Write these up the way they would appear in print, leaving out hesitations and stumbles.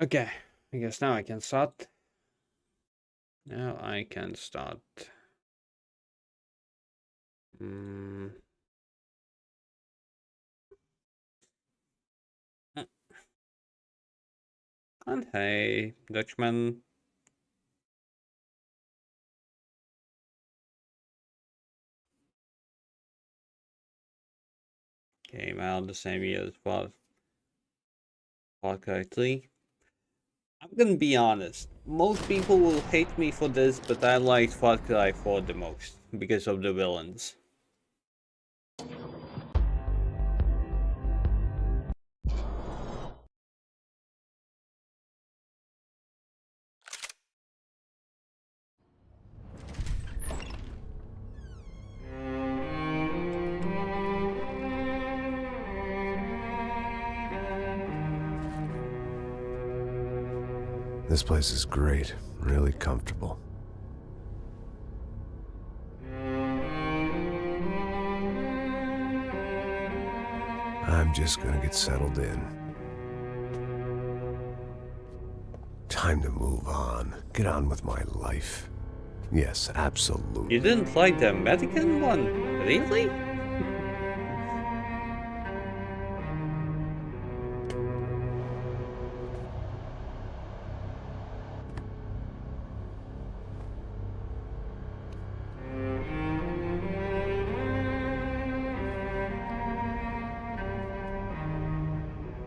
Okay, I guess now I can start. Now I can start. Mm. And hey, Dutchman. Came out the same year as Far Cry 3. I'm gonna be honest. Most people will hate me for this, but I liked Far Cry 4 the most because of the villains. This place is great, really comfortable. I'm just gonna get settled in. Time to move on. Get on with my life. Yes, absolutely. You didn't like the American one? Really?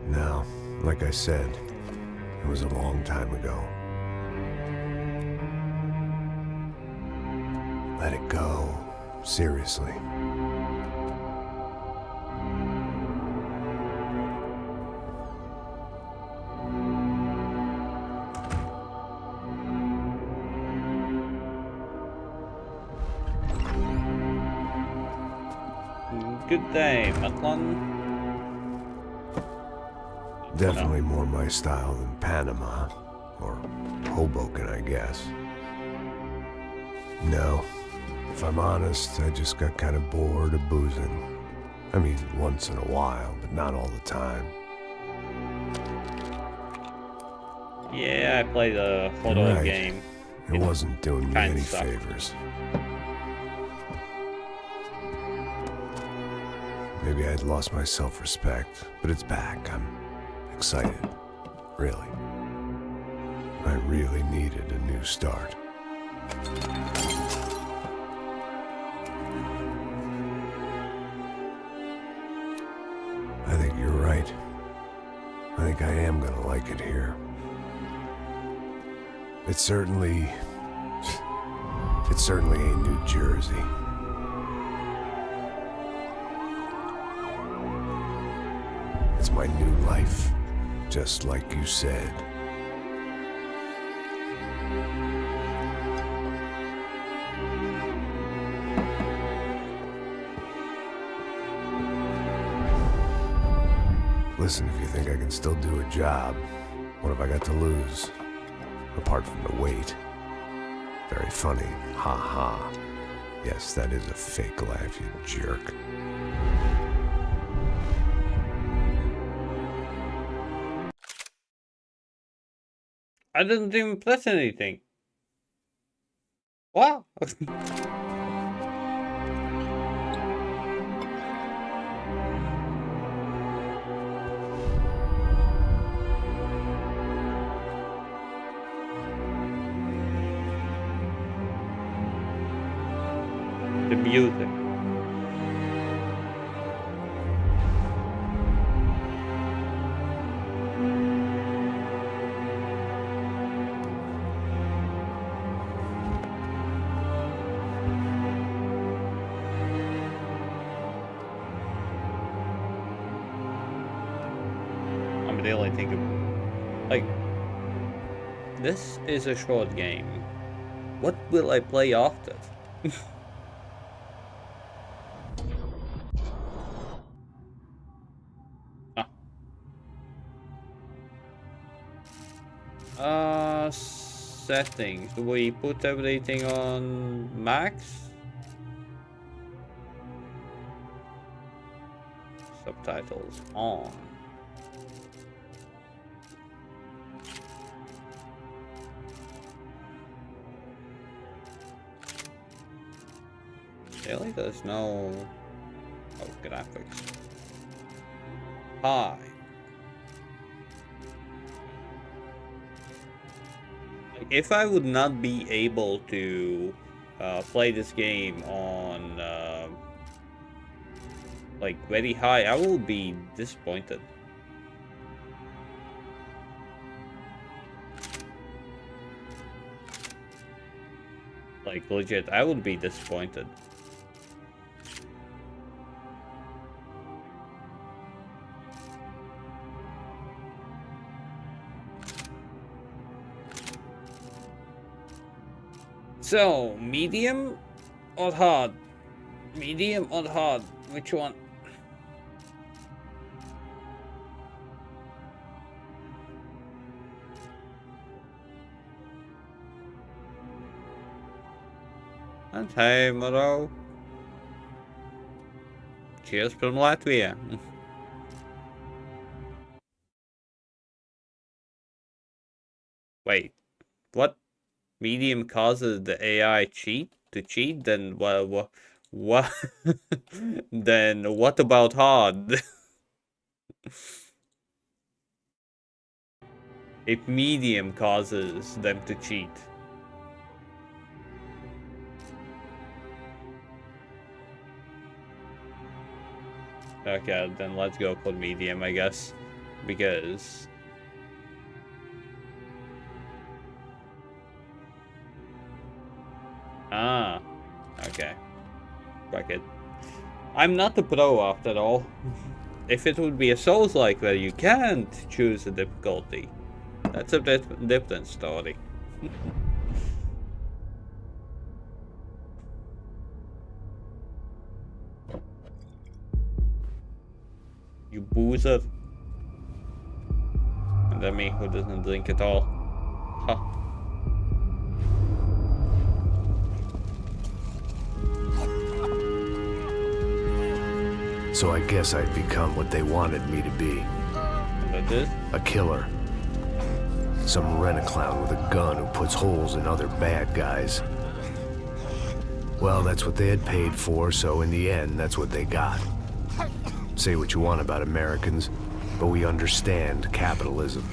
No, like I said, it was a long time ago. Let it go. Seriously. Good day, Matlon. Definitely more my style than Panama. Or Hoboken, I guess. No, if I'm honest, I just got kind of bored of boozing. I mean, once in a while, but not all the time. Yeah, I played a photo Right. game. It wasn't doing me any sucked. favors. Maybe I'd lost my self-respect, but it's back. I'm excited. Really. I really needed a new start. I think you're right. I think I am gonna like it here. It's certainly ain't New Jersey. It's my new life, just like you said. Listen, if you think I can still do a job, what have I got to lose? Apart from the weight. Very funny. Ha ha. Yes, that is a fake laugh, you jerk. I didn't even press anything. Wow. The music. I'm really thinking, like, this is a short game. What will I play after? Settings. Do we put everything on max? Subtitles on. Really? There's no... Oh, graphics. Hi. Like, if I would not be able to play this game on like very high, I will be disappointed. Like legit, I would be disappointed. So, medium or hard? Medium or hard? Which one? And hey, Moro. Cheers from Latvia. Wait, what? Medium causes the AI to cheat? Then what? Then what about hard? If medium causes them to cheat. Okay, then let's go for medium, I guess. Because... Ah, okay. Fuck it. I'm not a pro after all. If it would be a Souls-like where you can't choose a difficulty, that's a bit different story. You boozer. And then me who doesn't drink at all. Huh. So I guess I'd become what they wanted me to be. That is? A killer. Some rent-a-clown with a gun who puts holes in other bad guys. Well, that's what they had paid for, so in the end, that's what they got. Say what you want about Americans, but we understand capitalism.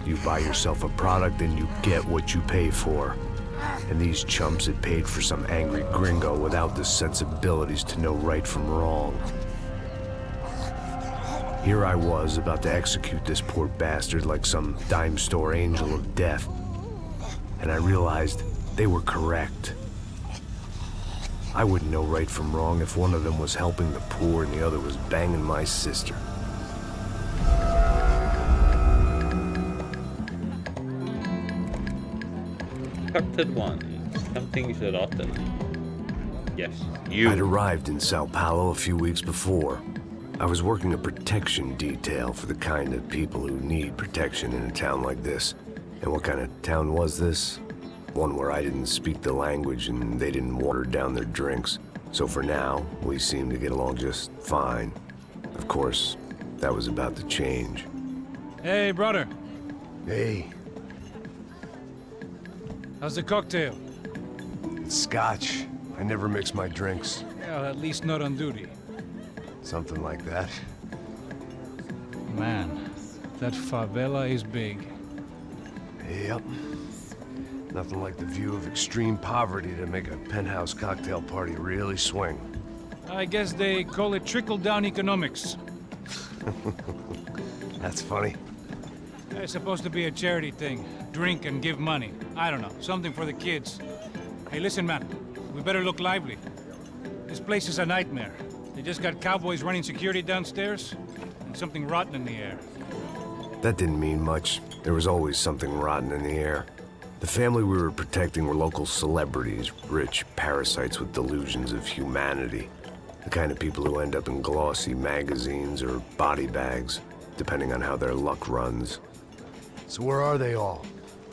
You buy yourself a product and you get what you pay for. And these chumps had paid for some angry gringo without the sensibilities to know right from wrong. Here I was, about to execute this poor bastard like some dime store angel of death. And I realized they were correct. I wouldn't know right from wrong if one of them was helping the poor and the other was banging my sister. Captain 1. Something's rotten. Yes, you. I'd arrived in Sao Paulo a few weeks before. I was working a protection detail for the kind of people who need protection in a town like this. And what kind of town was this? One where I didn't speak the language and they didn't water down their drinks. So for now, we seemed to get along just fine. Of course, that was about to change. Hey, brother. Hey, How's the cocktail? it's scotch. I never mix my drinks. Well, at least not on duty. Something like that. Man, that favela is big. Yep. Nothing like the view of extreme poverty to make a penthouse cocktail party really swing. I guess they call it trickle-down economics. That's funny. It's supposed to be a charity thing. Drink and give money. I don't know, something for the kids. Hey, listen, man. We better look lively. This place is a nightmare. They just got cowboys running security downstairs, and something rotten in the air. That didn't mean much. There was always something rotten in the air. The family we were protecting were local celebrities, rich parasites with delusions of humanity. The kind of people who end up in glossy magazines or body bags, depending on how their luck runs. So where are they all?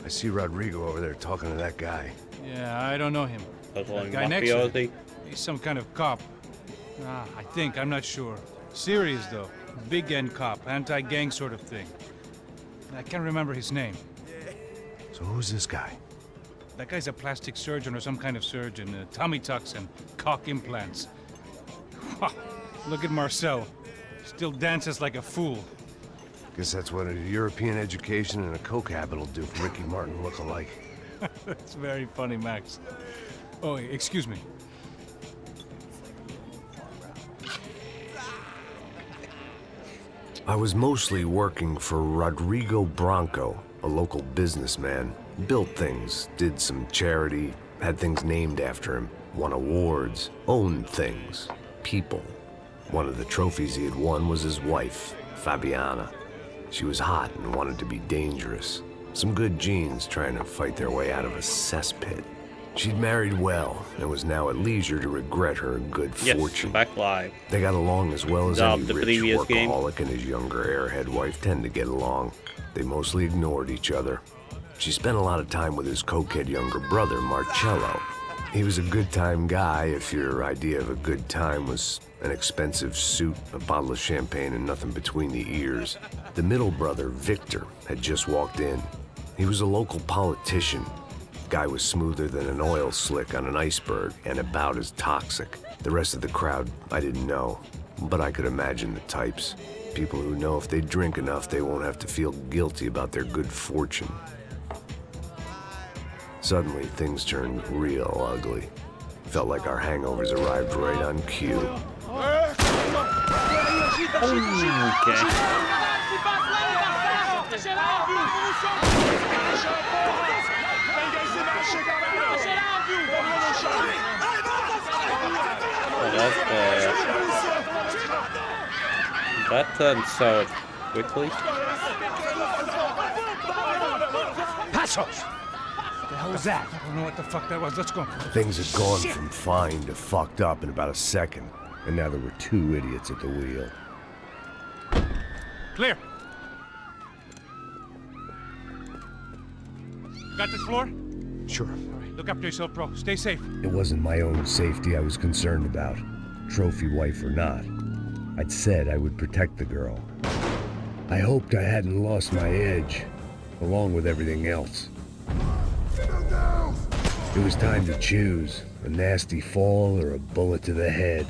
I see Rodrigo over there talking to that guy. Yeah, I don't know him. That guy next to him, he's some kind of cop. I think, I'm not sure. Serious, though. Big-end cop, anti-gang sort of thing. I can't remember his name. So who's this guy? That guy's a plastic surgeon or some kind of surgeon. Tummy tucks and cock implants. Look at Marcel. Still dances like a fool. Guess that's what a European education and a coke habit will do for Ricky Martin look-alike. That's very funny, Max. Oh, excuse me. I was mostly working for Rodrigo Branco, a local businessman. Built things, did some charity, had things named after him, won awards, owned things, people. One of the trophies he had won was his wife, Fabiana. She was hot and wanted to be dangerous. Some good genes trying to fight their way out of a cesspit. She'd married well and was now at leisure to regret her good fortune. Back live. They got along as well as any The rich previous workaholic and his younger airhead wife tend to get along. They mostly ignored each other. She spent a lot of time with his cokehead younger brother, Marcello. He was a good-time guy if your idea of a good time was an expensive suit, a bottle of champagne, and nothing between the ears. The middle brother, Victor, had just walked in. He was a local politician. Guy was smoother than an oil slick on an iceberg and about as toxic. The rest of the crowd, I didn't know, but I could imagine the types. People who know if they drink enough, they won't have to feel guilty about their good fortune. Suddenly, things turned real ugly. Felt like our hangovers arrived right on cue. That turned so quickly. Passos! What the hell was that? I don't know what the fuck that was. Let's go. Things had gone from fine to fucked up in about a second, and now there were two idiots at the wheel. Clear. Got this floor? Sure. All right, look after yourself, bro. Stay safe. It wasn't my own safety I was concerned about, trophy wife or not. I'd said I would protect the girl. I hoped I hadn't lost my edge, along with everything else. It was time to choose, a nasty fall or a bullet to the head.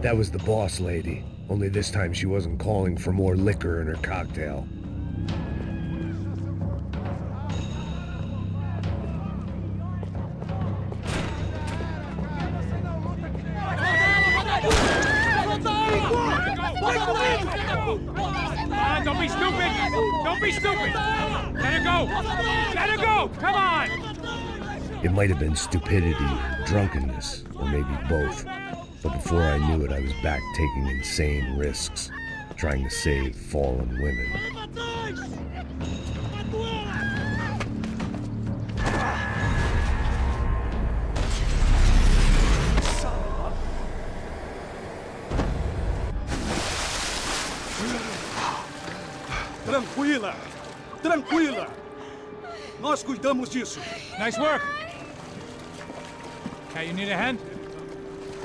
That was the boss lady, only this time she wasn't calling for more liquor in her cocktail. Don't be stupid! Don't be stupid! Let her go! Let her go! Come on! It might have been stupidity, drunkenness, or maybe both. But before I knew it, I was back taking insane risks, trying to save fallen women. Tranquila! Tranquila! Nós cuidamos disso. Nice work! Cat, you need a hand?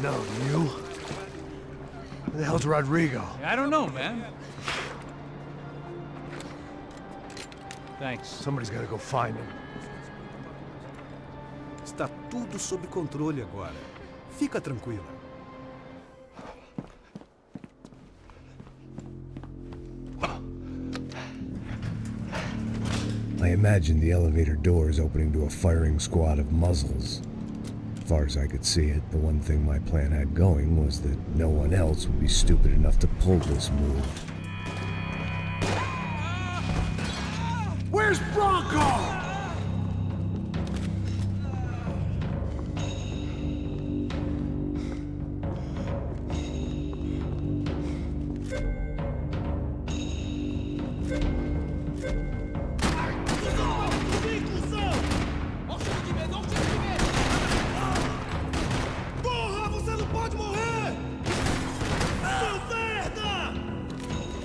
No, you? Who the hell's Rodrigo? I don't know, man. Thanks. Somebody's gotta go find him. Está tudo sob controle agora. Fica tranquila. I imagined the elevator doors opening to a firing squad of muzzles. As far as I could see it, the one thing my plan had going was that no one else would be stupid enough to pull this move. Where's Bronco?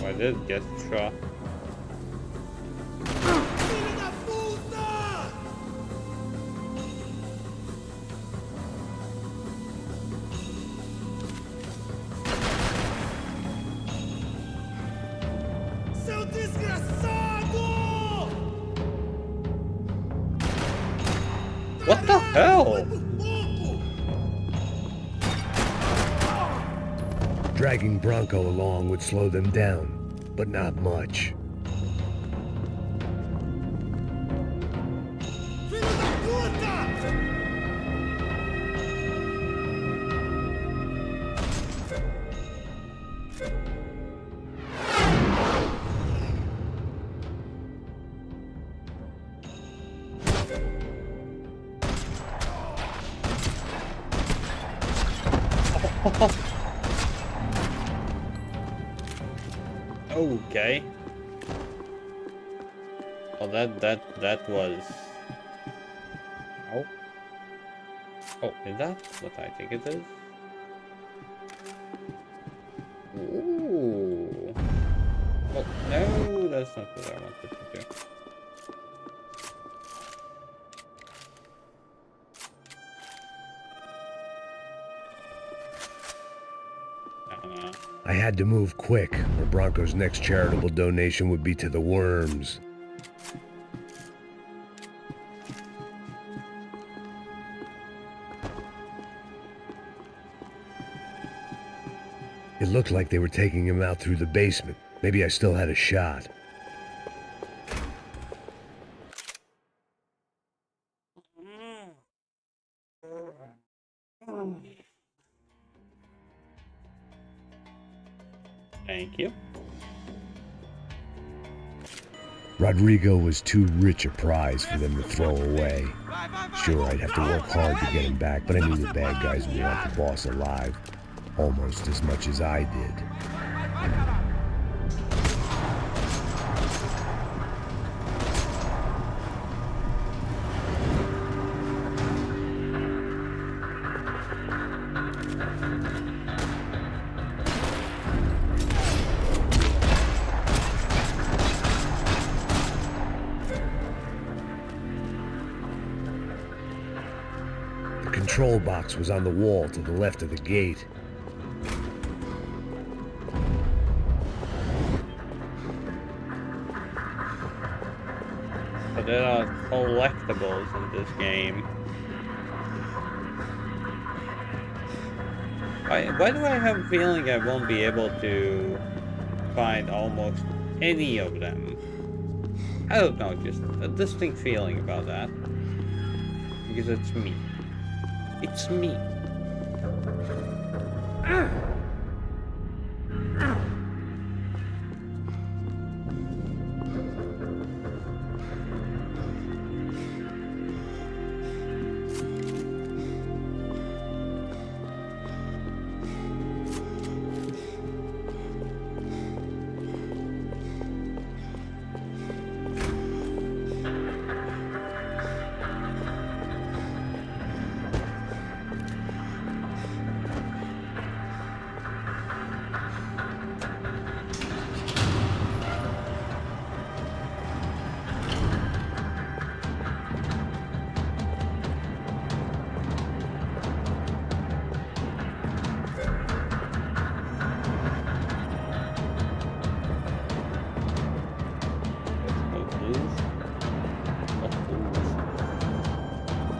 I did get shot. Seu desgraçado! What the hell? Dragging Bronco along would slow them down, but not much. Filho da puta! Okay. Well, that was. Oh. Oh, is that what I think it is? Ooh. Oh no, that's not what I wanted to do. I had to move quick, or Bronco's next charitable donation would be to the worms. It looked like they were taking him out through the basement. Maybe I still had a shot. Thank you. Rodrigo was too rich a prize for them to throw away. Sure, I'd have to work hard to get him back, but I knew the bad guys would want the boss alive, almost as much as I did. The control box was on the wall to the left of the gate. So there are collectibles in this game. Why do I have a feeling I won't be able to find almost any of them? I don't know, just a distinct feeling about that. Because it's me. It's me.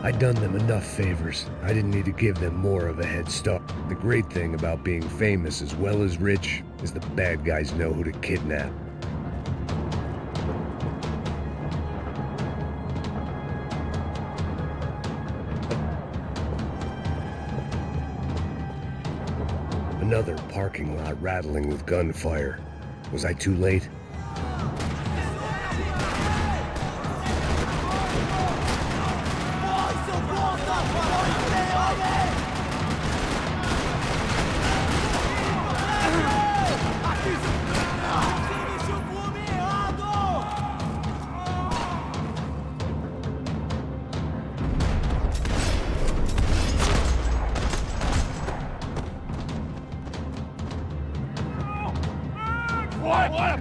I'd done them enough favors. I didn't need to give them more of a head start. The great thing about being famous as well as rich is the bad guys know who to kidnap. Another parking lot rattling with gunfire. Was I too late?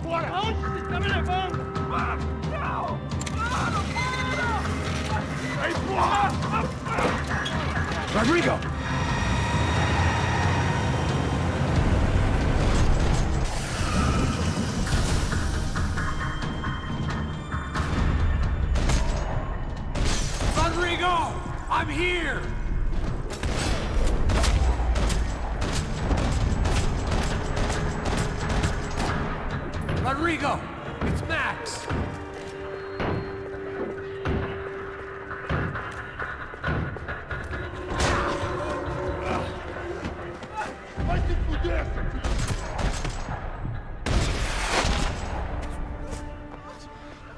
fora! Aonde você está me levando? Não! Sai fora! Rodrigo! Rodrigo! I'm here! Rodrigo! It's Max! Vai se fuder!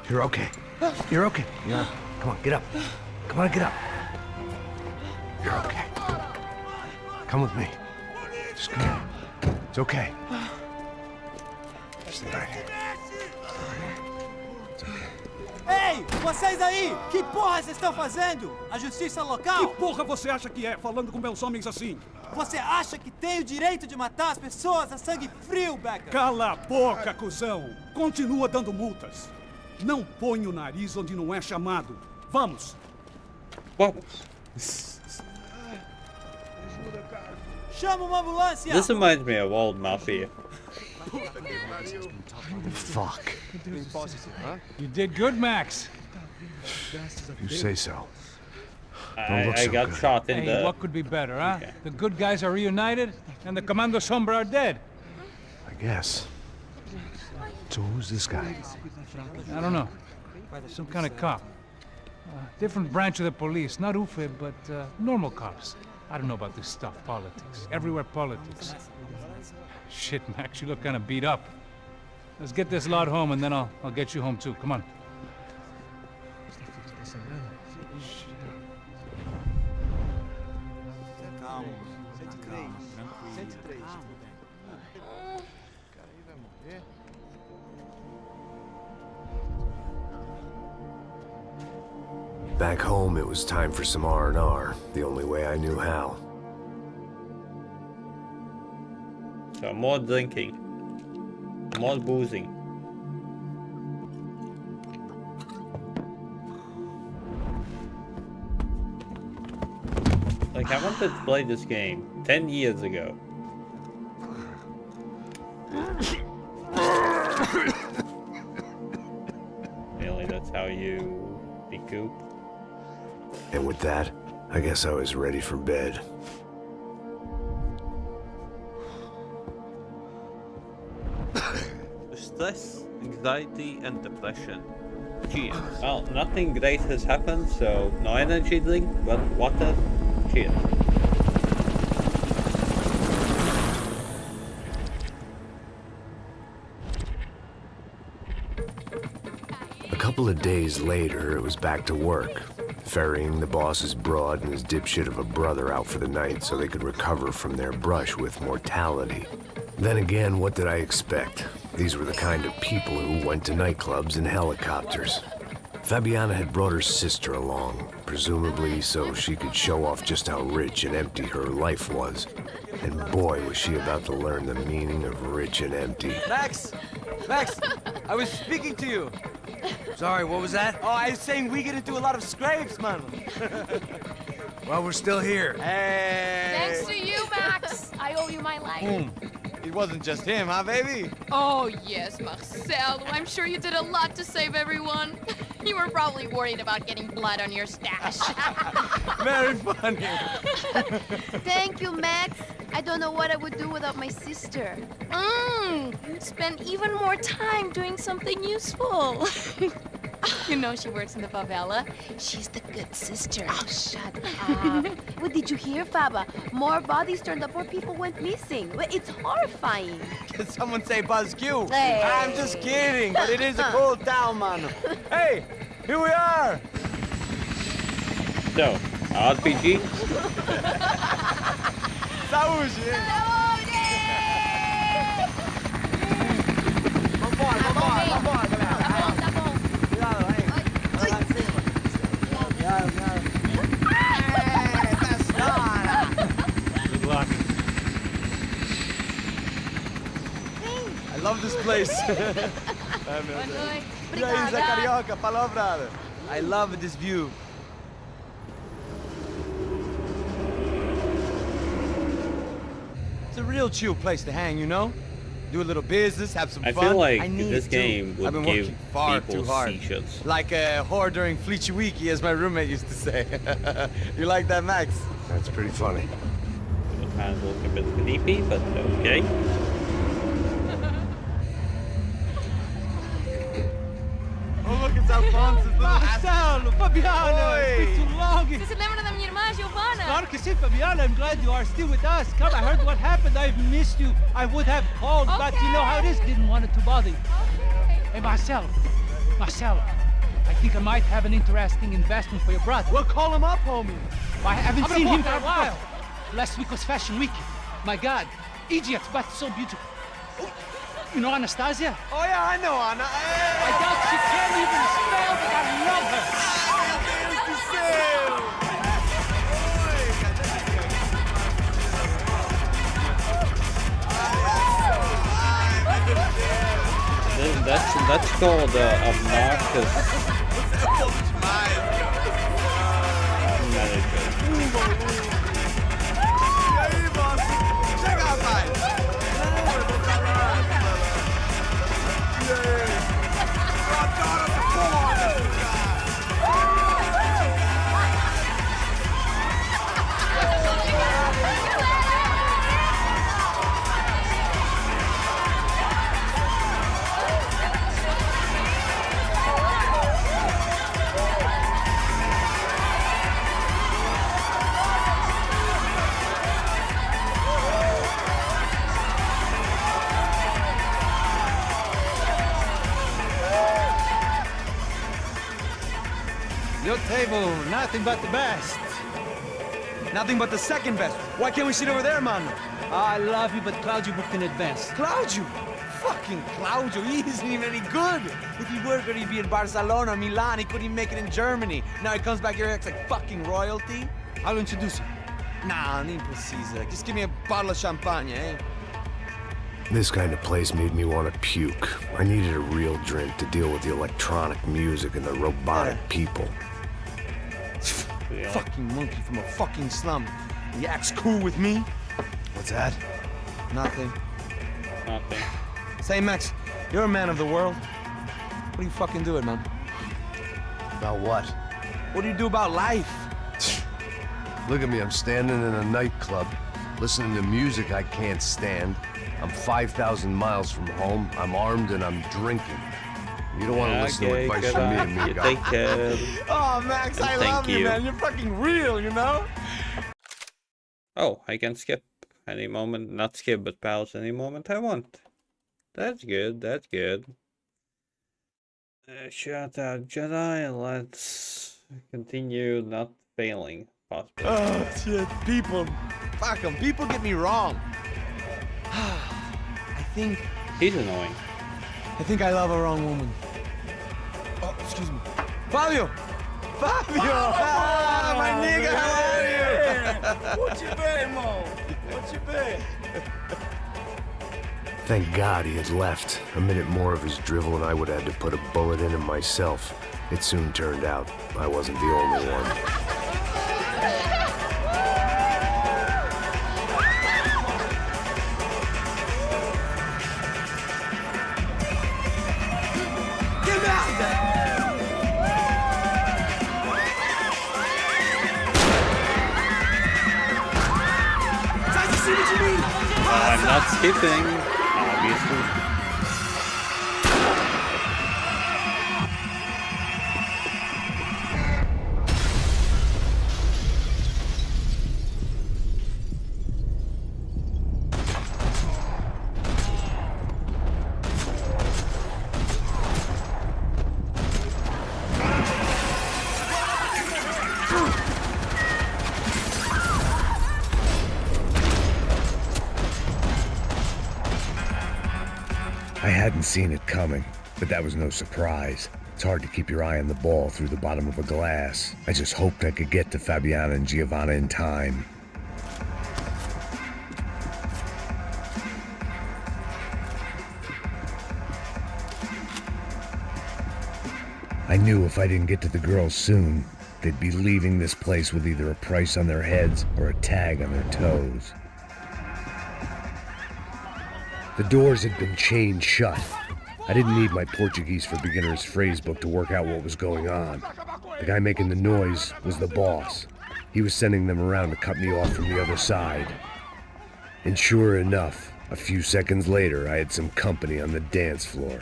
You're okay. You're okay. Yeah. Come on, get up. Come on, get up. You're okay. Come with me. Just come on. It's okay. Stay right here. Ei, vocês aí! Que porra vocês estão fazendo? A justiça local? Que porra você acha que é, falando com meus homens assim? Você acha que tem o direito de matar as pessoas a sangue frio, Becker? Cala a boca, cuzão! Continua dando multas. Não põe o nariz onde não é chamado. Vamos! Vamos. Chama uma ambulância! This reminds me of old Mafia. Fuck. You did good, Max. You say so. I so got good. shot in Hey, the... what could be better, huh? Okay. The good guys are reunited, and the Commando Sombra are dead. I guess. So who's this guy? I don't know. Some kind of cop. Different branch of the police. Not Ufe, but normal cops. I don't know about this stuff. Politics. Everywhere politics. Shit, Max, you look kind of beat up. Let's get this lot home, and then I'll get you home too. Come on. Back home, it was time for some R&R, the only way I knew how. So more drinking. More boozing. Like, I wanted to play this game 10 years ago. Really, that's how you recoup? And with that, I guess I was ready for bed. Stress, anxiety, and depression. Cheers. Well, nothing great has happened, so no energy drink, but water. Cheers. A couple of days later, it was back to work, ferrying the boss's broad and his dipshit of a brother out for the night so they could recover from their brush with mortality. Then again, what did I expect? These were the kind of people who went to nightclubs in helicopters. Fabiana had brought her sister along, presumably so she could show off just how rich and empty her life was. And boy, was she about to learn the meaning of rich and empty. Max! Max! I was speaking to you! Sorry, what was that? Oh, I was saying we get into a lot of scrapes, man! Well, we're still here. Hey! Thanks to you, Max. I owe you my life. It wasn't just him, huh, baby? Oh, yes, Marcel. I'm sure you did a lot to save everyone. You were probably worried about getting blood on your stash. Very funny. Thank you, Max. I don't know what I would do without my sister. Spend even more time doing something useful. You know she works in the favela. She's the good sister. Oh, shut up. What did you hear, Faba? More bodies turned up, more people went missing. Well, it's horrifying. Did someone say Buzz Q? Hey. I'm just kidding, but it is a cool town, man. Hey, here we are. So, RPG? Saúde! Vambora, vambora, vambora, galera. Tá bom. Cuidado, aí. Vai lá em cima. Cuidado, cuidado. Good luck. I love this place. place. Boa noite. E aí, Zé Obrigada. Carioca, falou, brother. I love this view. It's a real chill place to hang, you know? Do a little business, have some I fun. feel like need this to. game I've would been give working far people too hard. seizures. Like a whore during Fleechy Weeky, as my roommate used to say. You like that, Max? That's pretty funny. It kind of look a bit creepy, but okay. Oh, look, it's Alphonse's little Marcelo, Fabiana, it's been too long. Você se lembra da minha irmã, Giovanna? Claro que sim, Fabiana. I'm glad you are still with us. Come, I heard what happened. I've missed you. I would have called, but you know how it is. Didn't want it to bother you. Hey, Marcelo, I think I might have an interesting investment for your brother. Well, call him up, homie. I haven't seen him for a while. Last week was Fashion Week. My God, Egypt, but so beautiful. You know Anastasia? Oh, yeah, I know, Anna. I doubt she can't even spell, but I love her. That's called obnoxious management. Your table, nothing but the best. Nothing but the second best. Why can't we sit over there, man? I love you, but Claudio booked in advance. Claudio! Fucking Claudio, he isn't even any good. If he were good, he'd be in Barcelona, Milan. He couldn't even make it in Germany. Now he comes back here and acts like fucking royalty. I'll introduce you. Nah, nem precisa. Just give me a bottle of champagne, eh? This kind of place made me want to puke. I needed a real drink to deal with the electronic music and the robotic people. Yeah. Fucking monkey from a fucking slum. He acts cool with me. What's that? Nothing. Nothing. Say, Max, you're a man of the world. What do you fucking do it, man? About what? What do you do about life? Look at me, I'm standing in a nightclub, listening to music I can't stand. I'm 5,000 miles from home, I'm armed, and I'm drinking. You don't want to listen to advice from me, amigo. Take care. Oh, Max, And I thank love you, you. man. You're fucking real, you know? Oh, I can skip any moment. Not skip, but pause any moment I want. That's good, that's good. Shout out Jedi, let's continue not failing, possibly. Oh, shit. People. Fuck them. People get me wrong. I think I love a wrong woman. Oh, excuse me. Fabio! Fabio! Ah, my nigga, how are you? What you been, Mo? What you been? Thank God he had left. A minute more of his drivel and I would have had to put a bullet in him myself. It soon turned out I wasn't the only one. I'm not skipping, obviously. I hadn't seen it coming, but that was no surprise. It's hard to keep your eye on the ball through the bottom of a glass. I just hoped I could get to Fabiana and Giovanna in time. I knew if I didn't get to the girls soon, they'd be leaving this place with either a price on their heads or a tag on their toes. The doors had been chained shut. I didn't need my Portuguese for Beginners phrase book to work out what was going on. The guy making the noise was the boss. He was sending them around to cut me off from the other side. And sure enough, a few seconds later, I had some company on the dance floor.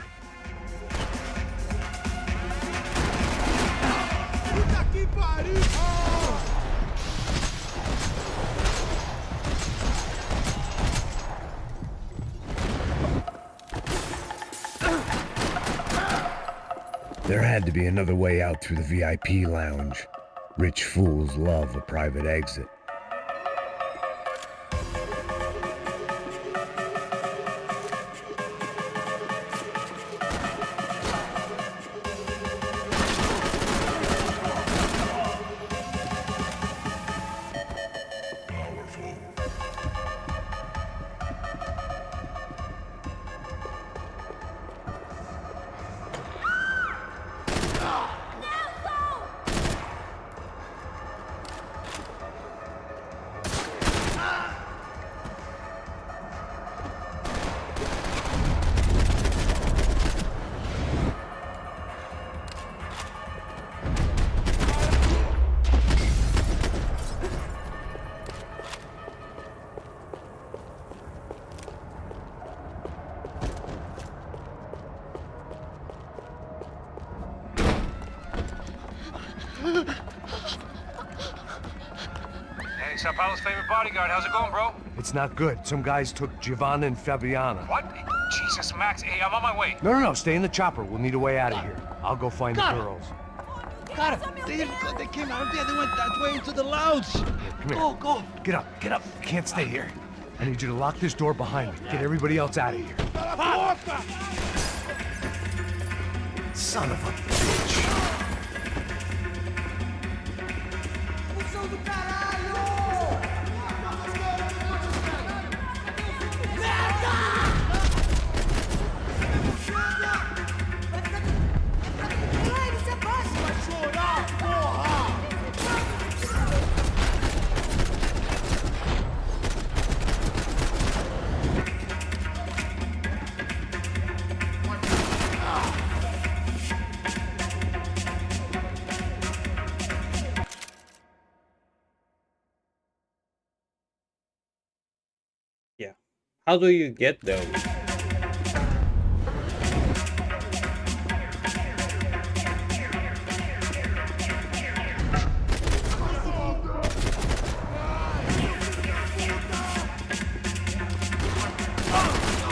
There had to be another way out through the VIP lounge. Rich fools love a private exit. Hey, Sao Paulo's favorite bodyguard. How's it going, bro? It's not good. Some guys took Giovanna and Fabiana. What? Jesus, Max. Hey, I'm on my way. No, stay in the chopper. We'll need a way out of here. I'll go find the girls. Got it. They came out of there. They went that way into the lounge. Come here. Go. Get up. You can't stay here. I need you to lock this door behind me. Get everybody else out of here. Son of a bitch. Yeah. How do you get those?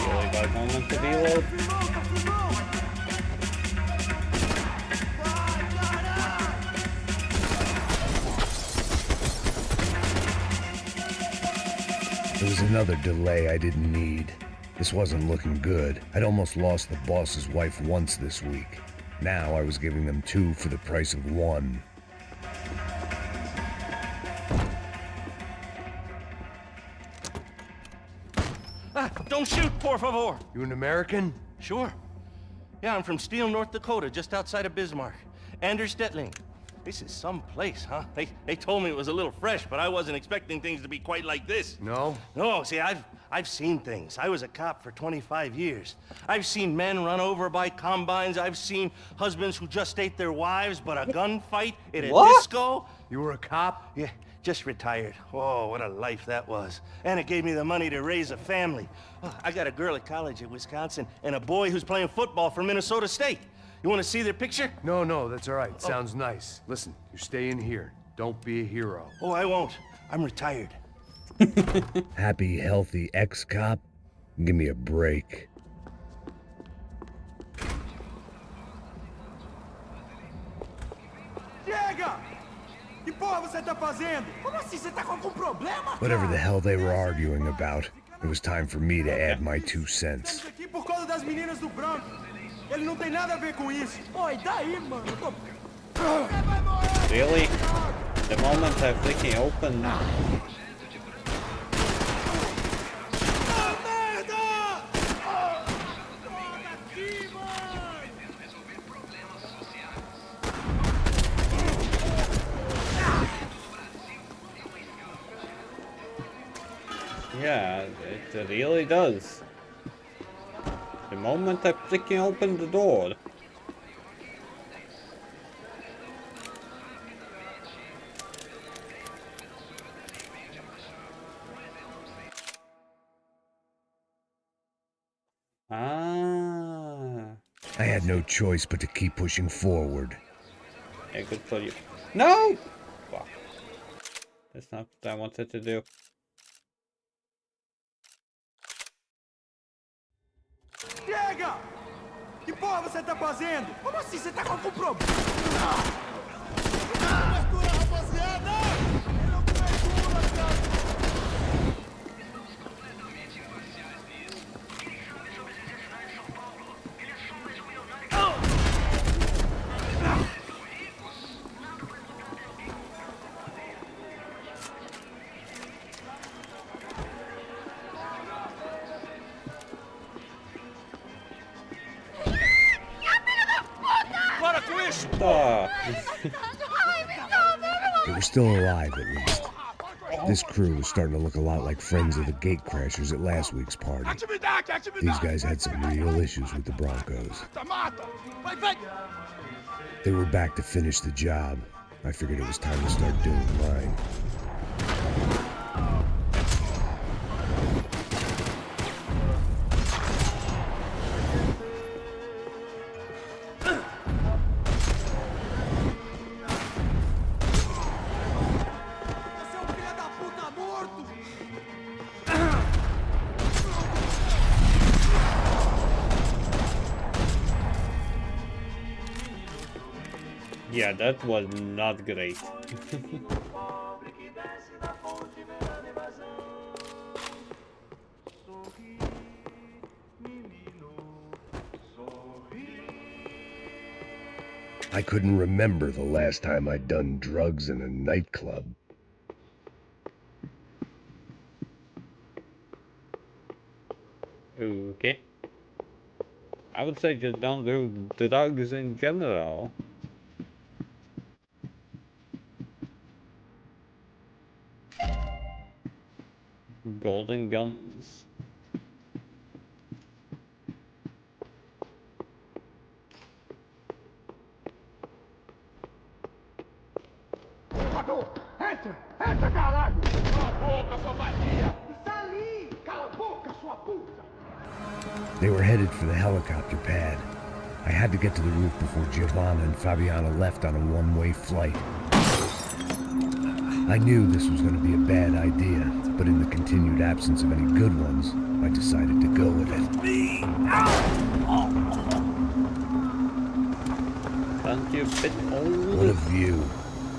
Really bad moment to reload. There was another delay I didn't need. This wasn't looking good. I'd almost lost the boss's wife once this week. Now I was giving them two for the price of one. Don't shoot, por favor. You an American? Sure. Yeah, I'm from Steele, North Dakota, just outside of Bismarck. Anders Stetling. This is some place, huh? They told me it was a little fresh, but I wasn't expecting things to be quite like this. No? No, see, I've seen things. I was a cop for 25 years. I've seen men run over by combines. I've seen husbands who just ate their wives, but a gunfight at a disco. You were a cop? Yeah, just retired. Oh, what a life that was. And it gave me the money to raise a family. Oh, I got a girl at college at Wisconsin and a boy who's playing football for Minnesota State. You want to see their picture? No, that's all right. Sounds nice. Listen, you stay in here. Don't be a hero. Oh, I won't. I'm retired. Happy, healthy ex-cop? Give me a break. Chega! Que porra você tá fazendo? Como assim? Você tá com algum problema? Whatever the hell they were arguing about, it was time for me to add my 2 cents. Estamos aqui por causa das meninas do branco. Ele não tem nada a ver com isso. Oi, daí, mano? Really? The moment I freaking open. Yeah, it really does. The moment I freaking open the door. Ah. I had no choice but to keep pushing forward. Yeah, good for you. No! Fuck. That's not what I wanted to do. Chega! Que porra você tá fazendo? Como assim? Você tá com algum problema? Abertura, rapaziada! Ele é o cobertura, cara! Stop. They were still alive, at least. This crew was starting to look a lot like friends of the gatecrashers at last week's party. These guys had some real issues with the Broncos. They were back to finish the job. I figured it was time to start doing mine. Yeah, that was not great. I couldn't remember the last time I'd done drugs in a nightclub. Okay. I would say just don't do drugs in general. Golden guns. Entra! Entra, caralho! Cala a boca, sua vadia! Está ali! Cala a boca, sua puta! They were headed for the helicopter pad. I had to get to the roof before Giovanna and Fabiana left on a one-way flight. I knew this was going to be a bad idea, but in the continued absence of any good ones, I decided to go with it. Aren't you a bit old? What a view.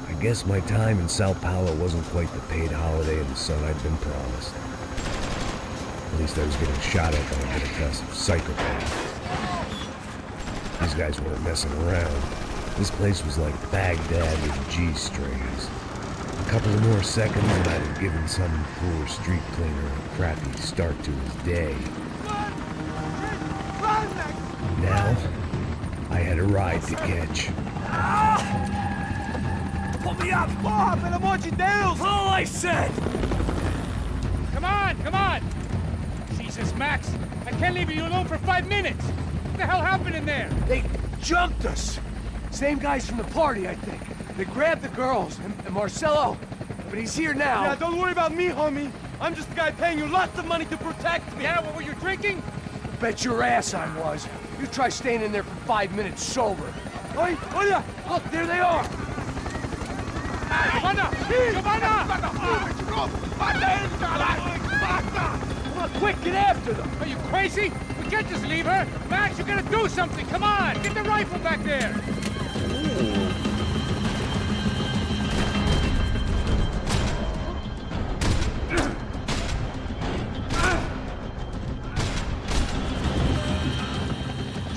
I guess my time in Sao Paulo wasn't quite the paid holiday in the sun I'd been promised. At least I was getting shot at by a middle-class psychopath. These guys weren't messing around. This place was like Baghdad with G-strings. A couple of more seconds and I'd have given some poor street cleaner a crappy start to his day. Now, I had a ride to catch. Pull me up! Porra, pelo amor de Deus! All I said! Come on, come on! Jesus, Max, I can't leave you alone for 5 minutes! What the hell happened in there? They jumped us! Same guys from the party, I think. They grabbed the girls, and Marcelo, but he's here now. Yeah, don't worry about me, homie. I'm just the guy paying you lots of money to protect me. Yeah, what were you drinking? Bet your ass I was. You try staying in there for 5 minutes sober. Oi, olha! Look, there they are! Giovanna! Giovanna! Come on, quick, get after them! Are you crazy? We can't just leave her! Max, you gotta do something! Come on! Get the rifle back there!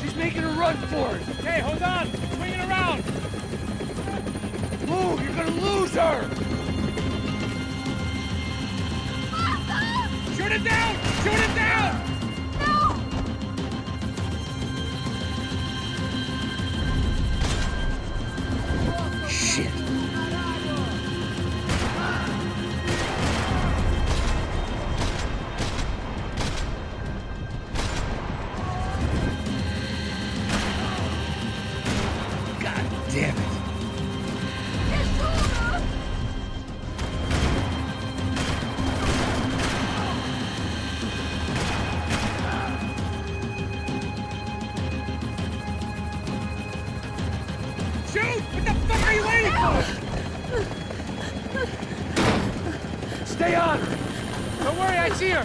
She's making a run for it! Okay, hold on! Swing it around! Move, you're gonna lose her! Shoot it down! Shoot it down! Shit. damn it. Shoot! What the fuck are you waiting for? Stay on! Don't worry, I see her!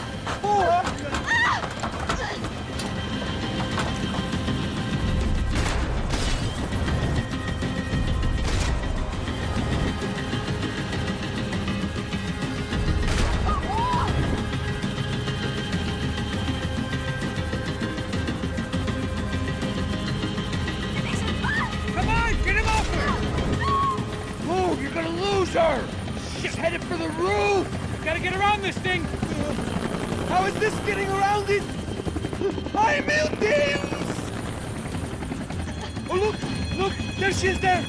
Come on, get him off her! Move, you're gonna lose her! She's headed for the roof! Gotta get around this thing! How is this getting around it? Ay, meu Deus! Oh, look! Look! There she is there!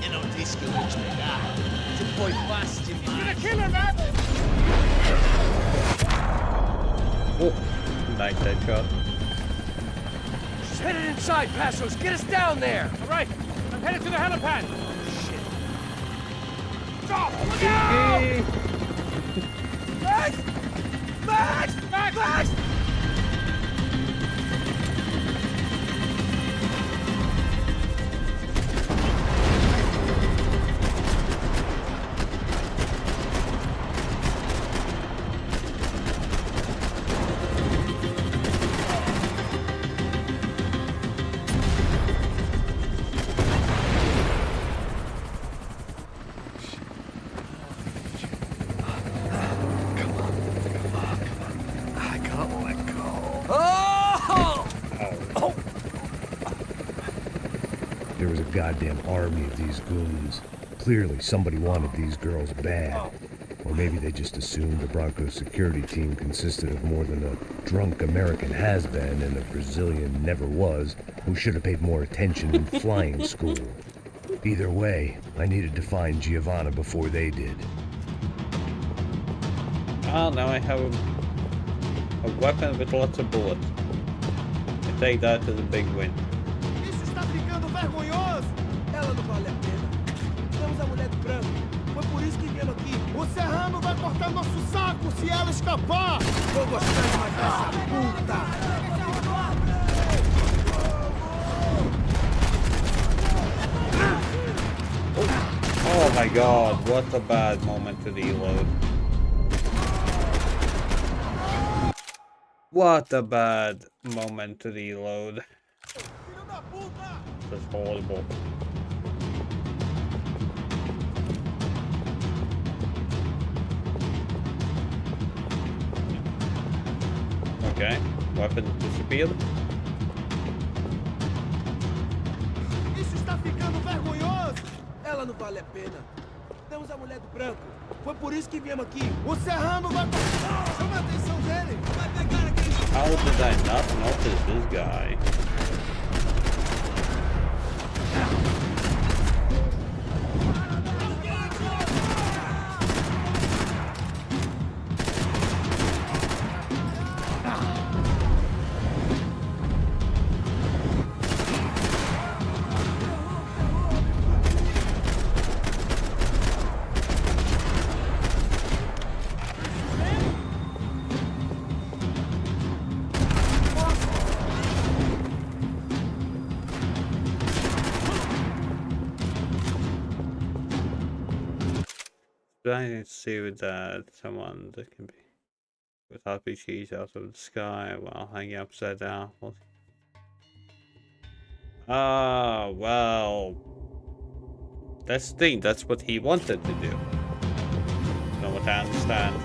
Eu não disse que eu ia te pegar. Tu foi fácil demais. You're gonna kill her, man! Oh, nice headshot. She's headed inside, Passos. Get us down there! All right, I'm headed to the helipad. Shit. Stop! Look out! Max! Max! Max! Max! I can't let go. Oh! There was a goddamn army of these goons. Clearly, somebody wanted these girls bad. Or maybe they just assumed the Broncos security team consisted of more than a drunk American has-been and a Brazilian never-was who should have paid more attention in flying school. Either way, I needed to find Giovanna before they did. Ah, now I have a weapon with lots of bullets. I take that as a big win. Isso está ficando vergonhoso! Ela não vale a pena. Temos a mulher do branco. Foi por isso que viemos aqui. O Serrano vai cortar nosso saco se ela escapar! Vou gostar mais dessa puta! Oh my god, what a bad moment to reload. What a bad moment to reload. That's horrible. Okay, weapon disappeared. Isso está ficando vergonhoso! Ela não vale a pena. Temos a mulher do branco. Foi por isso que viemos aqui. O Serrano vai... Chama a atenção dele! Vai pegar aquele... How did I not notice this guy? I see with that someone that can be with RPGs out of the sky while hanging upside down. Ah, well, that's the thing. That's what he wanted to do. From what I understand.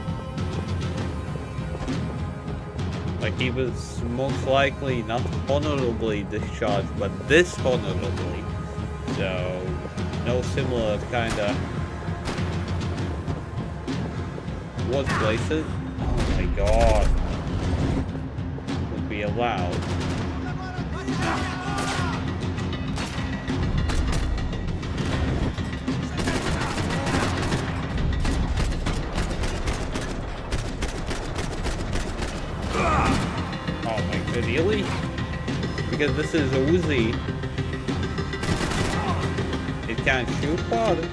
Like, he was most likely not honorably discharged, but dishonorably. So, no similar kind of workplaces. god. Would be allowed. Oh my god, really? Because this is Uzi. It can't shoot water.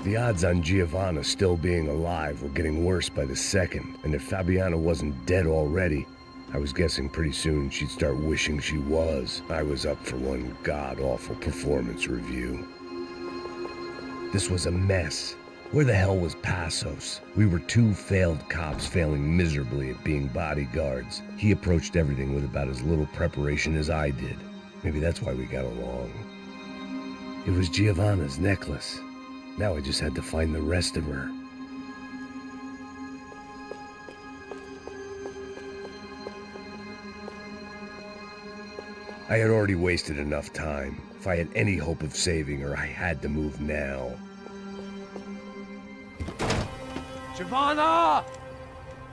The odds on Giovanna still being alive were getting worse by the second, and if Fabiana wasn't dead already, I was guessing pretty soon she'd start wishing she was. I was up for one god-awful performance review. This was a mess. Where the hell was Passos? We were two failed cops failing miserably at being bodyguards. He approached everything with about as little preparation as I did. Maybe that's why we got along. It was Giovanna's necklace. Now I just had to find the rest of her. I had already wasted enough time. If I had any hope of saving her, I had to move now. Giovanna!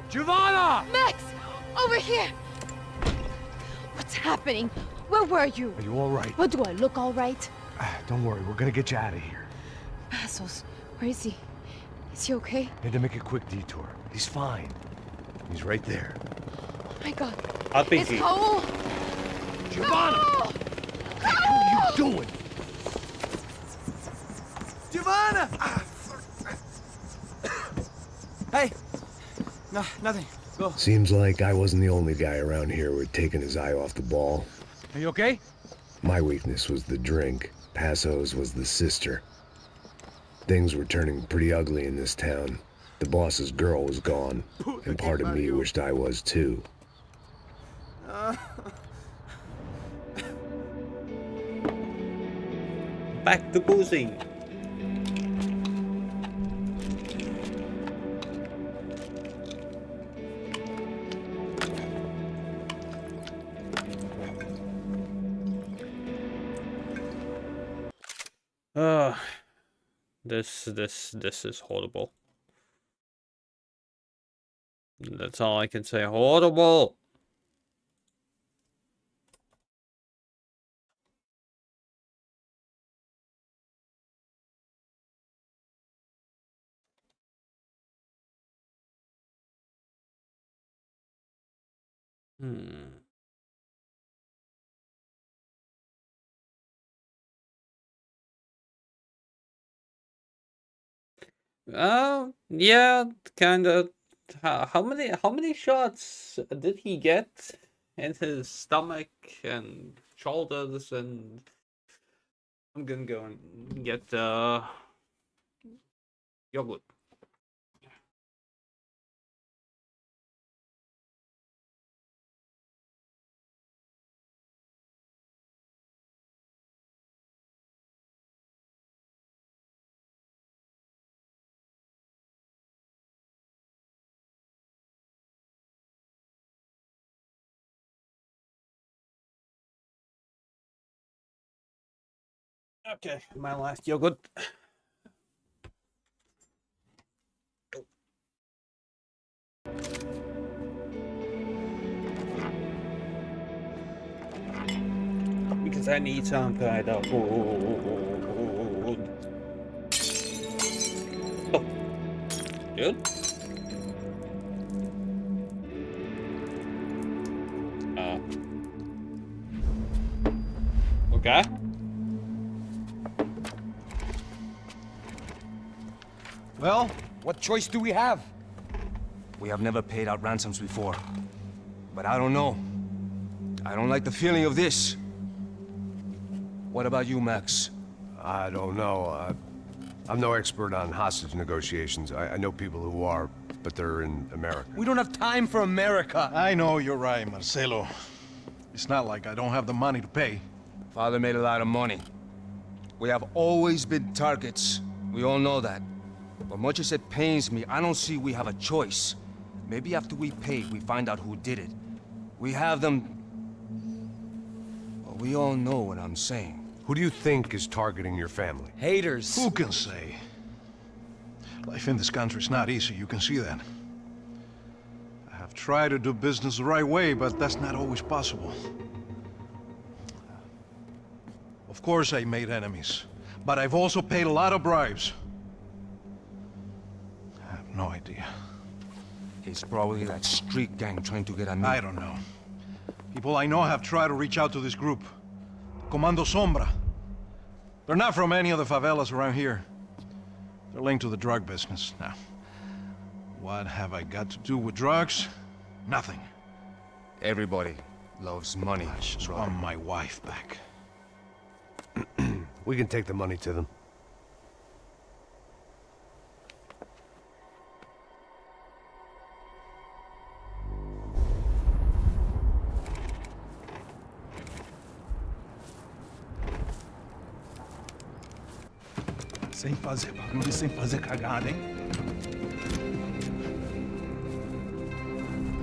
Giovanna! Max! Over here! What's happening? Where were you? Are you all right? What, do I look all right? Don't worry, we're gonna get you out of here. Passos, where is he? Is he okay? Had to make a quick detour. He's fine. He's right there. Oh my god. RPG. It's Cole! Giovanna! Cole! What are you doing? Giovanna! Hey! No, nothing. Go. Seems like I wasn't the only guy around here who had taken his eye off the ball. Are you okay? My weakness was the drink. Passos was the sister. Things were turning pretty ugly in this town. The boss's girl was gone, and part of me wished I was too. Back to boozing. This is horrible. That's all I can say. Horrible. Yeah, kind of. How many shots did he get in his stomach and shoulders? And I'm gonna go and get yogurt. Okay, my last yogurt. Because I need some kind of food. Oh, good. Okay. Well, what choice do we have? We have never paid out ransoms before. But I don't know. I don't like the feeling of this. What about you, Max? I don't know. I'm no expert on hostage negotiations. I know people who are, but they're in America. We don't have time for America. I know you're right, Marcelo. It's not like I don't have the money to pay. Father made a lot of money. We have always been targets. We all know that. But much as it pains me, I don't see we have a choice. Maybe after we pay, we find out who did it. We have them... Well, we all know what I'm saying. Who do you think is targeting your family? Haters. Who can say? Life in this country is not easy, you can see that. I have tried to do business the right way, but that's not always possible. Of course I made enemies, but I've also paid a lot of bribes. I have no idea. It's probably that street gang trying to get at me. I don't know. People I know have tried to reach out to this group. Comando Sombra. They're not from any of the favelas around here. They're linked to the drug business. Now, what have I got to do with drugs? Nothing. Everybody loves money. I just want my wife back. We can take the money to them. Sem fazer barulho e sem fazer cagada, hein?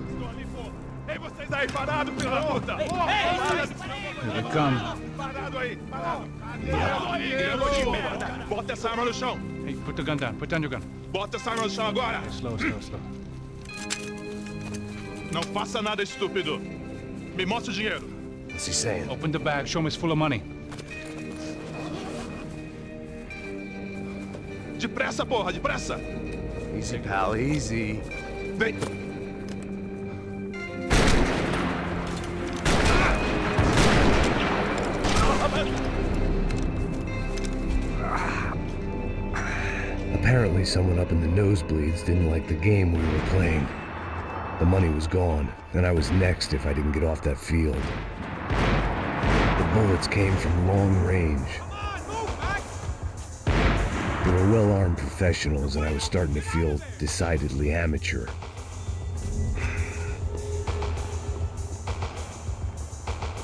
Estou ali, pô! Ei, vocês aí, parado, filho da puta! Here they come. Parado aí, parado! Parado aí, grego de merda! Bota essa arma no chão! Hey, put the gun down. Put down your gun. Bota essa arma no chão agora! Slow, slow, slow. Não faça nada, estúpido! Me mostra o dinheiro! What's he saying? Open the bag. Show him it's full of money. Depressa, porra, depressa! Easy, pal, easy. Vem! Apparently someone up in the nosebleeds didn't like the game we were playing. The money was gone, and I was next if I didn't get off that field. The bullets came from long range. They were well-armed professionals, and I was starting to feel decidedly amateur.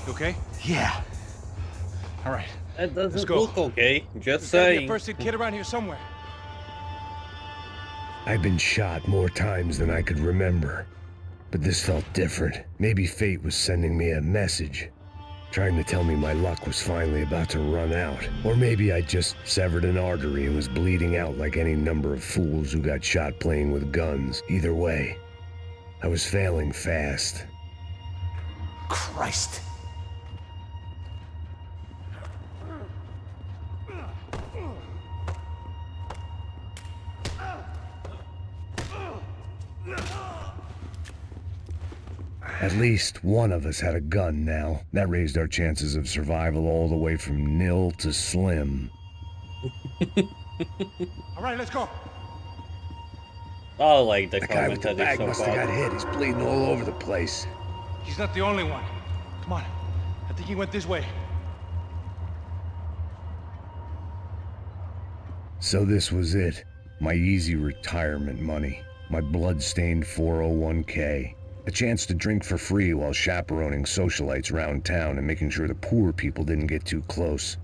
You okay? Yeah. All right. That Let's doesn't go. look okay. Just There's gotta be saying. a first-aid kit around here somewhere. I'd been shot more times than I could remember, but this felt different. Maybe fate was sending me a message, trying to tell me my luck was finally about to run out. Or maybe I just severed an artery and was bleeding out like any number of fools who got shot playing with guns. Either way, I was failing fast. Christ. At least one of us had a gun now. That raised our chances of survival all the way from nil to slim. All right, let's go. I like the The guy with the comment that bag is so must have got bad. hit. He's bleeding all over the place. He's not the only one. Come on. I think he went this way. So this was it. My easy retirement money. My blood-stained 401k. A chance to drink for free while chaperoning socialites around town and making sure the poor people didn't get too close.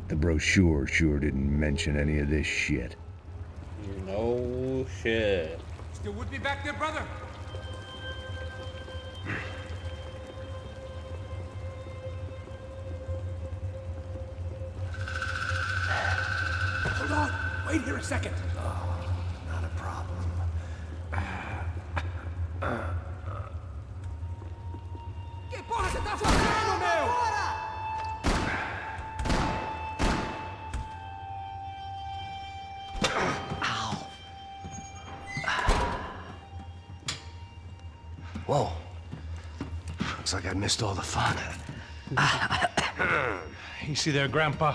The brochure sure didn't mention any of this shit. No shit. Still with me back there, brother? Hold on. Wait here a second. Not a problem. Que porra você tá fazendo, meu? Whoa. Looks like I missed all the fun. Easy there, Grandpa.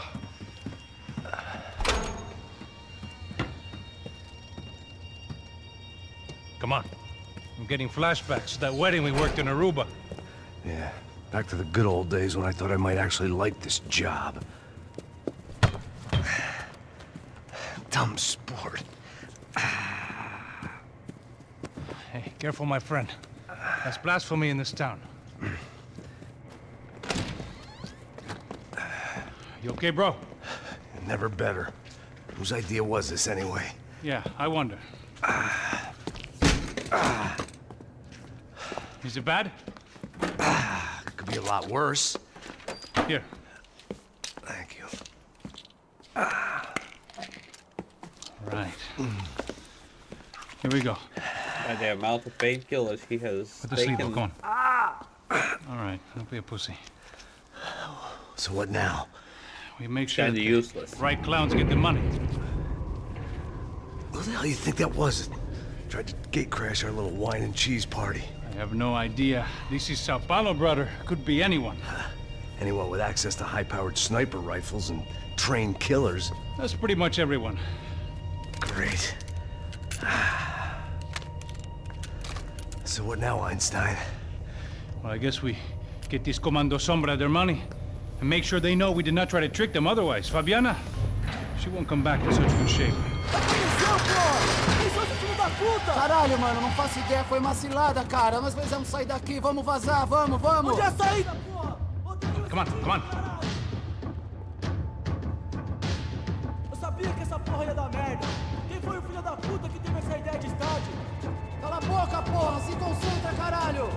Come on. I'm getting flashbacks to that wedding we worked in Aruba. Yeah, back to the good old days when I thought I might actually like this job. Dumb sport. Hey, careful, my friend. That's blasphemy in this town. You okay, bro? Never better. Whose idea was this anyway? Yeah, I wonder. Is it bad? Could be a lot worse. Here. Thank you. Right. Here we go. By the amount of painkillers he has Put the sleeve taken. on, come on. All right, don't be a pussy. So what now? We make sure Kinda that useless. the right clowns get the money. What the hell do you think that was? Tried to gate crash our little wine and cheese party. I have no idea. This is Sao Paulo, brother. Could be anyone. Anyone with access to high-powered sniper rifles and trained killers. That's pretty much everyone. Great. So what now, Einstein? Well, I guess we get this Comando Sombra their money and make sure they know we did not try to trick them otherwise. Fabiana, she won't come back in such good shape. Caralho, mano, não faço ideia, foi uma cilada, cara. Nós precisamos sair daqui, vamos vazar, vamos! Onde é a saída, porra? Come on, come on. Eu sabia que essa porra ia dar merda. Quem foi o filho da puta que teve essa ideia de estádio? Cala a boca, porra! Se concentra, caralho!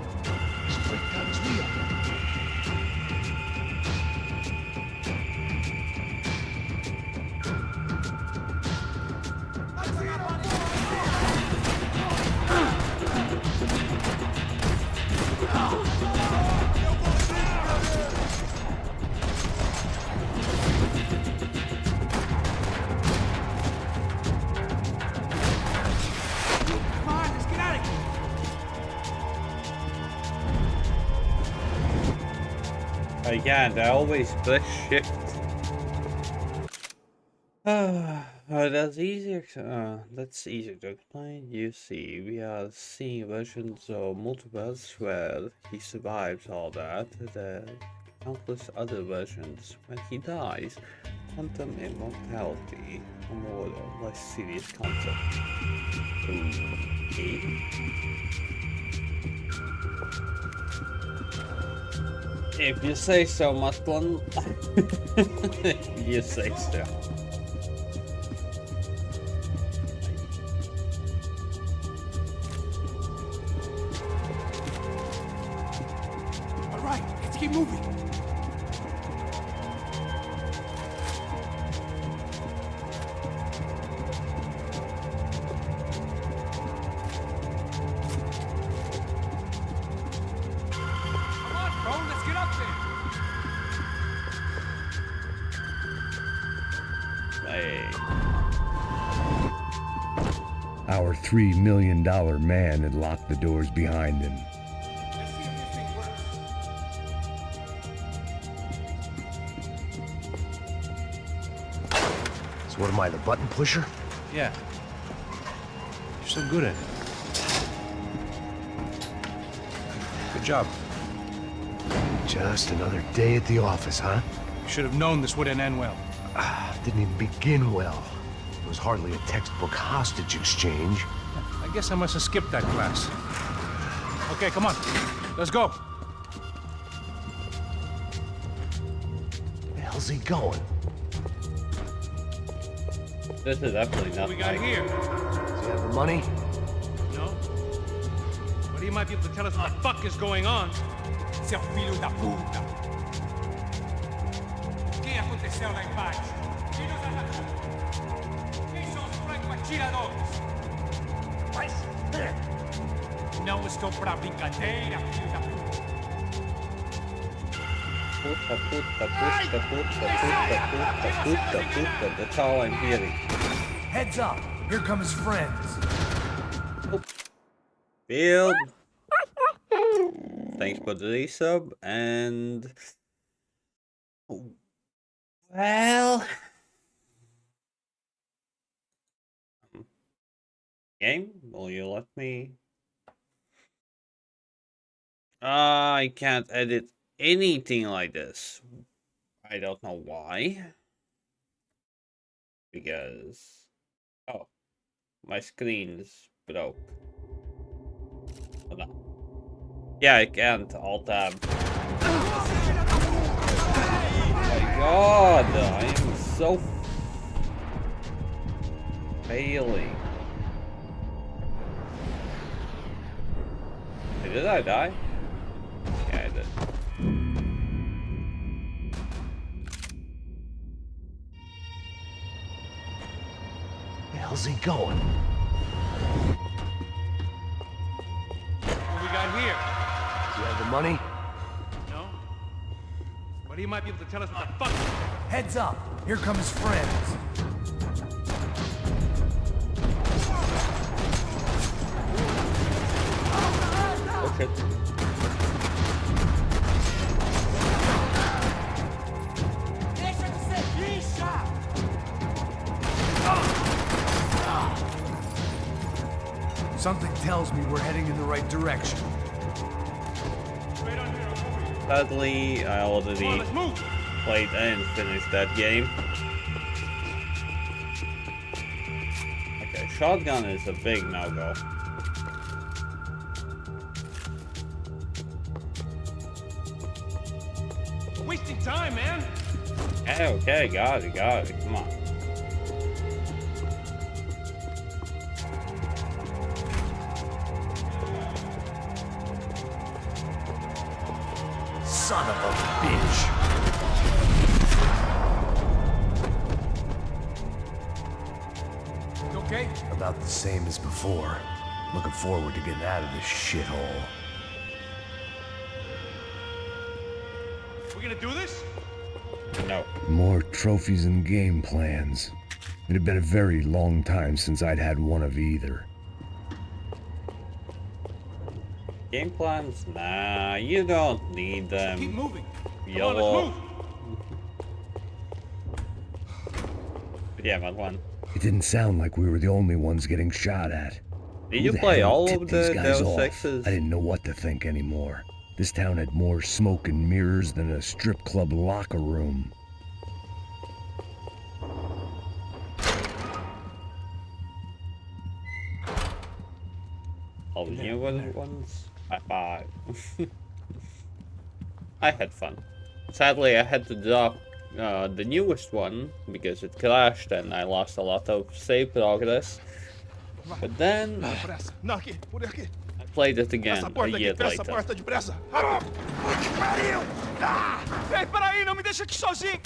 Again, I always press shift. That's easier. That's easier to explain. You see, we are seeing versions of multiverse where he survives all that. There are countless other versions when he dies. Quantum immortality, a more or less serious concept. Okay. If you say so, Matlin. You say so. All right, let's keep moving. Our $3 million man had locked the doors behind him. So what am I, the button pusher? Yeah. You're so good at it. Good job. Just another day at the office, huh? You should have known this wouldn't end well. Didn't even begin well. It was hardly a textbook hostage exchange. I guess I must have skipped that class. Okay, come on. Let's go. Where the hell's he going? This is definitely not What we got my- here? Does he have the money? No. But he might be able to tell us what the fuck is going on. Seu filho da puta! O que aconteceu lá embaixo? Não estou pra brincadeira, filho da puta. Puta. That's all I'm hearing. Heads up! Here come his friends. Build. Thanks for the resub and well, game, will you let me? I can't edit anything like this. I don't know why. Because my screen's broke. Hold on. Yeah, I can't alt tab. Oh my god, I am so failing. Hey, did I die? Yeah, I did. Where the hell's he going? What we got here? Do you have the money? No? But he might be able to tell us what the fuck. Heads up! Here come his friends. Oh shit. Something tells me we're heading in the right direction. Sadly, I already played and finished that game. Okay, shotgun is a big no-go. Wasting time, man. Okay, got it. Come on. Son of a bitch! You okay? About the same as before. Looking forward to getting out of this shithole. We gonna do this? No. More trophies and game plans. It had been a very long time since I'd had one of either. Game plans? Nah, you don't need them. Keep moving. Yellow. Come on, let's move. But yeah, one. It didn't sound like we were the only ones getting shot at. Did Who you the play hell all tipped of these the guys Deus off? Exes? I didn't know what to think anymore. This town had more smoke and mirrors than a strip club locker room. All the new ones? High five. I had fun. Sadly, I had to drop the newest one because it crashed and I lost a lot of save progress. But then I played it again a year later. Ei, peraí, não me deixa aqui sozinho!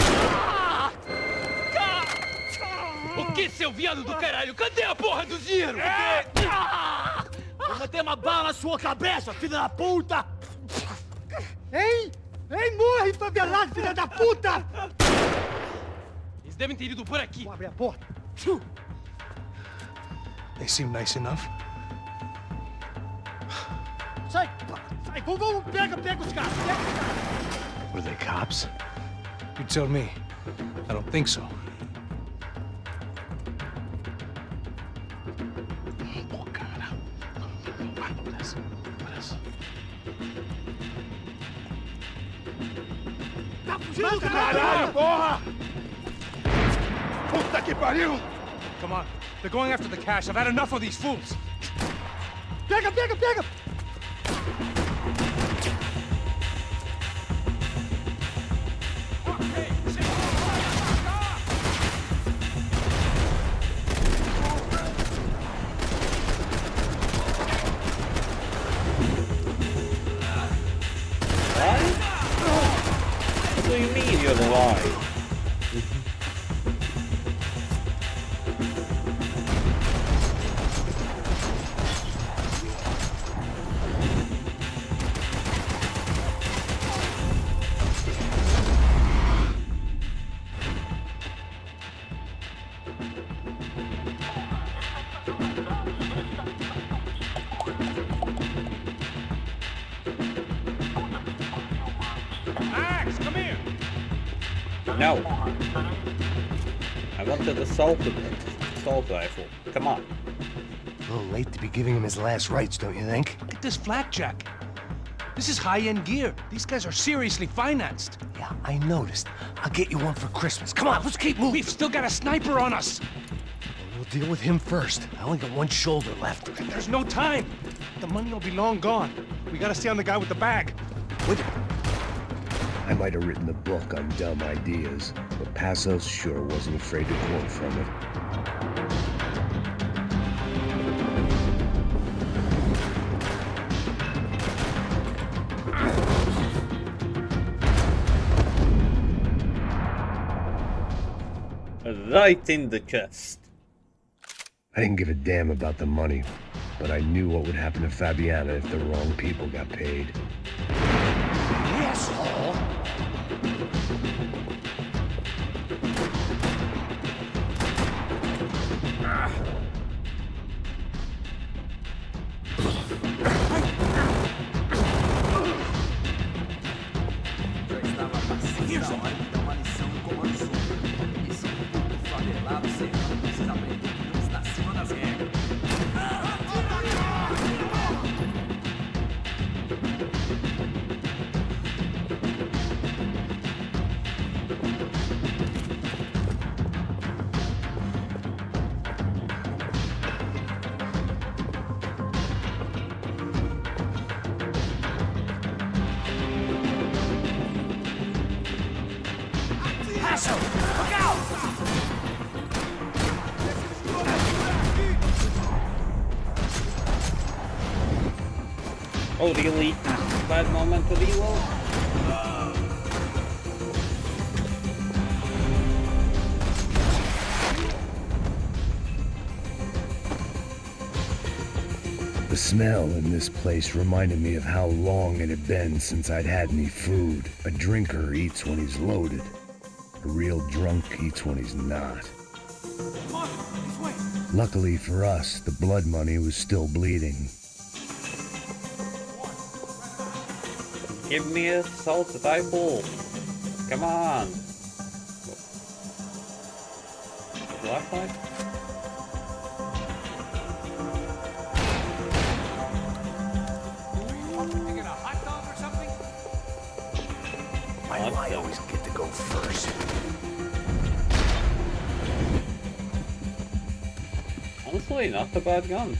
O que, seu viado do caralho? Cadê a porra do dinheiro? Vou meter uma bala na sua cabeça, filha da puta! Ei! Ei, morre, favelado, filha da puta! Eles devem ter ido por aqui. Vou abrir a porta. They seem nice enough. Sai! Sai! Vamos, pega os caras! Pega os caras! Were they cops? You tell me. I don't think so. Tá fugindo, caralho, porra! Puta que pariu! Come on. They're going after the cash. I've had enough of these fools. Pega! What do you mean you're alive? Max, come here! No. I wanted the assault rifle. Come on. A little late to be giving him his last rites, don't you think? Look at this flakjack. This is high-end gear. These guys are seriously financed. Yeah, I noticed. I'll get you one for Christmas. Come on, let's keep moving. We've still got a sniper on us. We'll deal with him first. I only got one shoulder left. There's no time. The money will be long gone. We gotta stay on the guy with the bag. What? I might have written the book on dumb ideas, but Passos sure wasn't afraid to quote from it. Right in the chest. I didn't give a damn about the money, but I knew what would happen to Fabiana if the wrong people got paid. Asshole! Oh, really? Bad moment to reload? The smell in this place reminded me of how long it had been since I'd had any food. A drinker eats when he's loaded. A real drunk eats when he's not. Luckily for us, the blood money was still bleeding. Give me a assault rifle. Come on. Flashlight? Why do I always get to go first? Honestly, not a bad gun.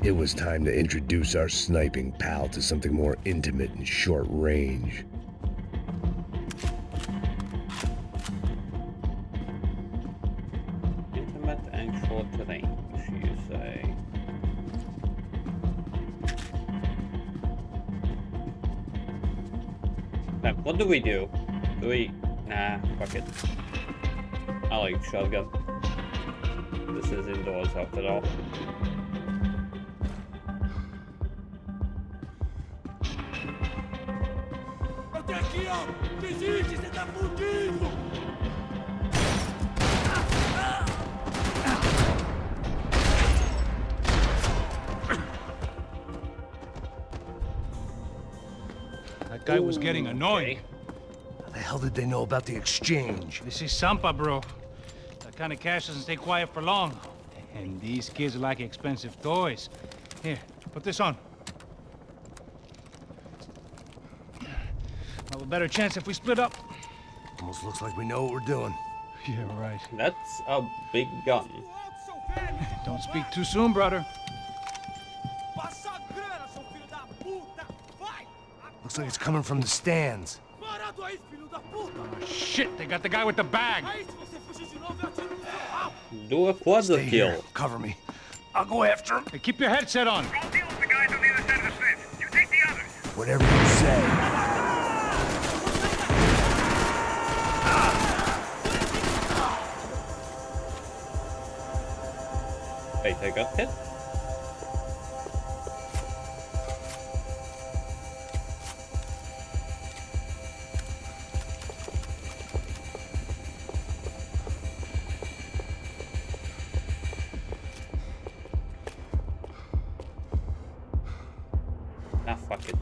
It was time to introduce our sniping pal to something more intimate and short range. Intimate and short range, you say. Now, what do we do? Do we... Nah, fuck it. I like shotgun. This is indoors after all. Aqui, ó! Desiste, você tá fudido! That guy was getting annoying. How the hell did they know about the exchange? This is Sampa, bro. That kind of cash doesn't stay quiet for long. And these kids like expensive toys. Here, put this on. Have a better chance if we split up. Almost looks like we know what we're doing. Yeah, right. That's a big gun. Don't speak too soon, brother. Looks like it's coming from the stands. Oh, shit, they got the guy with the bag. Do a quadra Stay kill. here. Cover me. I'll go after him. Hey, keep your headset on. I'll deal with the guys on the other side of the fence. You take the others. Whatever you say. Wait, I got hit? Ah, fuck it.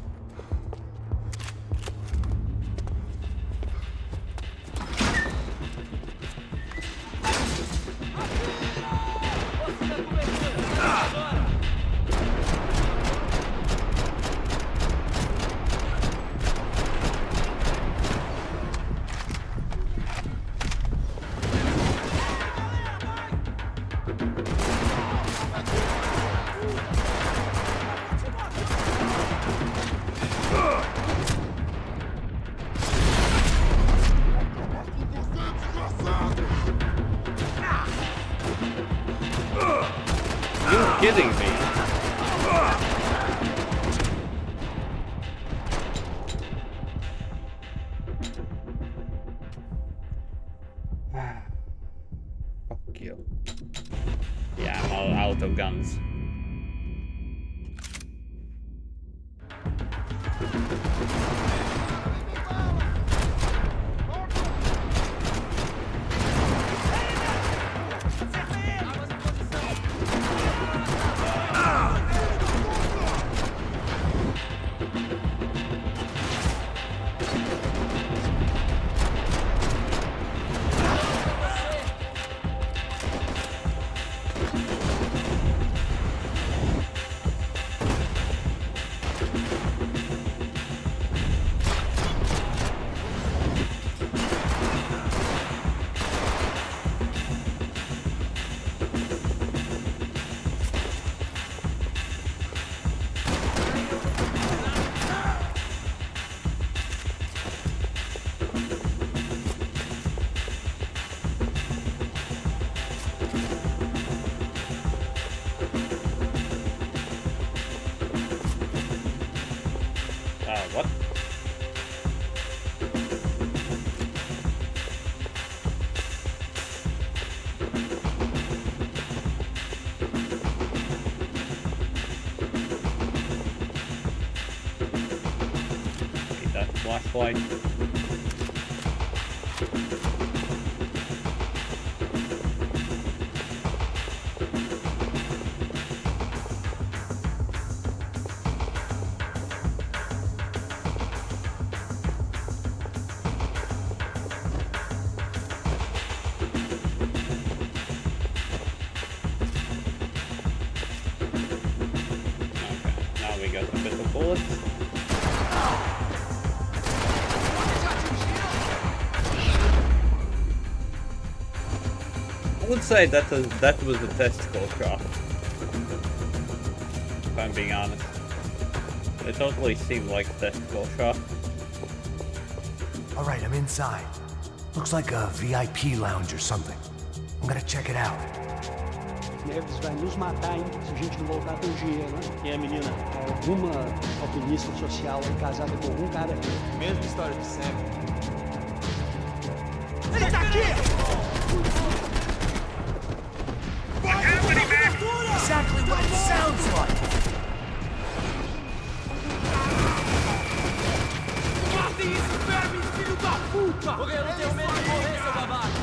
You're kidding me. Fuck you. Yeah, I'm all out of guns. What? Need that flashlight. We got a bit of bullets. I would say that was a testicle shot. If I'm being honest. It totally seemed like a testicle shot. Alright, I'm inside. Looks like a VIP lounge or something. I'm gonna check it out. Neves vai nos matar, hein, se a gente não voltar com dinheiro, né? Quem é a menina? Alguma alpinista social aí casada com algum cara aqui. Mesma história de sempre. Ele tá aqui! Exactly what it sounds like! Mate esse verme, filho da puta! Porque eu não tenho medo de morrer, seu babaca!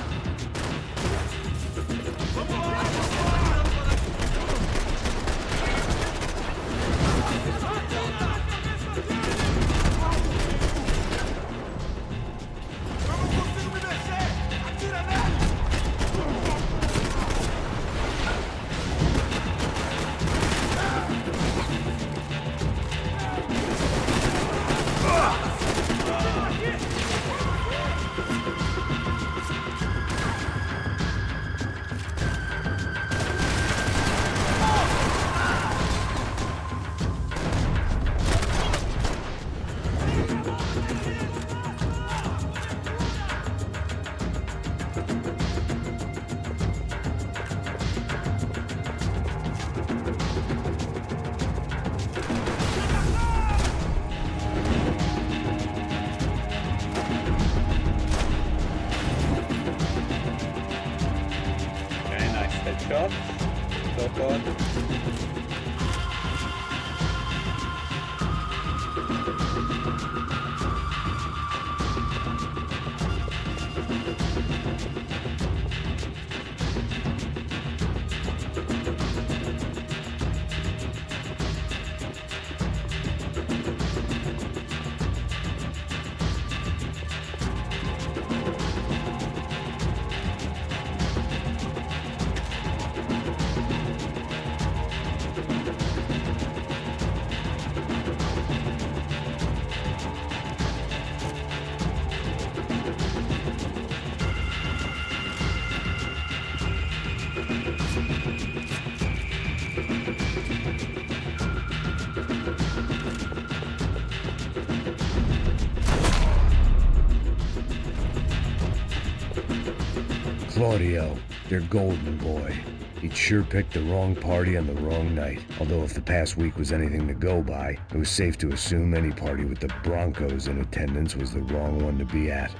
Claudio, their golden boy. He'd sure picked the wrong party on the wrong night. Although if the past week was anything to go by, it was safe to assume any party with the Broncos in attendance was the wrong one to be at.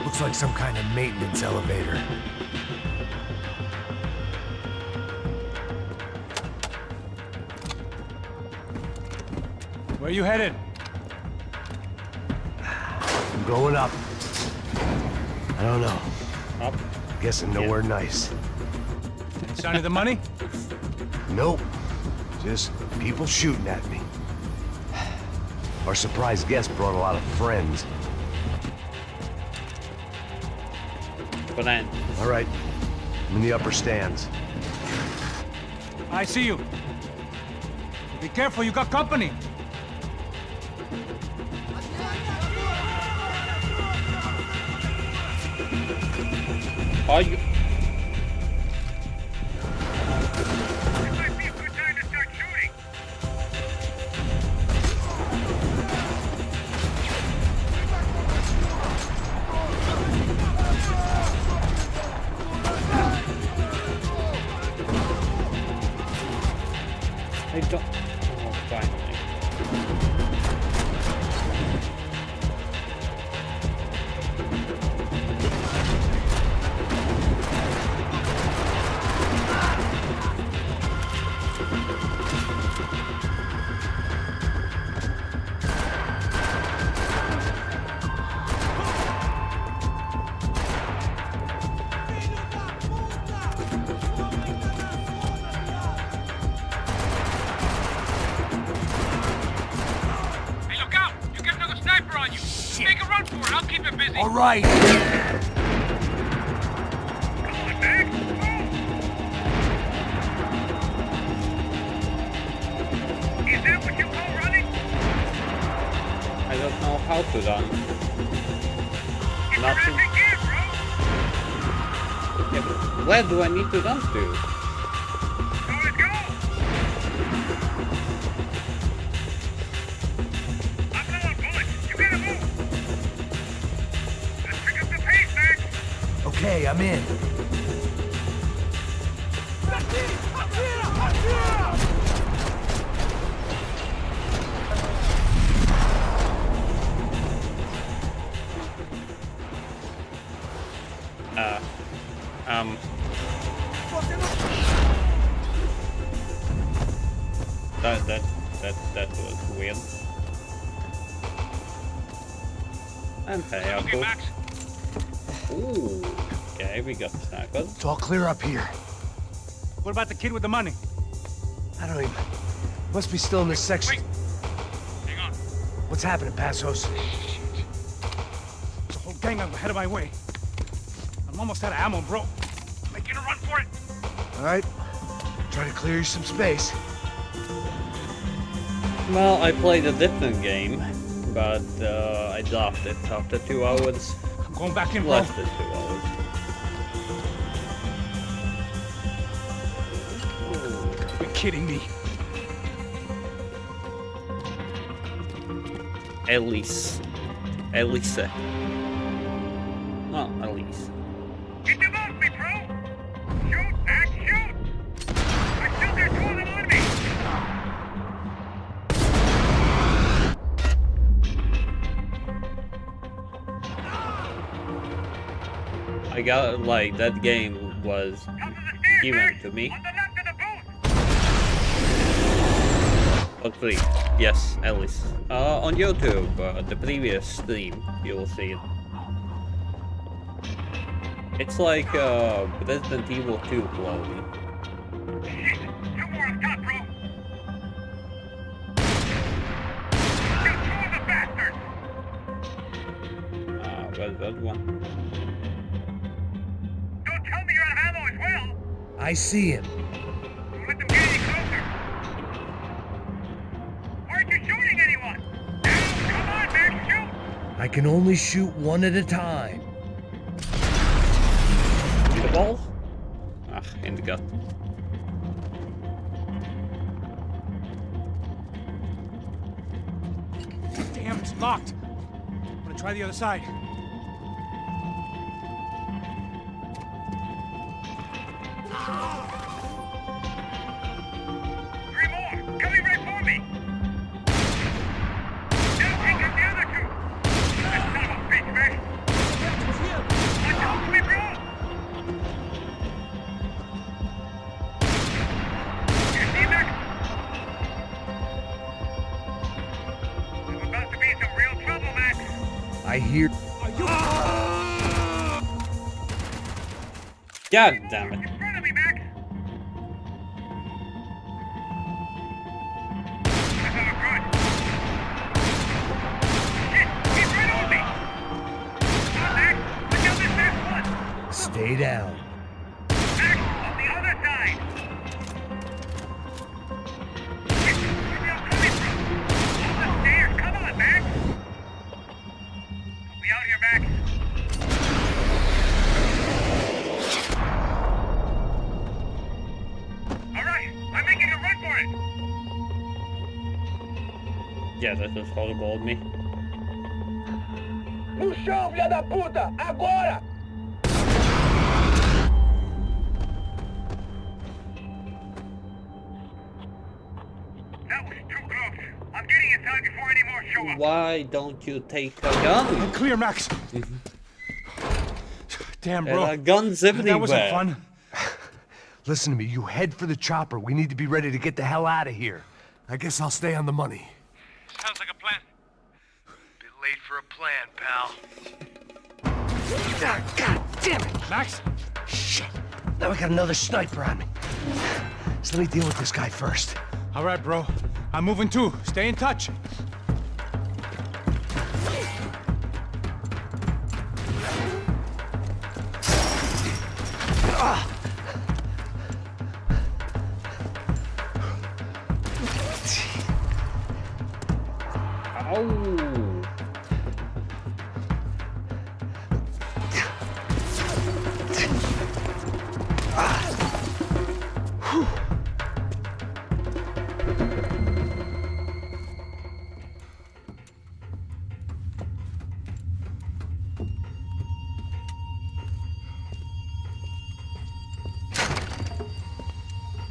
Looks like some kind of maintenance elevator. Where you headed? I'm going up. I don't know. Up? Guessing nowhere nice. Any sign of the money? Nope. Just people shooting at me. Our surprise guest brought a lot of friends. All right. I'm in the upper stands. I see you. Be careful, you got company. Are you? I don't. Oh, finally. All right. I don't know how to run. Nothing. Yeah, but where do I need to run to? Okay, I'm in. That was weird. And pay up. Ooh, okay, we got snipers. It's all clear up here. What about the kid with the money? I don't even... Must be still in this section. Wait. Hang on. What's happening, Passos? There's a whole gang ahead of my way. I'm almost out of ammo, bro. Making a run for it. All right. Try to clear you some space. Well, I played a different game, but I dropped it after 2 hours. I'm going back in, bro. Less than 2 hours. You're kidding me. Elise. Elise. Oh, Elise. Get them off me, bro! Shoot, Max, shoot! I still got 2 of them on me! I got, like, that game was given to me. Oh, please. Yes, Alice. On YouTube, the previous stream, you will see it. It's like Resident Evil 2 clone. Shit! 2 more on top, bro! You 2 of the bastards! Where's that one? Don't tell me you're out of ammo as well! I see him. Don't let them get any closer! Aren't you shooting anyone? Now, come on, Max, shoot! I can only shoot one at a time. In the balls? Ah, in the gut. Locked. I'm gonna try the other side. Three more! Coming right for me! Now take out the other two! That son of a bitch, man! Watch out for me, bro! You see that? There's about to be some real trouble, Max! I hear. God damn it. In front of me, Max! That's not good. Shit! He's right on me! Come on, Max! Look out this last one! Stay down. Max, on the other side! Shit! Where's the all coming from? All the stairs! Come on, Max! Help me out here, Max! Alright, I'm making a run for it! Yeah, that was horrible of me. No chão, filha da puta! Agora! That was too close. I'm getting inside before any more show up. Why don't you take a gun? Clear, Max. Damn, There bro. are guns everywhere. That wasn't fun. Listen to me, you head for the chopper. We need to be ready to get the hell out of here. I guess I'll stay on the money. Sounds like a plan. Bit late for a plan, pal. Ah, God damn it! Max? Shit. Now we got another sniper on me. So let me deal with this guy first. All right, bro. I'm moving too. Stay in touch. Oh.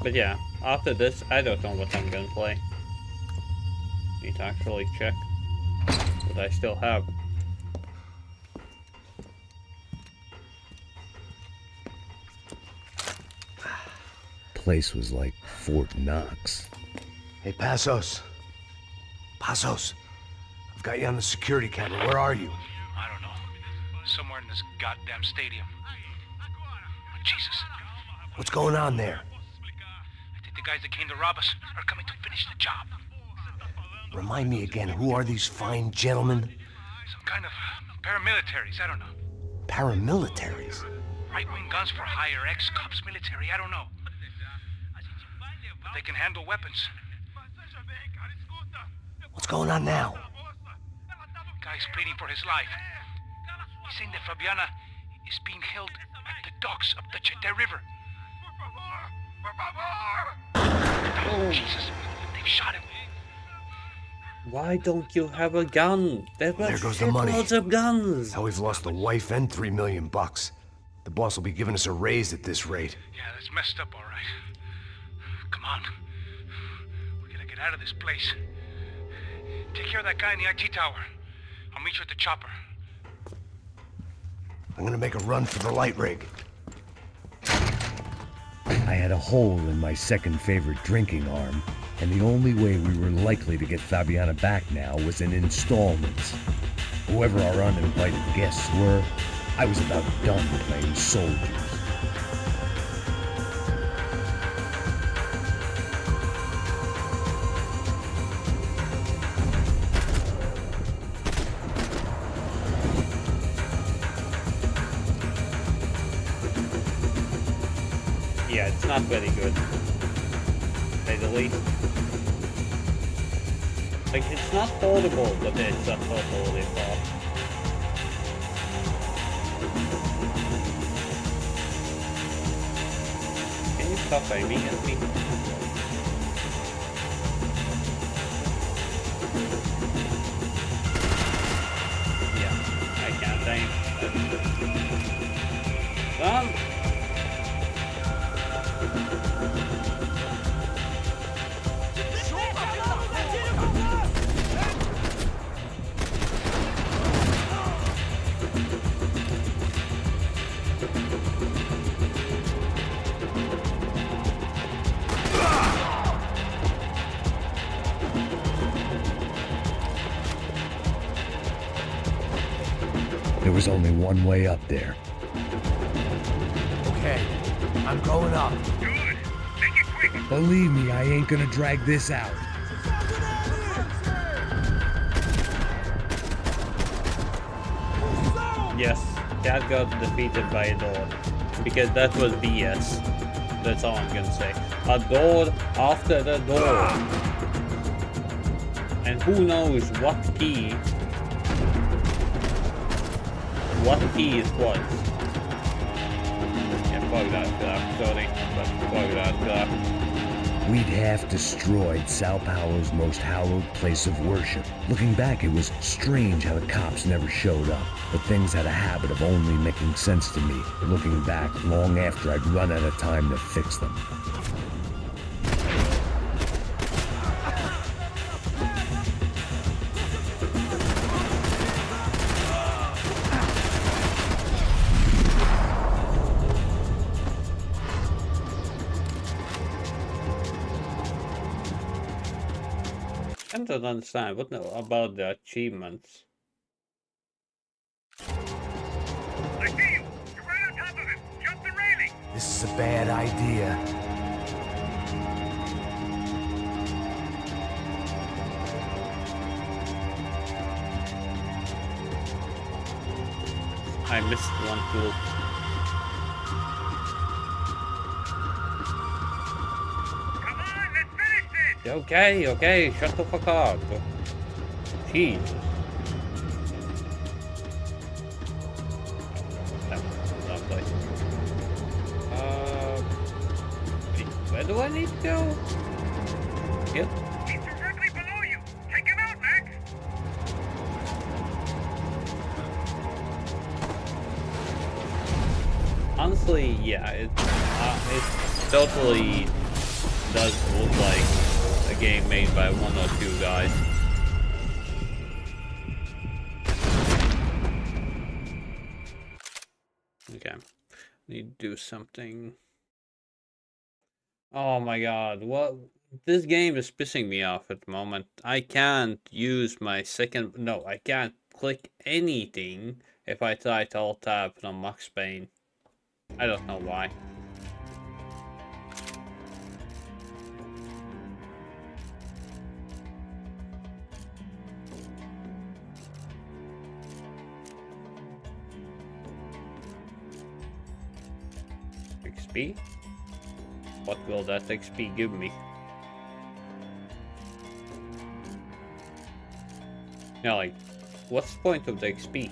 But yeah, after this, I don't know what I'm gonna play. Need to actually check what I still have. Place was like Fort Knox. Hey, Passos. Passos. I've got you on the security camera. Where are you? I don't know. Somewhere in this goddamn stadium. Jesus. What's going on there? I think the guys that came to rob us are coming to finish the job. Remind me again, who are these fine gentlemen? Some kind of paramilitaries, I don't know. Paramilitaries? Right-wing guns for hire, ex-cops, military, I don't know. But they can handle weapons. What's going on now? Guy's pleading for his life. He's saying that Fabiana is being held at the docks of the Chete River. Oh, Jesus, they've shot him. Why don't you have a gun? There goes the money. Lots of guns. Now we've lost the wife and $3 million bucks. The boss will be giving us a raise at this rate. Yeah, that's messed up, all right. Come on. We gotta get out of this place. Take care of that guy in the IT tower. I'll meet you at the chopper. I'm gonna make a run for the light rig. I had a hole in my second favorite drinking arm, and the only way we were likely to get Fabiana back now was in installments. Whoever our uninvited guests were, I was about done playing soldiers. Yeah, it's not very good. To say the least. Like, it's not horrible, but it's a total rip-off. Can you stop aiming at me? Run! There was only one way up there. Okay, I'm going up. Good. Make it quick. Believe me, I ain't gonna drag this out. Yes, Cat got defeated by a door. Because that was BS. That's all I'm gonna say. A door after the door. And who knows what key it was. Yeah, fuck that, sorry, but fuck that. We'd have destroyed Sal Paulo's most hallowed place of worship. Looking back, it was strange how the cops never showed up, but things had a habit of only making sense to me, looking back long after I'd run out of time to fix them. I don't understand what about the achievements. I see you. You're right on top of him. Jump the railing. This is a bad idea. I missed one tool. Come on, let's finish this. Okay, shut the fuck up. Jeez. Lovely. Where do I need to go? Yep. He's directly below you. Take him out, Max. Honestly, yeah, it totally does look like a game made by one or two guys. Okay, need to do something. Oh my god, what? This game is pissing me off at the moment. I can't use my second... No, I can't click anything if I try to alt-tab from Max Payne. I don't know why. XP? What will that XP give me? Yeah, like, what's the point of the XP?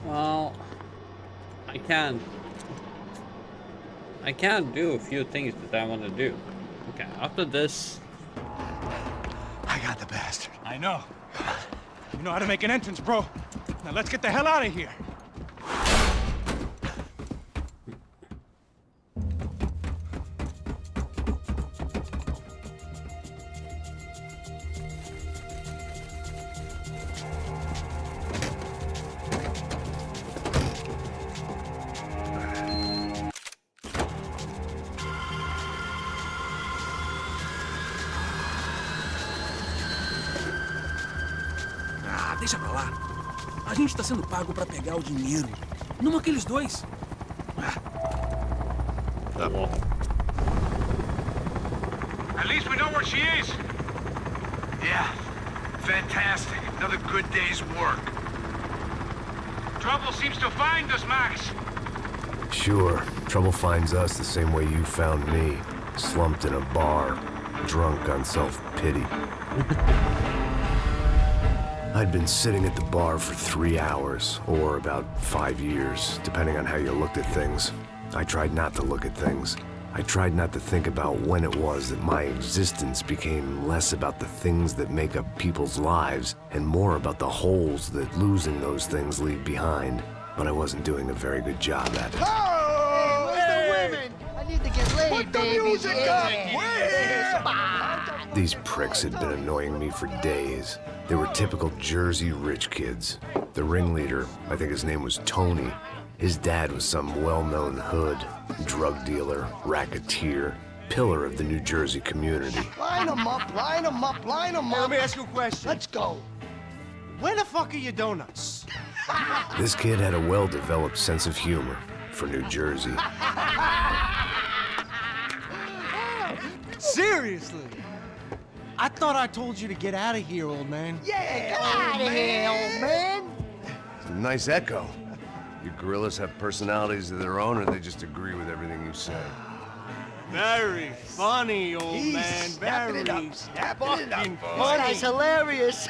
Well, I can't do a few things that I want to do. Okay, after this... I got the bastard. I know. You know how to make an entrance, bro. Now let's get the hell out of here. Deixa pra lá. A gente tá sendo pago pra pegar o dinheiro. Não aqueles dois. Tá bom. At least we know where she is. Yeah, fantastic. Another good day's work. Trouble seems to find us, Max. Sure, trouble finds us the same way you found me. Slumped in a bar, drunk on self-pity. I'd been sitting at the bar for 3 hours, or about 5 years, depending on how you looked at things. I tried not to look at things. I tried not to think about when it was that my existence became less about the things that make up people's lives and more about the holes that losing those things leave behind. But I wasn't doing a very good job at it. Oh, where's the women? I need to get laid, Put baby. The music up! These pricks had been annoying me for days. They were typical Jersey rich kids. The ringleader, I think his name was Tony. His dad was some well-known hood, drug dealer, racketeer, pillar of the New Jersey community. Line them up, line them up, line them up. Let me ask you a question. Let's go. Where the fuck are your donuts? This kid had a well-developed sense of humor for New Jersey. Seriously? I thought I told you to get out of here, old man. Yeah, get out of here, old man. It's a nice echo. You gorillas have personalities of their own, or they just agree with everything you say? Very funny, old man. Snapping it Very up, snapping it up. fucking This funny. guy's hilarious.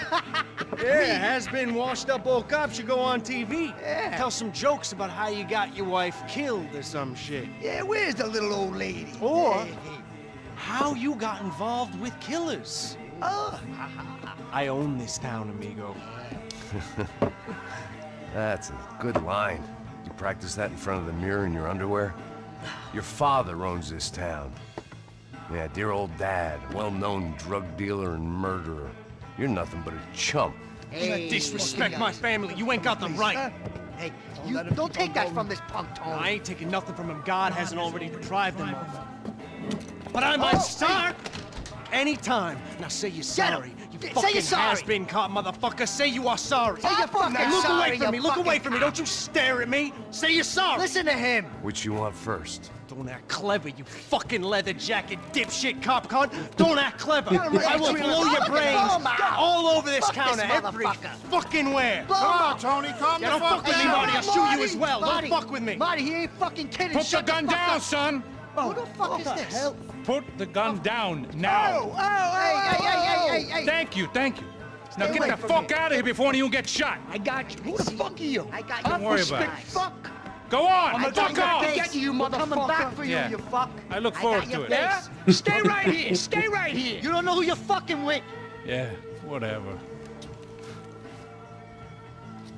Yeah, has-been washed-up old cop should go on TV. Yeah. Tell some jokes about how you got your wife killed or some shit. Yeah, where's the little old lady? Or how you got involved with killers. Oh. I own this town, amigo. That's a good line. You practice that in front of the mirror in your underwear? Your father owns this town. Yeah, dear old dad, well-known drug dealer and murderer. You're nothing but a chump. You disrespect my family. You ain't got the right. Hey, you don't take that from this punk, Tony. I ain't taking nothing from him. God hasn't already deprived them of. But I might start anytime. Now say you're sorry. You Say fucking you're sorry. has-been caught, motherfucker. Say you are sorry. Say you're fucking Now look sorry, away from me. you Look away fucking from me. Don't you stare at me. Say you're sorry. Listen to him. Which you want first? Don't act clever, you fucking leather jacket dipshit cop cunt. Don't act clever. I will blow your brains all over this counter, every fucking where. Blow him up. Tony, calm Yeah, don't fuck with me, Marty. I'll shoot you as well. Marty, Don't fuck with me. Marty, he ain't fucking kidding. Put the gun down, son. Who the fuck is this? Put the gun down now. Hey. Thank you, thank you. Now Stay get away the from fuck me. out of here before you get shot. I got you. Who the fuck are you? I got you. Don't worry about it. Fuck. Go on, I fuck got off. to get you, motherfucker. Coming back for you, Yeah. you fuck. I look forward to it. Yeah? Stay right here. Stay right here. You don't know who you're fucking with. Yeah, whatever.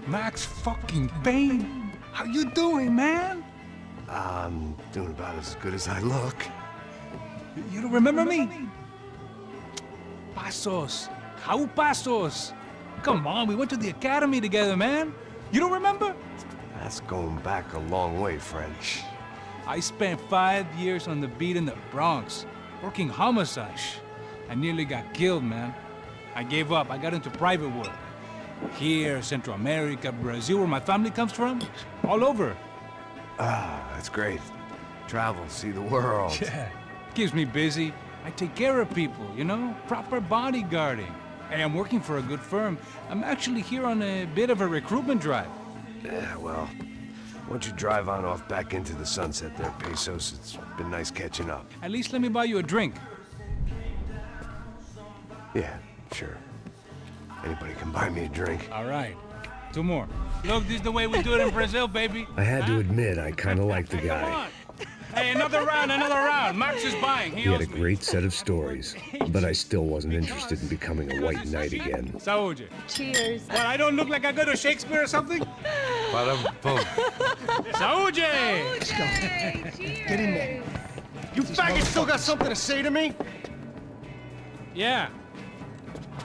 Max fucking Payne. How you doing, man? I'm doing about as good as I look. You don't remember me? Pasos. How Pasos? Come on, we went to the academy together, man. You don't remember? That's going back a long way, French. I spent 5 years on the beat in the Bronx, working homicide. I nearly got killed, man. I gave up. I got into private work. Here, Central America, Brazil, where my family comes from, all over. Ah, that's great. Travel, see the world. Yeah, keeps me busy. I take care of people, you know? Proper bodyguarding. Hey, I'm working for a good firm. I'm actually here on a bit of a recruitment drive. Yeah, well, why don't you drive on off back into the sunset there, Pesos? It's been nice catching up. At least let me buy you a drink. Yeah, sure. Anybody can buy me a drink. All right. 2 more. Look, this is the way we do it in Brazil, baby. I had to admit, I kind of liked the Come guy. on. Hey, another round, another round. Max is buying. He had a owes me. great set of stories, but I still wasn't interested in becoming a white knight again. Saúde. Cheers. What, I don't look like I go to Shakespeare or something? Ba-dum-bum. Saúde! Get in there. You faggot still got something to say to me? Yeah.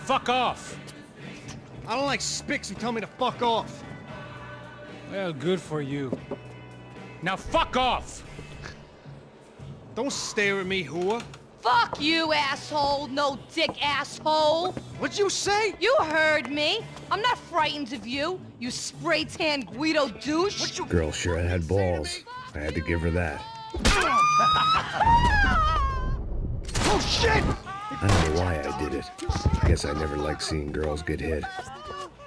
Fuck off. I don't like spicks who tell me to fuck off. Well, good for you. Now fuck off! Don't stare at me, whore. Fuck you, asshole. No dick, asshole. What'd you say? You heard me. I'm not frightened of you, you spray-tan Guido douche. Girl sure had balls. I had to give her that. Oh, shit! I don't know why I did it. I guess I never liked seeing girls get hit.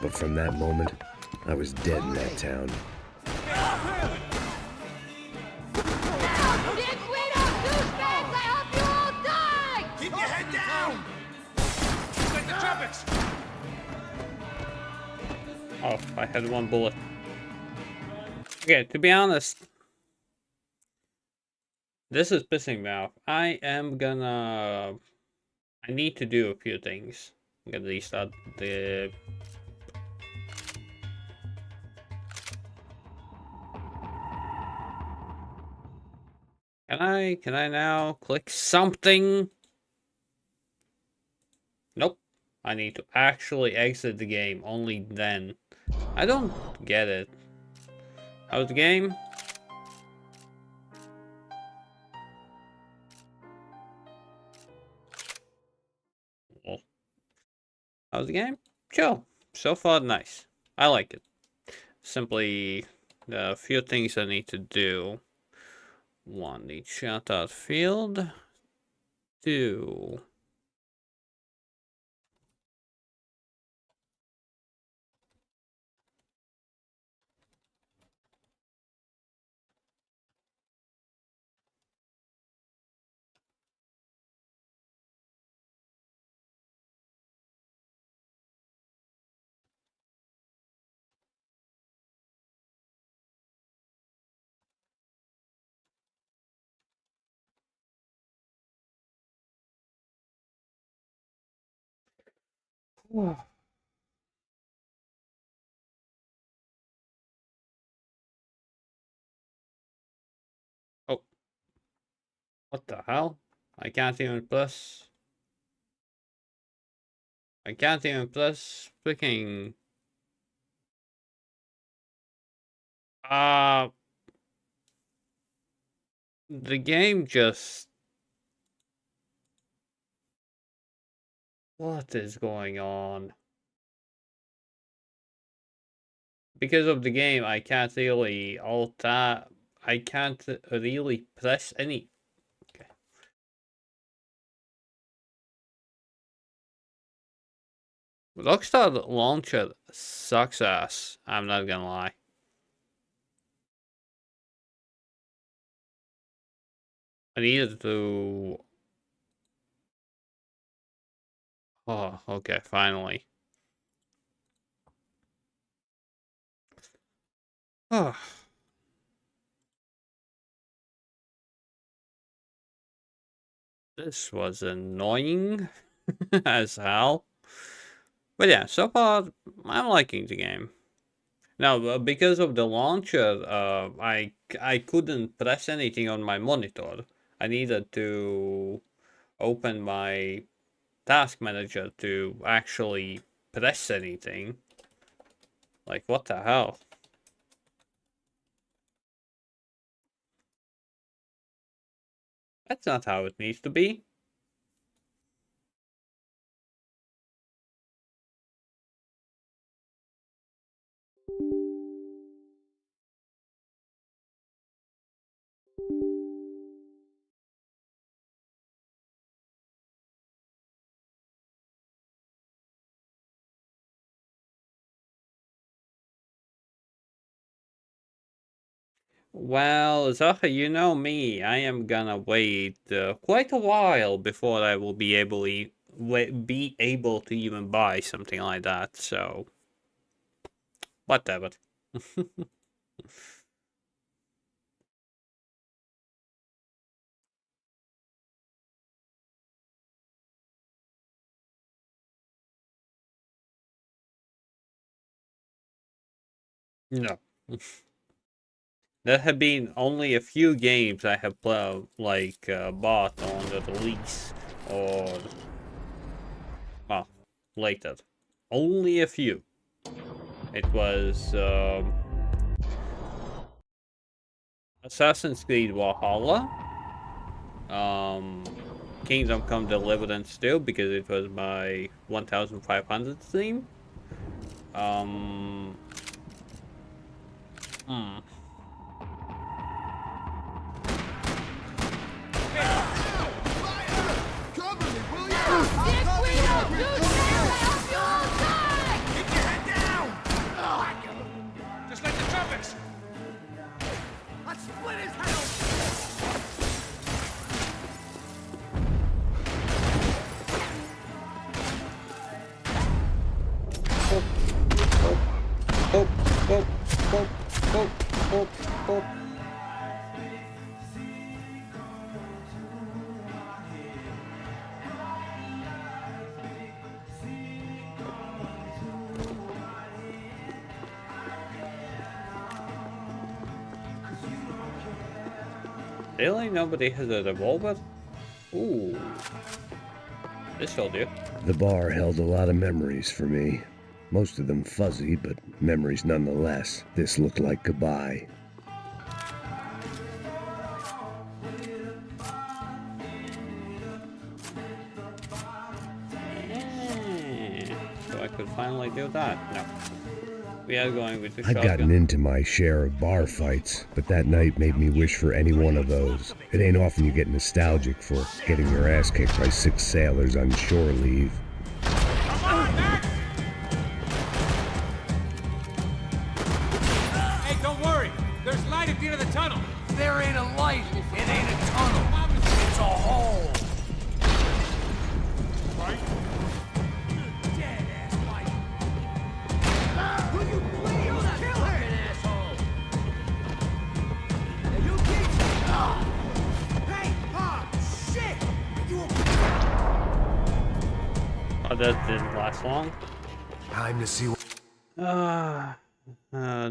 But from that moment, I was dead in that town. Keep your head down! Like the tropics! Oh, I had one bullet. Okay, to be honest, this is pissing me off. I need to do a few things. I'm gonna restart the... Can I now click something? Nope. I need to actually exit the game, only then. I don't get it. How's the game? Well, how's the game? Chill. So far, nice. I like it. Simply, a few things I need to do. 1, need shout out field. 2. Oh. What the hell? I can't even plus. I can't even plus freaking. The game just. What is going on? Because of the game, I can't really alt-tab. I can't really press any. Okay. Rockstar Launcher sucks ass. I'm not gonna lie. I needed to. Oh, okay, finally. Oh. This was annoying as hell. But yeah, so far, I'm liking the game. Now, because of the launcher, I couldn't press anything on my monitor. I needed to open my task manager to actually press anything. Like, what the hell? That's not how it needs to be. Well, Zaha, you know me. I am gonna wait quite a while before I will be able to even buy something like that. So, whatever. No. There have been only a few games I have bought on the release or later. Only a few. It was Assassin's Creed Valhalla, Kingdom Come Deliverance 2 because it was my 1500 theme. Oh, oh, oh. Really? Nobody has a revolver? Ooh. This'll do. The bar held a lot of memories for me. Most of them fuzzy, but memories nonetheless. This looked like goodbye. So I could finally do that. No. We are going with the I've shotgun. gotten into my share of bar fights, but that night made me wish for any one of those. It ain't often you get nostalgic for getting your ass kicked by 6 sailors on shore leave. Hey, don't worry. There's light at the end of the tunnel. There ain't a light. It ain't a tunnel. It's a hole. Right? Dead ass Mike. Will you please kill him, asshole? Now you keep. Hey, shit! You. Oh, that didn't last long. Time to see what...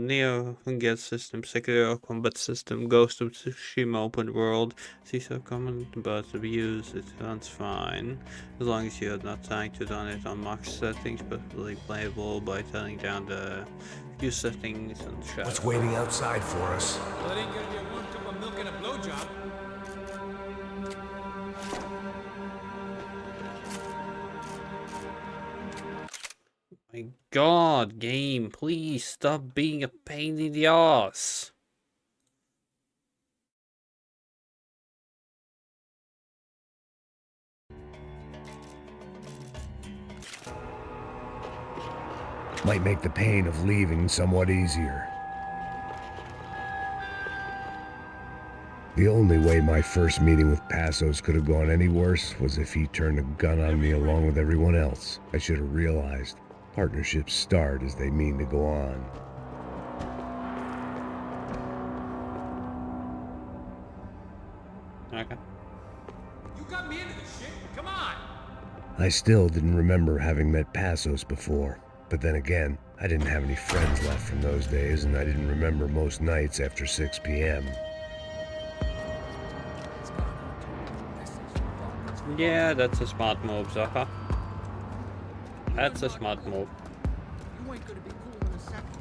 Neo gets system, secure combat system, Ghost of Tsushima open world. These are common but abuse, it runs fine. As long as you're not trying to run it on max settings, but really playable by turning down the few settings and shadow. What's waiting outside for us? Well, it ain't gonna be a 1 cup of milk and a blowjob. My god, game, please stop being a pain in the ass. Might make the pain of leaving somewhat easier. The only way my first meeting with Passos could have gone any worse was if he turned a gun on me along with everyone else. I should have realized. Partnerships start as they mean to go on. Okay. You got me into this shit. Come on. I still didn't remember having met Passos before, but then again, I didn't have any friends left from those days, and I didn't remember most nights after 6 p.m. Yeah, that's a smart move, Zaha. That's a smart move. You ain't gonna be cool in a second.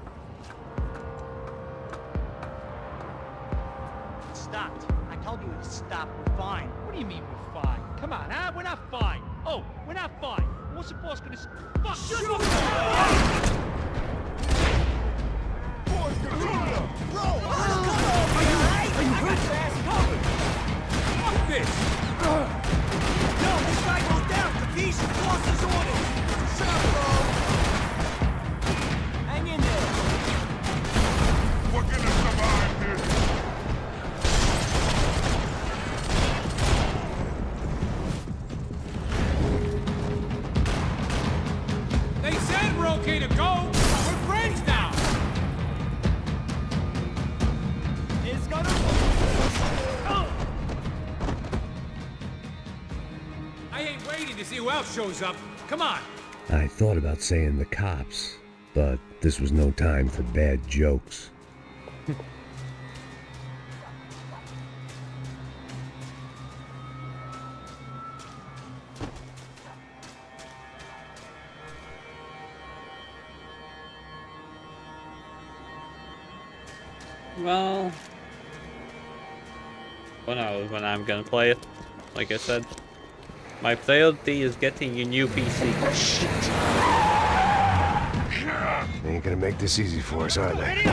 Stopped. I told you to stop. We're fine. What do you mean we're fine? Come on, huh? We're not fine. Oh, we're not fine. What's the boss gonna... Fuck! Shoot him! Fuck this! No, this guy goes down. Capiche? Lost his orders. Shut bro. Hang in there. We're gonna survive this. They said we're okay to go. We're friends now. It's gonna... I ain't waiting to see who else shows up. Come on. I thought about saying the cops, but this was no time for bad jokes. Well, who knows when I'm gonna play it. Like I said, my priority is getting a new PC. They ain't gonna make this easy for us, are they?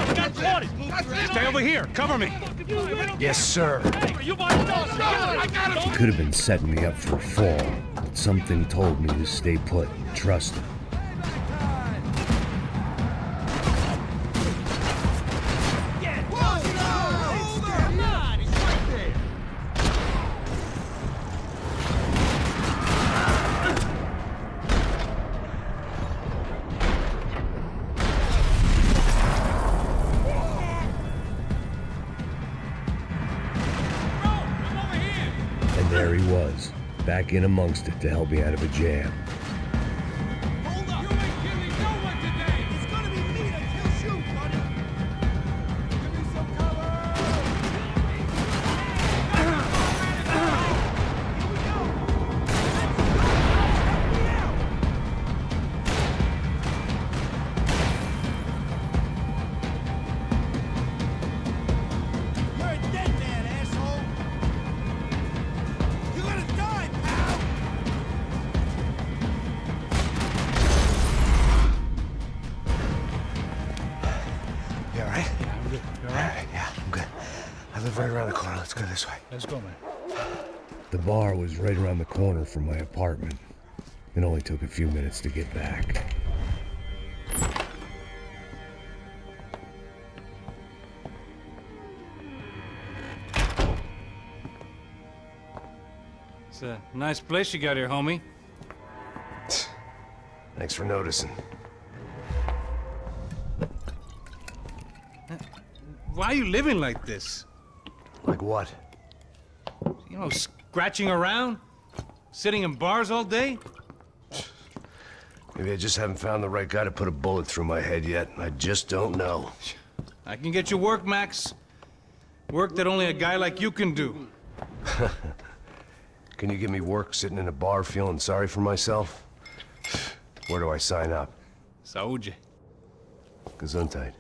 Stay over here. Cover me. Yes, sir. He could have been setting me up for a fall, but something told me to stay put and trust him. back in amongst it to help me out of a jam. Let's go, man. The bar was right around the corner from my apartment. It only took a few minutes to get back. It's a nice place you got here, homie. Thanks for noticing. Why are you living like this? Like what? You know, scratching around? Sitting in bars all day? Maybe I just haven't found the right guy to put a bullet through my head yet. I just don't know. I can get you work, Max. Work that only a guy like you can do. Can you give me work sitting in a bar feeling sorry for myself? Where do I sign up? Saúde. Gesundheit.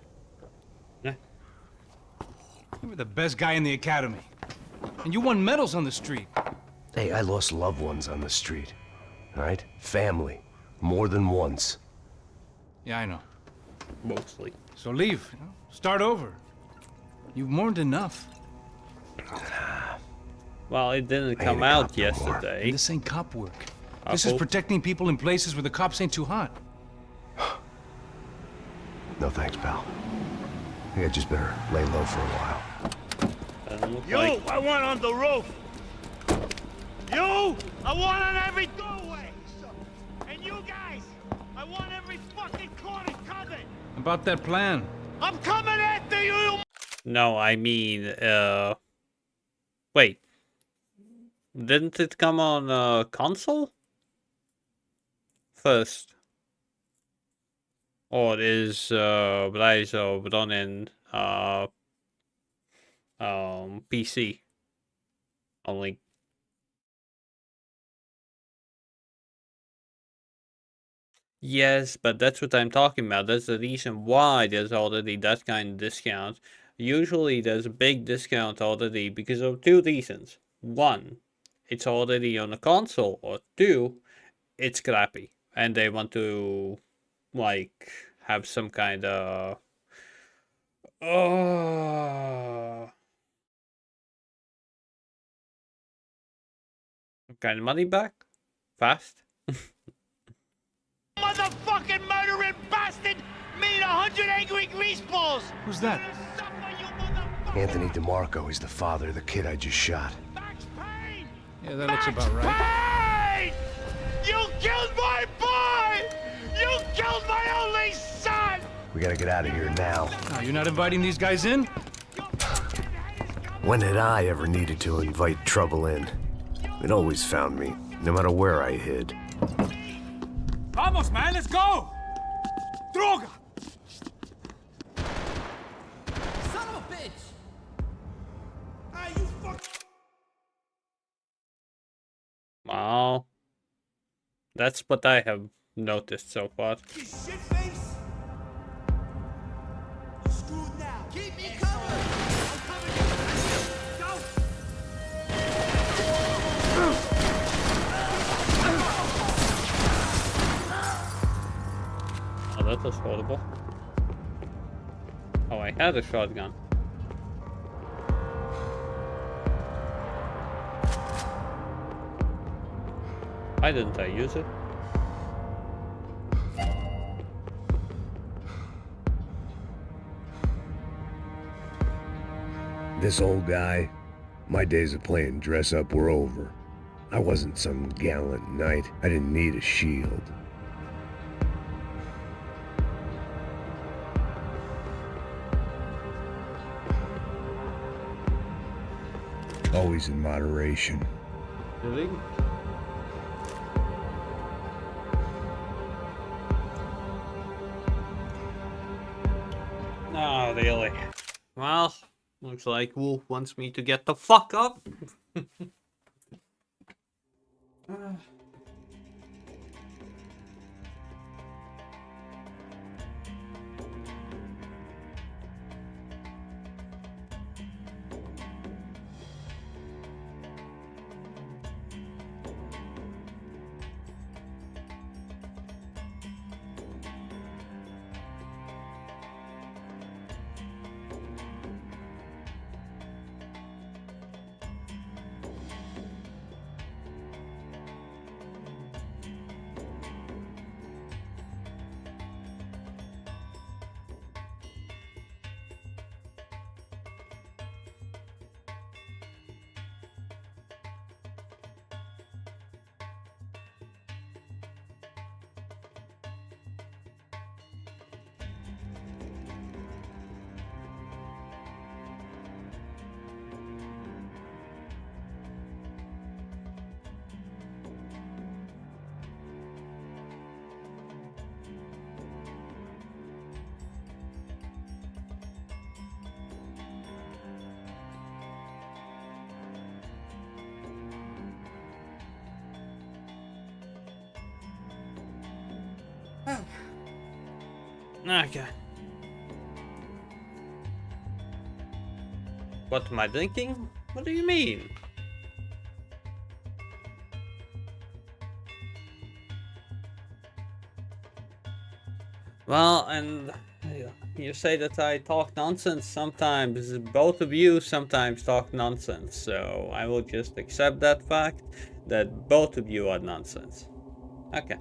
You were the best guy in the academy. And you won medals on the street. Hey, I lost loved ones on the street. All right? Family. More than once. Yeah, I know. Mostly. So leave. You know? Start over. You've mourned enough. Well, it didn't come out yesterday. And this ain't cop work. This is protecting people in places where the cops ain't too hot. No thanks, pal. I think I just better lay low for a while. You, I want on the roof. You, I want on every doorway. And you guys, I want every fucking corner covered. About that plan. I'm coming after you. No, I mean, wait. Didn't it come on console first? Or is Braizo running PC only? Yes, but that's what I'm talking about. That's the reason why there's already that kind of discount. Usually there's a big discount already because of two reasons. One, it's already on a console, or two, it's crappy and they want to like have some kind of kind of money back fast. Motherfucking murdering bastard made 100 angry greaseballs. Who's that? Anthony DeMarco. He's the father of the kid I just shot. Yeah, that looks about right. Payne! You killed my boy! You killed my only son! We gotta get out of here now. Oh, you're not inviting these guys in? When had I ever needed to invite trouble in? It always found me, no matter where I hid. Vamos, man, let's go! Droga! Son of a bitch! Ah, you fuck. Wow. That's what I have noticed so far. You shit face! You screwed now. Keep me covered! I'm coming in. Go! Oh, that was horrible. Oh, I had a shotgun. Why didn't I use it? This old guy, my days of playing dress up were over. I wasn't some gallant knight. I didn't need a shield. Always in moderation. Really? Oh, really? Well, looks like Wolf wants me to get the fuck up. Okay. What am I drinking? What do you mean? Well, and you say that I talk nonsense sometimes. Both of you sometimes talk nonsense. So I will just accept that fact that both of you are nonsense. Okay.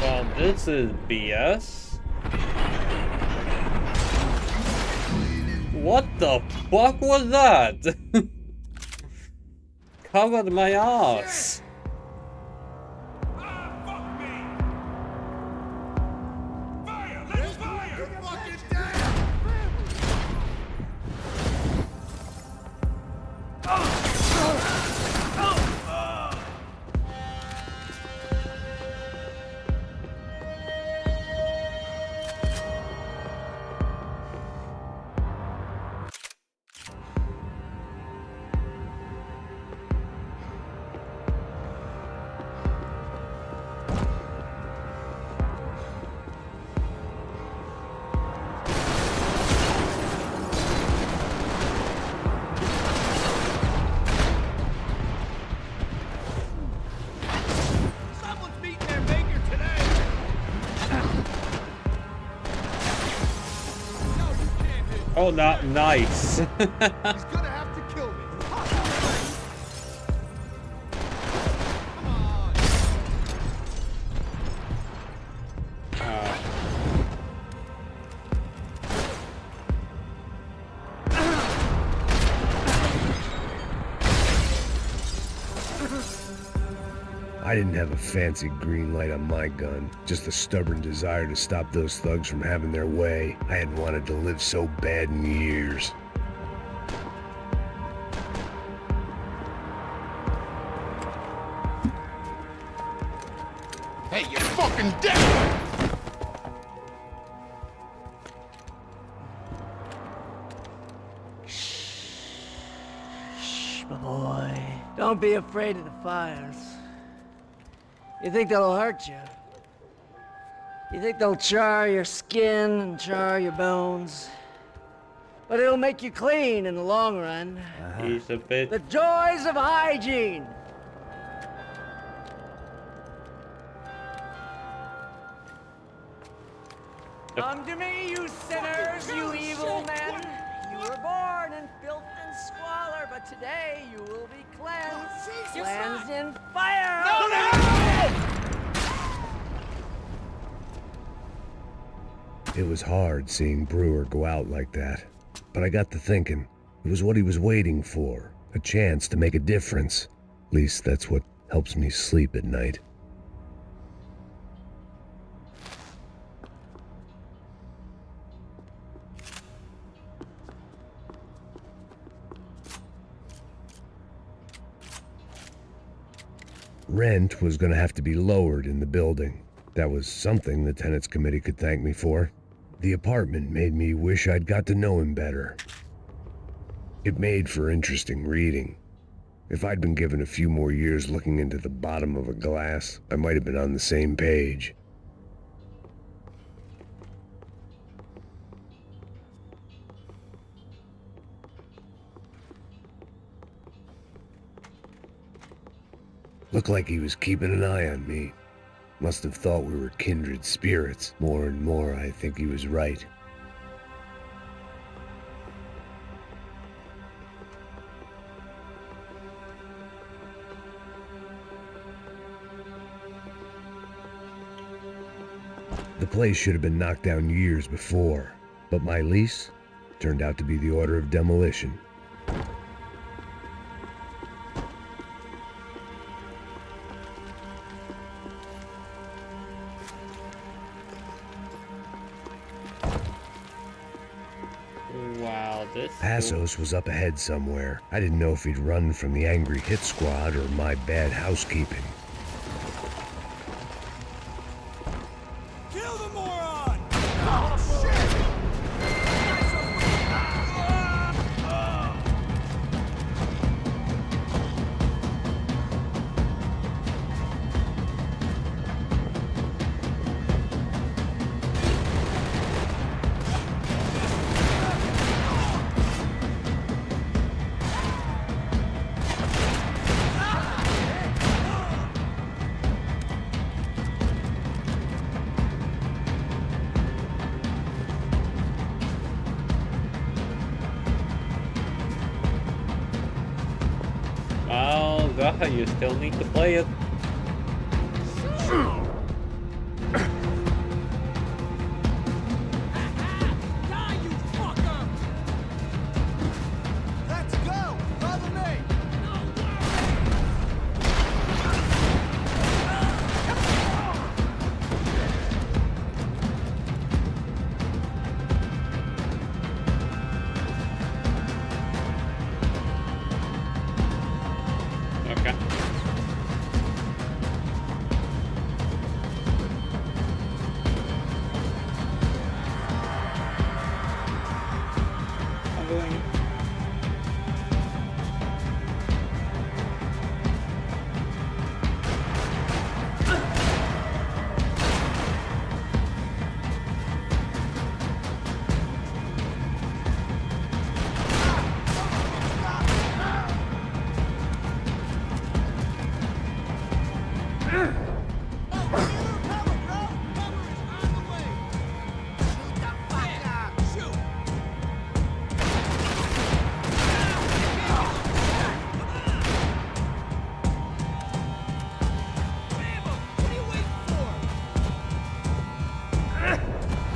Well, this is BS. What the fuck was that? Covered my ass. Oh, not nice. He's gonna have to kill me. I didn't have a fancy green light on my gun, just a stubborn desire to stop those thugs from having their way. I had wanted to live so bad in years. Hey, you're fucking dead! Shh, my boy. Don't be afraid of the fires. You think they'll hurt you? You think they'll char your skin and char your bones? But it'll make you clean in the long run. He's a bit... The joys of hygiene! Come to me, you sinners, you evil men. You were born in filth and squalor, but today you will be cleansed. Cleansed in fire! It was hard seeing Brewer go out like that, but I got to thinking, it was what he was waiting for, a chance to make a difference. At least that's what helps me sleep at night. Rent was going to have to be lowered in the building. That was something the tenants committee could thank me for. The apartment made me wish I'd got to know him better. It made for interesting reading. If I'd been given a few more years looking into the bottom of a glass, I might have been on the same page. Looked like he was keeping an eye on me. Must have thought we were kindred spirits. More and more, I think he was right. The place should have been knocked down years before, but my lease turned out to be the order of demolition. Wow, this... Passos was up ahead somewhere. I didn't know if he'd run from the angry hit squad or my bad housekeeping. Kill the moron! Oh, shit! Oh god, you still need to play it. Let's go! Follow me! Okay. I'm going.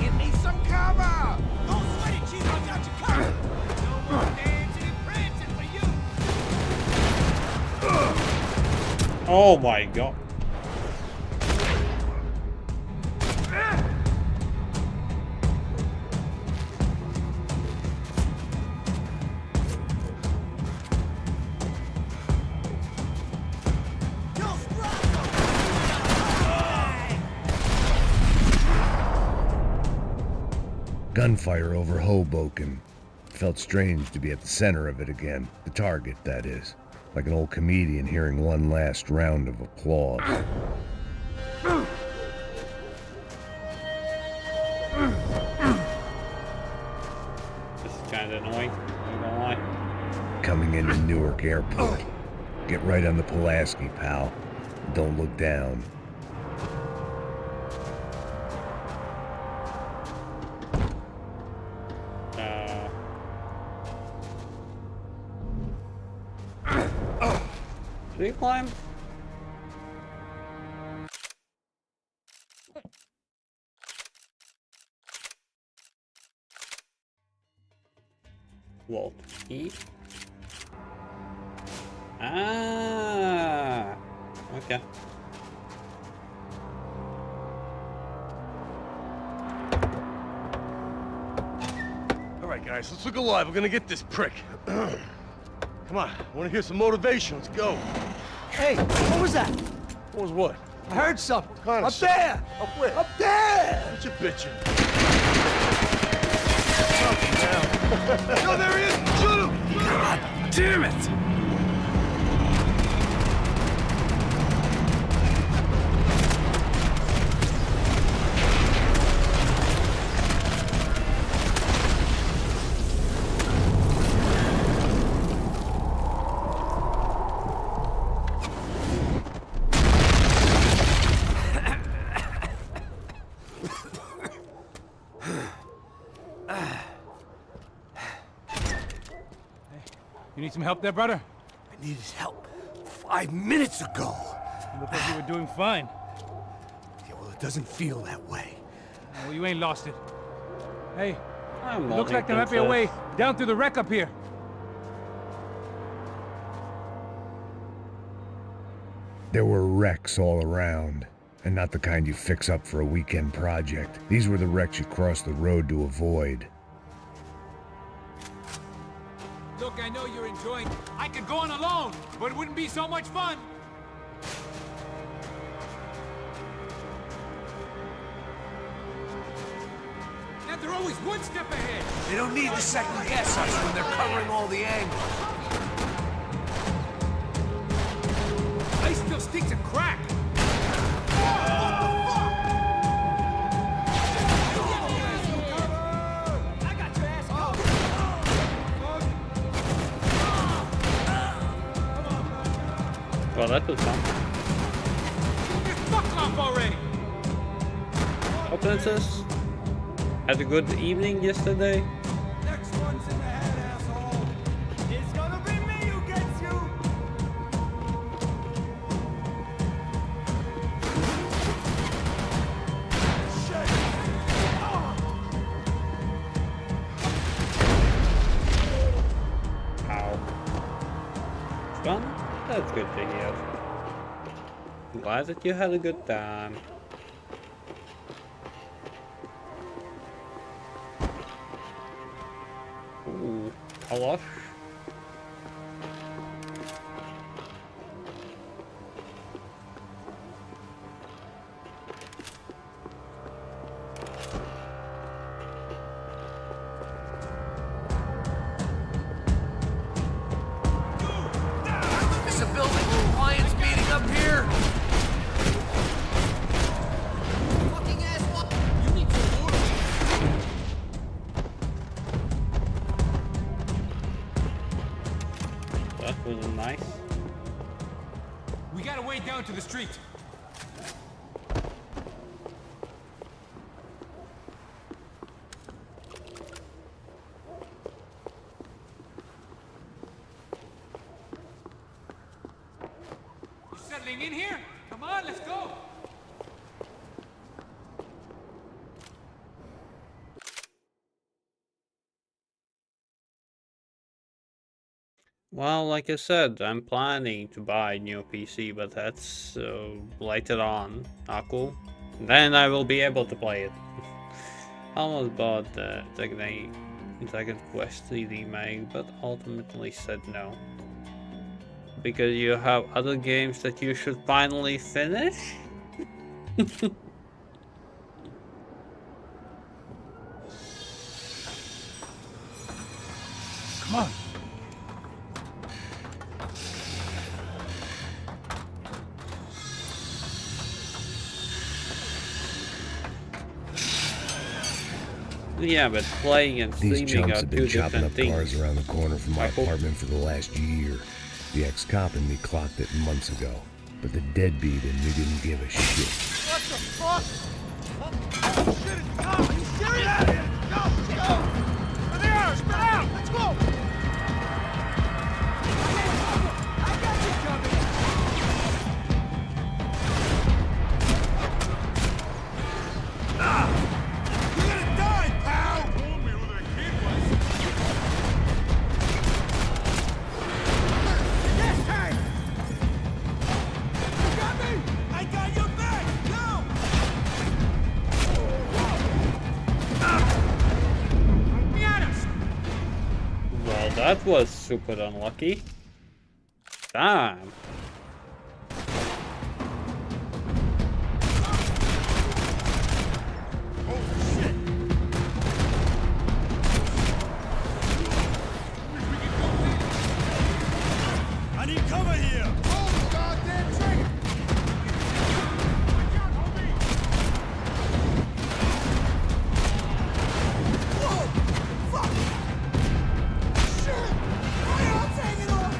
Give me some cover! Don't sweat it, Chief, I got you covered! No more dancing and prancing for you! Oh my god. Gunfire over Hoboken. Felt strange to be at the center of it again. The target, that is. Like an old comedian hearing one last round of applause. This is kind of annoying, I'm not gonna lie. Coming into Newark Airport. Get right on the Pulaski, pal. Don't look down. Do you climb? Walt E. Ah, okay. All right, guys, let's look alive. We're gonna get this prick. Come on, I want to hear some motivation. Let's go. Hey, what was that? What was what? I heard something. What kind of Up something? there! Up where? Up there! What you bitching? Yo, there he is! Shoot him! God damn it! You need some help there, brother? I needed help 5 minutes ago. You look like you were doing fine. Yeah, well, it doesn't feel that way. Well, you ain't lost it. Hey, I'm it looks like there might be a Princess. way down through the wreck up here. There were wrecks all around, and not the kind you fix up for a weekend project. These were the wrecks you crossed the road to avoid. Look, I know you're enjoying. I could go on alone, but it wouldn't be so much fun. And they're always one step ahead. They don't need to second guess us when they're covering all the angles. Ice still stinks of crack. Well, that was fun. Fuck off already. Oh, Princess. Had a good evening yesterday. Next one's in the head, asshole! It's gonna be me who gets you! Shit! Ow. Fun? That's good to hear. Glad that you had a good time. Ooh, kalosh. Is a building with clients meeting up here? Fucking asshole! You need to order. That was nice. We gotta wade down to the street. You settling in here? Come on, let's go. Well, like I said, I'm planning to buy a new PC, but that's later on. Cool. Then I will be able to play it. I almost bought the Dragon Quest 3 remake, but ultimately said no. Because you have other games that you should finally finish? Come on. Yeah, but playing and These streaming chumps are have two been chopping different up things. cars around the corner from my Michael? apartment for the last year. The ex-cop in me clocked it months ago, but the deadbeat in me didn't give a shit. What the fuck? Oh, shit, it's gone! Are you serious? Go, let's go! There they are! Spread out! Let's go! I got you coming! that was super unlucky. Damn. I need cover here! Hold the goddamn trigger! Whoa! Fuck! Shit! My arm's hanging off!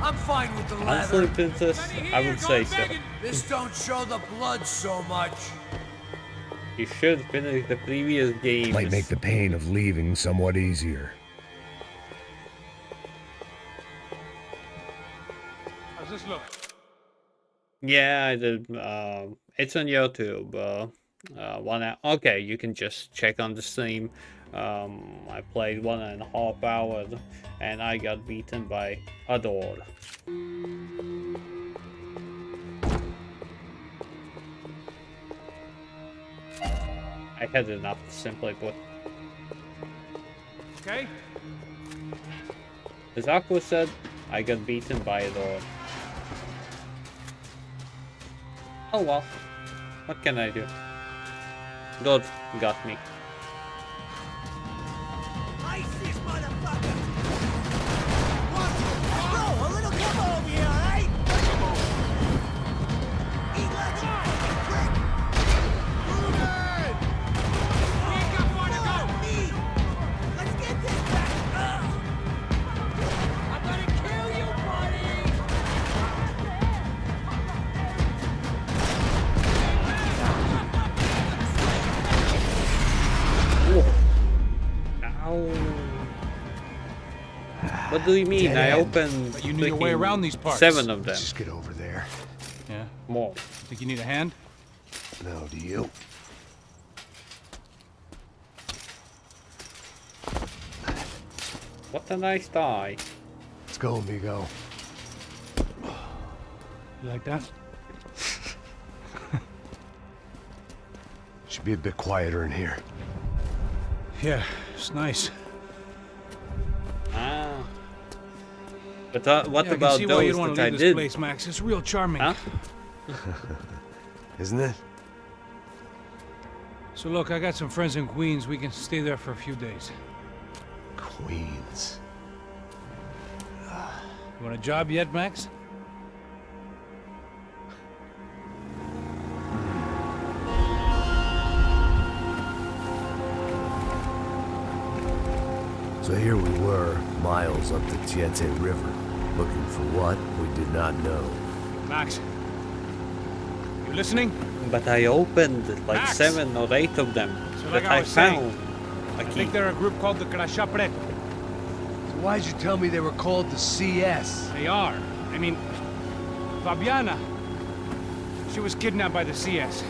I'm fine with the Honestly, leather. Princess, I would say so. This don't show the blood so much. You should finish the previous game. Might make the pain of leaving somewhat easier. How's this look? Yeah, I did. It's on YouTube. Okay, you can just check on the stream. I played 1.5 hours, and I got beaten by Adore. I had enough, simply put. Okay. As Aqua said, I got beaten by Adore. Oh well, what can I do? God got me. Ice this motherfucker! Bro, a little cover over here, alright? Eat like a fucking prick! Move it! We ain't got far to go! Me! Let's get this back! I'm gonna kill you, buddy! Ow. What do you mean? Dead I end. opened But you need a way freaking around these parts. 7 of them. Just get over there. Yeah. More. Think you need a hand? No, do you? What a nice die. Let's go, amigo. You like that? Should be a bit quieter in here. Yeah, it's nice. Ah. But what Yeah, I can about see why you'd those want that to I leave this did? place, Max. It's real charming. Huh? Isn't it? So look, I got some friends in Queens. We can stay there for a few days. Queens. You want a job yet, Max? So here we were, miles up the Tiete River, looking for what we did not know. Max, you listening? But I opened like Max! 7 or 8 of them So like that I I was saying, found. I think they're a group called the Crasha Preto. So why'd you tell me they were called the CS? They are. I mean, Fabiana, she was kidnapped by the CS.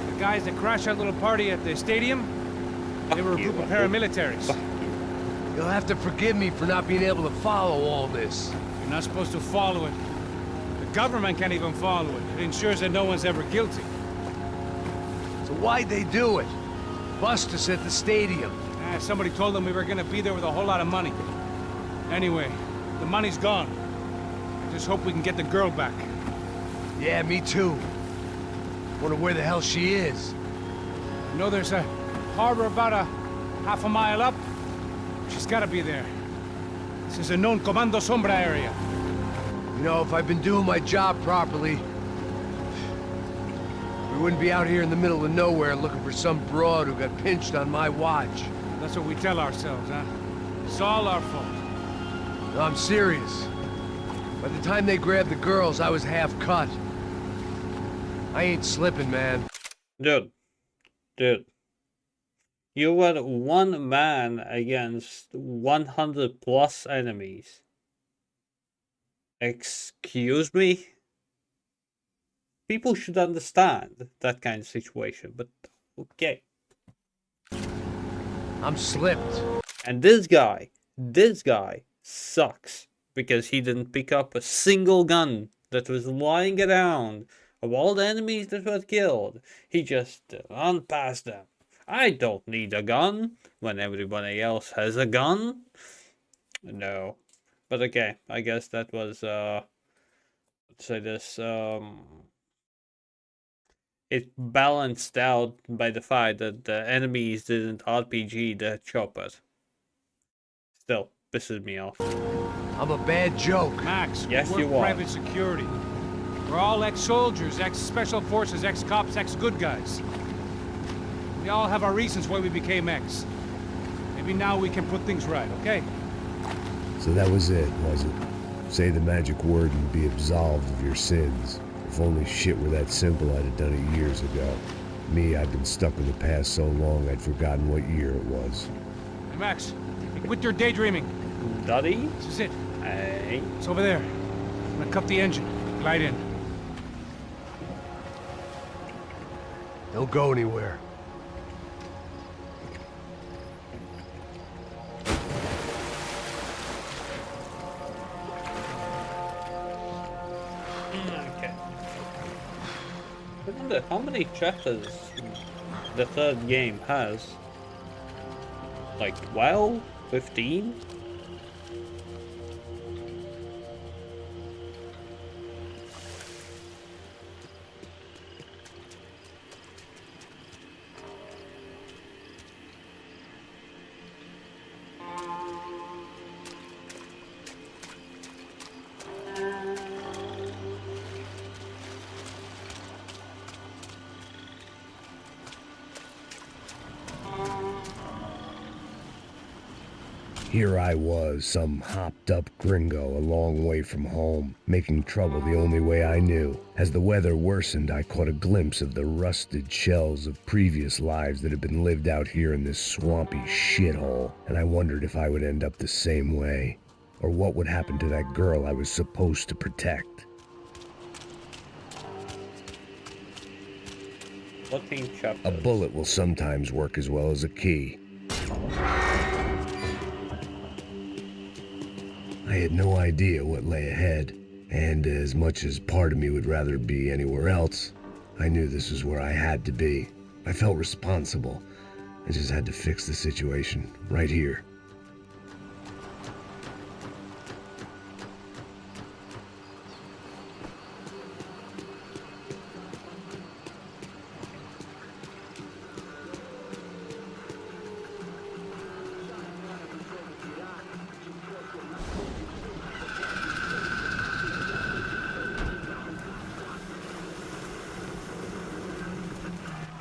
The guys that crashed that little party at the stadium, they were a group of paramilitaries. You'll have to forgive me for not being able to follow all this. You're not supposed to follow it. The government can't even follow it. It ensures that no one's ever guilty. So why'd they do it? Bust us at the stadium. Somebody told them we were gonna be there with a whole lot of money. Anyway, the money's gone. I just hope we can get the girl back. Yeah, me too. Wonder where the hell she is. You know there's a harbor about a half a mile up? She's gotta be there. This is a known Comando Sombra area. You know, if I'd been doing my job properly, we wouldn't be out here in the middle of nowhere looking for some broad who got pinched on my watch. That's what we tell ourselves, huh? It's all our fault. No, I'm serious. By the time they grabbed the girls, I was half cut. I ain't slipping, man. Dude. You were one man against 100 plus enemies. Excuse me? People should understand that kind of situation, but okay. I'm slipped. And this guy sucks because he didn't pick up a single gun that was lying around of all the enemies that were killed. He just ran past them. I don't need a gun when everybody else has a gun. No. But okay, I guess that was, let's say this, it balanced out by the fact that the enemies didn't RPG the chopper. Still, pisses me off. I'm a bad joke. Max, yes, we're you are. private security. We're all ex-soldiers, ex-special forces, ex-cops, ex-good guys. We all have our reasons why we became ex. Maybe now we can put things right, okay? So that was it, was it? Say the magic word and be absolved of your sins. If only shit were that simple, I'd have done it years ago. Me, I've been stuck in the past so long I'd forgotten what year it was. Hey, Max, quit your daydreaming. Daddy? This is it. Hey. It's over there. I'm gonna cup the engine. Glide in. Don't go anywhere. Okay. I wonder how many chapters the third game has? Like 12? 15? Here I was, some hopped-up gringo a long way from home, making trouble the only way I knew. As the weather worsened, I caught a glimpse of the rusted shells of previous lives that had been lived out here in this swampy shithole, and I wondered if I would end up the same way, or what would happen to that girl I was supposed to protect. A bullet will sometimes work as well as a key. I had no idea what lay ahead, and as much as part of me would rather be anywhere else, I knew this was where I had to be. I felt responsible. I just had to fix the situation right here.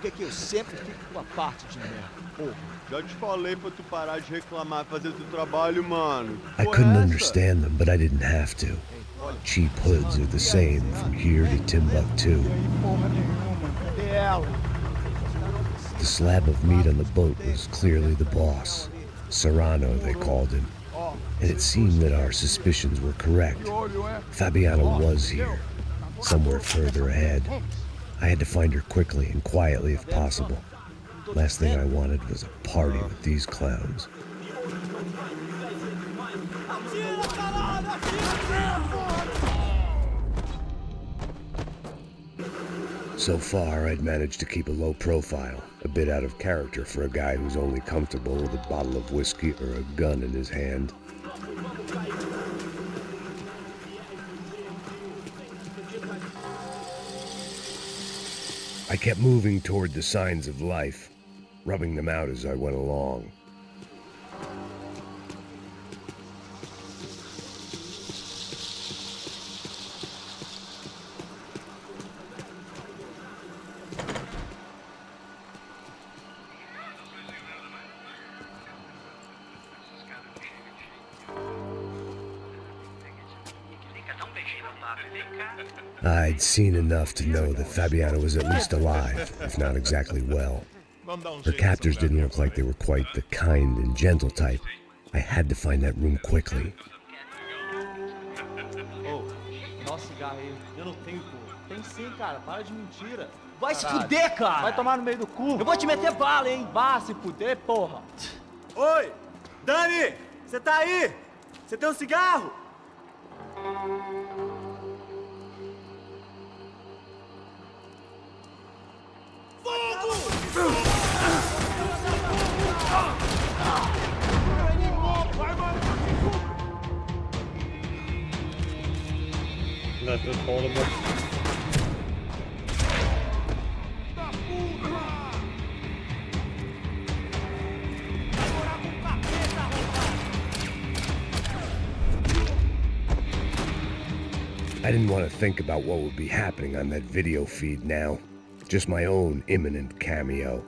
Por que eu sempre fico com a parte de merda? Pô, já te falei pra tu parar de reclamar e fazer teu trabalho, mano. I couldn't understand them, but I didn't have to. Cheap hoods are the same from here to Timbuktu. The slab of meat on the boat was clearly the boss. Serrano, they called him. And it seemed that our suspicions were correct. Fabiana was here, somewhere further ahead. I had to find her quickly and quietly if possible. Last thing I wanted was a party with these clowns. So far, I'd managed to keep a low profile, a bit out of character for a guy who's only comfortable with a bottle of whiskey or a gun in his hand. I kept moving toward the signs of life, rubbing them out as I went along. I'd seen enough to know that Fabiana was at least alive, if not exactly well. Her captors didn't look like they were quite the kind and gentle type. I had to find that room quickly. Oh, nossa, cigarro aí. Eu não tenho, pô. Tem sim, cara. Para de mentira. Vai se fuder, cara! Vai tomar no meio do cu. Eu vou te meter bala, hein? Vá se fuder, porra. Oi! Dani! Você tá aí? Você tem um cigarro? That was horrible. I didn't want to think about what would be happening on that video feed now. Just my own imminent cameo.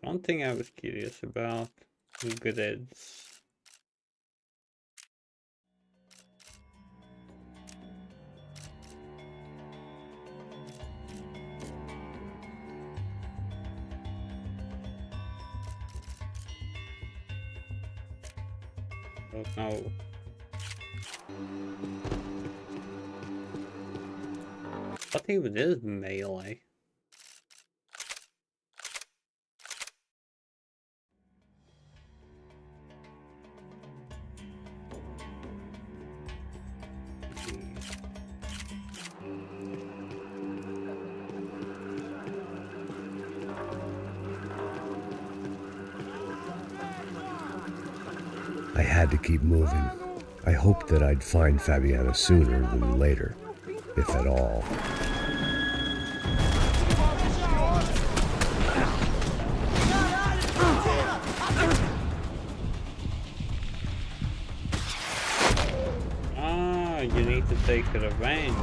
One thing I was curious about, grids. Don't know. I think it is melee. I had to keep moving. I hoped that I'd find Fabiana sooner than later, if at all. Ah, you need to take revenge.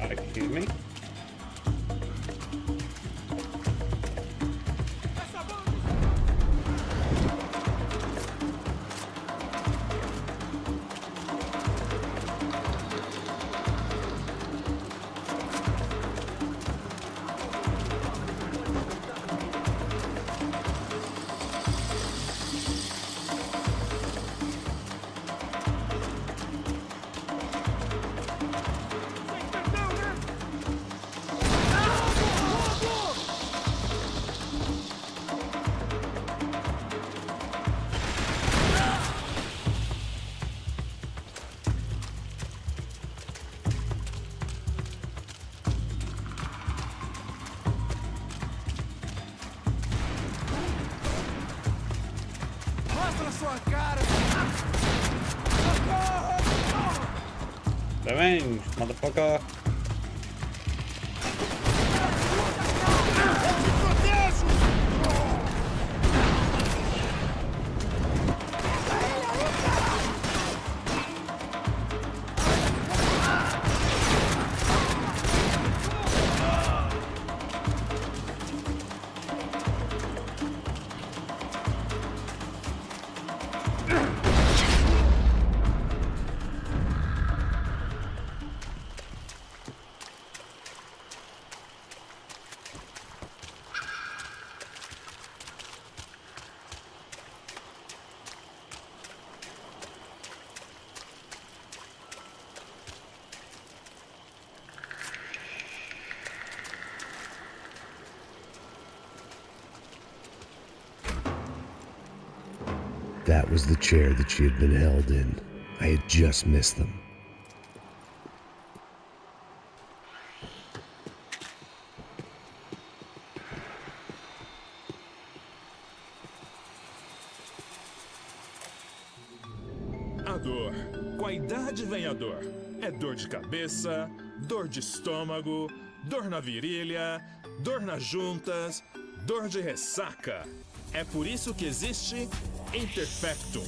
Excuse me? Revenge, motherfucker. That was the chair that she had been held in. I had just missed them. A dor. Com a idade vem a dor. É dor de cabeça, dor de estômago, dor na virilha, dor nas juntas, dor de ressaca. É por isso que existe Interfectum.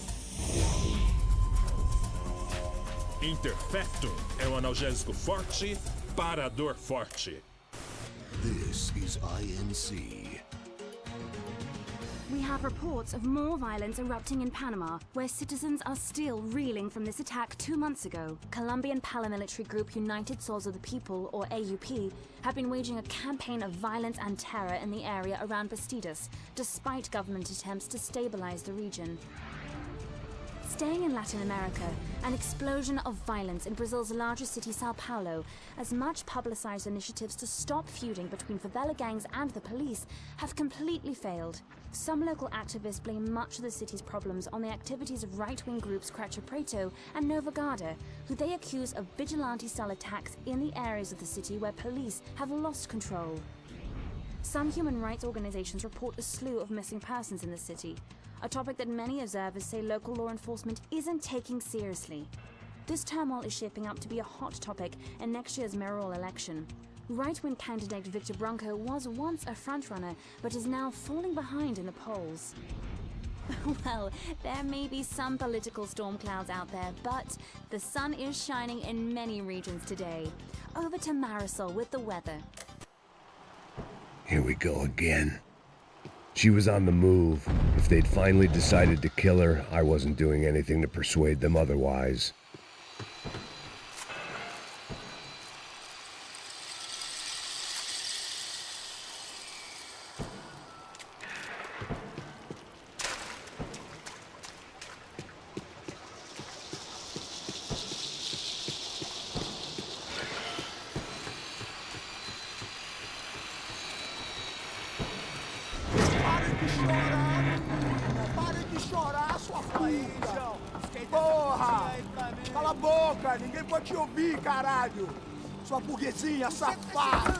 Interfectum é um analgésico forte para a dor forte. This is INC. We have reports of more violence erupting in Panama, where citizens are still reeling from this attack 2 months ago. Colombian paramilitary group United Souls of the People, or AUP, have been waging a campaign of violence and terror in the area around Bastidas, despite government attempts to stabilize the region. Staying in Latin America, an explosion of violence in Brazil's largest city, Sao Paulo, as much publicized initiatives to stop feuding between favela gangs and the police have completely failed. Some local activists blame much of the city's problems on the activities of right-wing groups Creche Preto and Nova Garda, who they accuse of vigilante-style attacks in the areas of the city where police have lost control. Some human rights organizations report a slew of missing persons in the city, a topic that many observers say local law enforcement isn't taking seriously. This turmoil is shaping up to be a hot topic in next year's mayoral election. Right-wing candidate Victor Branco was once a frontrunner, but is now falling behind in the polls. Well, there may be some political storm clouds out there, but the sun is shining in many regions today. Over to Marisol with the weather. Here we go again. She was on the move. If they'd finally decided to kill her, I wasn't doing anything to persuade them otherwise. Pare de chorar, sua puta! Porra! Cala a boca! Ninguém pode te ouvir, caralho! Sua burguesinha safada!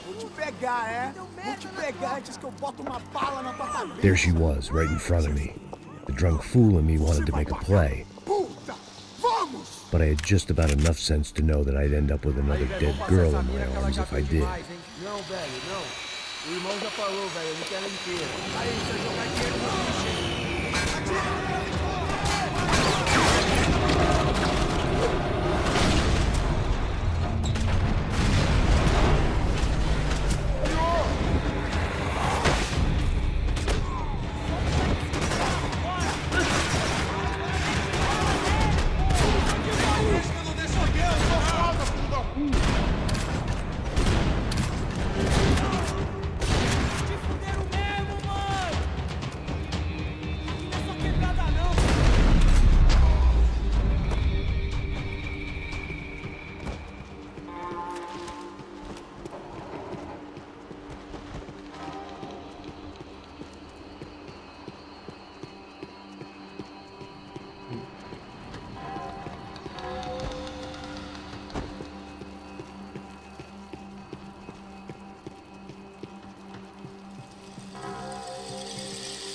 Vou te pegar, é? Vou te pegar antes que eu boto uma bala na tua cabeça! There she was, right in front of me. The drunk fool in me wanted to make a play. Puta! Vamos! But I had just about enough sense to know that I'd end up with another dead girl in my arms if I did. Não, velho, não. O irmão já falou, velho, eu não quero ela inteira. Aí, você jogar dinheiro no lixo. Atira!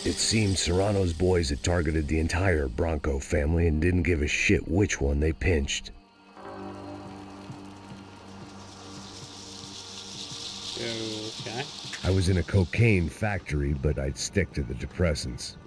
It seemed Serrano's boys had targeted the entire Bronco family and didn't give a shit which one they pinched. Okay. I was in a cocaine factory, but I'd stick to the depressants.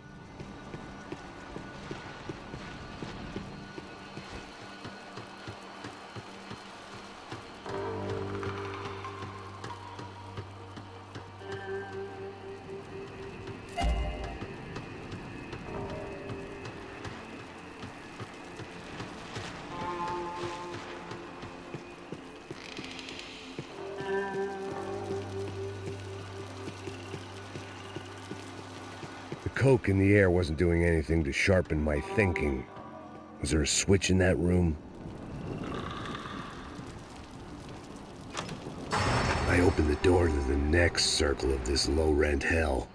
The coke in the air wasn't doing anything to sharpen my thinking. Was there a switch in that room? I opened the door to the next circle of this low-rent hell.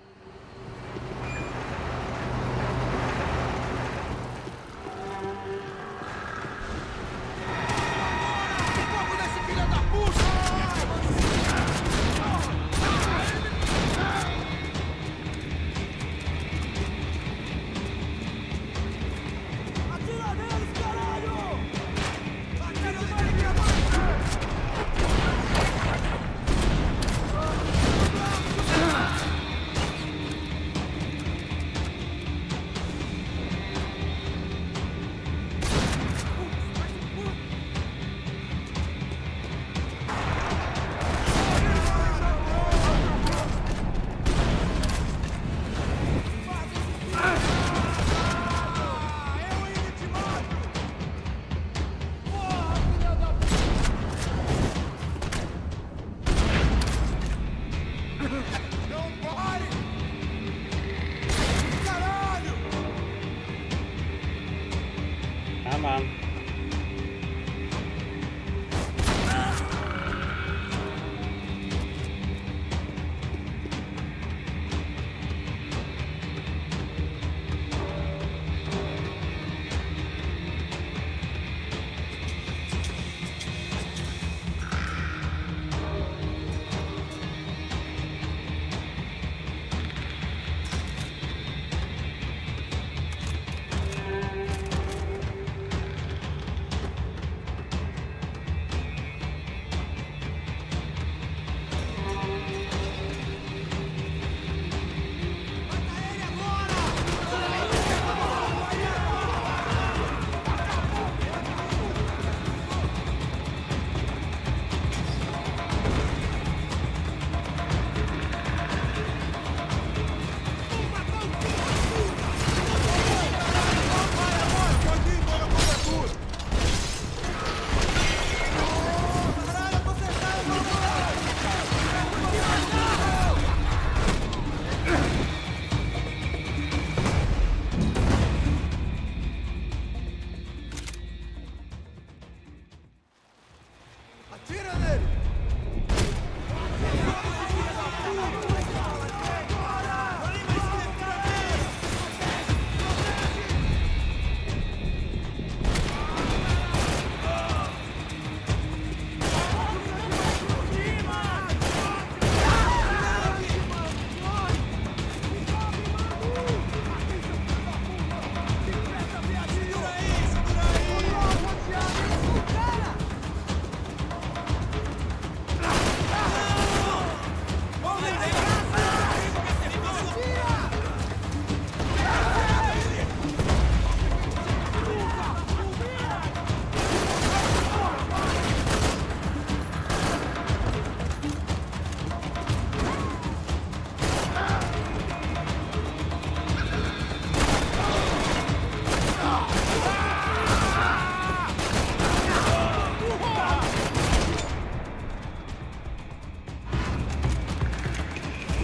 Come on.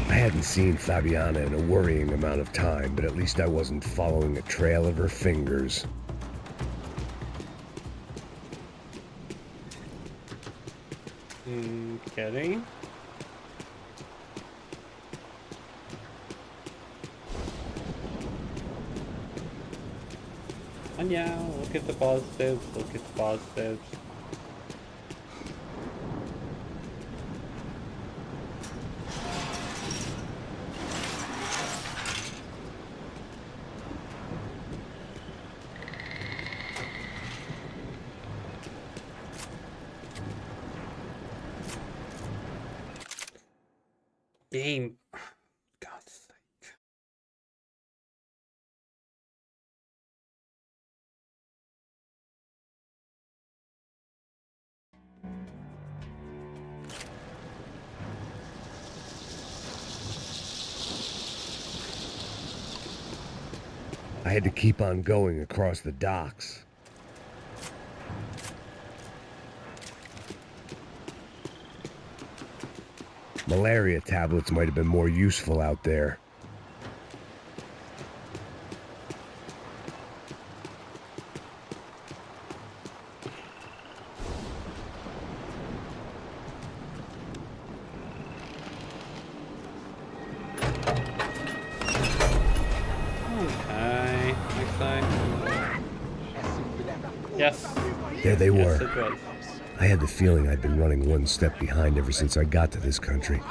I hadn't seen Fabiana in a worrying amount of time, but at least I wasn't following a trail of her fingers. Okay. And yeah, look at the positives, look at the positives. Game. God's sake. I had to keep on going across the docks. Malaria tablets might have been more useful out there. Okay, next time. Yes. There they Yes, were. it was. I had the feeling I'd been running one step behind ever since I got to this country.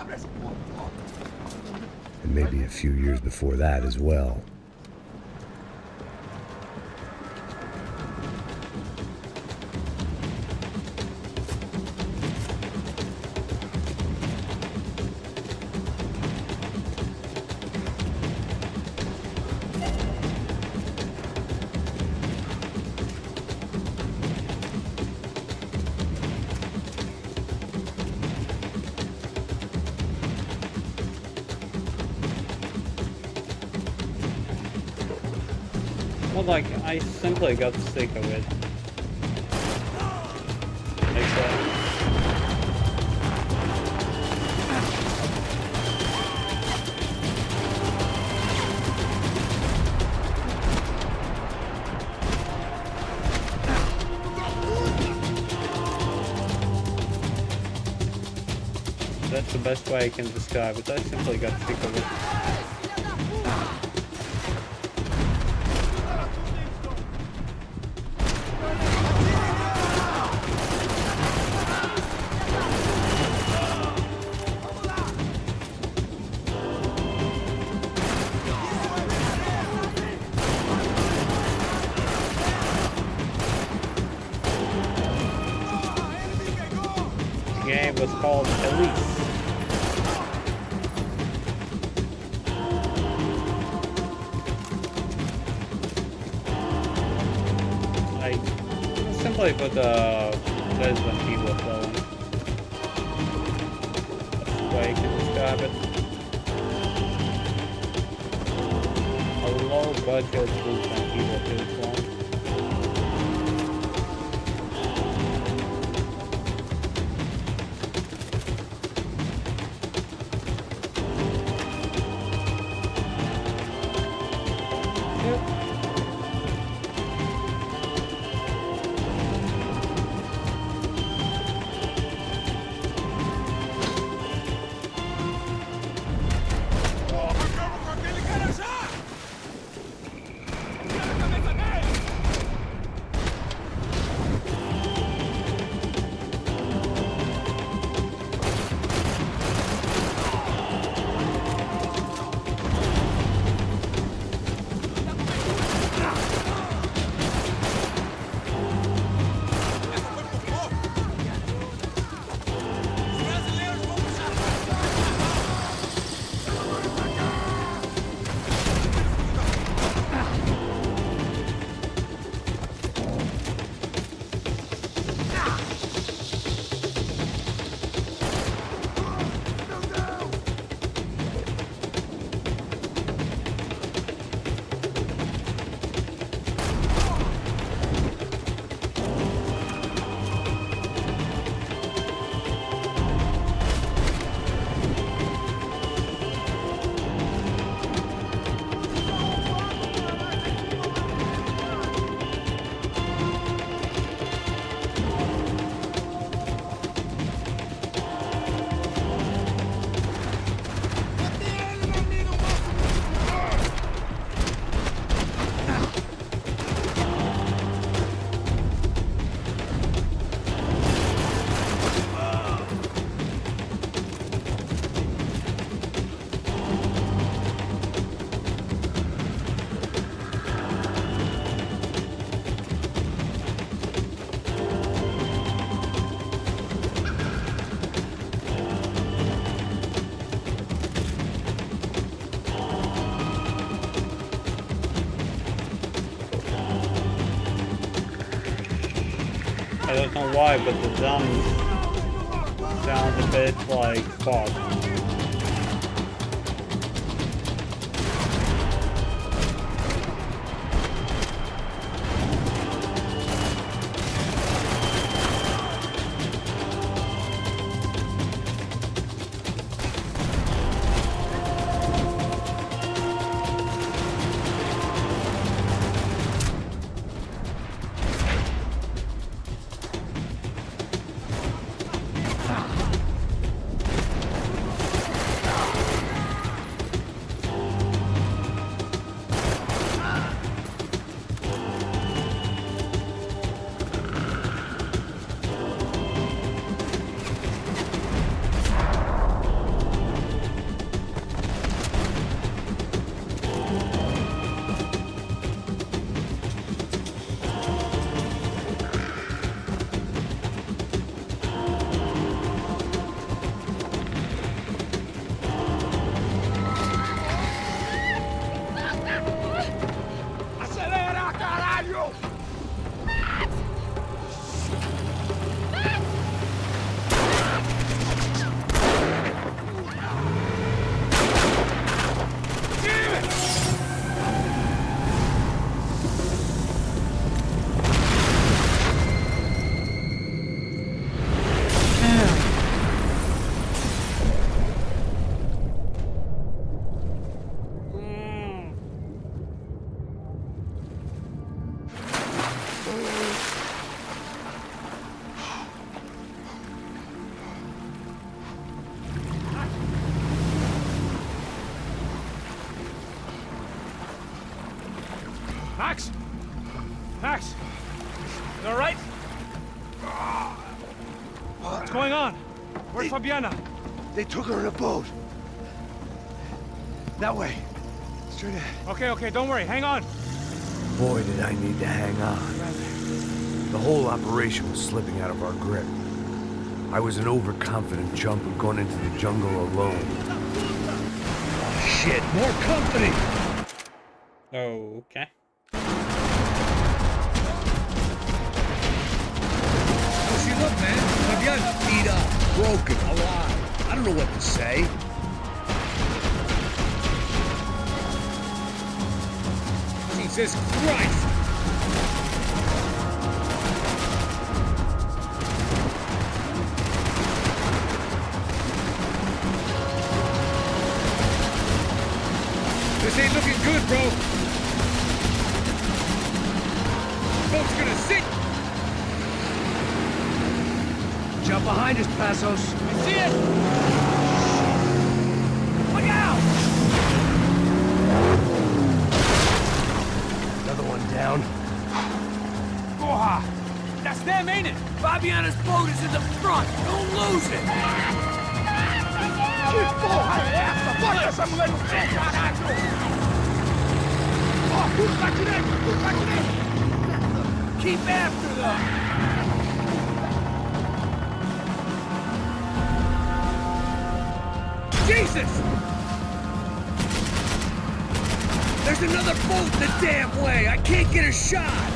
And maybe a few years before that as well. Well, like, I simply got sick of it. Like that. That's the best way I can describe it. I simply got sick of it. The game was called Elite. Simply put Resident Evil clone. That's the way I can describe it. A low budget Resident Evil 2 clone. I don't know why, but the drums sound a bit like fog. Max, you all right? What's going on? Where's Fabiana? They took her in a boat. That way. Straight ahead. Okay, don't worry. Hang on. Boy, did I need to hang on. The whole operation was slipping out of our grip. I was an overconfident chump who'd gone into the jungle alone. Oh, shit, more company! Okay. Oh, see, look, man. Fabiana's beat up, broken, alive. I don't know what to say. Jesus Christ! This ain't looking good, bro. Boat's gonna sink. Jump behind us, Passos. I see it! Look out! Another one down. Porra! That's them, ain't it? Fabiana's boat is in the front. Don't lose it. Que porra é essa? Bota essa mulher no chão, caralho! Ó, tudo pra direita! Keep after them. Jesus! There's another boat the damn way! I can't get a shot!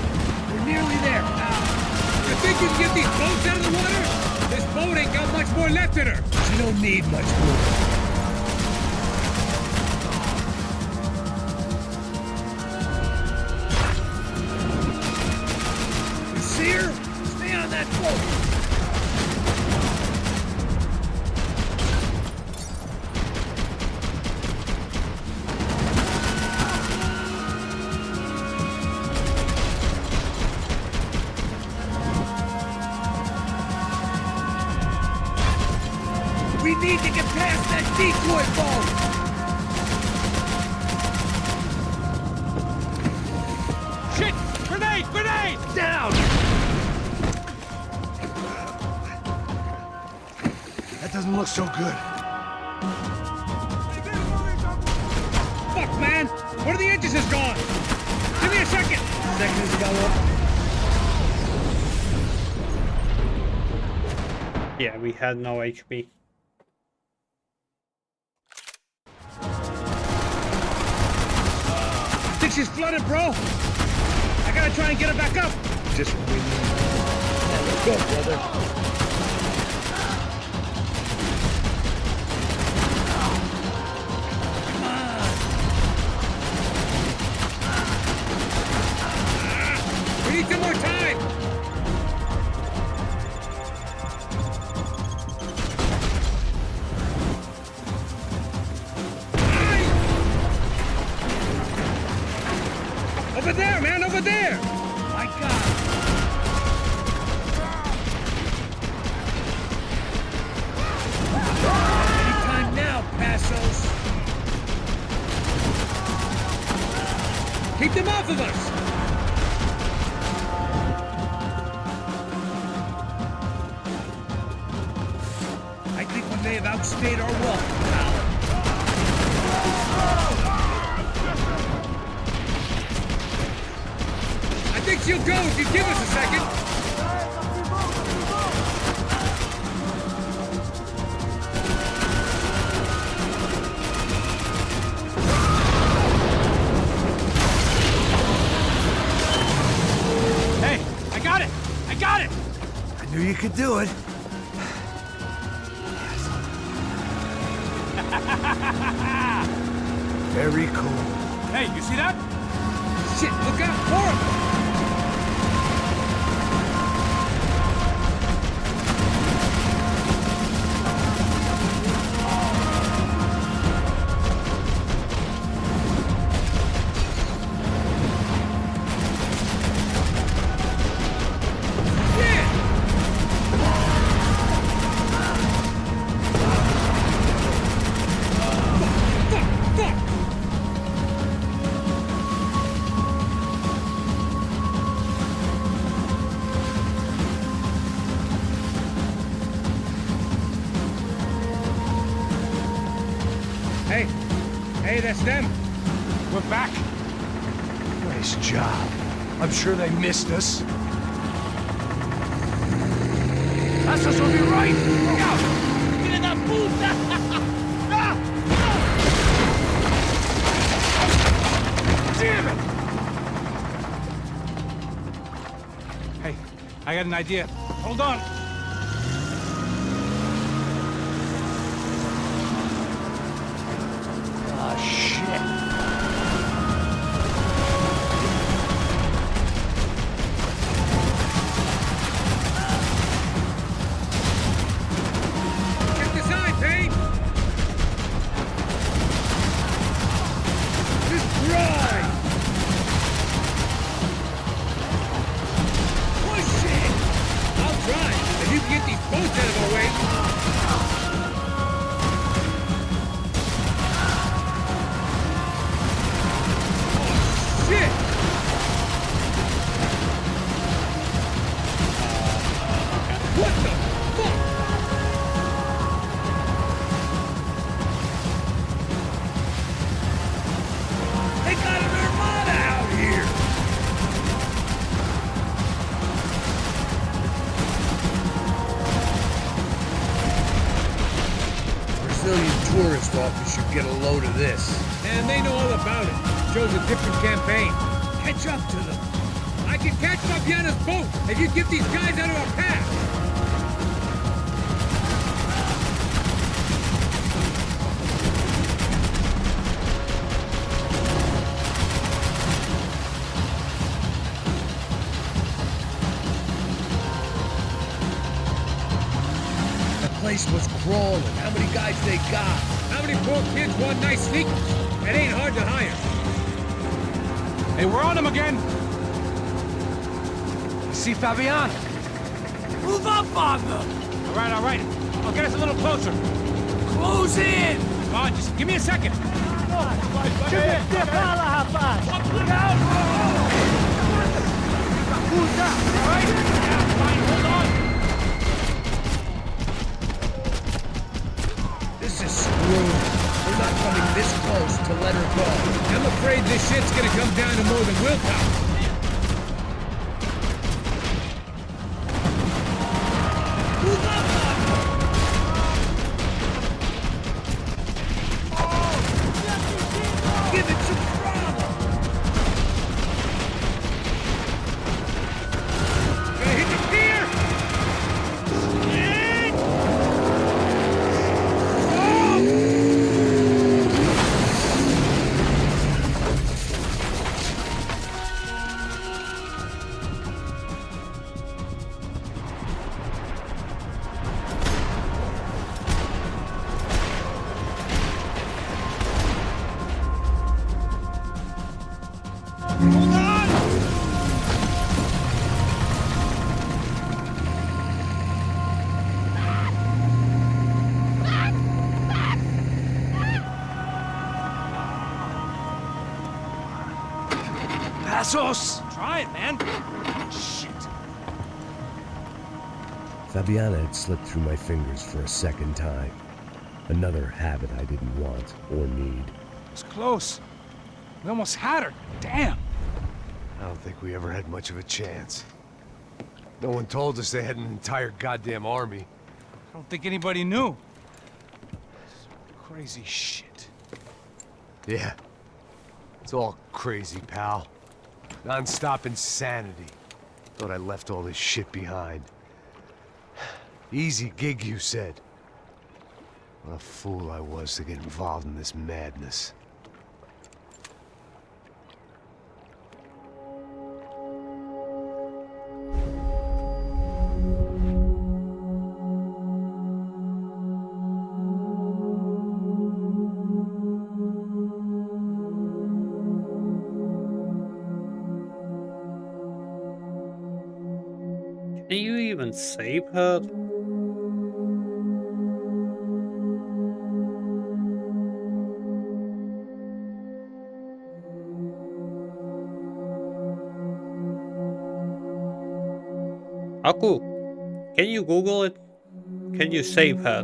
We're nearly there. You think you can get these boats out of the water? This boat ain't got much more left in her. She don't need much more. You see her? Stay on that boat! We need to get past that decoy boat! Shit! Grenade! Grenade! Down! That doesn't look so good. Fuck, man! One of the engines is gone! Give me a second! Seconds go up. Yeah, we had no HP. I think she's flooded, bro! I gotta try and get her back up! Just win. Let's go, brother. We need some more time! Over there, man, over there! My God! Anytime now, Passos! Keep them off of us! I think we may have outstayed our welcome, pal. I think she'll go if you give us a second! Hey, I got it! I got it! I knew you could do it. Very cool. Hey, you see that? Shit, look out! More of them! Hey, that's them. We're back. Nice job. I'm sure they missed us. Passos will be right. Look out! Get in that Damn it! Hey, I got an idea. Hold on. Ah, shit. Get this eye, Payne! Just drive! Push it! I'll drive, if you can get these boats out of our way. Shit! What the fuck? They got an armada out here! Brazilian tourist office should get a load of this. And they know all about it. Shows a different campaign. Catch up to them. I can catch Fabiana's boat if you get these guys out of our path. The place was crawling. How many guys they got? How many poor kids want nice sneakers? It ain't hard to hire. Hey, we're on them again. See Fabiana. Move up on them. All right, all right. I'll get us a little closer. Close in. Come on, just give me a second. All right. Yeah, fine. Hold on. This is screwed. We're not coming this close to let her go. I'm afraid this shit's gonna come down to more than willpower. Move up, give it some throttle. Gonna hit the pier. Passos! Try it, man. Shit. Fabiana had slipped through my fingers for a second time. Another habit I didn't want or need. It's close. We almost had her. Damn. I don't think we ever had much of a chance. No one told us they had an entire goddamn army. I don't think anybody knew. Crazy shit. Yeah. It's all crazy, pal. Non-stop insanity. Thought I left all this shit behind. Easy gig, you said. What a fool I was to get involved in this madness. Can you even save her? Aku, can you Google it? Can you save her?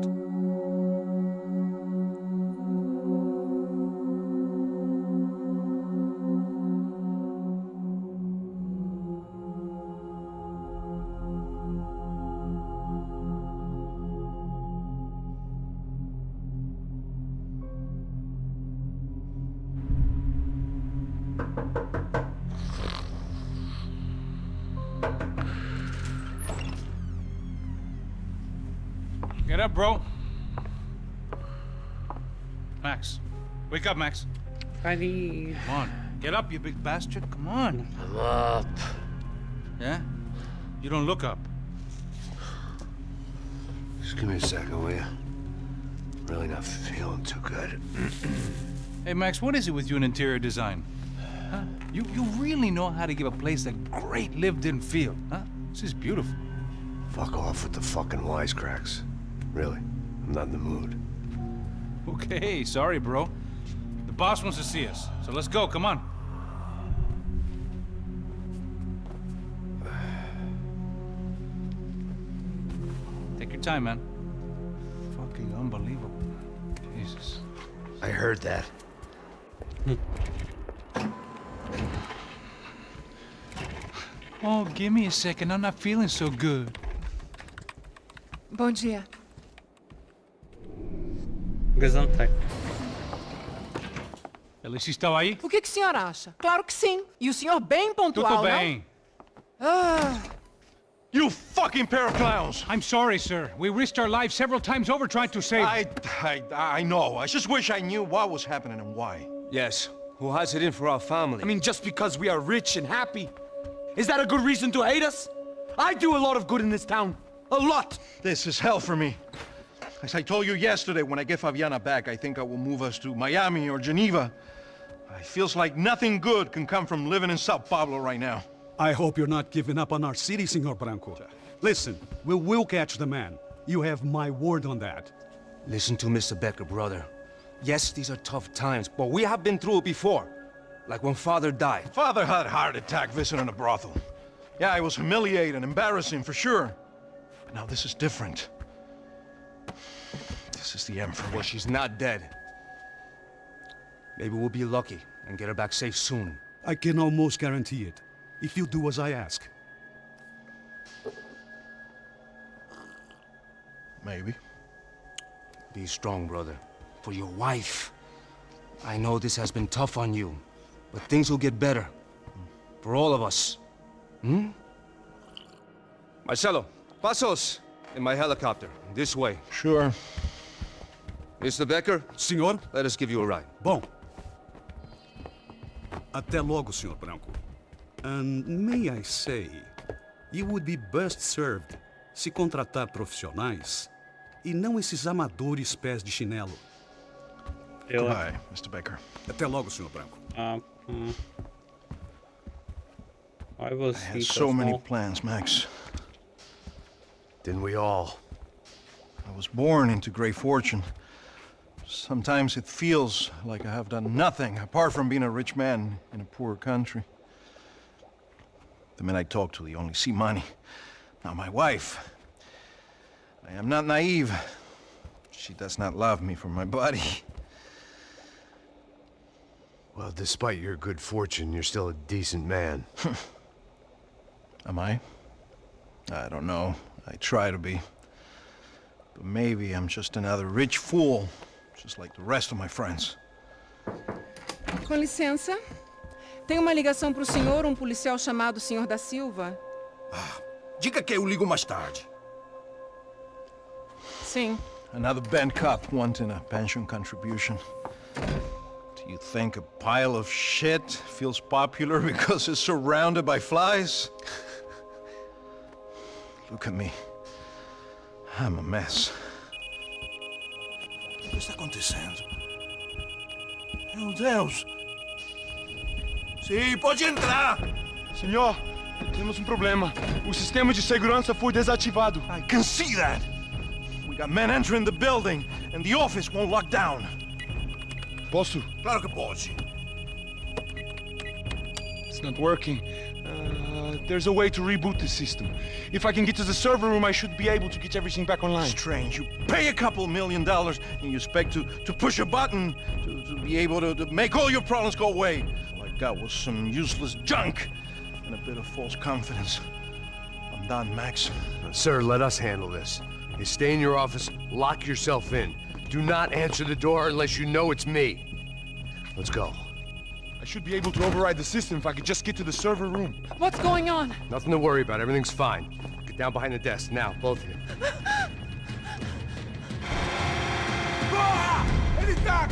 Get up, bro. Max. Wake up, Max. Freddy. Come on. Get up, you big bastard. Come on. I'm up. Yeah? You don't look up. Just give me a second, will you? Really not feeling too good. Hey, Max, what is it with you in interior design? Huh? You really know how to give a place a great lived-in feel, huh? This is beautiful. Fuck off with the fucking wisecracks. Really, I'm not in the mood. Okay, sorry, bro. The boss wants to see us, so let's go, come on. Take your time, man. Fucking unbelievable. Jesus. I heard that. Oh, give me a second. I'm not feeling so good. Bom dia. Gesundheit. Alice estava aí? O que o senhor acha? Claro que sim. E o senhor bem pontual, Tudo bem. não? Ah. You fucking pair of clowns! I'm sorry, sir. We risked our lives several times over trying to save... I know. I just wish I knew what was happening and why. Yes. Who has it in for our family? I mean, just because we are rich and happy, is that a good reason to hate us? I do a lot of good in this town. A lot! This is hell for me. As I told you yesterday, when I get Fabiana back, I think I will move us to Miami or Geneva. It feels like nothing good can come from living in Sao Paulo right now. I hope you're not giving up on our city, Senor Branco. Listen, we will catch the man. You have my word on that. Listen to Mr. Becker, brother. Yes, these are tough times, but we have been through it before. Like when Father died. Father had a heart attack visiting a brothel. Yeah, it was humiliating, embarrassing, for sure. But now this is different. This is the end for me. Well, she's not dead. Maybe we'll be lucky and get her back safe soon. I can almost guarantee it, if you do as I ask. Maybe. Be strong, brother. For your wife. I know this has been tough on you, but things will get better. For all of us. Hmm? Marcelo, pasos in my helicopter. This way. Sure. Mr. Becker? Senhor? Let us give you a ride. Bom. Até logo, Senhor Branco. And may I say, you would be best served se contratar profissionais e não esses amadores pés de chinelo. Goodbye, Mr. Becker. Até logo, Senhor Branco. I had so many plans, Max. Didn't we all? I was born into great fortune. Sometimes it feels like I have done nothing apart from being a rich man in a poor country. The men I talk to, they only see money. Now my wife, I am not naive. She does not love me for my body. Well, despite your good fortune, you're still a decent man. Am I? I don't know. I try to be. But maybe I'm just another rich fool, just like the rest of my friends. Com licença. Tem uma ligação para o senhor, policial chamado Senhor da Silva. Diga que eu ligo mais tarde. Sim. Another bent cop wanting a pension contribution. Do you think a pile of shit feels popular because it's surrounded by flies? Look at me. I'm a mess. O que está acontecendo? Meu Deus! Sim, pode entrar! Senhor, temos problema. O sistema de segurança foi desativado. I can see that! We got men entering the building, and the office won't lock down. Posso? Claro que pode. It's not working. There's a way to reboot the system. If I can get to the server room, I should be able to get everything back online. Strange. You pay a couple $1 million and you expect to push a button to be able to make all your problems go away. All I got was some useless junk and a bit of false confidence. I'm done, Max. Sir, let us handle this. You stay in your office, lock yourself in. Do not answer the door unless you know it's me. Let's go. I should be able to override the system if I could just get to the server room. What's going on? Nothing to worry about. Everything's fine. Get down behind the desk now, both of you. Porra! Ele tá...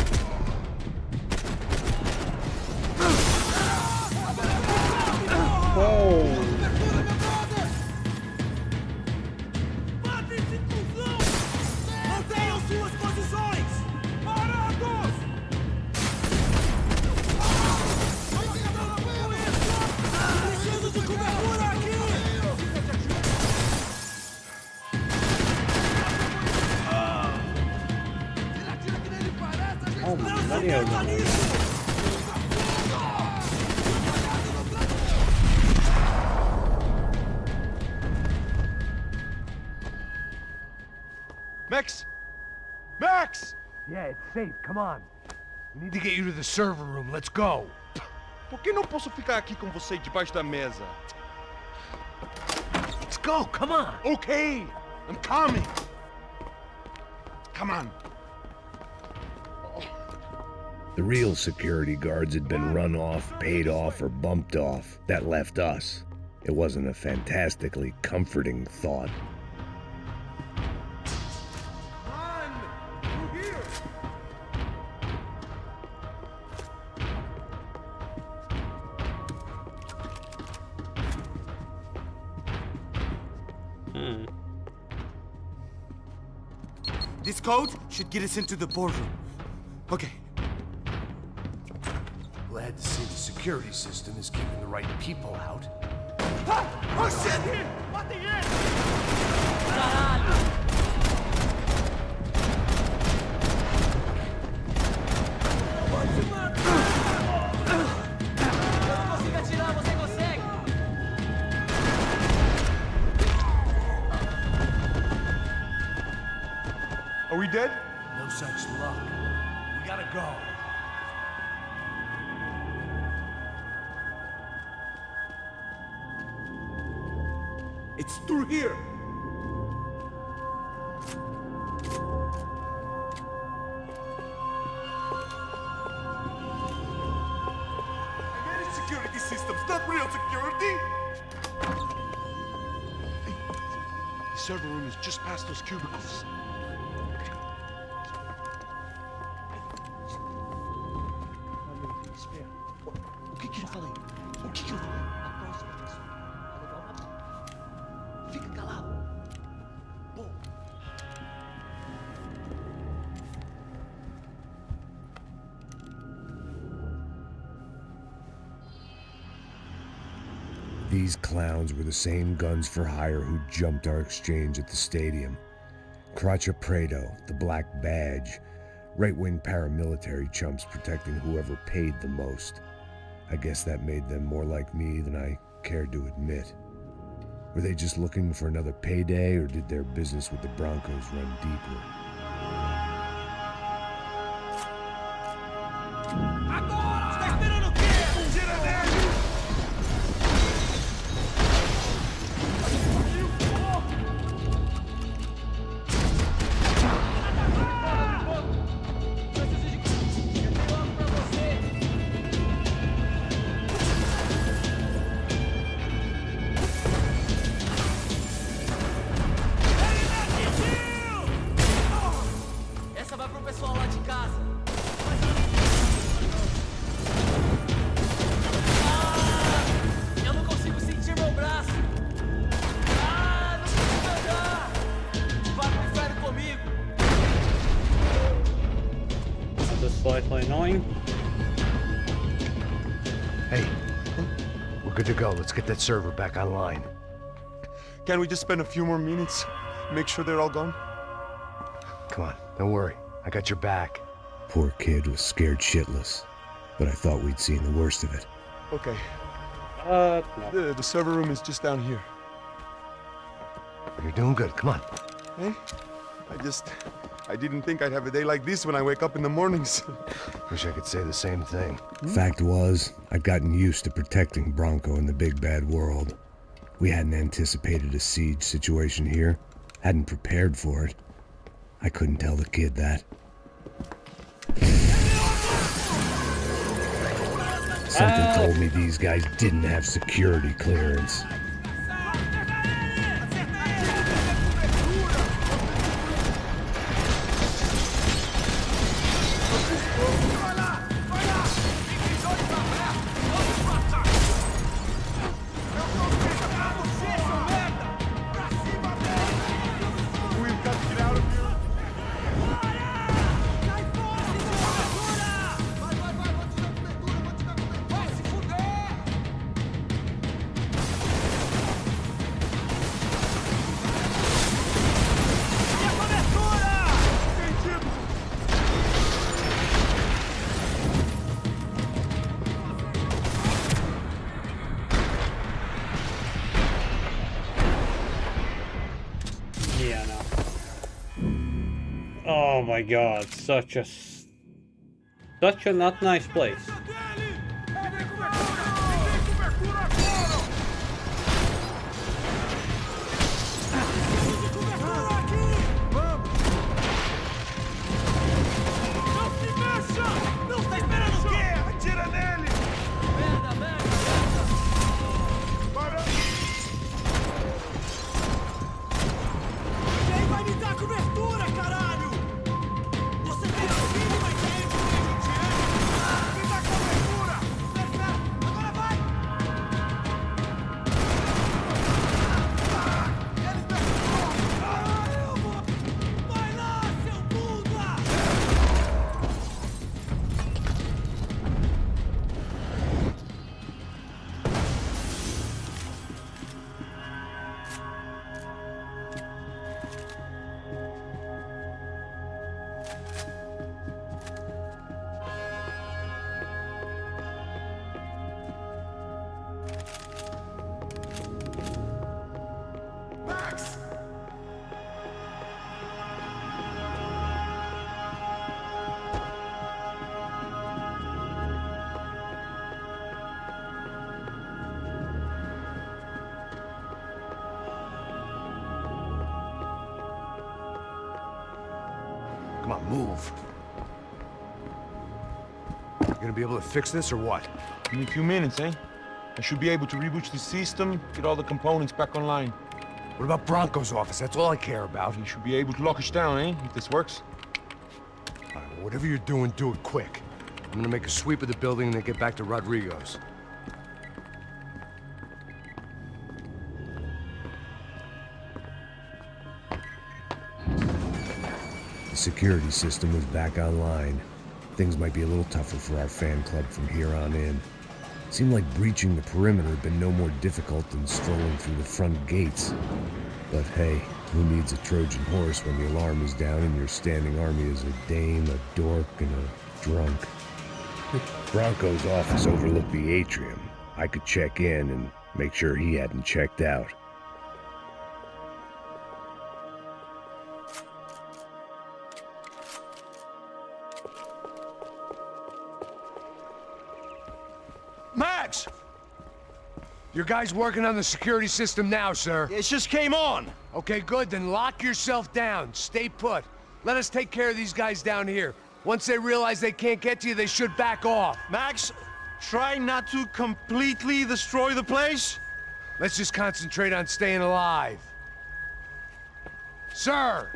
Matem-se, cuzão! Mantenham suas posições! Parados! Preciso de cobertura aqui! Ele atira que nem ele parece, a gente não se meta nisso! Max! Max! Yeah, it's safe. Come on. We need to get you to the server room. Let's go. Por que não posso ficar aqui com você debaixo da mesa? Let's go. Come on. Okay, I'm coming. Come on. The real security guards had been run off, paid off, or bumped off. That left us. It wasn't a fantastically comforting thought. This code should get us into the boardroom. Okay. Glad to see the security system is keeping the right people out. Ah! Oh shit! Matem ele! Eu não consigo atirar, você consegue? Are we dead? No such luck. We gotta go. It's through here! I manage security systems, not real security! The server room is just past those cubicles. O que que eu falei? O que que eu falei? Fica calado. Bom. These clowns were the same guns for hire who jumped our exchange at the stadium. Craccia Prado, the Black Badge, right-wing paramilitary chumps protecting whoever paid the most. I guess that made them more like me than I cared to admit. Were they just looking for another payday, or did their business with the Broncos run deeper? Agora! Você tá esperando o quê? Tira dele! Essa vai pro pessoal lá de casa. Eu não consigo sentir meu braço. Não consigo andar. Vai pro inferno comigo. That's slightly annoying. Hey, we're good to go. Let's get that server back online. Can't we just spend a few more minutes? Make sure they're all gone? Come on, don't worry. I got your back. Poor kid was scared shitless, but I thought we'd seen the worst of it. Okay. No. The server room is just down here. You're doing good. Come on. Hey? I didn't think I'd have a day like this when I wake up in the mornings. Wish I could say the same thing. Fact was, I'd gotten used to protecting Bronco in the big bad world. We hadn't anticipated a siege situation here, hadn't prepared for it. I couldn't tell the kid that. Something told me these guys didn't have security clearance. Oh my god, such a not nice place. Come on, move. You gonna be able to fix this or what? In a few minutes, eh? I should be able to reboot the system, get all the components back online. What about Bronco's office? That's all I care about. He should be able to lock us down, eh? If this works. All right, well, whatever you're doing, do it quick. I'm gonna make a sweep of the building and then get back to Rodrigo's. The security system was back online. Things might be a little tougher for our fan club from here on in. It seemed like breaching the perimeter had been no more difficult than strolling through the front gates. But hey, who needs a Trojan horse when the alarm is down and your standing army is a dame, a dork, and a drunk? Bronco's office overlooked the atrium. I could check in and make sure he hadn't checked out. Max! Your guy's working on the security system now, sir. It just came on. Okay, good. Then lock yourself down. Stay put. Let us take care of these guys down here. Once they realize they can't get to you, they should back off. Max, try not to completely destroy the place. Let's just concentrate on staying alive. Sir!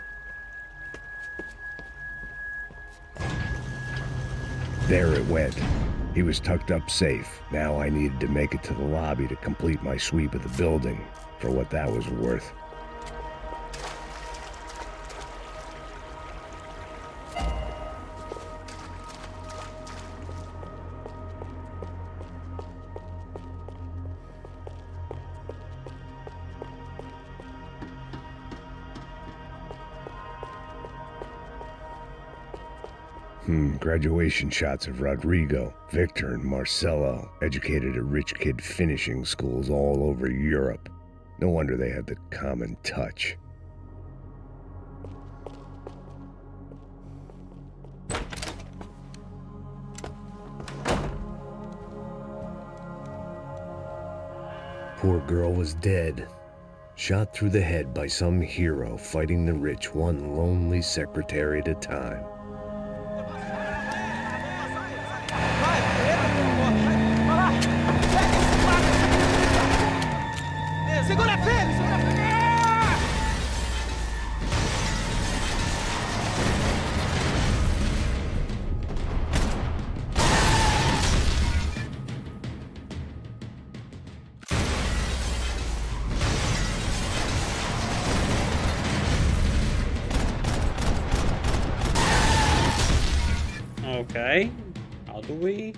There it went. He was tucked up safe. Now I needed to make it to the lobby to complete my sweep of the building, for what that was worth. Graduation shots of Rodrigo, Victor, and Marcelo, educated at rich kid finishing schools all over Europe. No wonder they had the common touch. Poor girl was dead. Shot through the head by some hero fighting the rich one lonely secretary at a time. Segura firme, segura firme! Okay, how do we?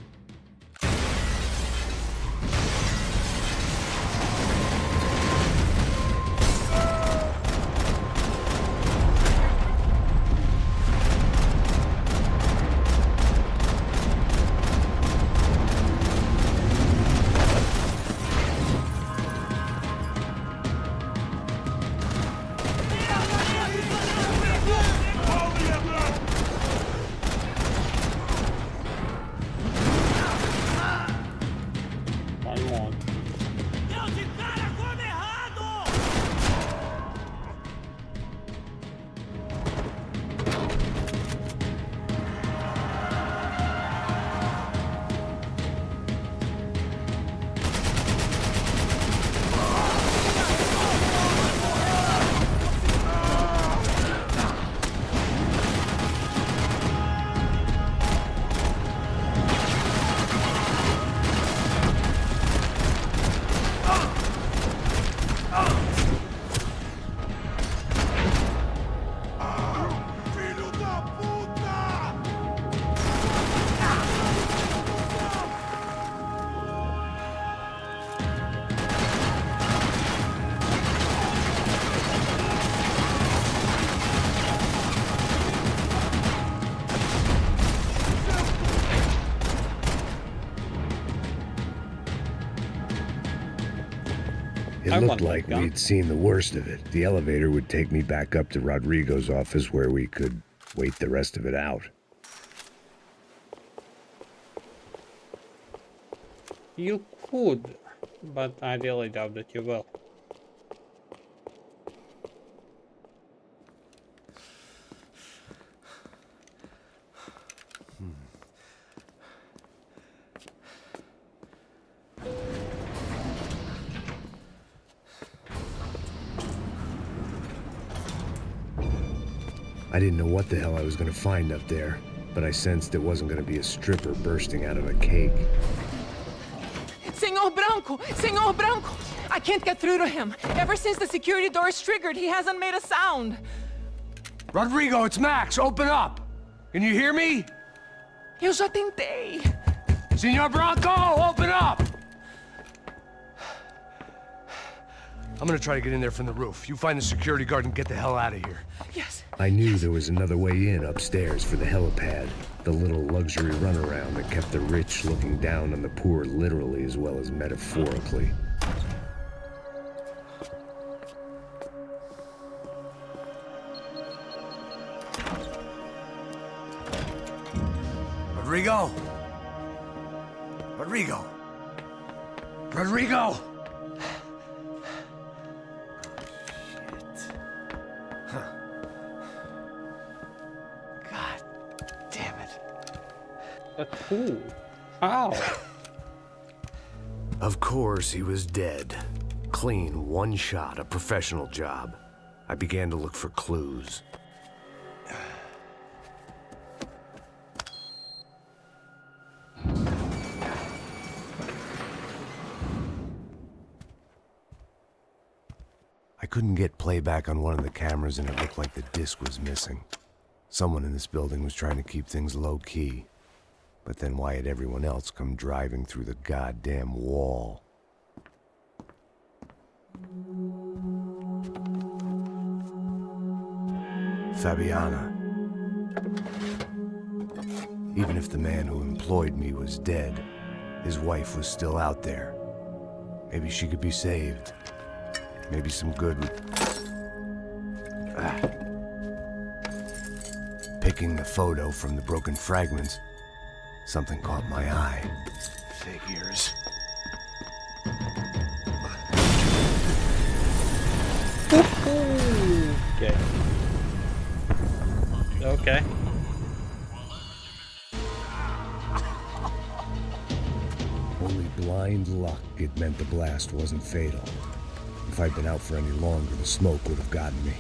It looked like we'd seen the worst of it. The elevator would take me back up to Rodrigo's office where we could wait the rest of it out. You could, but I really doubt that you will. I didn't know what the hell I was going to find up there, but I sensed it wasn't going to be a stripper bursting out of a cake. Senor Branco! Senor Branco! I can't get through to him. Ever since the security door is triggered, he hasn't made a sound. Rodrigo, it's Max. Open up. Can you hear me? Eu já tentei. Senor Branco, open up! I'm gonna try to get in there from the roof. You find the security guard and get the hell out of here. Yes. I knew there was another way in upstairs for the helipad, the little luxury runaround that kept the rich looking down on the poor literally as well as metaphorically. Rodrigo! Rodrigo! Rodrigo! But who? How? Of course, he was dead. Clean, one shot, a professional job. I began to look for clues. I couldn't get playback on one of the cameras and it looked like the disc was missing. Someone in this building was trying to keep things low-key. But then why had everyone else come driving through the goddamn wall? Fabiana. Even if the man who employed me was dead, his wife was still out there. Maybe she could be saved. Maybe some good would... Picking the photo from the broken fragments, something caught my eye. Figures. Okay. Okay. Only blind luck it meant the blast wasn't fatal. If I'd been out for any longer, the smoke would have gotten me.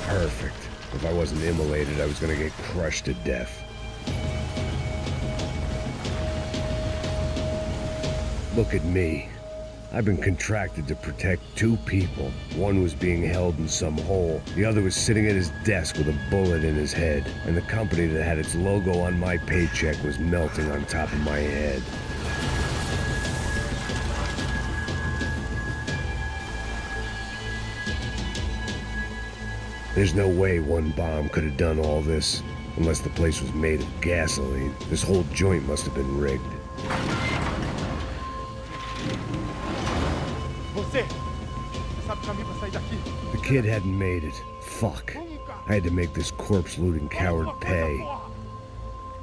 Perfect. If I wasn't immolated, I was gonna get crushed to death. Look at me. I've been contracted to protect two people. One was being held in some hole. The other was sitting at his desk with a bullet in his head. And the company that had its logo on my paycheck was melting on top of my head. There's no way one bomb could have done all this. Unless the place was made of gasoline. This whole joint must have been rigged. The kid hadn't made it. Fuck. I had to make this corpse-looting coward pay.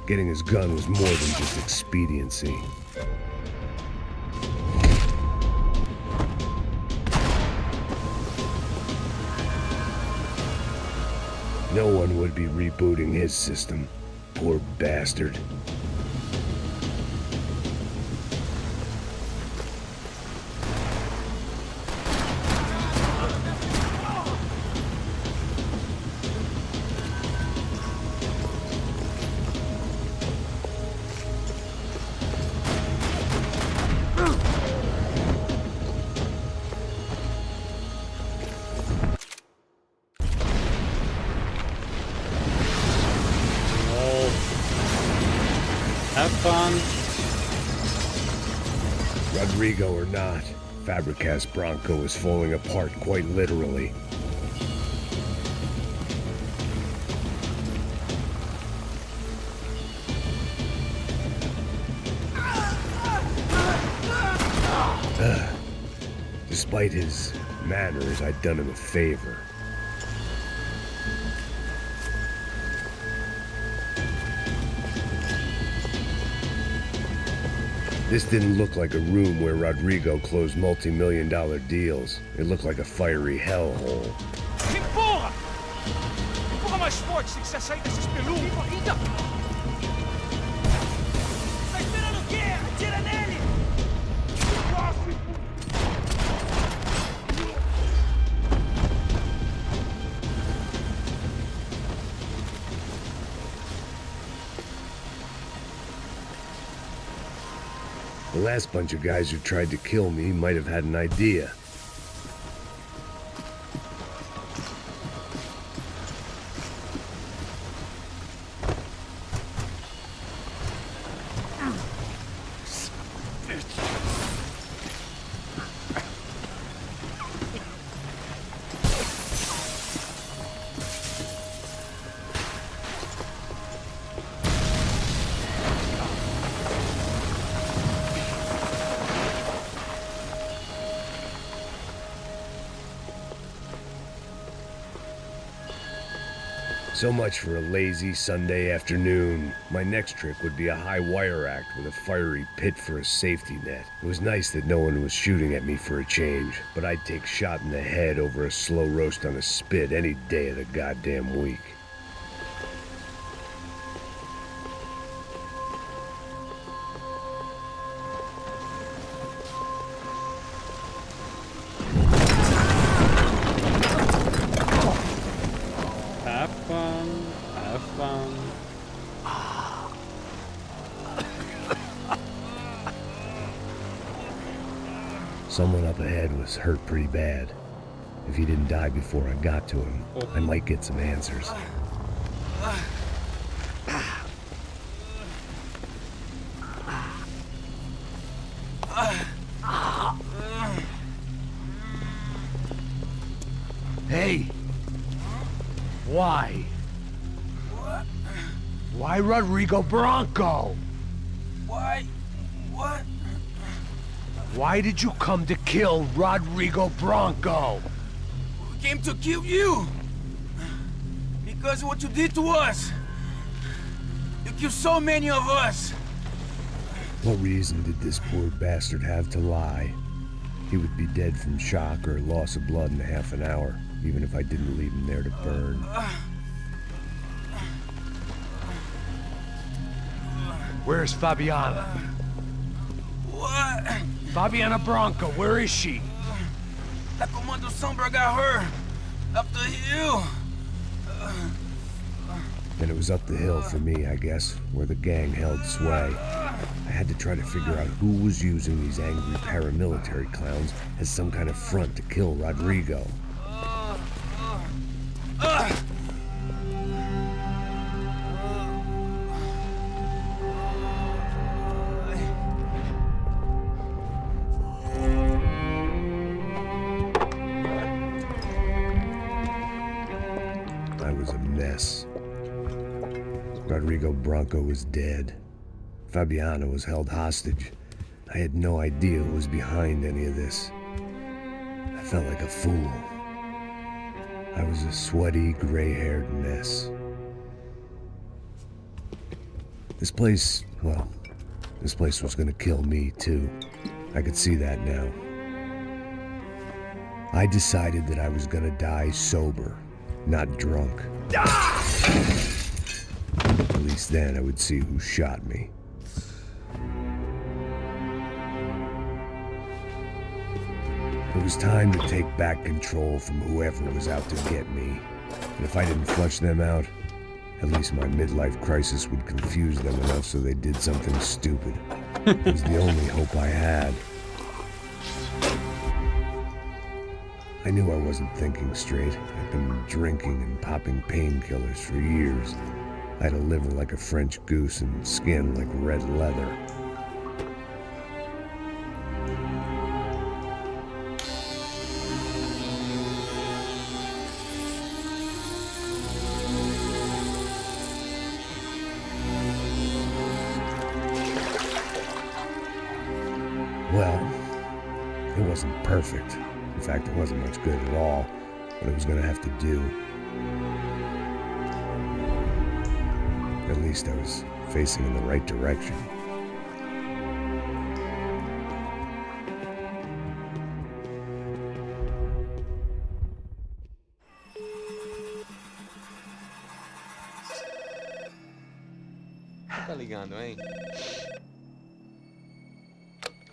Getting his gun was more than just expediency. No one would be rebooting his system. Poor bastard. Have fun. Rodrigo or not, Fabricas Bronco is falling apart quite literally. Despite his manners, I'd done him a favor. This didn't look like a room where Rodrigo closed multi-million-dollar deals. It looked like a fiery hellhole. Empurra! Empurra mais forte se quiser sair dessa espelunca. Corrida! Tá esperando o quê? Atira nele! The last bunch of guys who tried to kill me might have had an idea. So much for a lazy Sunday afternoon. My next trick would be a high wire act with a fiery pit for a safety net. It was nice that no one was shooting at me for a change, but I'd take shot in the head over a slow roast on a spit any day of the goddamn week. Someone up ahead was hurt pretty bad. If he didn't die before I got to him, I might get some answers. Hey! Why? What? Why Rodrigo Bronco? Why? What? Why did you come to kill Rodrigo Bronco? We came to kill you! Because of what you did to us! You killed so many of us! What reason did this poor bastard have to lie? He would be dead from shock or loss of blood in half an hour, even if I didn't leave him there to burn. Where's Fabiana? What? Fabiana Bronco, where is she? That Comando Sombra got her! Up the hill! Then it was up the hill for me, I guess, where the gang held sway. I had to try to figure out who was using these angry paramilitary clowns as some kind of front to kill Rodrigo. I was a mess. Rodrigo Bronco was dead. Fabiana was held hostage. I had no idea who was behind any of this. I felt like a fool. I was a sweaty, gray-haired mess. This place, well, this place was gonna kill me too. I could see that now. I decided that I was gonna die sober, not drunk. At least then I would see who shot me. It was time to take back control from whoever was out to get me. And if I didn't flush them out, at least my midlife crisis would confuse them enough so they did something stupid. It was the only hope I had. I knew I wasn't thinking straight. I'd been drinking and popping painkillers for years. I had a liver like a French goose and skin like red leather. wasn't perfect. In fact, it wasn't much good at all, but it was gonna have to do. At least I was facing in the right direction. Tá ligando, hein?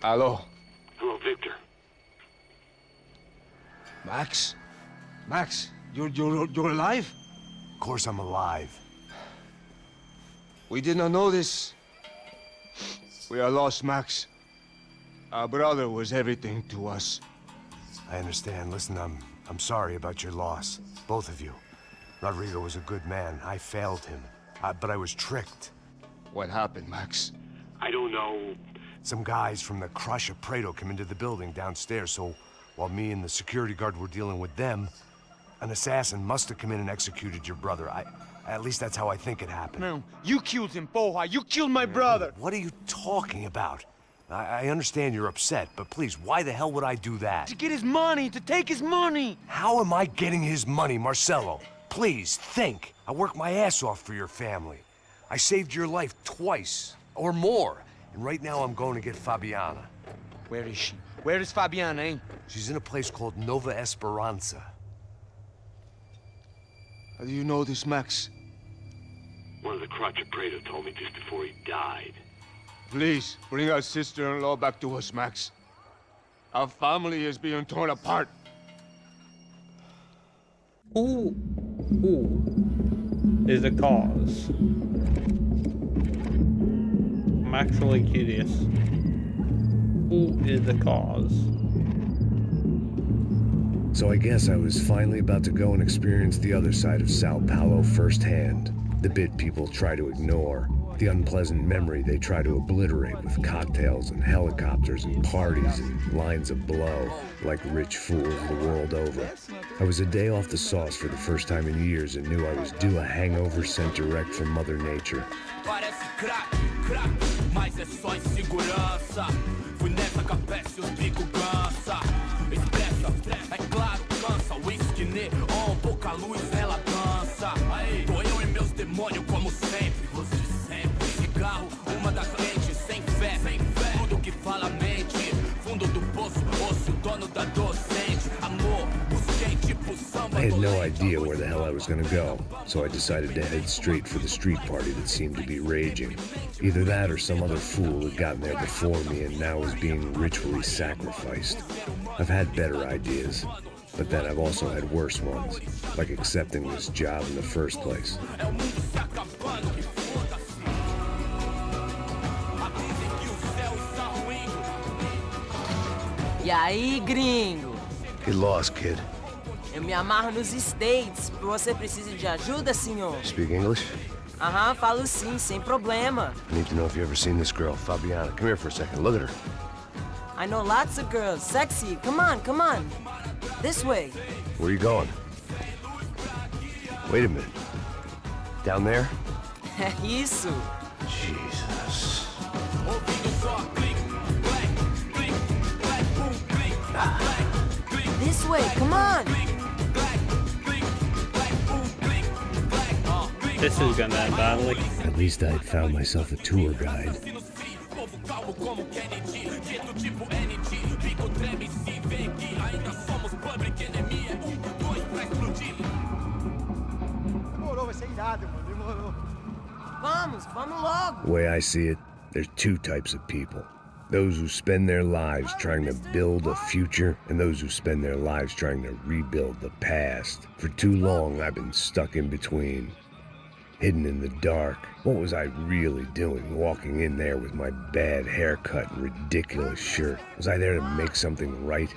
Alô? Hello, Victor. Max? Max, you're alive? Of course I'm alive. We did not know this. We are lost, Max. Our brother was everything to us. I understand. Listen, I'm sorry about your loss. Both of you. Rodrigo was a good man. I failed him. But I was tricked. What happened, Max? I don't know. Some guys from the Crush of Prado came into the building downstairs, so while me and the security guard were dealing with them, an assassin must have come in and executed your brother. At least that's how I think it happened. No, you killed him, Porra. You killed my brother. What are you talking about? I understand you're upset, but please, why the hell would I do that? To get his money, to take his money. How am I getting his money, Marcelo? Please, think. I worked my ass off for your family. I saved your life twice, or more. And right now I'm going to get Fabiana. Where is she? Where is Fabiana, eh? She's in a place called Nova Esperanza. How do you know this, Max? One of the Crotch of Prado told me just before he died. Please, bring our sister-in-law back to us, Max. Our family is being torn apart. Who is the cause? I'm actually curious. Who is the cause? So I guess I was finally about to go and experience the other side of Sao Paulo firsthand. The bit people try to ignore. The unpleasant memory they try to obliterate with cocktails and helicopters and parties and lines of blow, like rich fools the world over. I was a day off the sauce for the first time in years and knew I was due a hangover sent direct from Mother Nature. Parece crack, mas é só insegurança. Fui nessa capeste, os bico cansa. Expressa, é claro, cansa. Whisky, neon, pouca luz, ela dança. Tô eu e meus demônios como sempre. Os de sempre. Cigarro, uma das frentes, sem fé. Tudo que fala mente. Fundo do poço, osso, dono da docente. Amor, busquei tipo samba. I had no idea where the hell I was gonna go, so I decided to head straight for the street party that seemed to be raging. Either that or some other fool had gotten there before me and now was being ritually sacrificed. I've had better ideas, but then I've also had worse ones, like accepting this job in the first place. E aí, gringo? Get lost, kid. Eu me amarro nos States. Você precisa de ajuda, senhor? Speak English? Aham, falo sim, sem problema. I need to know if you've ever seen this girl, Fabiana. Come here for a second. Look at her. I know lots of girls. Sexy. Come on, come on. This way. Where are you going? Wait a minute. Down there? Isso. Jesus. This way, come on. This is gonna end badly. At least I'd found myself a tour guide. Vamos logo. The way I see it, there's two types of people. Those who spend their lives trying to build a future, and those who spend their lives trying to rebuild the past. For too long, I've been stuck in between. Hidden in the dark. What was I really doing, walking in there with my bad haircut and ridiculous shirt? Was I there to make something right?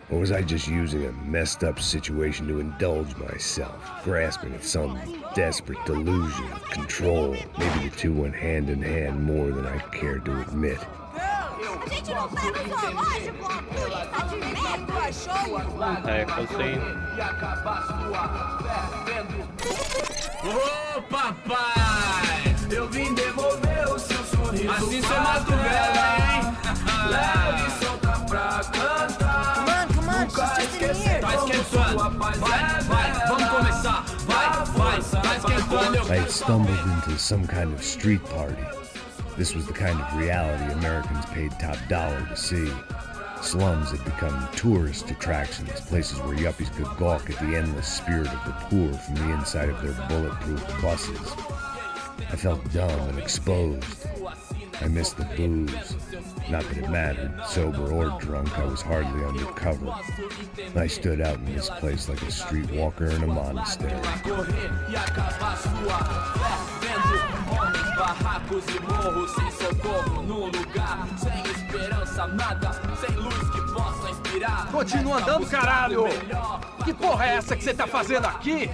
Or was I just using a messed up situation to indulge myself, grasping at some desperate delusion of control? Maybe the two went hand in hand more than I cared to admit. A gente não tá no zoológico, a polícia de medo achou. Ô papai, eu vim devolver o seu sorriso. Assim cê mata o velho, hein? Leve e solta pra cantar. I had stumbled into some kind of street party. This was the kind of reality Americans paid top dollar to see. Slums had become tourist attractions, places where yuppies could gawk at the endless spirit of the poor from the inside of their bulletproof buses. I felt dumb and exposed. I missed the booze. Not that it mattered, sober or drunk, I was hardly undercover. I stood out in this place like a streetwalker in a monastery. Continua andando, caralho! Que porra é essa que você tá fazendo aqui?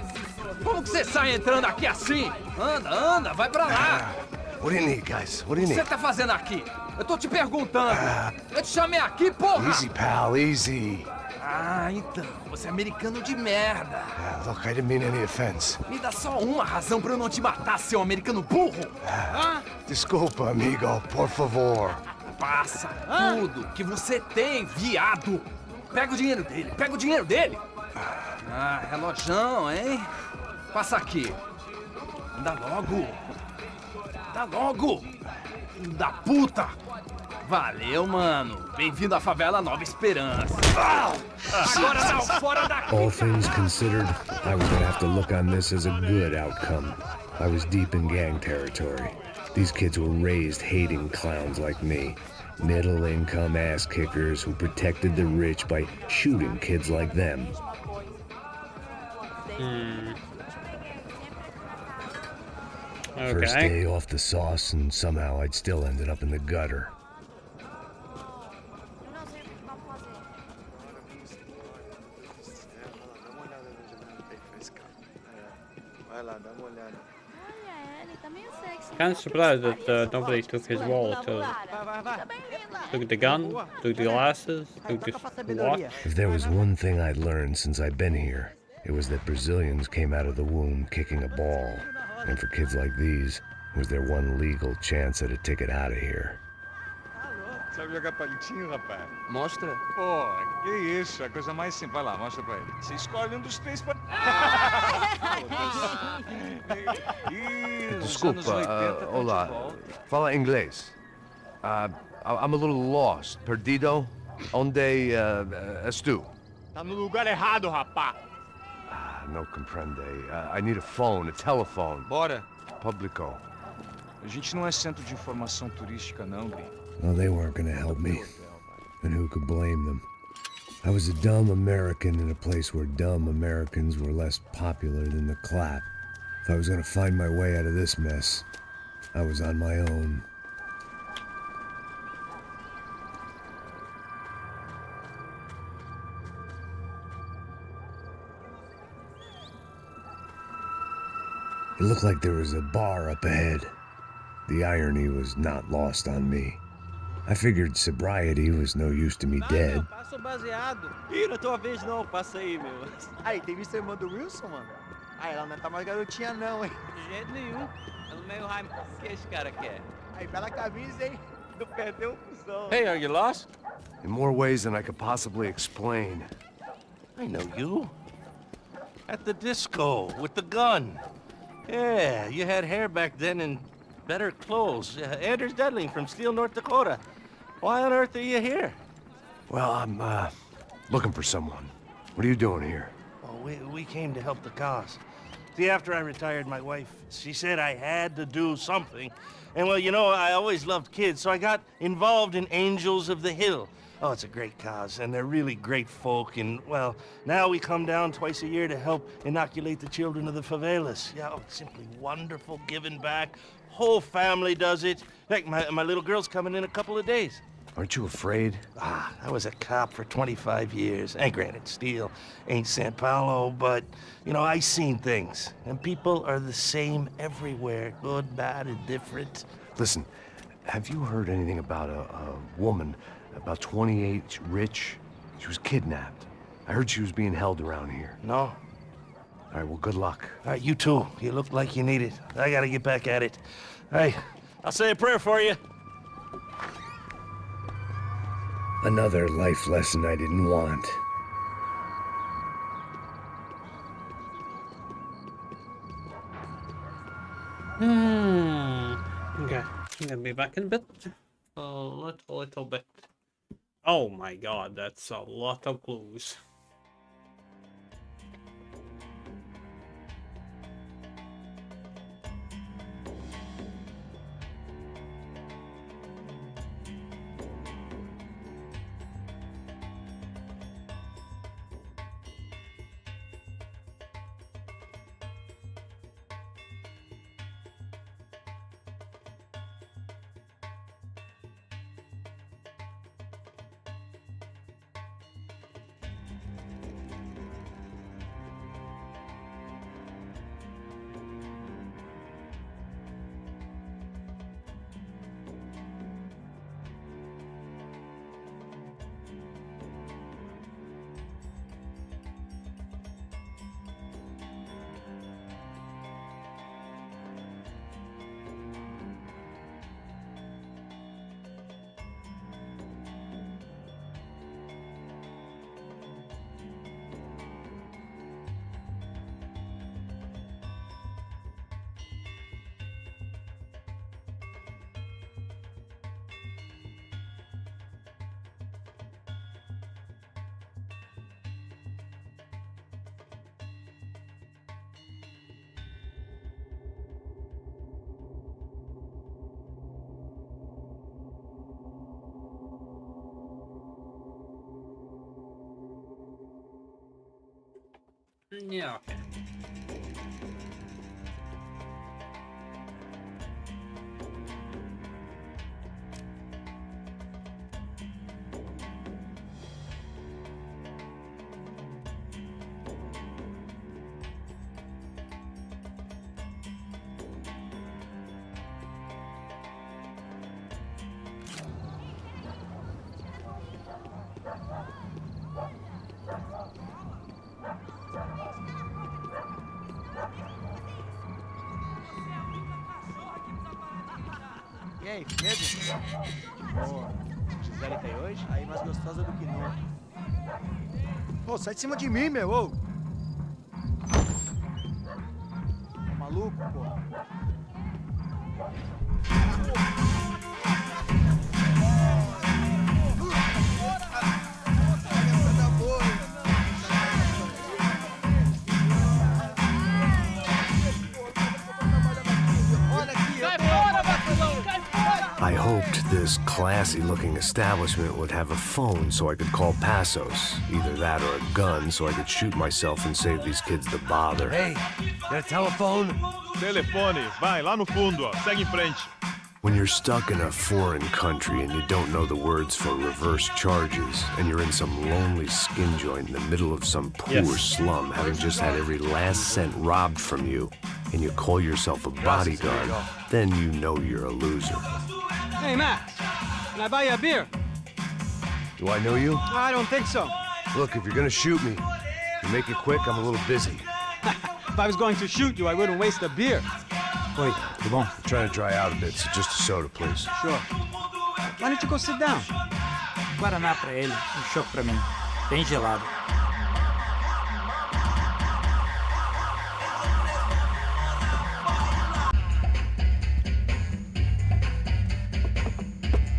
Como que você sai entrando aqui assim? Anda, anda, vai pra lá! What do you need, guys? What do you O que need? você tá fazendo aqui? Eu tô te perguntando. Eu te chamei aqui, porra! Easy, pal, easy. Ah, então, você é americano de merda. Look, I didn't mean any offense. Me dá só uma razão pra eu não te matar, seu americano burro. Desculpa, amigo, por favor. Passa tudo que você tem, viado. Pega o dinheiro dele, pega o dinheiro dele. Ah, relojão, hein? Passa aqui. Anda logo. Anda logo. Filho da puta. Valeu, mano. Bem-vindo à favela Nova Esperança. Agora não, fora daqui. All things considered, I was gonna have to look on this as a good outcome. I was deep in gang territory. These kids were raised hating clowns like me. Middle-income ass-kickers who protected the rich by shooting kids like them. Okay. First day off the sauce, and somehow I'd still ended up in the gutter. Kind of surprised that nobody took his wallet. Took the gun, took the glasses, took the watch. If there was one thing I'd learned since I'd been here, it was that Brazilians came out of the womb kicking a ball. And for kids like these, it was their one legal chance at a ticket out of here. Sabe jogar palitinho, rapaz? Mostra. Pô, que isso, a coisa mais simples. Vai lá, mostra pra ele. Você escolhe dos três pra... Desculpa, olá. Fala inglês. I'm a little lost. Perdido? Onde és tu? Tá no lugar errado, rapá. No comprende. I need a phone, a telephone. Bora. Publico. A gente não é centro de informação turística, não, gringo. Well, they weren't gonna help me. And who could blame them? I was a dumb American in a place where dumb Americans were less popular than the clap. If I was gonna find my way out of this mess, I was on my own. It looked like there was a bar up ahead. The irony was not lost on me. I figured sobriety was no use to me dead. Passo baseado. Ih, não é tua vez não, passa aí, meu. Aí, tem visto a irmã do Wilson, mano? Ah, ela não tá mais garotinha não, hein? De jeito nenhum. Ela meio raiva. O que esse cara quer? Aí, bela camisa, hein? Não perdeu o fusão. Hey, are you lost? In more ways than I could possibly explain. I know you. At the disco, with the gun. Yeah, you had hair back then and better clothes. Anders Dudling from Steele, North Dakota. Why on earth are you here? Well, I'm, looking for someone. What are you doing here? Oh, we came to help the cause. See, after I retired, my wife, she said I had to do something. And, well, you know, I always loved kids, so I got involved in Angels of the Hill. Oh, it's a great cause, and they're really great folk, and, well, now we come down twice a year to help inoculate the children of the favelas. Yeah, oh, it's simply wonderful, giving back. Whole family does it. In fact, my little girl's coming in a couple of days. Aren't you afraid? I was a cop for 25 years. And granted, Steele ain't San Paulo, but, you know, I seen things. And people are the same everywhere, good, bad, and different. Listen, have you heard anything about a woman, about 28, rich? She was kidnapped. I heard she was being held around here. No. All right, well, good luck. All right, you too. You look like you need it. I gotta get back at it. Hey, I'll say a prayer for you. Another life lesson I didn't want. Okay, I'm gonna be back in a bit. A little bit. Oh my god, that's a lot of clues. Yeah, okay. E aí, firmeza? Boa. Gisele tá aí hoje? Aí mais gostosa do que nunca. Ô, sai de cima de mim, meu, ô! Tá maluco, pô? I hoped this classy-looking establishment would have a phone so I could call Passos. Either that or a gun so I could shoot myself and save these kids the bother. Hey, got a telephone? Telefone, vai, lá no fundo, ó. Segue em frente. When you're stuck in a foreign country and you don't know the words for reverse charges, and you're in some lonely skin joint in the middle of some poor slum, having just had every last cent robbed from you, and you call yourself a bodyguard, then you know you're a loser. Hey, Matt, can I buy you a beer? Do I know you? I don't think so. Look, if you're gonna shoot me, you make it quick, I'm a little busy. If I was going to shoot you, I wouldn't waste a beer. Oi, tudo bom? I'm trying to dry out a bit, so just a soda, please. Sure. Why don't you go sit down? Guaraná pra ele, chopp pra mim. Bem gelado.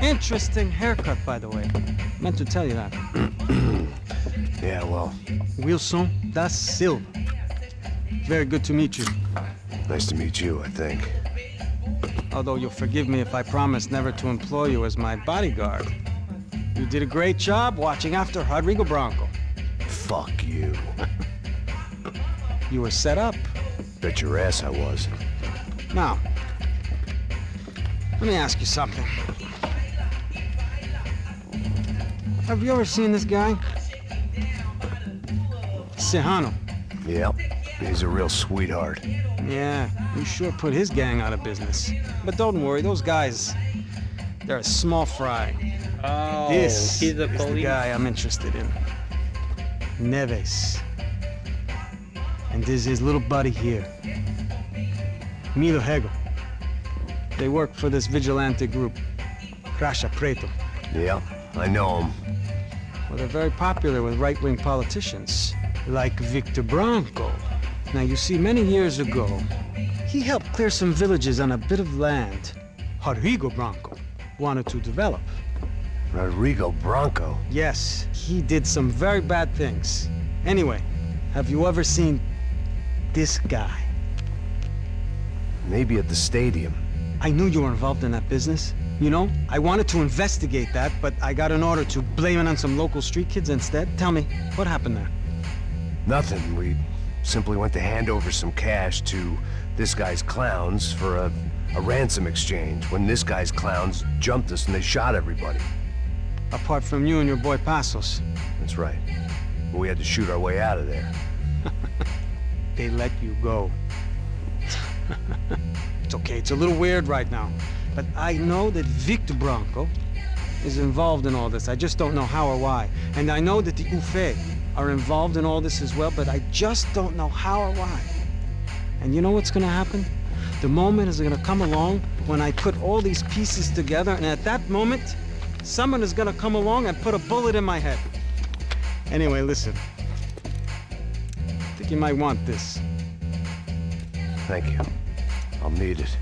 Interesting haircut, by the way. Meant to tell you that. Yeah, well. Wilson da Silva. Very good to meet you. Nice to meet you, I think. Although you'll forgive me if I promise never to employ you as my bodyguard. You did a great job watching after Rodrigo Branco. Fuck you. You were set up. Bet your ass I was. Now, let me ask you something. Have you ever seen this guy? Serrano. Yep. He's a real sweetheart. Yeah, you sure put his gang out of business. But don't worry, those guys, they're a small fry. Oh, This he's a is the police. guy I'm interested in. Neves. And this is his little buddy here. Milo Hegel. They work for this vigilante group, Crasha Preto. Yeah, I know him. Well, they're very popular with right-wing politicians, like Victor Branco. Now, you see, many years ago, he helped clear some villages on a bit of land Rodrigo Branco wanted to develop. Rodrigo Branco? Yes, he did some very bad things. Anyway, have you ever seen this guy? Maybe at the stadium. I knew you were involved in that business. You know, I wanted to investigate that, but I got an order to blame it on some local street kids instead. Tell me, what happened there? Nothing. We simply went to hand over some cash to this guy's clowns for a ransom exchange when this guy's clowns jumped us and they shot everybody. Apart from you and your boy Passos. That's right. But we had to shoot our way out of there. They let you go. It's okay, it's a little weird right now. But I know that Victor Branco is involved in all this. I just don't know how or why. And I know that the Ufe are involved in all this as well, but I just don't know how or why. And you know what's gonna happen? The moment is gonna come along when I put all these pieces together, and at that moment, someone is gonna come along and put a bullet in my head. Anyway, listen. I think you might want this. Thank you. I'll need it.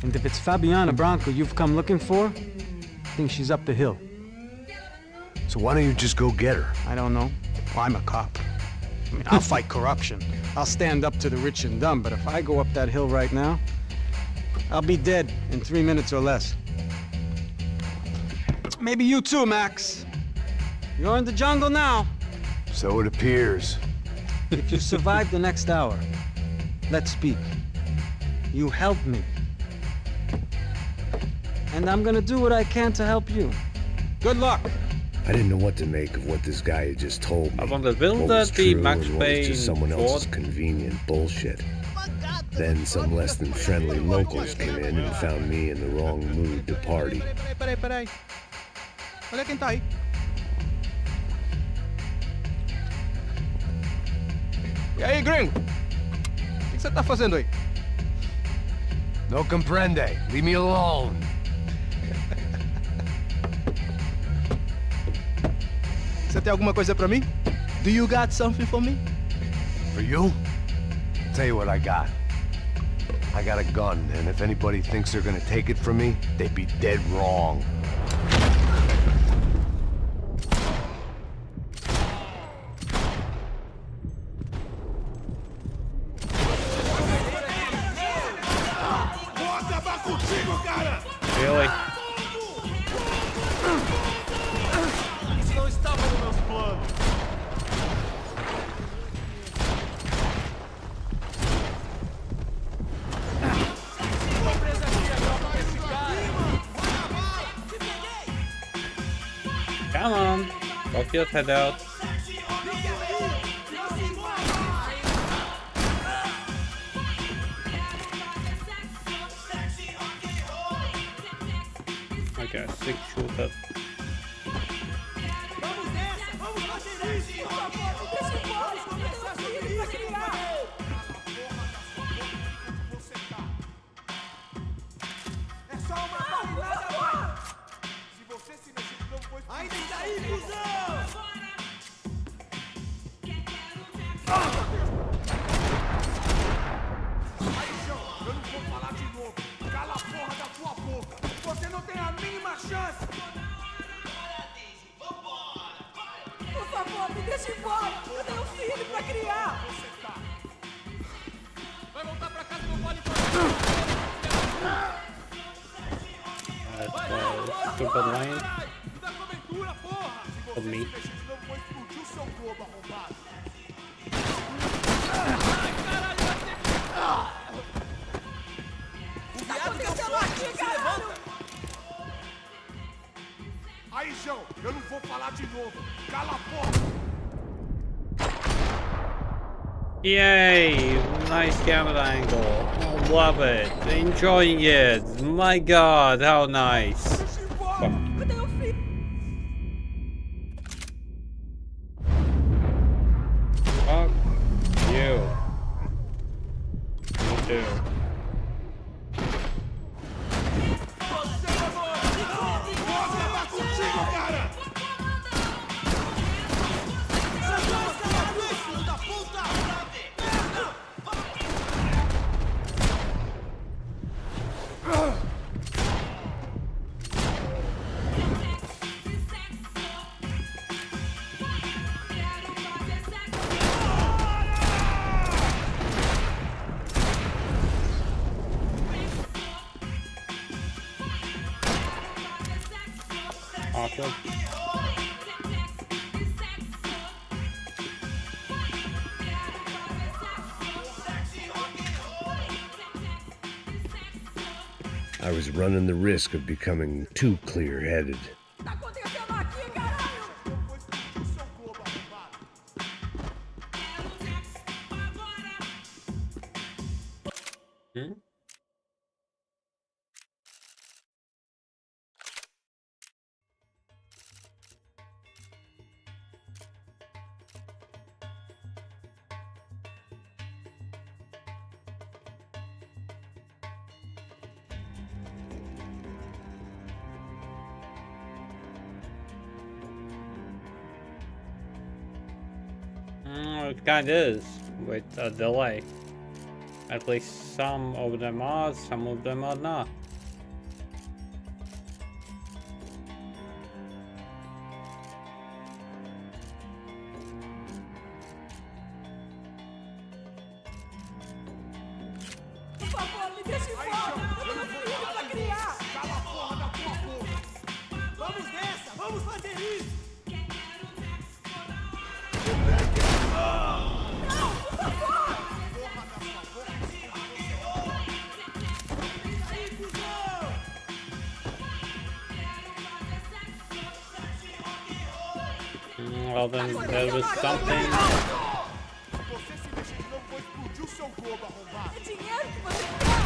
And if it's Fabiana Branco you've come looking for, I think she's up the hill. So why don't you just go get her? I don't know. Well, I'm a cop. I mean, I'll fight corruption. I'll stand up to the rich and dumb, but if I go up that hill right now, I'll be dead in 3 minutes or less. Maybe you too, Max. You're in the jungle now. So it appears. If you survive the next hour, let's speak. You help me. And I'm gonna do what I can to help you. Good luck! I didn't know what to make of what this guy had just told me. Want to build What was that the true Max and what was Payne just someone else's fort? convenient bullshit. Then some less than friendly locals came in and found me in the wrong mood to party. Peraí. Olha quem tá aí. E aí, gringo? O que você tá fazendo aí? No comprende. Leave me alone. Você tem alguma coisa pra mim? Do you got something for me? For you? I'll tell you what I got. I got a gun, and if anybody thinks they're gonna take it from me, they'd be dead wrong. Really? Isso não estava nos meus planos. Come on. Pop your head out. Okay, 6 shooter. Vamos nessa! Vamos fazer isso! Por favor, me deixe embora! Vamos começar a subir pra criar! É só uma barrilhada, vai! Se você se mexer de novo, vou... Ainda está aí, cuzão! Aí, João, eu não vou falar de novo. Cala a porra da tua boca! Você não tem a mínima chance! Por favor, me deixe embora! Eu tenho um filho pra criar! Vai voltar pra casa no vale Stupid lane. da cobertura, porra! For me. Se mexer de novo, vou explodir o seu globo arrombado! O que tá acontecendo aqui, caralho? Aí, João, eu não vou falar de novo! Cala a porra! Yay! Nice camera angle. I love it. Enjoying it. My god, how nice. Fuck. Fuck you. You too. awkward. I was running the risk of becoming too clear-headed. Hmm? It kind of is, with a delay. At least some of them are, some of them are not. Por favor, me deixe embora! Eu tenho filho pra criar! Cala a porra da tua boca! Vamos nessa! Vamos fazer isso! Não, por favor! Well, then there was something. Você se mexer de novo, vou explodir o seu globo, arrombado! É dinheiro que você quer!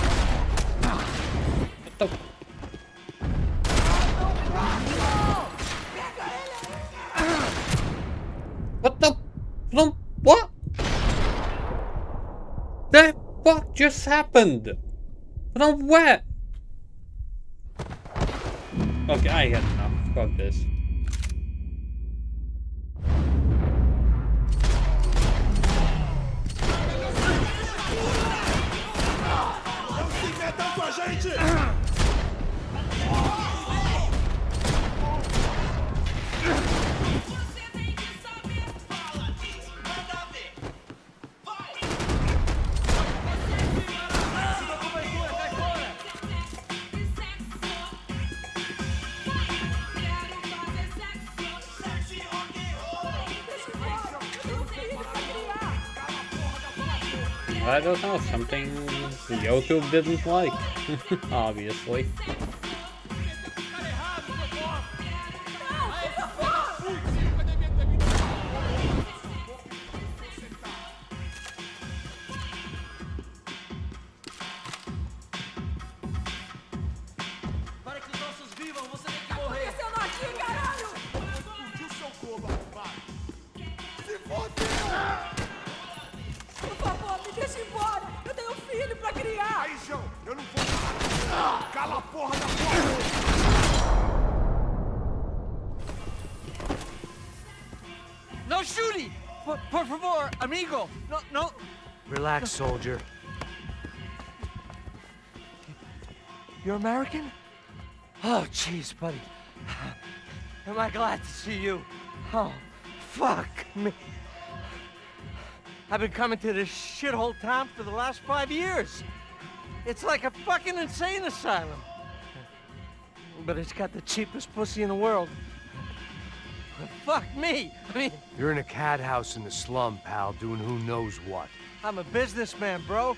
What the? What? The fuck just happened? From where? Okay, I had enough. Fuck this. Não se metam com a gente! I don't know, something YouTube didn't like, obviously. Para que os nossos vivam, você tem que morrer! Acontecendo aqui, caralho! Explodiu seu globo, arrombado! Se fodeu! Por favor, me deixe embora! Eu tenho filho pra criar! Aí, João, eu não vou falar! Cala a porra da tua boca! No shooting! Por favor, amigo! No! Relax, soldier. You're American? Oh, jeez, buddy. Am I glad to see you? Oh, fuck me. I've been coming to this shithole town for the last 5 years. It's like a fucking insane asylum. But it's got the cheapest pussy in the world. Fuck me! I mean... You're in a cat house in the slum, pal, doing who knows what. I'm a businessman, bro.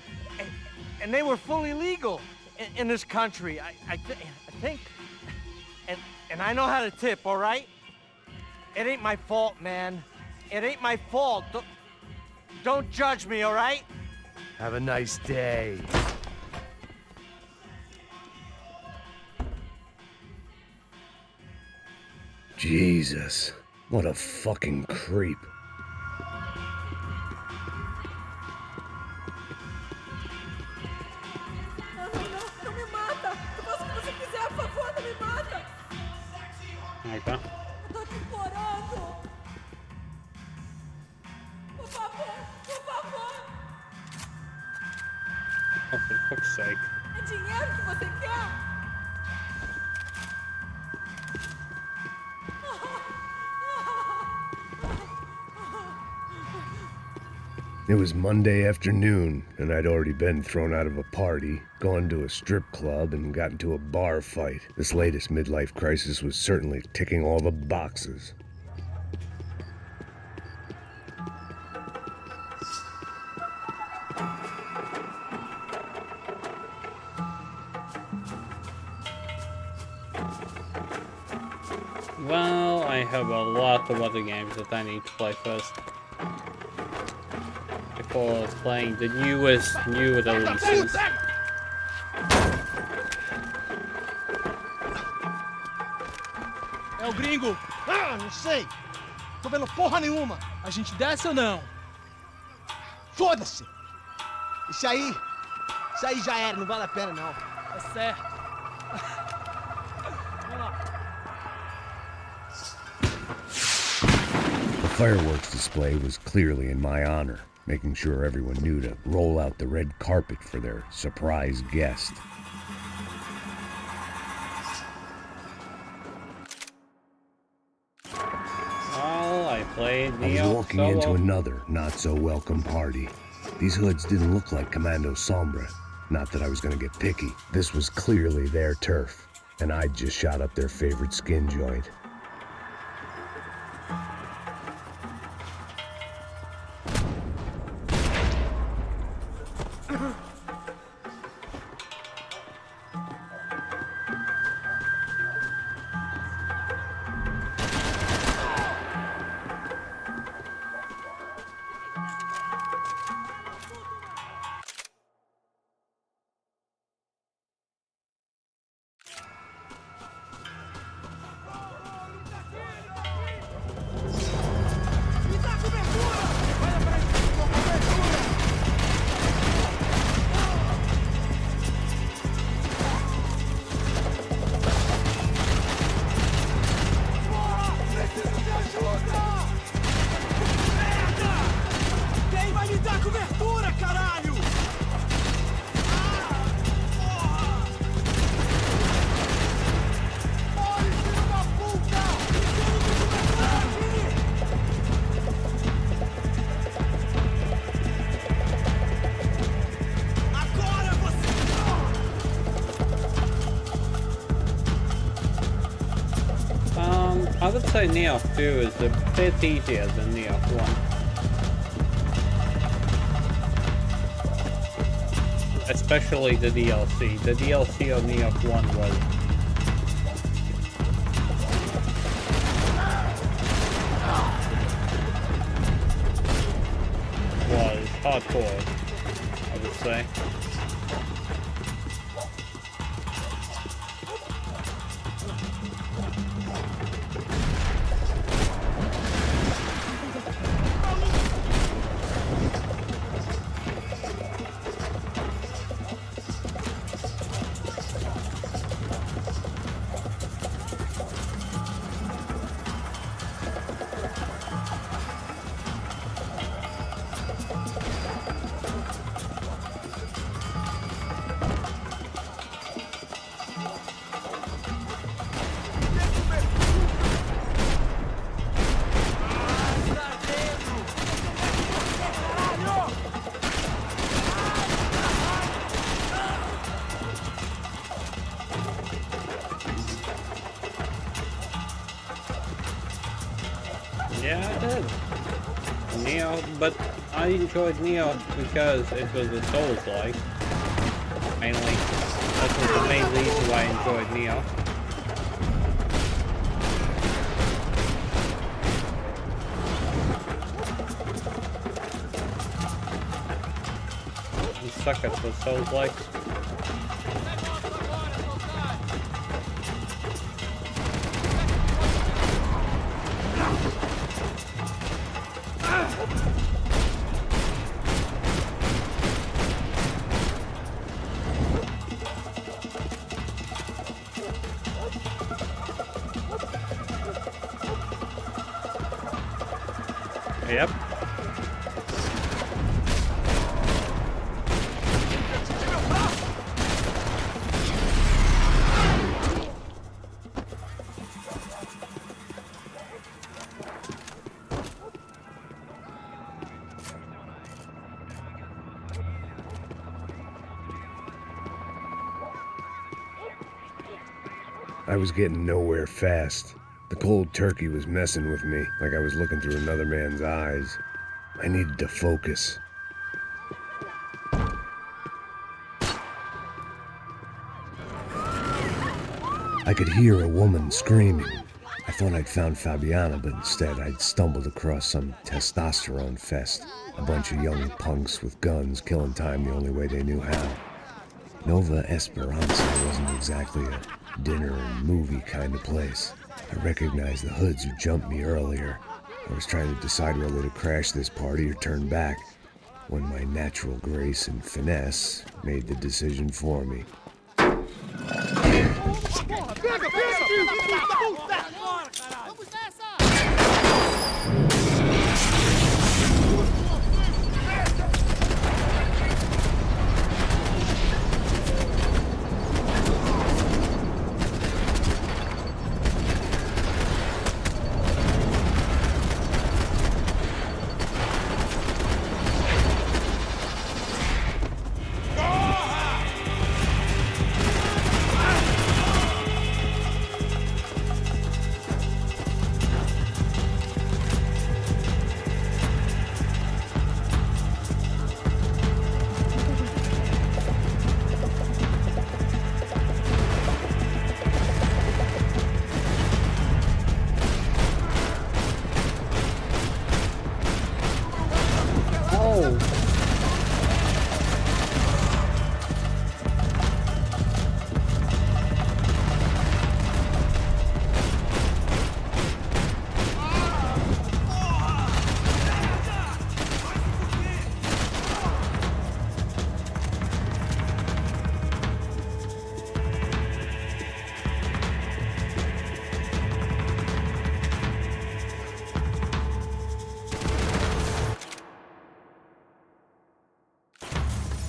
And they were fully legal in this country. I think... And I know how to tip, all right? It ain't my fault, man. It ain't my fault. Don't judge me, all right? Have a nice day. Jesus, what a fucking creep. Não me mata! Eu faço o que você quiser, por favor, não me mata! Aí tá. Eu tô te implorando! Por favor, por favor! Oh, for fuck's sake. É dinheiro que você quer? It was Monday afternoon, and I'd already been thrown out of a party, gone to a strip club, and got into a bar fight. This latest midlife crisis was certainly ticking all the boxes. Well, I have a lot of other games that I need to play first. Before playing the new releases. É o gringo! Ah, não sei! Tô vendo porra nenhuma! A gente desce ou não? Foda-se! Isso aí já era, não vale a pena não. É certo. The fireworks display was clearly in my honor, making sure everyone knew to roll out the red carpet for their surprise guest. Well, I played I was walking into another not-so-welcome party. These hoods didn't look like Commando Sombra. Not that I was going to get picky. This was clearly their turf, and I'd just shot up their favorite skin joint. I would say Neo 2 is a bit easier than Neo 1. Especially the DLC. The DLC of Neo 1 was hardcore, I would say. Yeah, I did. Neo, but I enjoyed Neo because it was a Souls-like. Mainly, that was the main reason why I enjoyed Neo. You suck at the Souls-like. Yep. I was getting nowhere fast. The cold turkey was messing with me, like I was looking through another man's eyes. I needed to focus. I could hear a woman screaming. I thought I'd found Fabiana, but instead I'd stumbled across some testosterone fest. A bunch of young punks with guns killing time the only way they knew how. Nova Esperanza wasn't exactly a dinner and movie kind of place. I recognized the hoods who jumped me earlier. I was trying to decide whether to crash this party or turn back, when my natural grace and finesse made the decision for me.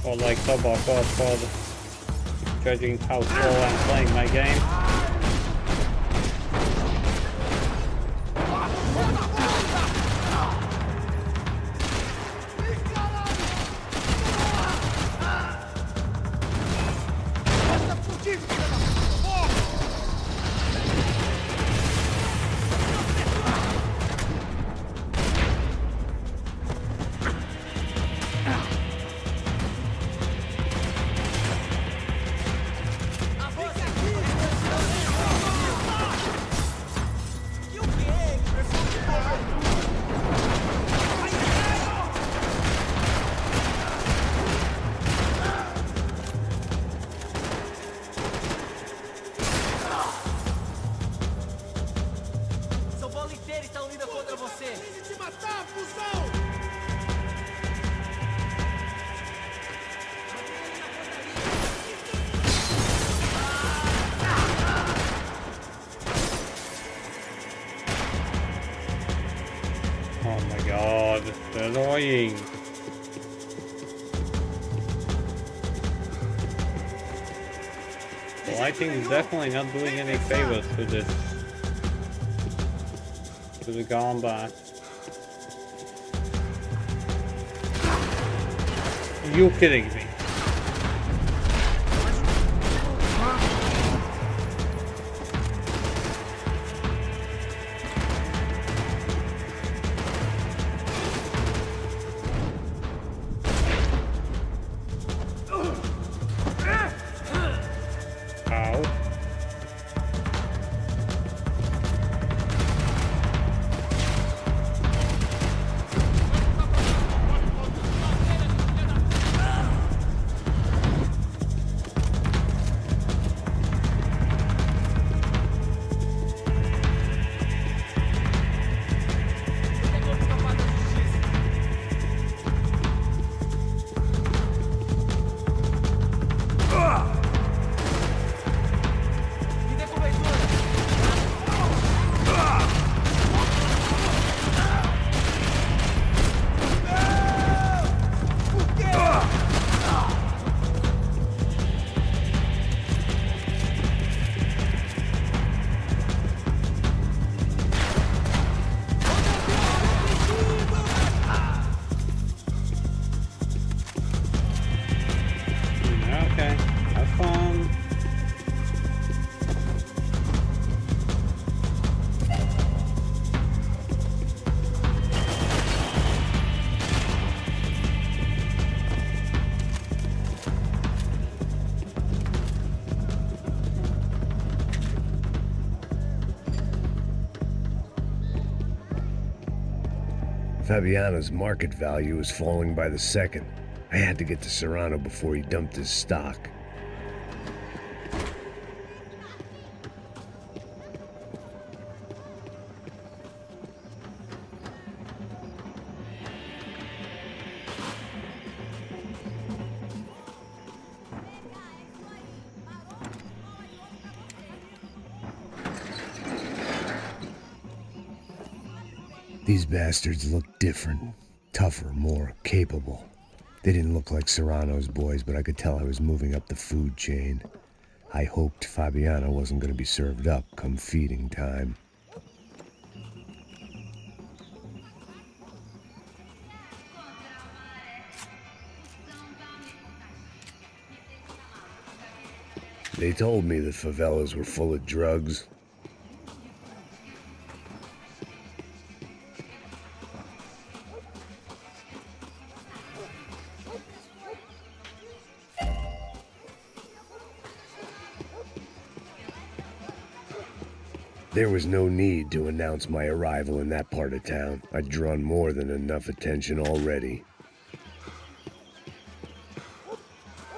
Or like Subbar God, judging how slow I'm playing my game. Oh my god, they're annoying. The lighting is definitely not doing any favors to this. To the combat. Are you kidding me? Fabiano's market value was falling by the second. I had to get to Serrano before he dumped his stock. These bastards looked different, tougher, more capable. They didn't look like Serrano's boys, but I could tell I was moving up the food chain. I hoped Fabiano wasn't going to be served up come feeding time. They told me the favelas were full of drugs. There was no need to announce my arrival in that part of town. I'd drawn more than enough attention already.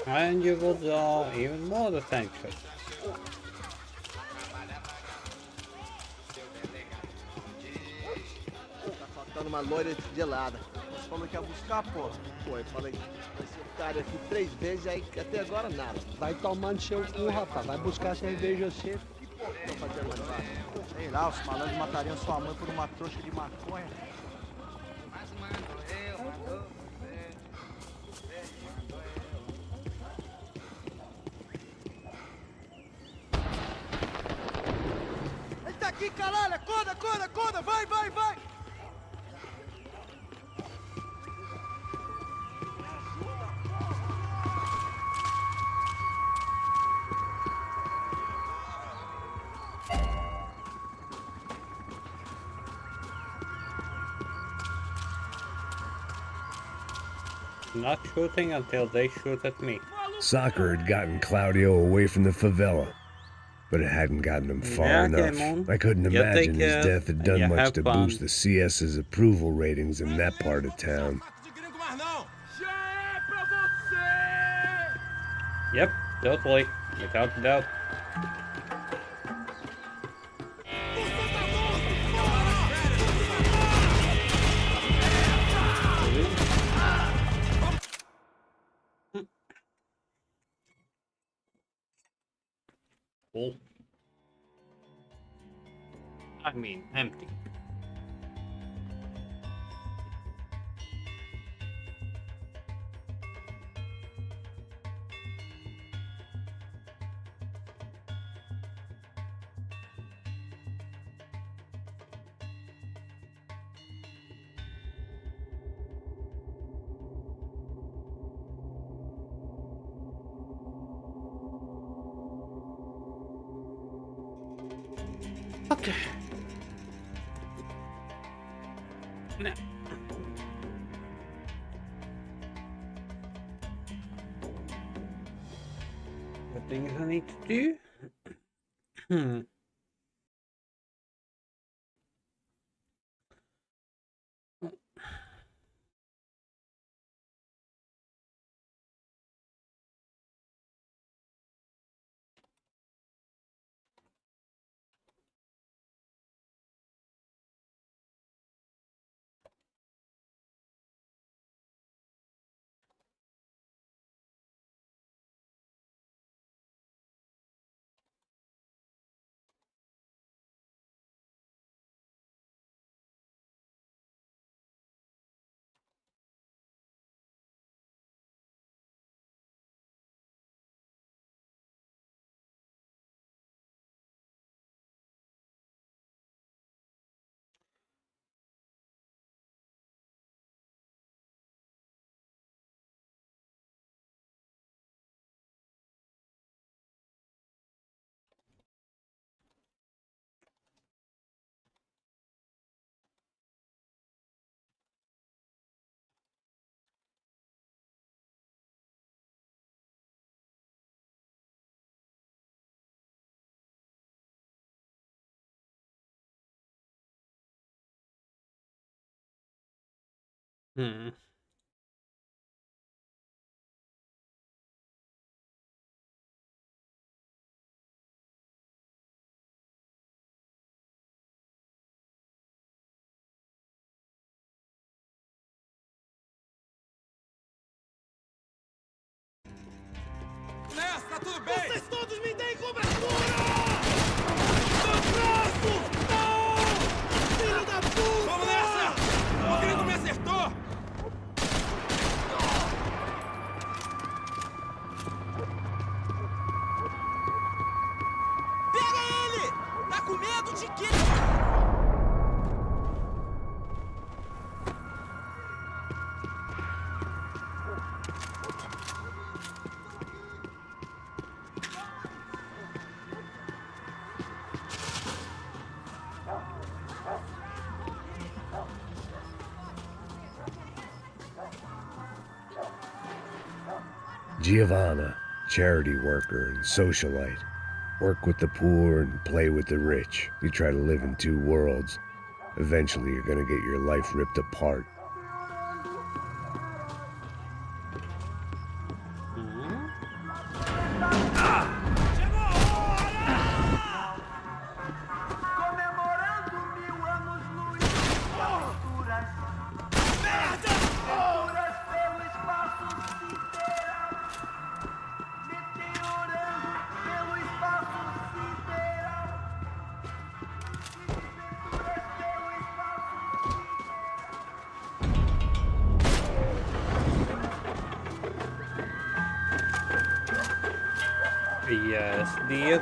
And you will draw even more attention. Tá faltando uma loira gelada. Você falou que ia buscar, porra. Pô, eu falei, vai ser o cara aqui 3 vezes, aí até agora nada. Vai tomando seu cu, rapaz. Vai buscar cerveja cedo. Que porra que estão fazendo lá embaixo? Sei lá, os malandros matariam sua mãe por uma trouxa de maconha. Ele tá aqui, caralho! Acorda, acorda, acorda! Vai, vai, vai! Not shooting until they shoot at me. Soccer had gotten Claudio away from the favela, but it hadn't gotten him far enough. I couldn't imagine his death had done much to boost the CS's approval ratings in that part of town. Yep, totally. Without a doubt. Full. I mean, empty. Okay. Now. What things I need to do? Hmm. Nessa, tudo bem? Vocês todos me deem cobertura! Meu braço! Não! Filho da puta! Vamos nessa! O gringo me acertou! Pega ele! Tá com medo de quê? Giovanna, charity worker and socialite. Work with the poor and play with the rich. You try to live in two worlds. Eventually you're gonna get your life ripped apart. Yes, dear.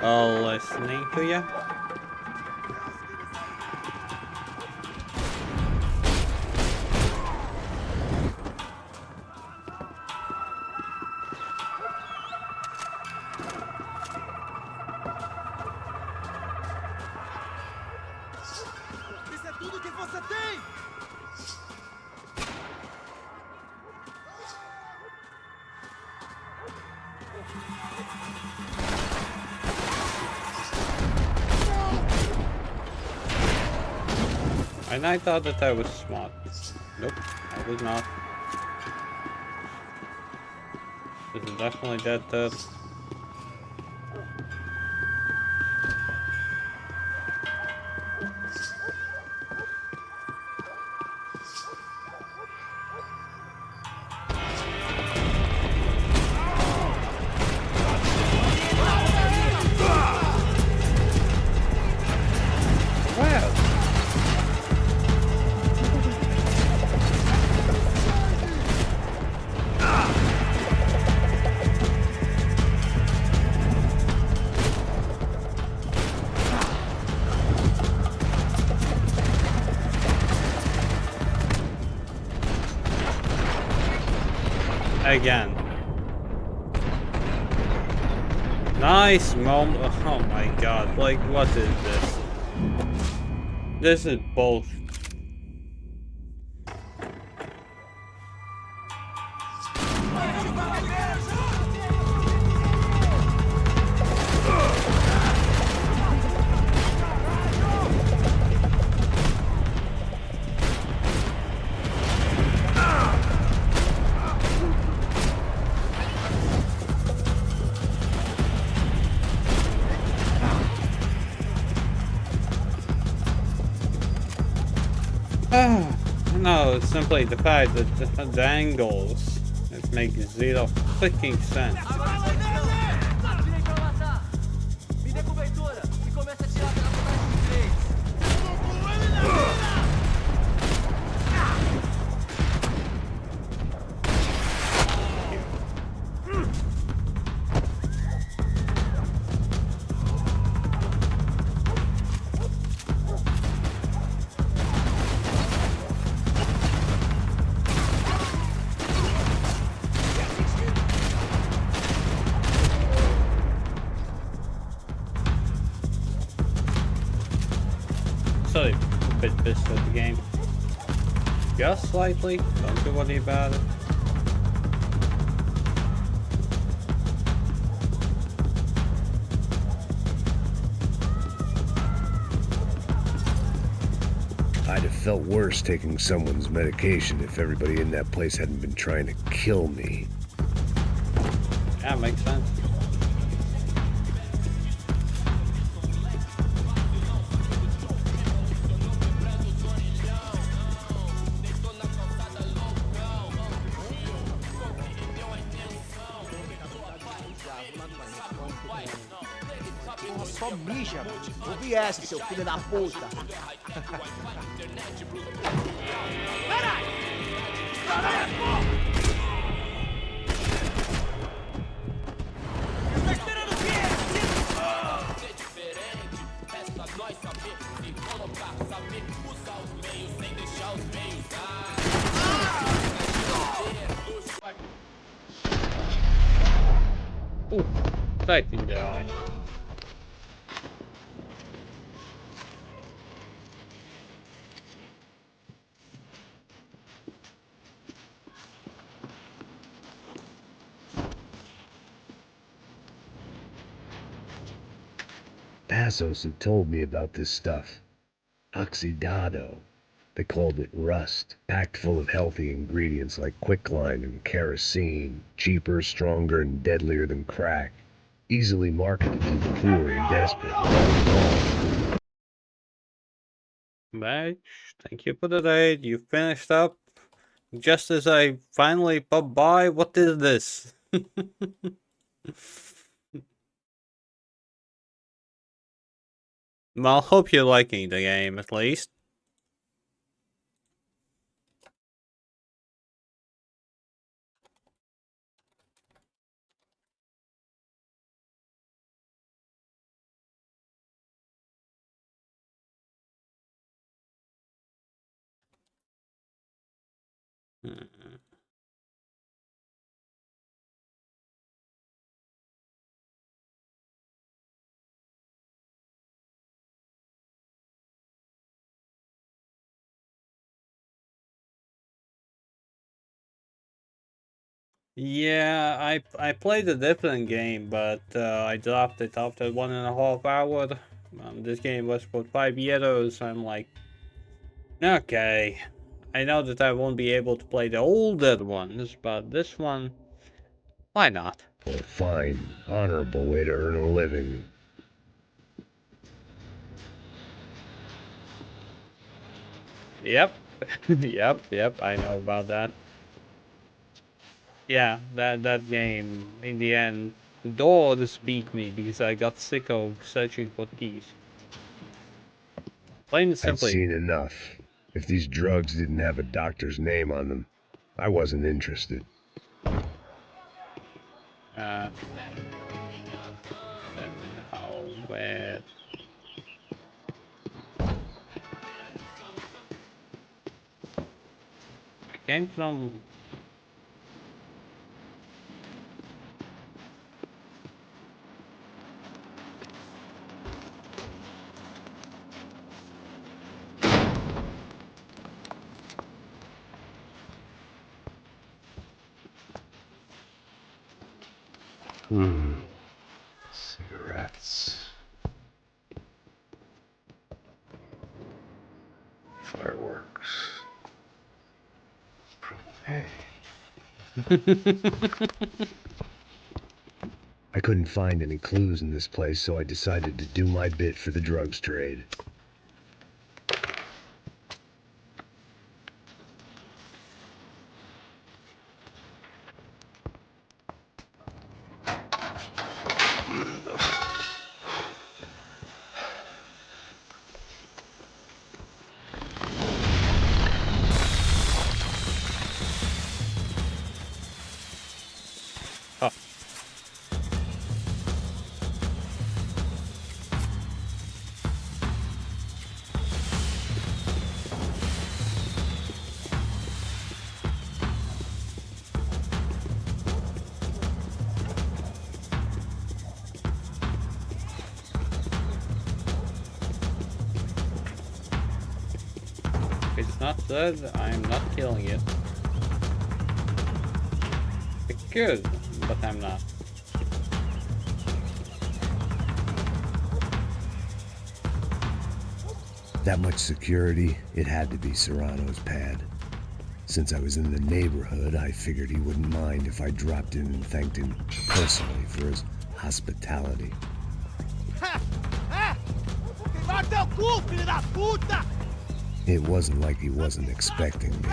All listening to you. Isso é tudo que você tem! And I thought that I was smart. Nope, I was not. This is definitely dead turd. Again. Nice moment. Oh my god, like what is this? This is bullshit. No, it's simply the fact that the angles, it makes zero freaking sense. Sorry, a bit pissed at the game. Just slightly, don't you worry about it. I felt worse taking someone's medication if everybody in that place hadn't been trying to kill me. Yeah, makes sense. Porra, só mija. Ouvi essa, seu filho da puta. Taking down. Passos had told me about this stuff. Oxidado. They called it rust, packed full of healthy ingredients like quicklime and kerosene, cheaper, stronger, and deadlier than crack. Easily marketed to the poor and desperate. Match, thank you for the raid. You finished up just as I finally popped by. What is this? Well, hope you're liking the game at least. Yeah, I played a different game, but I dropped it after 1.5 hours. This game was for €5. I'm like, okay, I know that I won't be able to play the older ones, but this one, why not? A fine, honorable way to earn a living. Yep, yep, I know about that. Yeah, that game, in the end, the doors beat me because I got sick of searching for keys. Plain and I'd simply. seen enough. If these drugs didn't have a doctor's name on them, I wasn't interested. Where? I came from. Cigarettes. Fireworks. Hey. I couldn't find any clues in this place, so I decided to do my bit for the drugs trade. If it's not dead, I'm not killing it. I could, but I'm not. That much security, it had to be Serrano's pad. Since I was in the neighborhood, I figured he wouldn't mind if I dropped in and thanked him personally for his hospitality. It wasn't like he wasn't expecting me.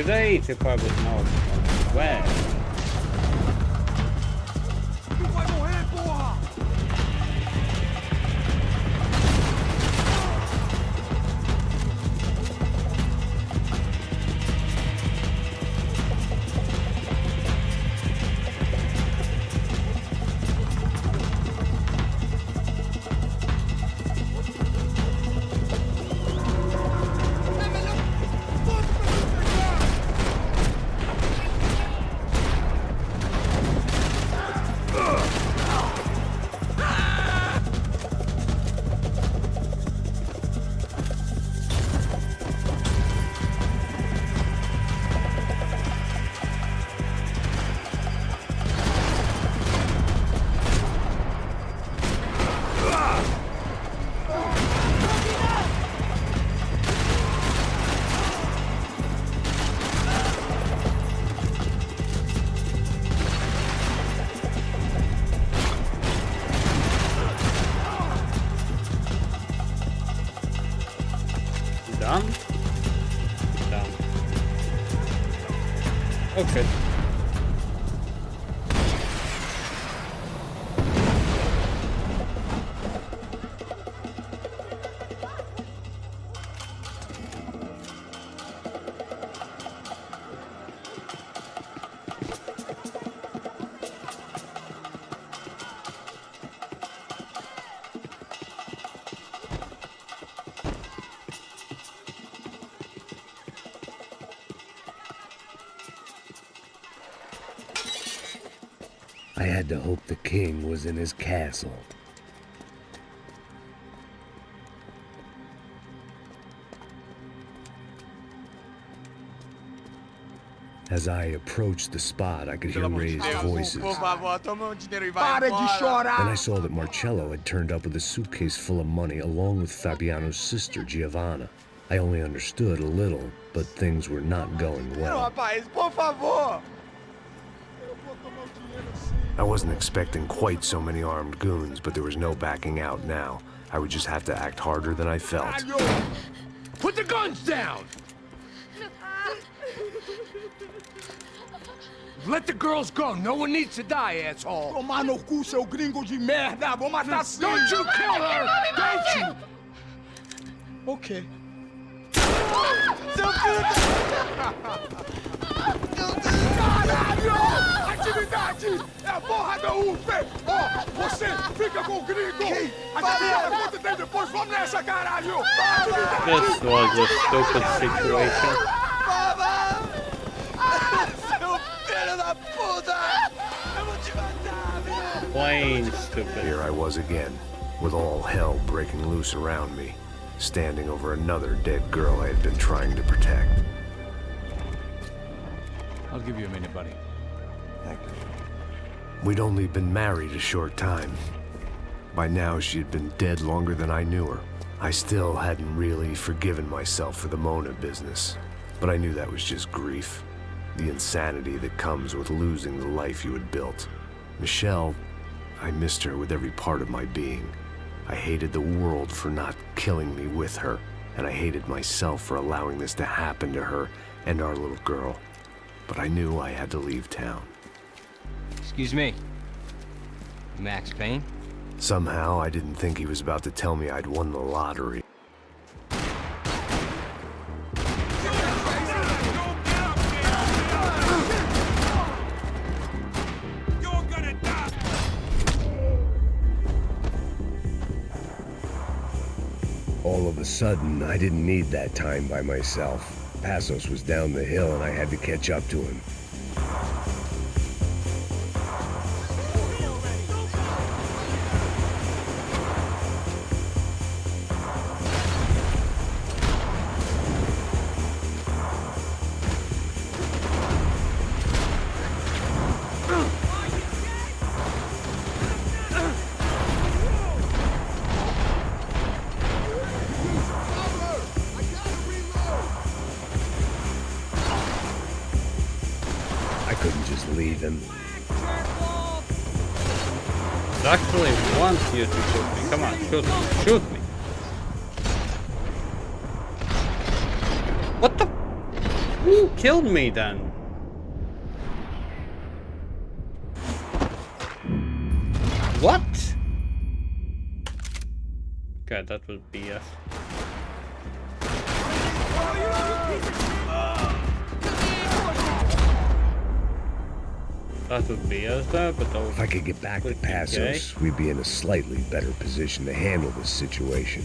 Great if I was not where. Okay. I had to hope the king was in his castle. As I approached the spot, I could hear raised voices. Then I saw that Marcello had turned up with a suitcase full of money along with Fabiano's sister, Giovanna. I only understood a little, but things were not going well. I wasn't expecting quite so many armed goons, but there was no backing out now. I would just have to act harder than I felt. Put the guns down! Let the girls go. No one needs to die, asshole. Tomar no cu, seu gringo de merda. Vou matar sim. Don't you kill her! Don't you! Okay. Seu filho Caralho! Atividade! É a porra da UF! Ó, você fica com o gringo! A galera conta tem depois. Vamos nessa, caralho! This was a stupid situation. Plain stupid. Here I was again, with all hell breaking loose around me, standing over another dead girl I had been trying to protect. I'll give you a minute, buddy. Thank you. We'd only been married a short time. By now, she had been dead longer than I knew her. I still hadn't really forgiven myself for the Mona business, but I knew that was just grief. The insanity that comes with losing the life you had built. Michelle, I missed her with every part of my being. I hated the world for not killing me with her. and I hated myself for allowing this to happen to her and our little girl. But I knew I had to leave town. Excuse me. Max Payne? Somehow, I didn't think he was about to tell me I'd won the lottery. All of a sudden, I didn't need that time by myself. Passos was down the hill and I had to catch up to him. Leave him. It actually wants you to shoot me. Come on, shoot me. Shoot me. What the? Who killed me then? What? Okay, that was BS. That would be us there, but if I could get back to Passos, we'd be in a slightly better position to handle this situation.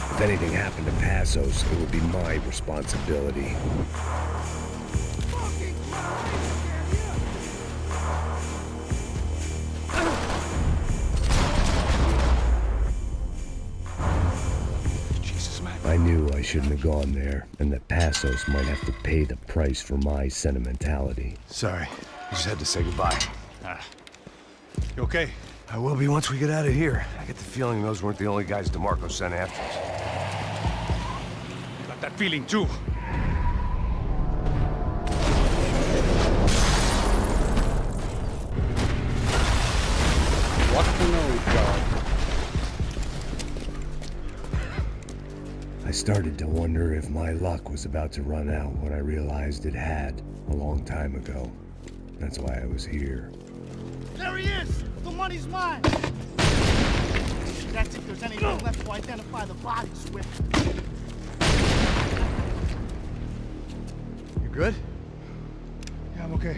If anything happened to Passos, it would be my responsibility. Jesus, man. I knew I shouldn't have gone there, and that Passos might have to pay the price for my sentimentality. Sorry, I just had to say goodbye. You okay? I will be once we get out of here. I get the feeling those weren't the only guys DeMarco sent after us. Got that feeling too. What the nose job? I started to wonder if my luck was about to run out when I realized it had a long time ago. That's why I was here. There he is! The money's mine! That's if there's anything left to identify the bodies with. You good? Yeah, I'm okay.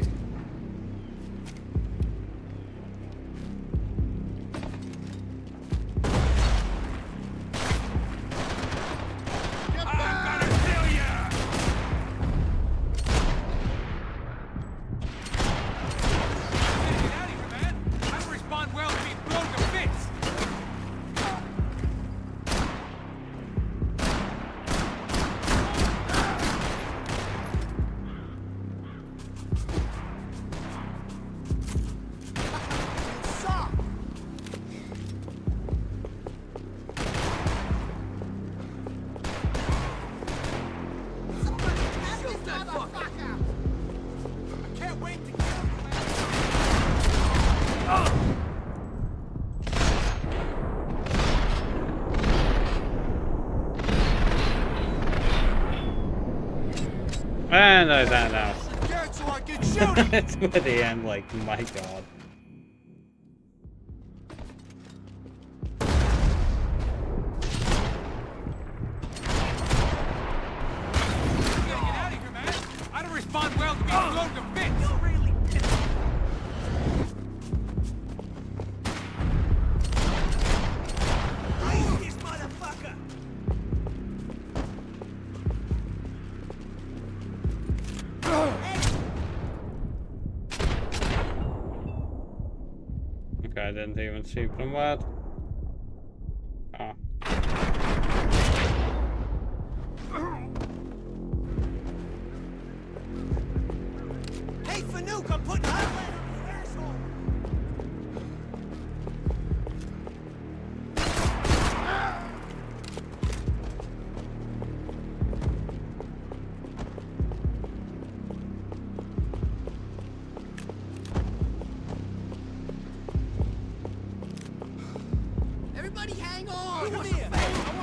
And I ran out. It's by the end, like, my god. I don't respond well to being blown to bits. Okay, I didn't even see from what. Ah. Everybody hang on! Come here! I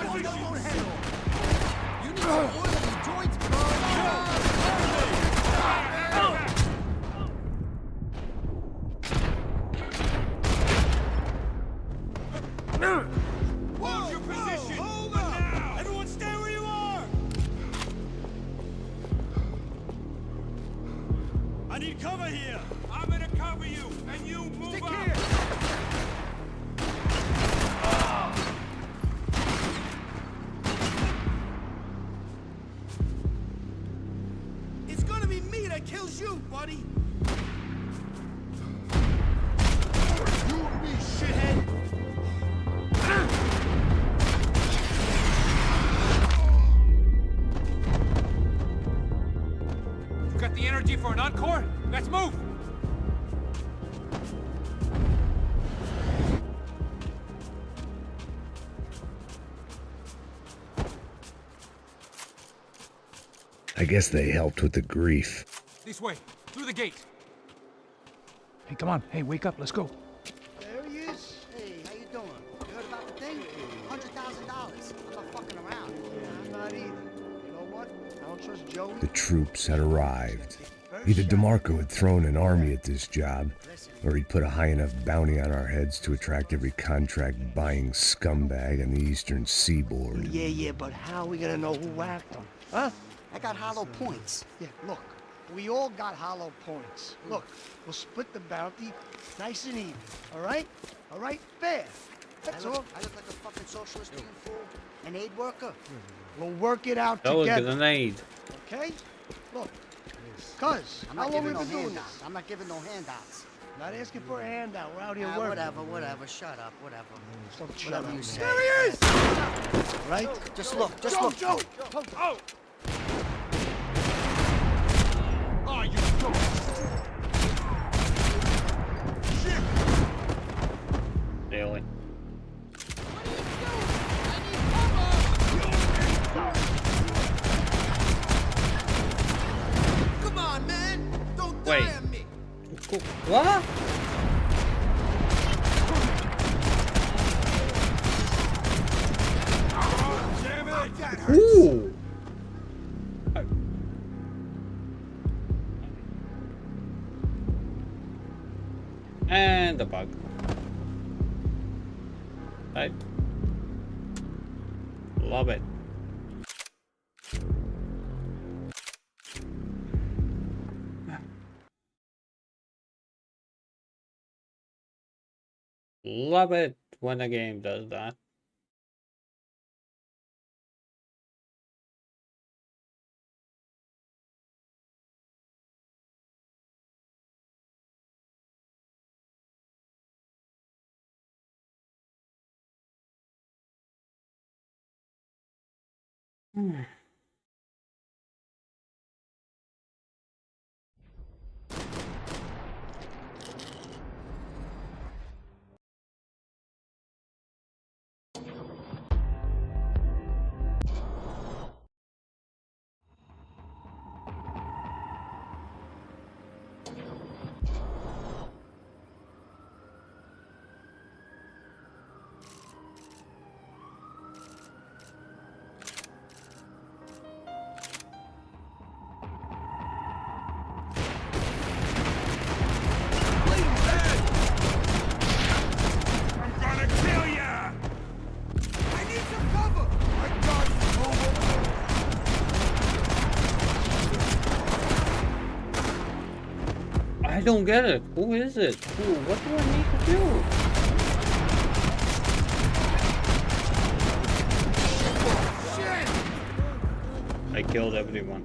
want to know your head off! You need some oil in your joints, bro! Hold your position! Hold up! Now! Everyone stay where you are! I need cover here! I'm gonna cover you, and you move up! Here. It's gonna be me that kills you, buddy! You and me, shithead! You got the energy for an encore? Let's move! I guess they helped with the grief. This way, through the gate. Hey, come on. Hey, wake up. Let's go. There he is. Hey, how you doing? You heard about the thing? $100,000. I'm not fucking around. Yeah, I'm not either. You know what? I don't trust Joey. The troops had arrived. Either DeMarco had thrown an army at this job, or he'd put a high enough bounty on our heads to attract every contract-buying scumbag on the eastern seaboard. Yeah, but how are we gonna know who whacked him? Huh? I got hollow points. Yeah, look. We all got hollow points. Look, we'll split the bounty nice and even, all right? All right? Fair. That's all. I look like a fucking socialist to you, fool. An aid worker. We'll work it out That was together. an aid. Okay? Look. Cuz, how long we been doing this? I'm not giving no handouts. Not asking for a handout. We're out here working. Whatever. Shut up. Whatever. Whatever you say. There he is! All right? Just look. Just look. Joe! Oh! Oh, you don't! Really? Come on, man! Don't Wait. die on me! What? Damn it! Ooh! And the bug. Right? Love it. Love it when a game does that. I don't get it. Who is it? Who? What do I need to do? I killed everyone.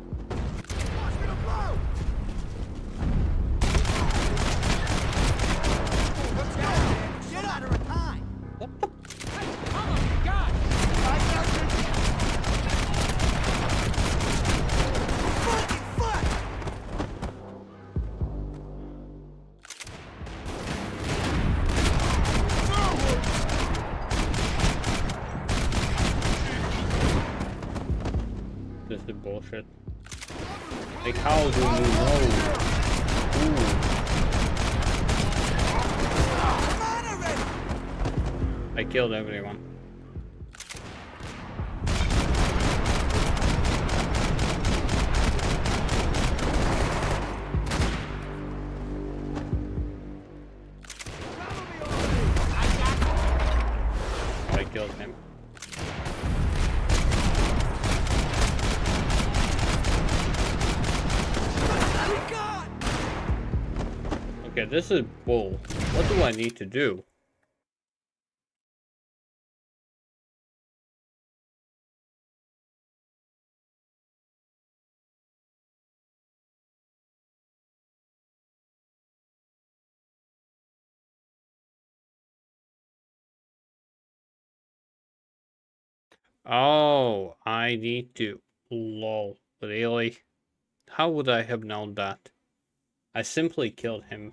This is bullshit. Like, how do you know? Ooh. I killed everyone. I killed him. Okay, this is bull. What do I need to do? Oh, I need to. Lol. Really? How would I have known that? I simply killed him.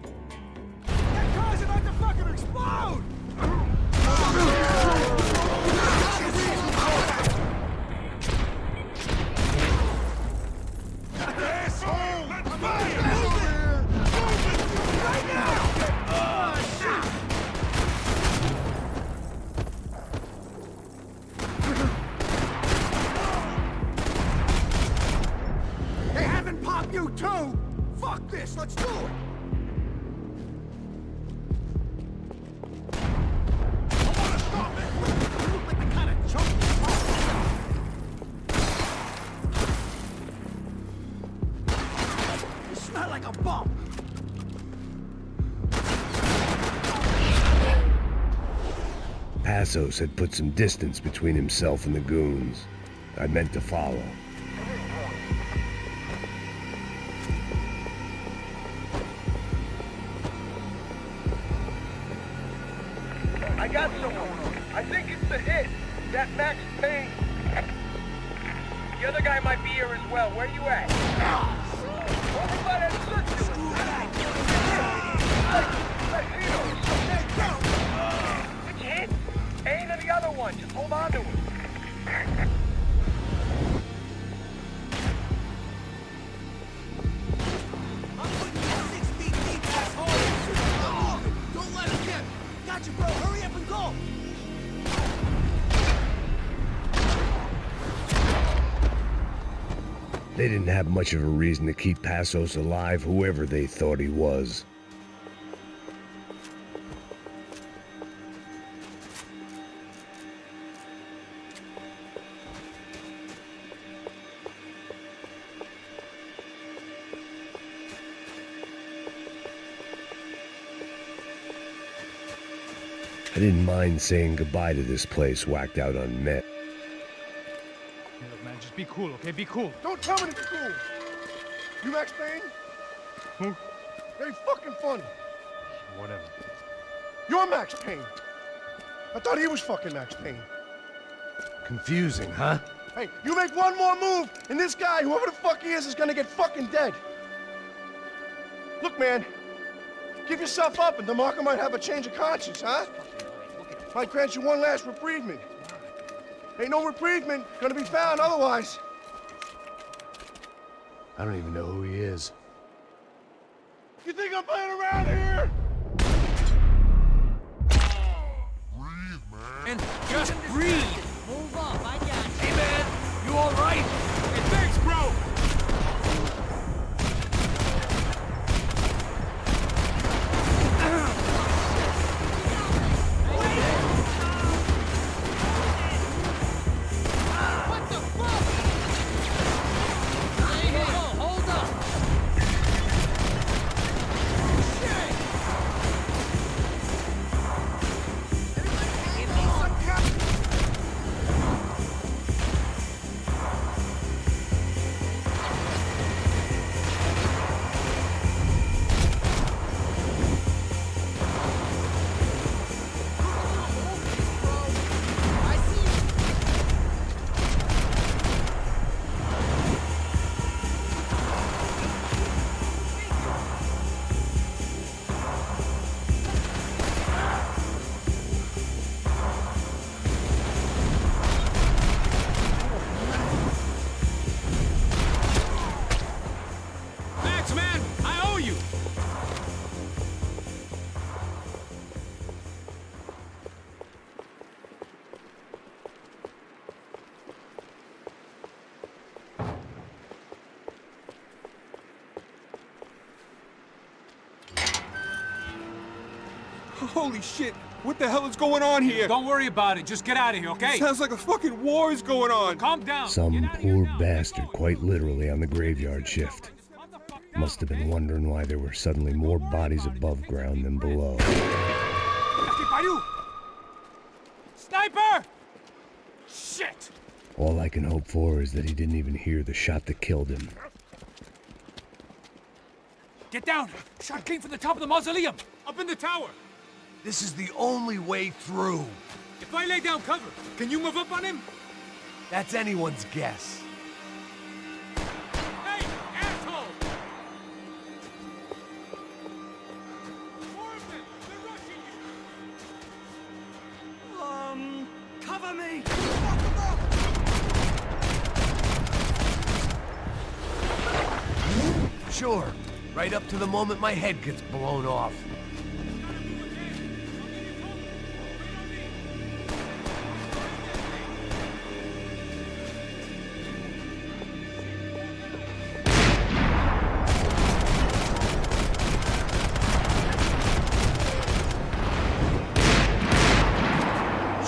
That car's about to fucking explode! Asshole! Let's fire! Move it! Right now! Oh, shit! They haven't popped you too! Fuck this! Let's do it! Like a bomb. Passos had put some distance between himself and the goons. I meant to follow. I got someone. I think it's the hit. That Max Payne. The other guy might be here as well. Where you at? What about that circular? Which hit? Payne or the other one? Just hold on to him. Don't let him get. Got you, bro. Hurry up and go. They didn't have much of a reason to keep Passos alive, whoever they thought he was. I didn't mind saying goodbye to this place whacked out on meth. Look, man, just be cool, okay? Be cool. Don't tell me to be cool. You Max Payne? Who? Very fucking funny. Whatever. You're Max Payne. I thought he was fucking Max Payne. Confusing, huh? Hey, you make one more move, and this guy, whoever the fuck he is gonna get fucking dead. Look, man. Give yourself up, and DeMarco might have a change of conscience, huh? Might grant you one last reprievement. Ain't no reprievement gonna be found otherwise. I don't even know who he is. You think I'm playing around here? Breathe, man. And just breathe. Move up, I got you. Hey, man, you all right? Hey, thanks, bro. Holy shit! What the hell is going on here? Don't worry about it. Just get out of here, okay? Sounds like a fucking war is going on. Calm down. Some poor bastard, quite literally, on the graveyard shift. Must have been wondering why there were suddenly more bodies above ground than below. Sniper! Shit! All I can hope for is that he didn't even hear the shot that killed him. Get down! Shot came from the top of the mausoleum! Up in the tower! This is the only way through. If I lay down cover, can you move up on him? That's anyone's guess. Hey, asshole! Cover me! Sure, right up to the moment my head gets blown off.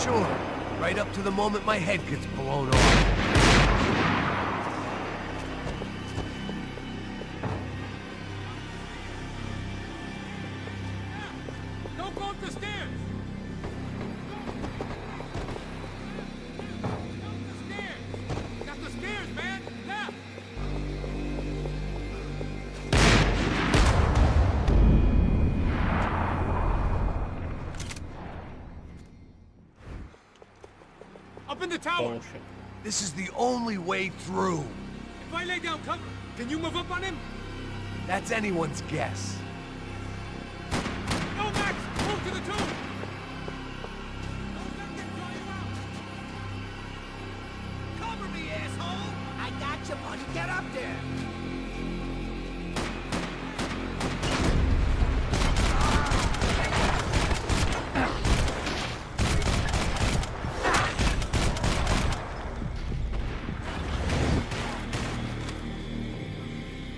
Sure, right up to the moment my head gets blown off. Don't go up the stairs! Got the stairs, man! Now! Up in the tower! This is the only way through. If I lay down cover, can you move up on him? That's anyone's guess. No, Max! Move to the tomb! Cover me, asshole! I got you, buddy. Get up there!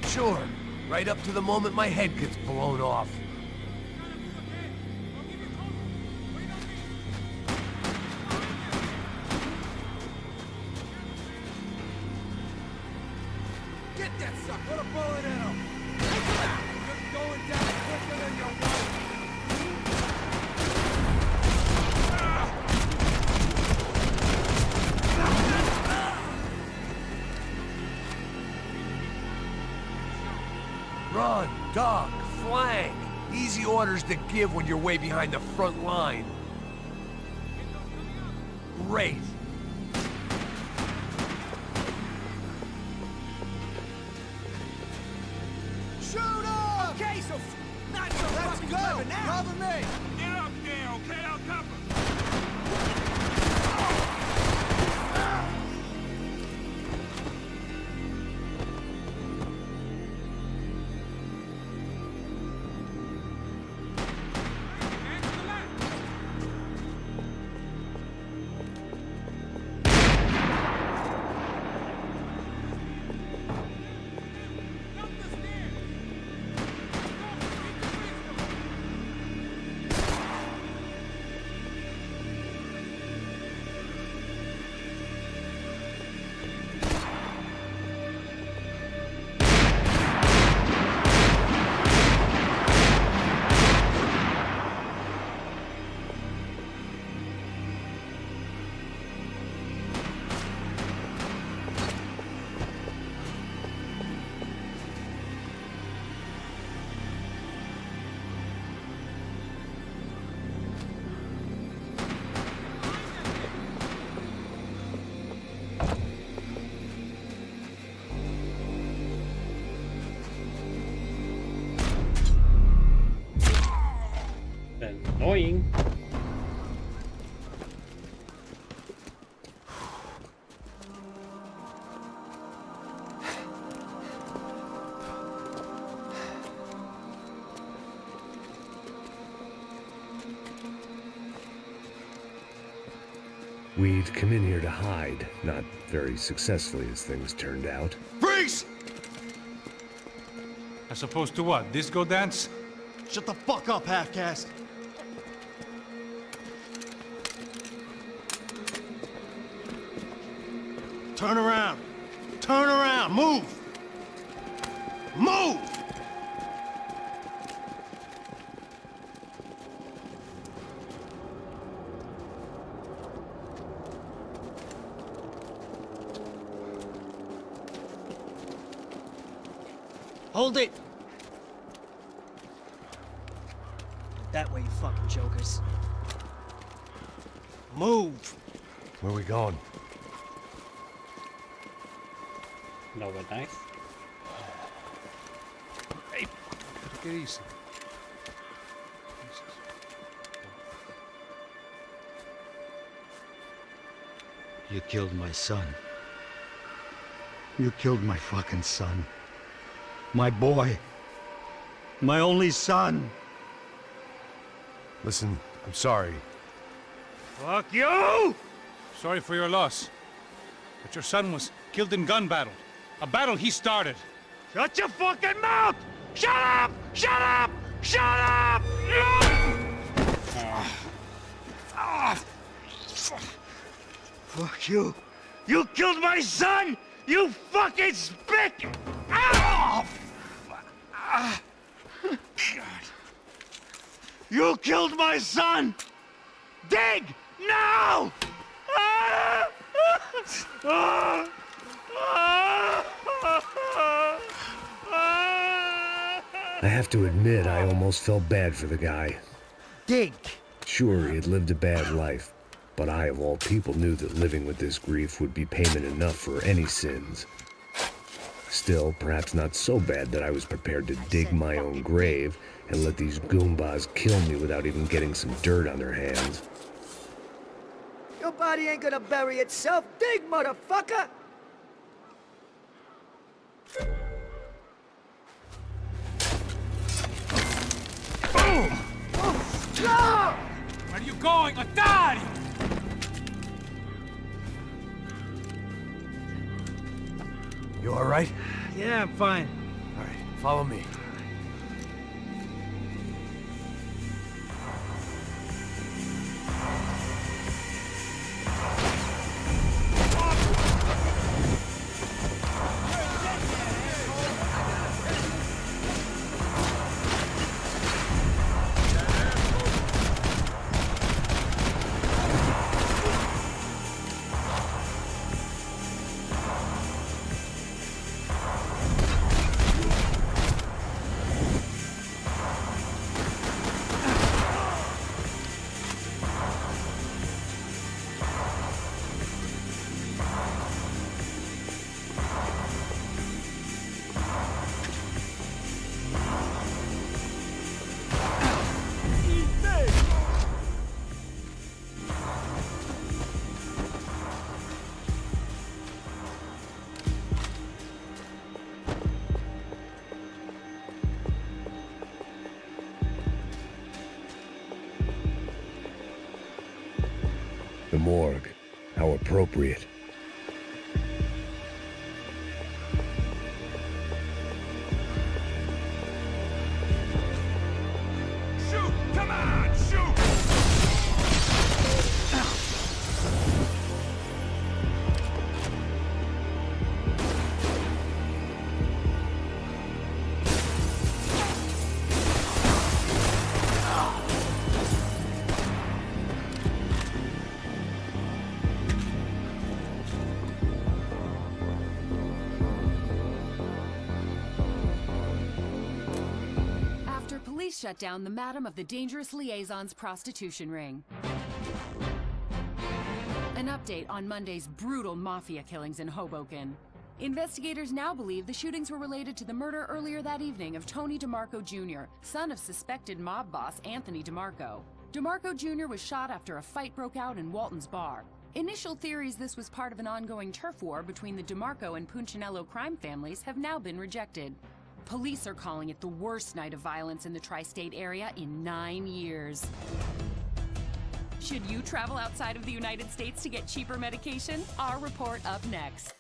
Sure, right up to the moment my head gets blown off. Get that sucker! Put a bullet in him! You're going down quicker than your wife! Run, duck, flank. Easy orders to give when you're way behind the front line. Great. Shoot him! Okay, so not so Let's fucking go! clever now! Cover me! Get up there, okay? I'll cover. Annoying. We'd come in here to hide, not very successfully as things turned out. Freeze! As opposed to what? Disco dance? Shut the fuck up, half-caste. Turn around. Turn around. Move. Move! Hold it! That way, you fucking jokers. Move! Where we going? Nowhere nice. Hey, take it easy. You killed my son. You killed my fucking son. My boy. My only son. Listen, I'm sorry. Fuck you! Sorry for your loss. But your son was killed in gun battle. A battle he started. Shut your fucking mouth! Shut up! Shut up! Shut up! Fuck you! You killed my son! You fucking spick! You killed my son! Dig! Now! I have to admit, I almost felt bad for the guy. Dig! Sure, he had lived a bad life, but I, of all people, knew that living with this grief would be payment enough for any sins. Still, perhaps not so bad that I was prepared to dig my own grave and let these goombas kill me without even getting some dirt on their hands. Your body ain't gonna bury itself. Dig, motherfucker! Boom! No! Where are you going? Otario! You all right? Yeah, I'm fine. All right, follow me. The morgue. How appropriate. Shoot! Come on, shoot! Police shut down the Madam of the Dangerous Liaison's prostitution ring. An update on Monday's brutal mafia killings in Hoboken. Investigators now believe the shootings were related to the murder earlier that evening of Tony DeMarco Jr., son of suspected mob boss Anthony DeMarco. DeMarco Jr. was shot after a fight broke out in Walton's bar. Initial theories this was part of an ongoing turf war between the DeMarco and Punchinello crime families have now been rejected. Police are calling it the worst night of violence in the tri-state area in 9 years. Should you travel outside of the United States to get cheaper medication? Our report up next.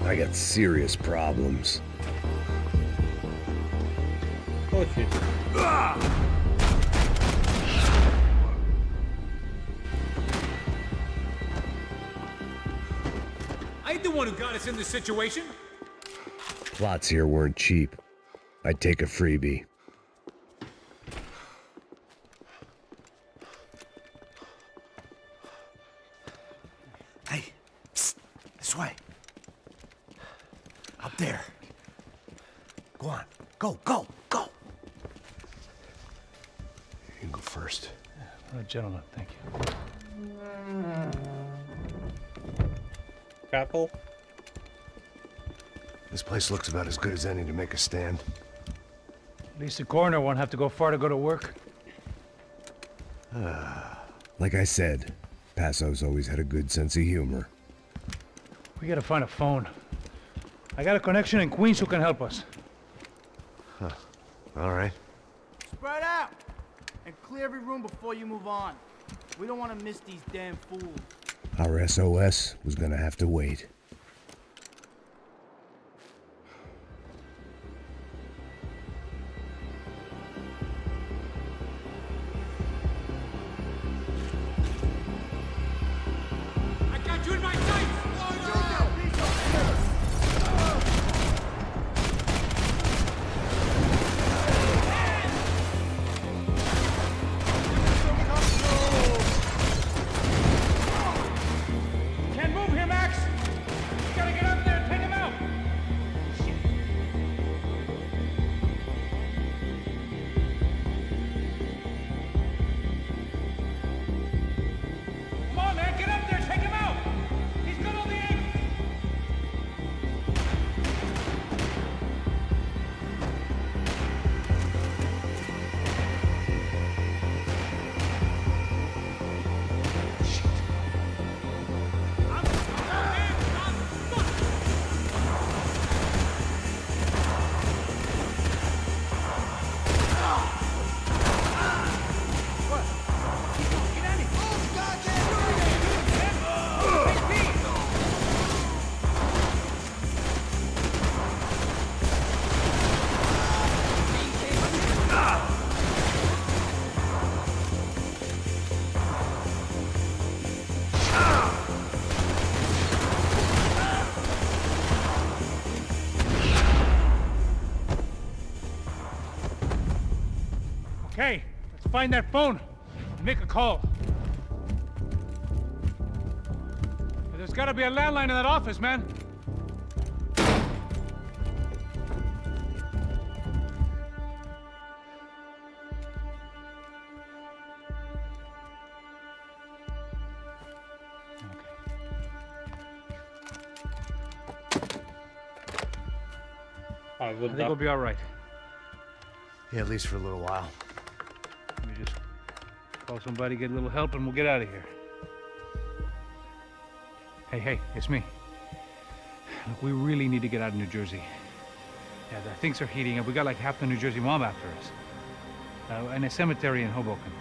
I got serious problems. Oh shit. I ain't the one who got us in this situation. Plots here weren't cheap. I'd take a freebie. Hey, psst, this way. Up there. Go on. Go, go, go. You can go first. Gentlemen, thank you. Grapple. This place looks about as good as any to make a stand. At least the coroner won't have to go far to go to work. Like I said, Passo's always had a good sense of humor. We gotta find a phone. I got a connection in Queens who can help us. Huh. All right. Spread out! And clear every room before you move on. We don't want to miss these damn fools. Our SOS was gonna have to wait. I got you in my sights! Can't move here, Max! You gotta get up there and take him out! Come on, man, get up there, take him out! He's got all the angles! Okay, let's find that phone and make a call. There's gotta be a landline in that office, man. I think we'll be all right. Yeah, at least for a little while. Let me just call somebody, get a little help, and we'll get out of here. Hey, it's me. Look, we really need to get out of New Jersey. Yeah, things are heating up. We got like half the New Jersey mob after us. And a cemetery in Hoboken.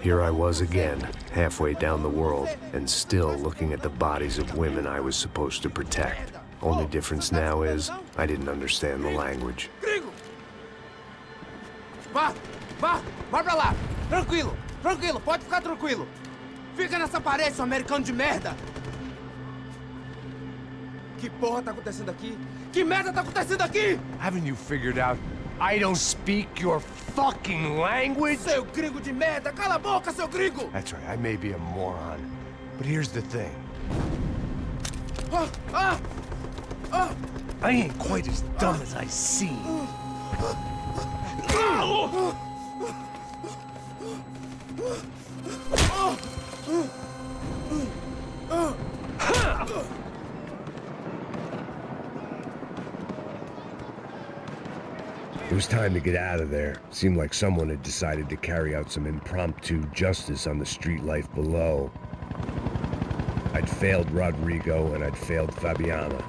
Here I was again, halfway down the world, and still looking at the bodies of women I was supposed to protect. Only difference now is, I didn't understand the language. Gringo! Vai pra lá! Tranquilo, pode ficar tranquilo. Fica nessa parede, seu americano de merda! Que porra tá acontecendo aqui? Que merda tá acontecendo aqui? Haven't you figured out I don't speak your fucking language? Seu gringo de merda! Cala a boca, seu gringo! That's right, I may be a moron, but here's the thing. I ain't quite as dumb as I seem. It was time to get out of there. Seemed like someone had decided to carry out some impromptu justice on the street life below. I'd failed Rodrigo and I'd failed Fabiana.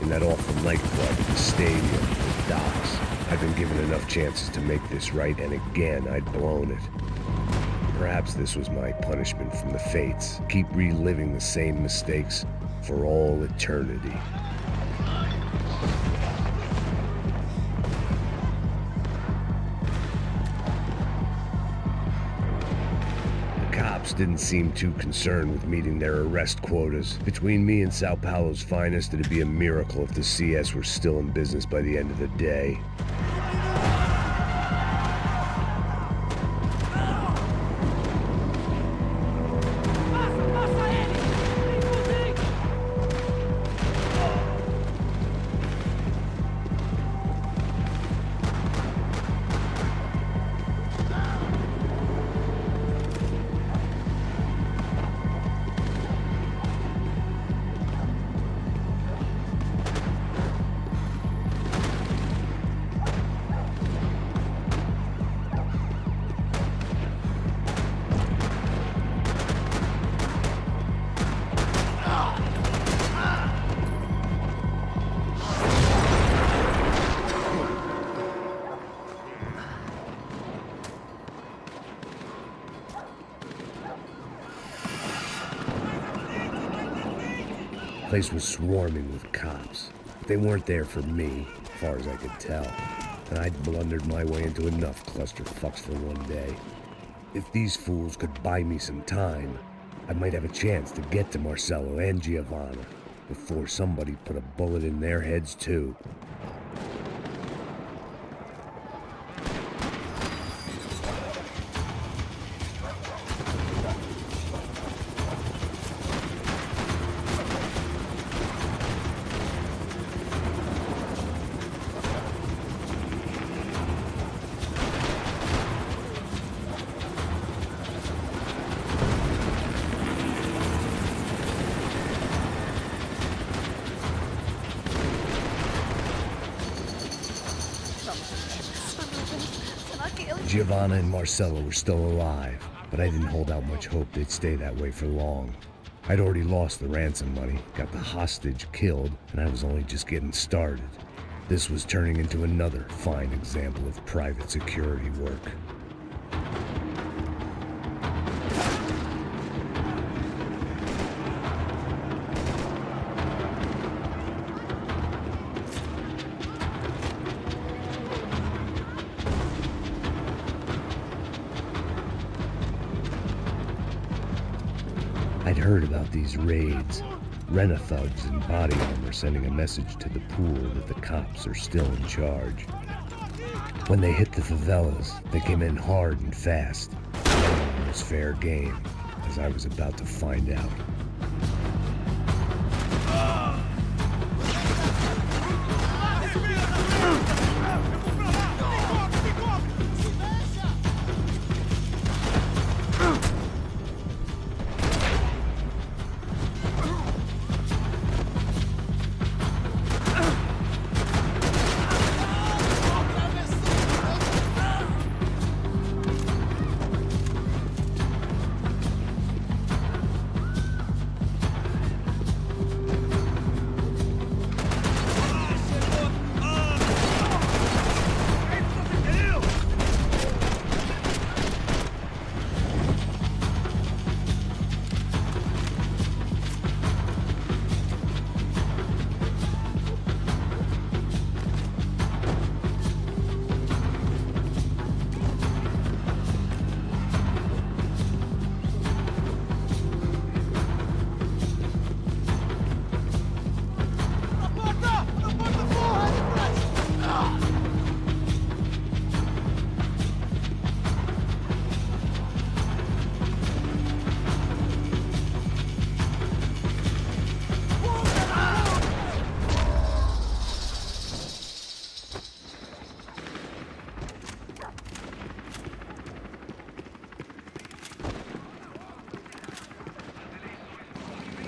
In that awful nightclub, the stadium, the docks. I'd been given enough chances to make this right, and again, I'd blown it. Perhaps this was my punishment from the fates. Keep reliving the same mistakes for all eternity. The cops didn't seem too concerned with meeting their arrest quotas. Between me and Sao Paulo's finest, it'd be a miracle if the CS were still in business by the end of the day. The place was swarming with cops. They weren't there for me, as far as I could tell, and I'd blundered my way into enough clusterfucks for one day. If these fools could buy me some time, I might have a chance to get to Marcello and Giovanna before somebody put a bullet in their heads too. Giovanna and Marcello were still alive, but I didn't hold out much hope they'd stay that way for long. I'd already lost the ransom money, got the hostage killed, and I was only just getting started. This was turning into another fine example of private security work. I'd heard about these raids, rent-a-thugs in body armor sending a message to the pool that the cops are still in charge. When they hit the favelas, they came in hard and fast. It was fair game, as I was about to find out.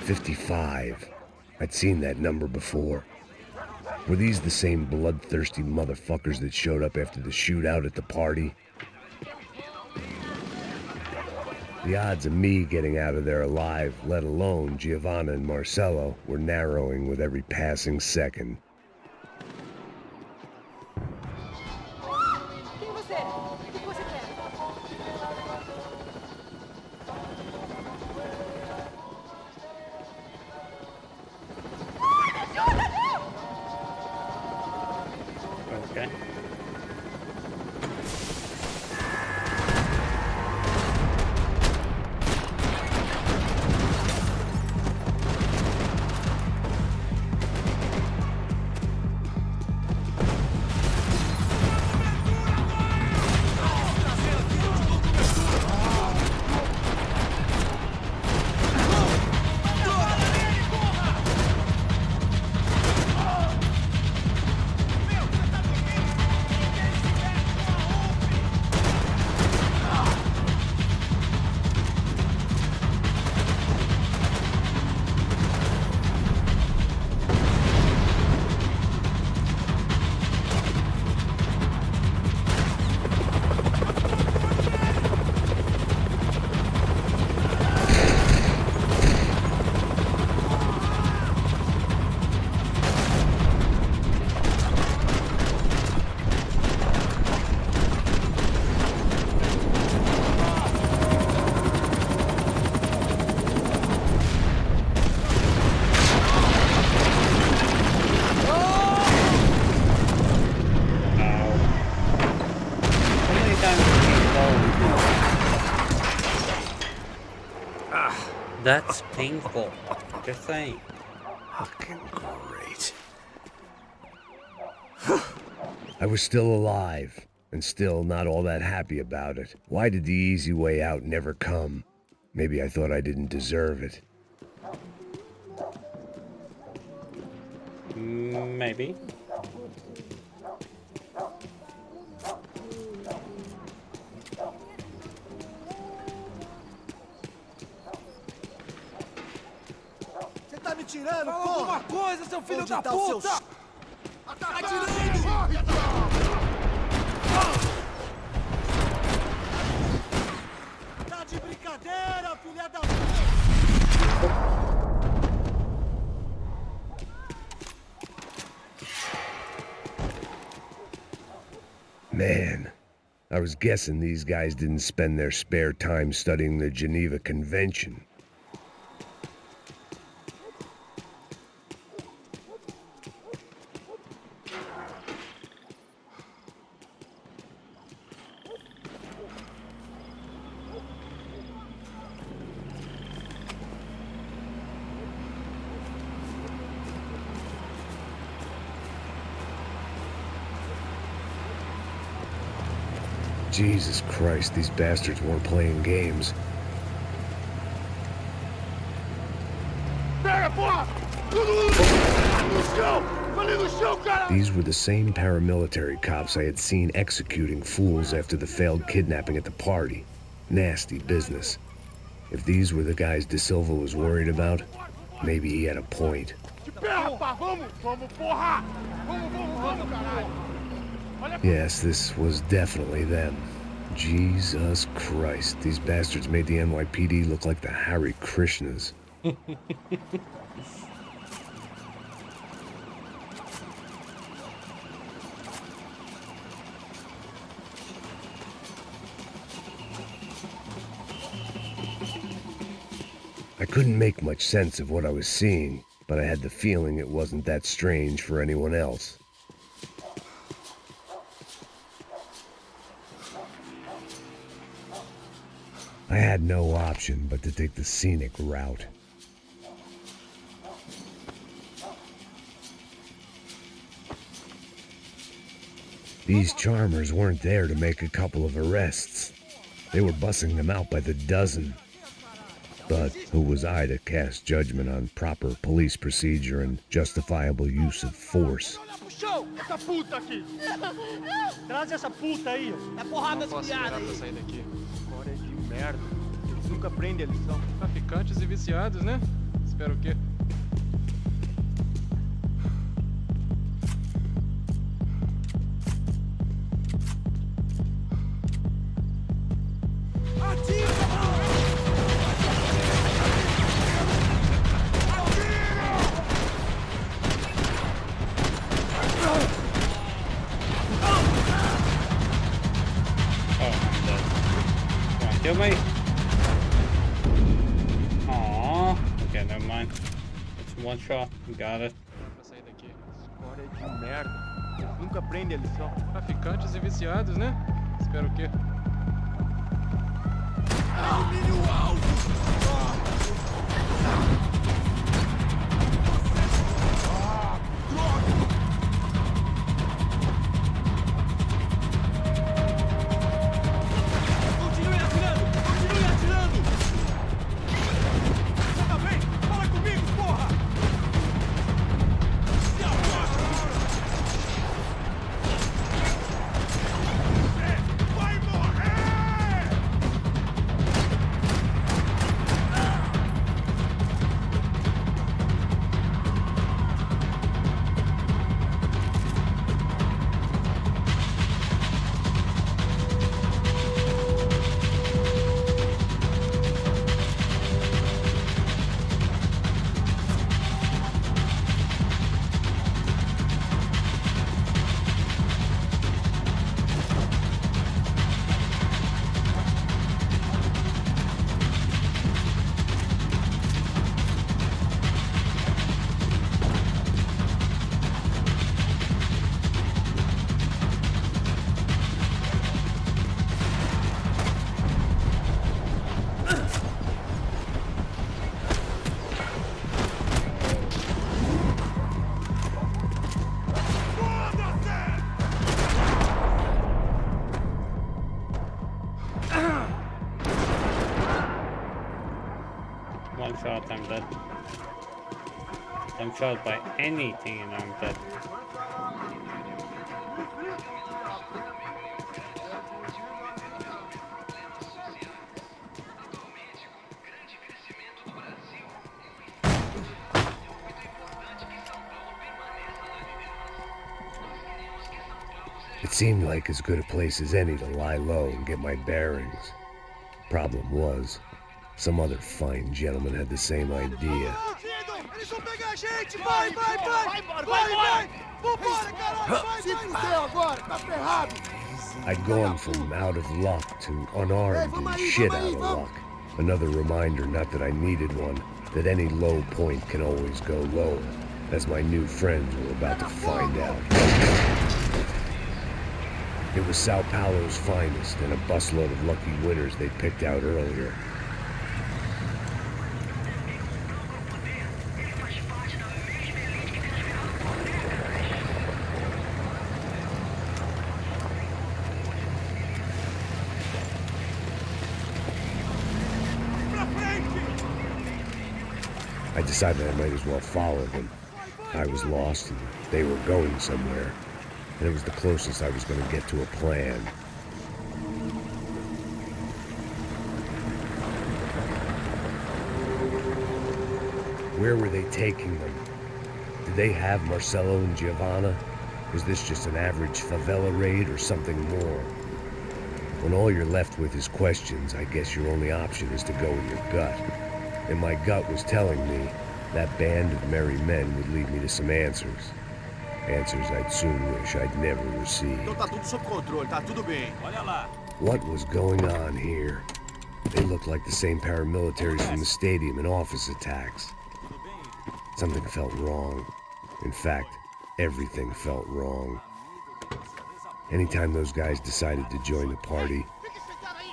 "55. I'd seen that number before. Were these the same bloodthirsty motherfuckers that showed up after the shootout at the party? The odds of me getting out of there alive, let alone Giovanna and Marcello, were narrowing with every passing second. Okay. That's painful. Just saying. Fucking great. I was still alive, and still not all that happy about it. Why did the easy way out never come? Maybe I thought I didn't deserve it. Maybe. Você tá me tirando, Fala porra? alguma coisa, seu filho Onde da tá o seu puta! ch- Tá atirando! Tá de brincadeira, filha da... Man, I was guessing these guys didn't spend their spare time studying the Geneva Convention. Jesus Christ, these bastards weren't playing games. These were the same paramilitary cops I had seen executing fools after the failed kidnapping at the party. Nasty business. If these were the guys De Silva was worried about, maybe he had a point. Yes, this was definitely them. Jesus Christ, these bastards made the NYPD look like the Hare Krishnas. I couldn't make much sense of what I was seeing, but I had the feeling it wasn't that strange for anyone else. I had no option but to take the scenic route. These charmers weren't there to make a couple of arrests. They were bussing them out by the dozen. But who was I to cast judgment on proper police procedure and justifiable use of force? Essa puta aqui! Traz essa puta aí! É porrada de piada aí! Sair daqui. História de merda. Eles nunca aprendem a lição. Traficantes e viciados, né? Espero o quê? Kill me? Aww. Okay, never mind. It's one shot. We got it. Pra sair daqui. História de merda. Eles nunca aprendem a lição. Traficantes e viciados, né? Espero o quê? Alumínio alvo! Vai embora! One shot, I'm dead. I'm shot by anything and I'm dead. It seemed like as good a place as any to lie low and get my bearings. Problem was, some other fine gentleman had the same idea. Eles vão pegar a gente! Vai, vai, vai! Vai embora, vai, vai! Vambora, caralho! Vai, se fudeu agora, tá ferrado! I'd gone from out of luck to unarmed and shit out of luck. Another reminder, not that I needed one, that any low point can always go lower, as my new friends were about to find out. It was Sao Paulo's finest and a busload of lucky winners they picked out earlier. I decided I might as well follow them. I was lost and they were going somewhere, and it was the closest I was going to get to a plan. Where were they taking them? Did they have Marcelo and Giovanna? Was this just an average favela raid or something more? When all you're left with is questions, I guess your only option is to go with your gut. And my gut was telling me that band of merry men would lead me to some answers. Answers I'd soon wish I'd never received. Então tá tudo sob controle, tá tudo bem. Olha lá. What was going on here? They looked like the same paramilitaries from the stadium in office attacks. Something felt wrong. In fact, everything felt wrong. Anytime those guys decided to join the party,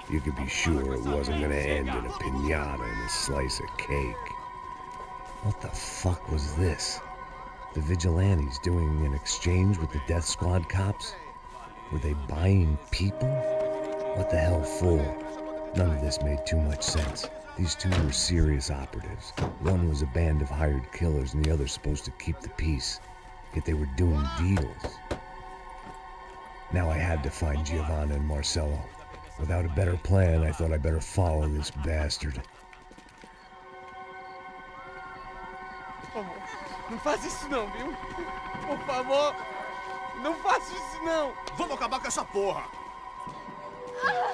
you could be sure it wasn't gonna end in a piñata and a slice of cake. What the fuck was this? The vigilantes doing an exchange with the death squad cops? Were they buying people? What the hell for? None of this made too much sense. These two were serious operatives. One was a band of hired killers and the other supposed to keep the peace. Yet they were doing deals. Now I had to find Giovanna and Marcelo. Without a better plan, I thought I'd better follow this bastard. Por favor, não faz isso não, viu? Por favor, não faça isso não! Vamos acabar com essa porra!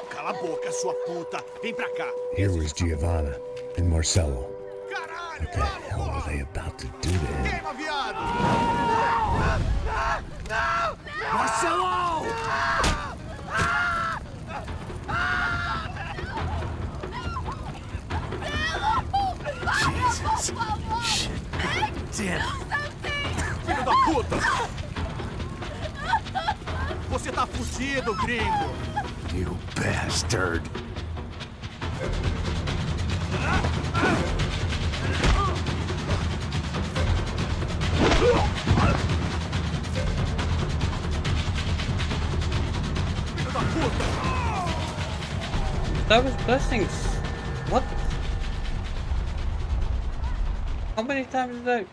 Cala a boca, sua puta! Vem pra cá! Here was Giovanna and Marcelo. What the hell were they about to do to him? Queima, viado! Marcelo! Jesus! Shit! Damn! Filho da puta! Você tá fudido, gringo! You bastard! That was blessings. What? How many times did I?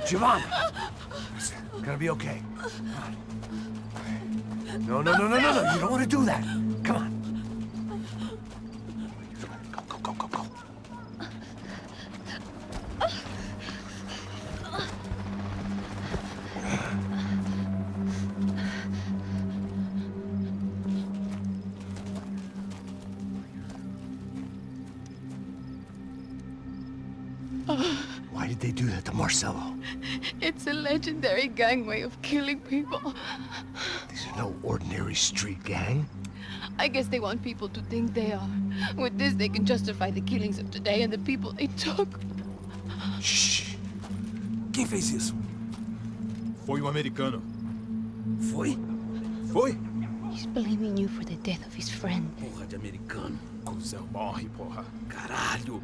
Giovanna! It's gonna be okay. No, no, no, no, no, no. You don't want to do that. Come on. Go, go, go, go, go. Why did they do that to Marcelo? It's a legendary gang way of killing people. These are no ordinary street gang. I guess they want people to think they are. With this, they can justify the killings of today and the people they took. Shh. Quem fez isso? Foi um americano. Foi? Foi? He's blaming you for the death of his friend. Porra de americano. Cusão morre, porra. Caralho.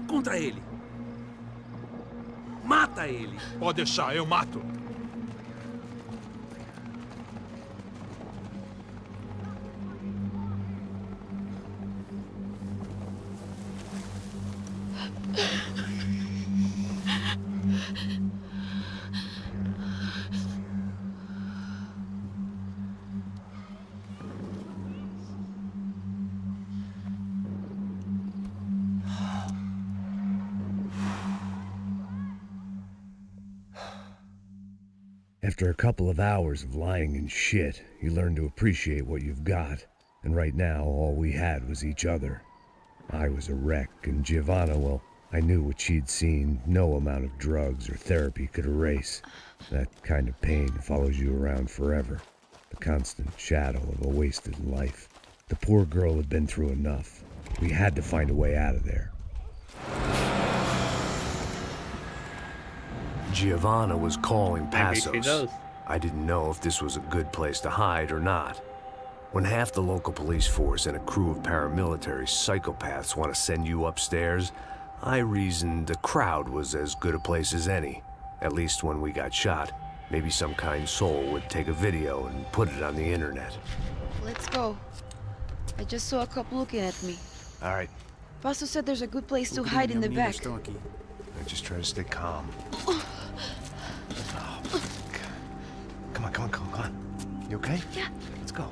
Contra ele. Mata ele. Pode deixar, eu mato. After a couple of hours of lying and shit, you learn to appreciate what you've got. And right now, all we had was each other. I was a wreck, and Giovanna, well, I knew what she'd seen no amount of drugs or therapy could erase. That kind of pain follows you around forever. The constant shadow of a wasted life. The poor girl had been through enough. We had to find a way out of there. Giovanna was calling Maybe she Passos. does. I didn't know if this was a good place to hide or not. When half the local police force and a crew of paramilitary psychopaths want to send you upstairs, I reasoned the crowd was as good a place as any. At least when we got shot, maybe some kind soul would take a video and put it on the internet. Let's go. I just saw a cop looking at me. All right, Paso said there's a good place to hide in the back. I just try to stay calm. Come on. You okay? Yeah. Let's go.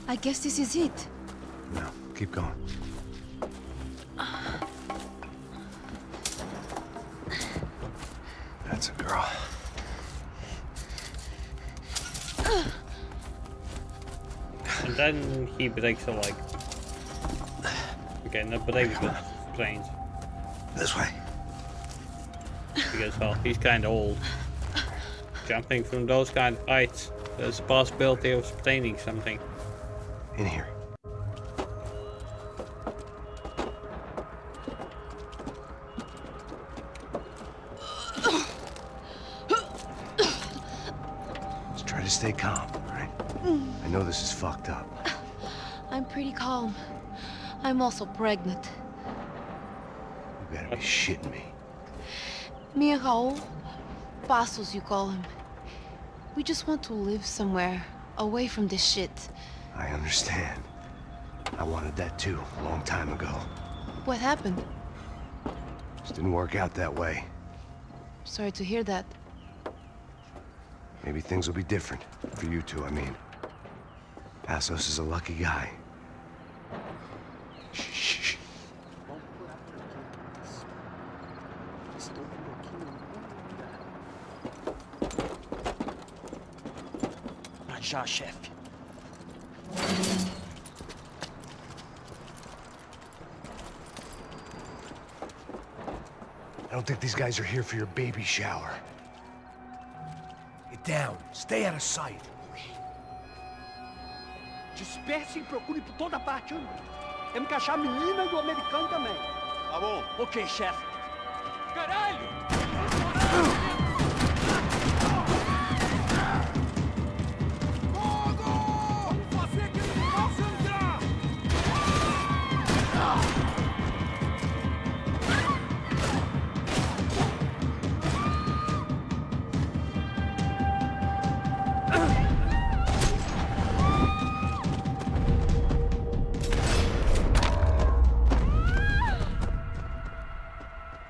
I guess this is it. No, keep going. That's a girl. And then he breaks a leg. Okay, not breaks, but sprains. This way. Because, well, he's kind of old. Jumping from those kind of heights, there's a possibility of spraining something. In here. Let's try to stay calm, all right? I know this is fucked up. I'm pretty calm. I'm also pregnant. You gotta be shitting me. Me and Raul, Passos you call him. We just want to live somewhere, away from this shit. I understand. I wanted that too, a long time ago. What happened? Just didn't work out that way. Sorry to hear that. Maybe things will be different. For you two, I mean. Passos is a lucky guy. Shh. Já, chefe. I don't think these guys are here for your baby shower. Get down. Stay out of sight. Disperse e procure por toda parte. Temos que achar a menina e o americano também. Tá bom. Ok, chefe. Caralho!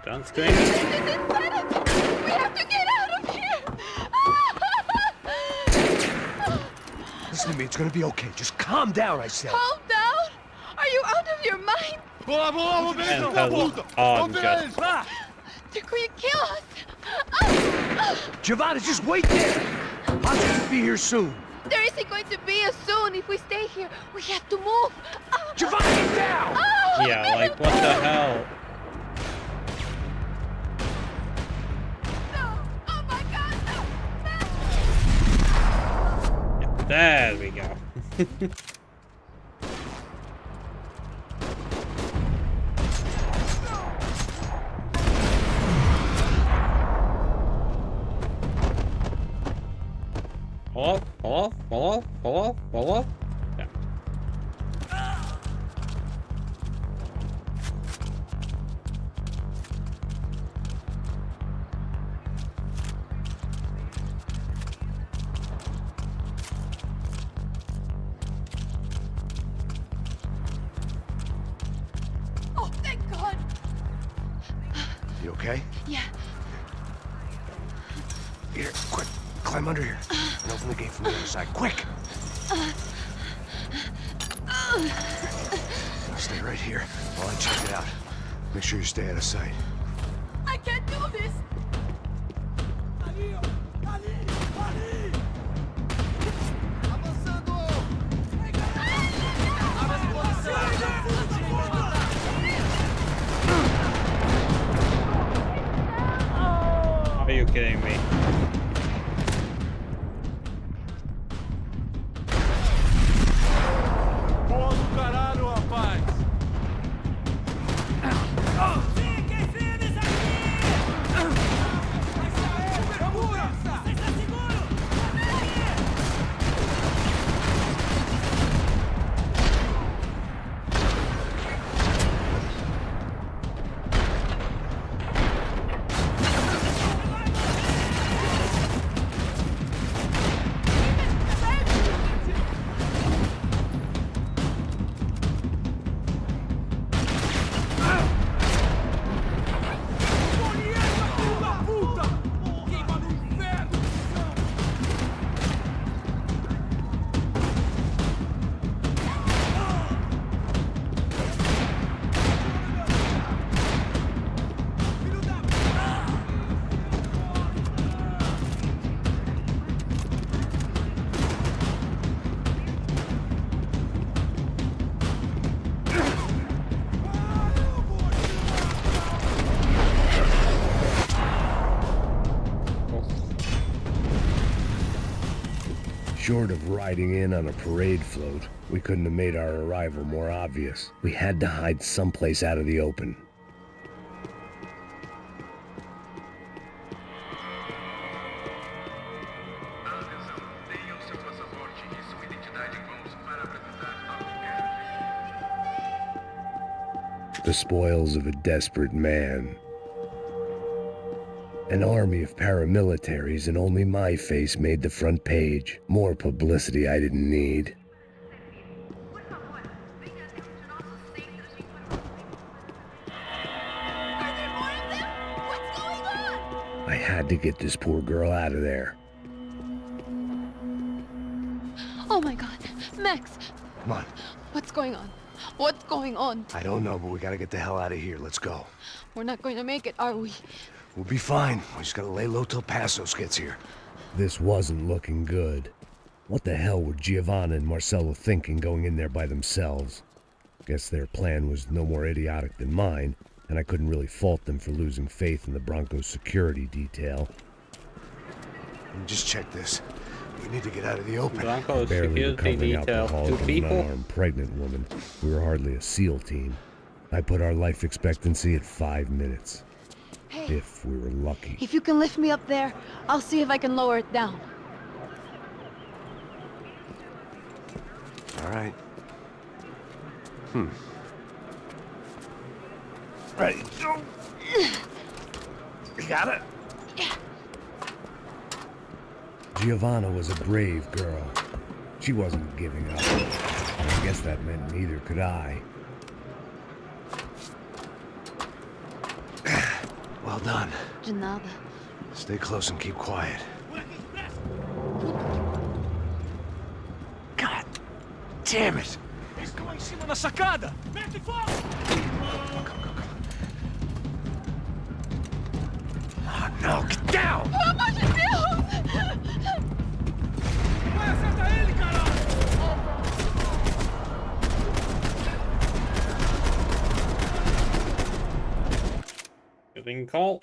Don't scream. We have to get out of here! Listen to me, it's gonna be okay. Just calm down, I said. Calm down? Are you out of your mind? They're going to kill us! Giovanna, just wait there. Passos will be here soon. There isn't going to be a soon if we stay here. We have to move. Giovanna, get down! Yeah, like what the hell? There we go. Fall off. Yeah. Oh, thank God! You okay? Yeah. Here, quick. Climb under here. And open the gate from the other side. Quick! Now stay right here while I check it out. Make sure you stay out of sight. I can't do this! Are you kidding me? Boa do caralho, rapaz! Short of riding in on a parade float, we couldn't have made our arrival more obvious. We had to hide someplace out of the open. The spoils of a desperate man. An army of paramilitaries and only my face made the front page. More publicity I didn't need. I had to get this poor girl out of there. Oh my God, Max! Come on. What's going on? What's going on? I don't know, but we gotta get the hell out of here. Let's go. We're not going to make it, are we? We'll be fine. We just gotta lay low till Passos gets here. This wasn't looking good. What the hell were Giovanna and Marcello thinking going in there by themselves? Guess their plan was no more idiotic than mine, and I couldn't really fault them for losing faith in the Broncos security detail. Just check this. We need to get out of the open. Broncos Barely security recovering detail. alcohol 2 from an people. unarmed pregnant woman. We were hardly a SEAL team. I put our life expectancy at 5 minutes. Hey. If we were lucky. If you can lift me up there, I'll see if I can lower it down. All right. Ready. Go. You got it? Giovanna was a brave girl. She wasn't giving up. And I guess that meant neither could I. Well done. De nada. Stay close and keep quiet. God damn it! Estão lá em cima na sacada! Mete fogo! Oh, no, get down! Pelo amor de Deus! Vai, acerta ele, caralho! Getting call.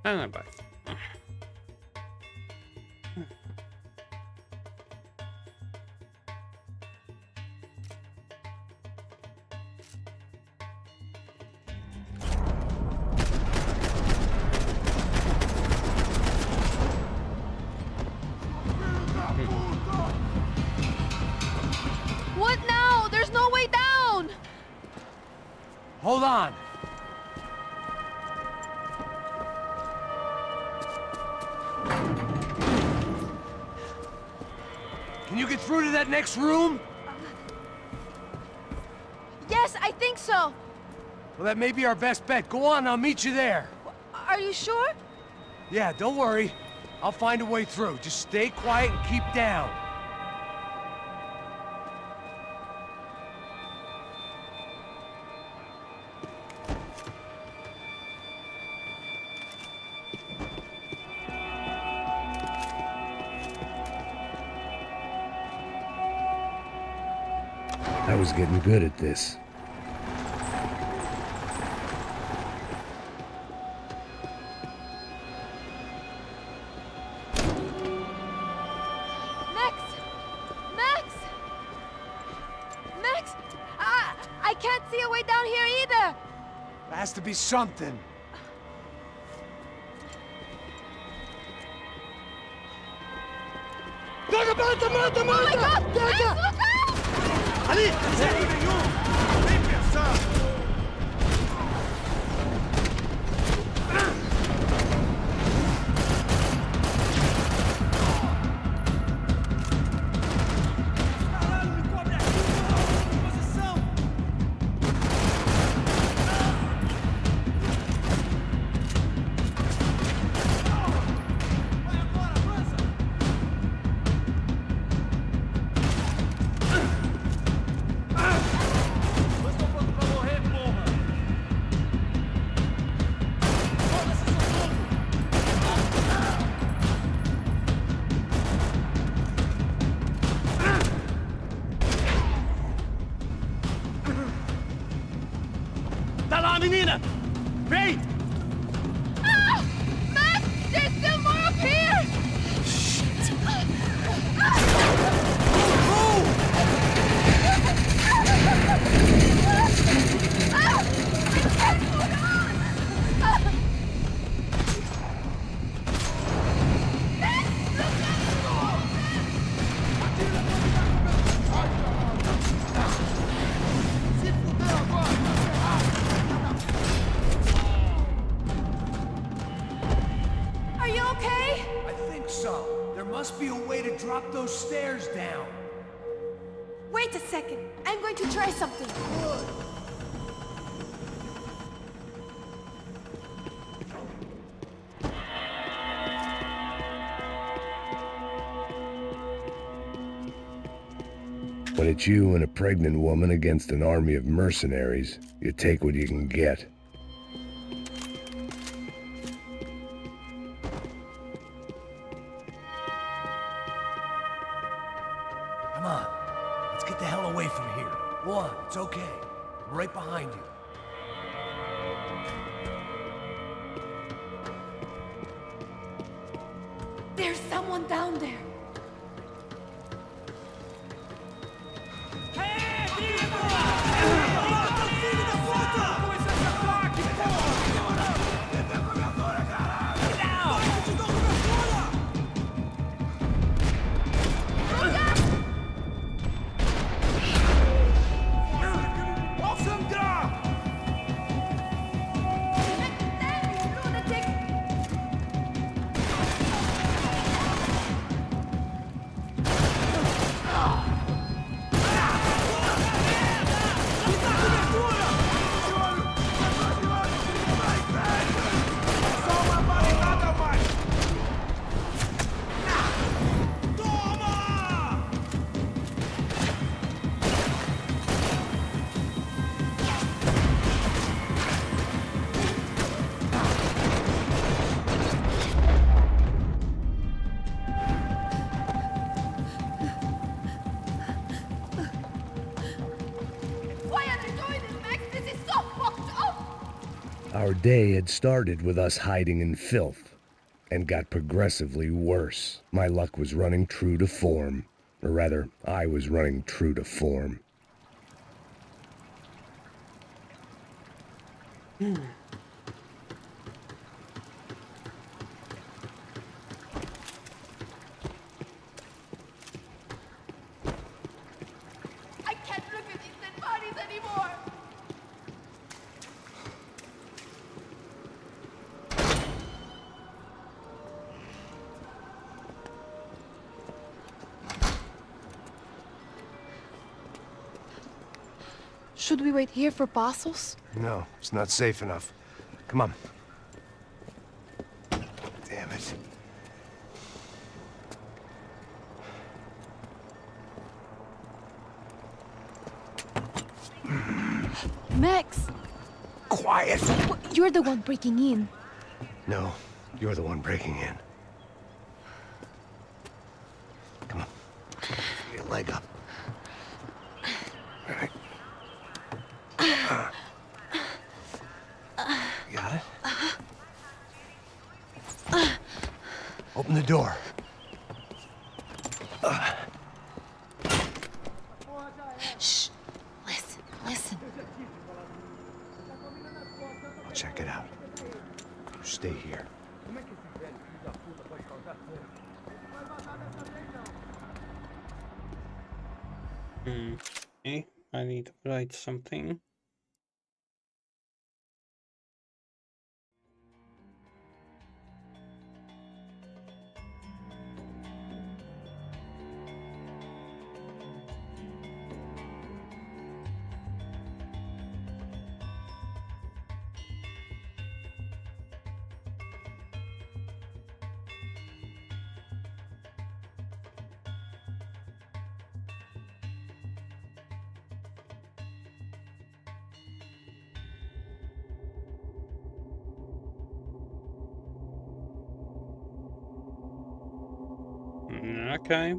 Ah, não é baixo. What now? There's no way down! Hold on. Can you get through to that next room? Yes, I think so. Well, that may be our best bet. Go on, I'll meet you there. Are you sure? Yeah, don't worry. I'll find a way through. Just stay quiet and keep down. I was getting good at this. Max! I can't see a way down here either! There has to be something. Oh my God! Max, look out! Ali! Sério nenhum! Nem pensar! Caralho, me cobre aqui! Posição! Vai agora, avança! Tá lá, menina! Vem! Ah! Max! There's still more up here! Are you okay? I think so. There must be a way to drop those stairs down. Wait a second. I'm going to try something. When it's you and a pregnant woman against an army of mercenaries, you take what you can get. Come on. Let's get the hell away from here. One, it's okay. I'm right behind you. There's someone down there. Our day had started with us hiding in filth, and got progressively worse. My luck was running true to form. Or rather, I was running true to form. I can't look at these dead bodies anymore! Should we wait here for Passos? No, it's not safe enough. Come on. Damn it. Max! Quiet! You're the one breaking in. No, you're the one breaking in. Come on. Get your leg up. All right. You got it? Open the door. Shh. Listen, listen. I'll check it out. You stay here. Okay, I need to write something. Okay.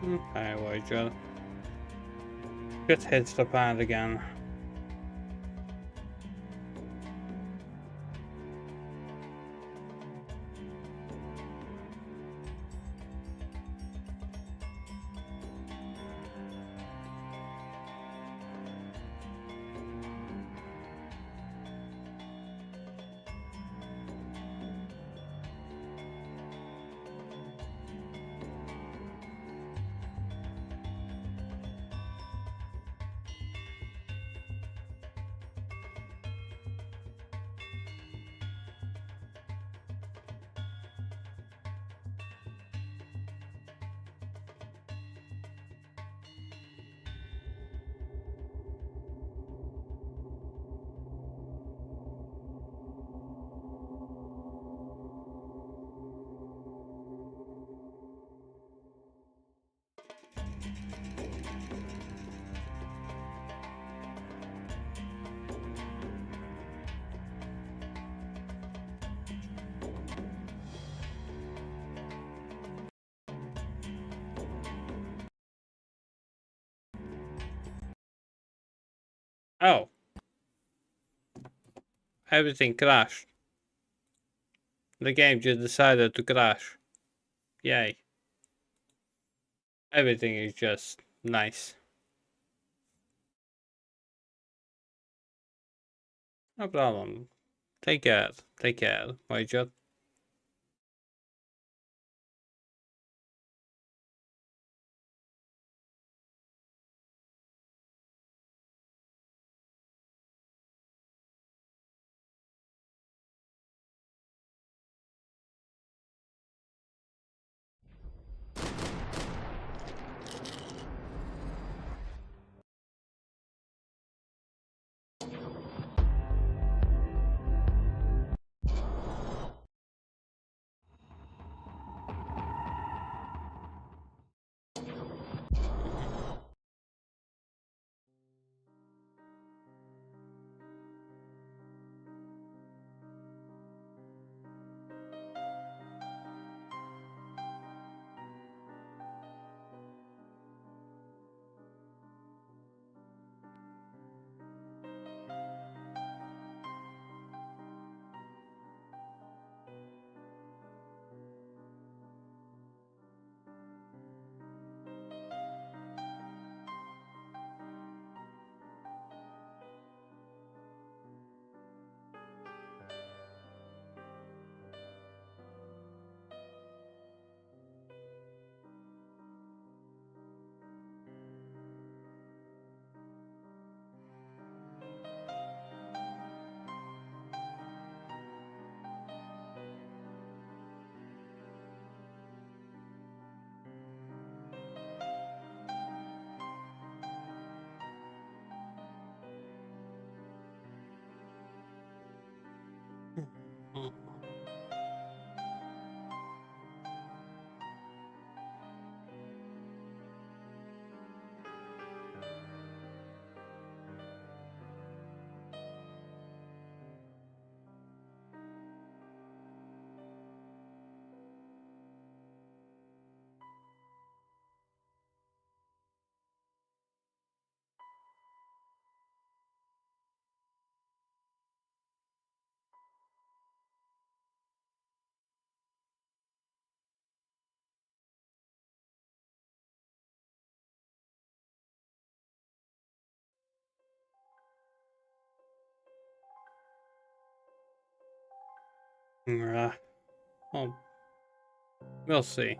Okay, Roger. Shit hits the pad again. Oh. Everything crashed. The game just decided to crash. Yay. Everything is just nice. No problem. Take care. Take care, Major. Well, we'll see.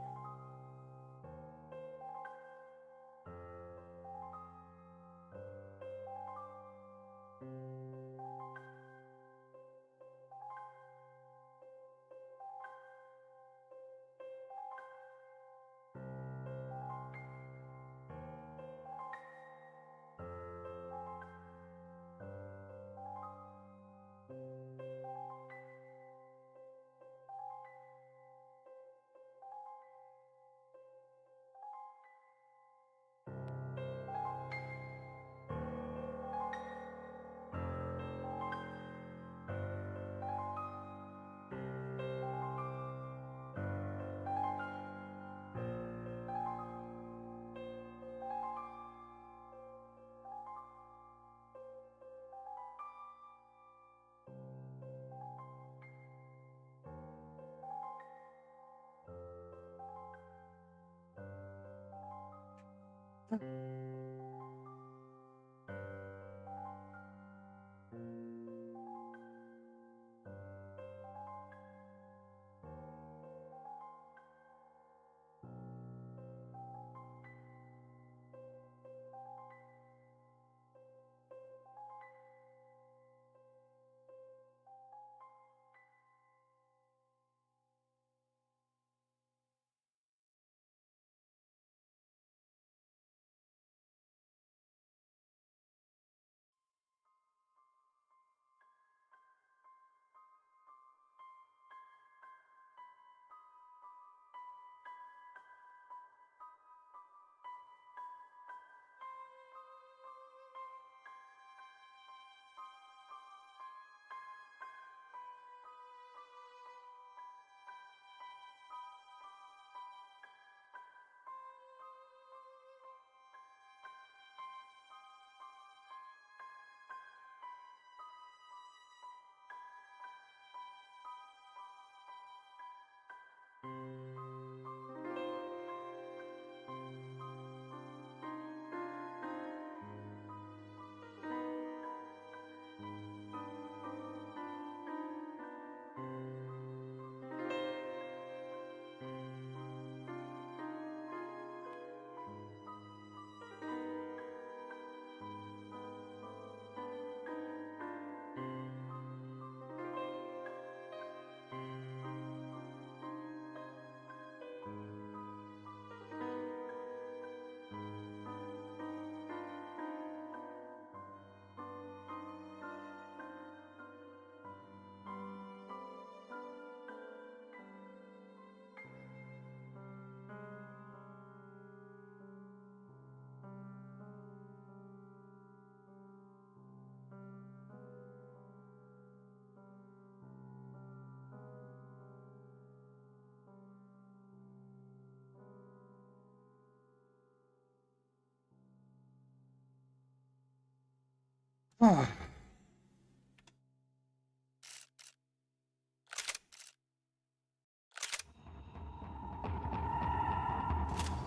Oh.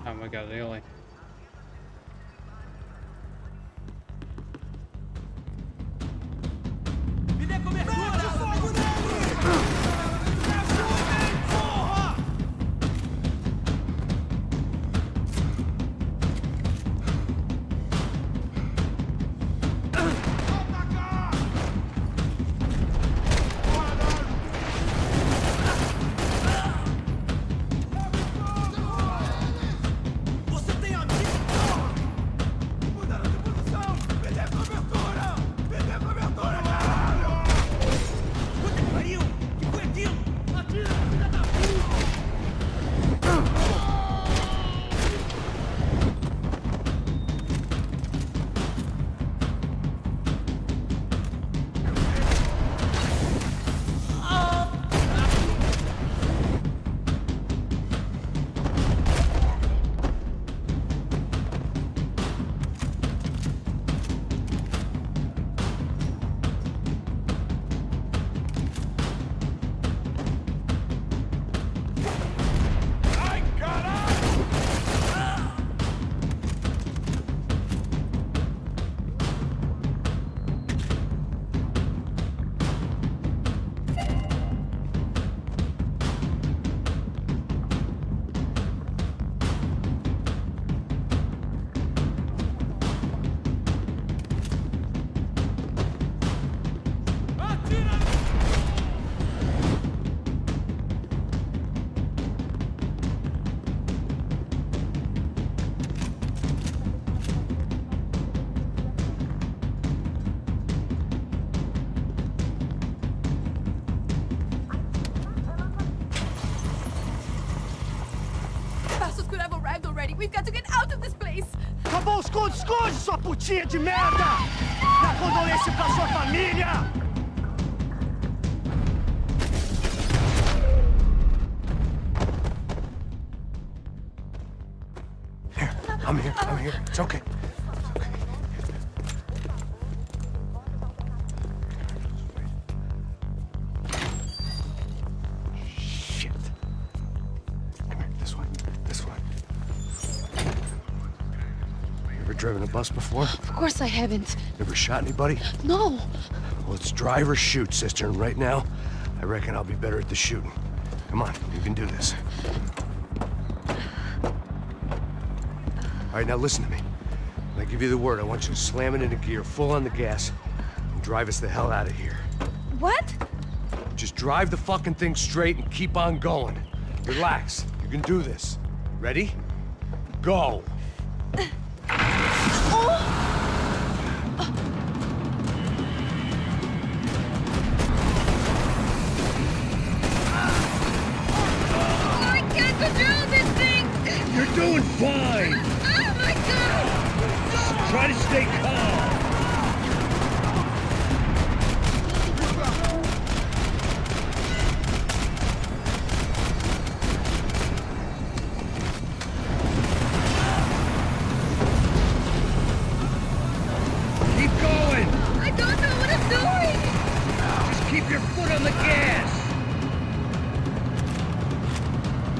Oh my god, really? Você tem We've got to get out of this place! Acabou, esconde, esconde, sua putinha de merda! Dá condolência pra sua família! I'm here. It's okay. Shit. Come here, this way. You ever driven a bus before? Of course I haven't. Ever shot anybody? No. Well, it's drive or shoot, sister, and right now, I reckon I'll be better at the shooting. Come on, you can do this. All right, now listen to me. When I give you the word, I want you to slam it into gear, full on the gas, and drive us the hell out of here. What? Just drive the fucking thing straight and keep on going. Relax. You can do this. Ready? Go! I can't control this thing! You're doing fine! Oh my god! Just try to stay calm. Keep going! I don't know what I'm doing! Just keep your foot on the gas!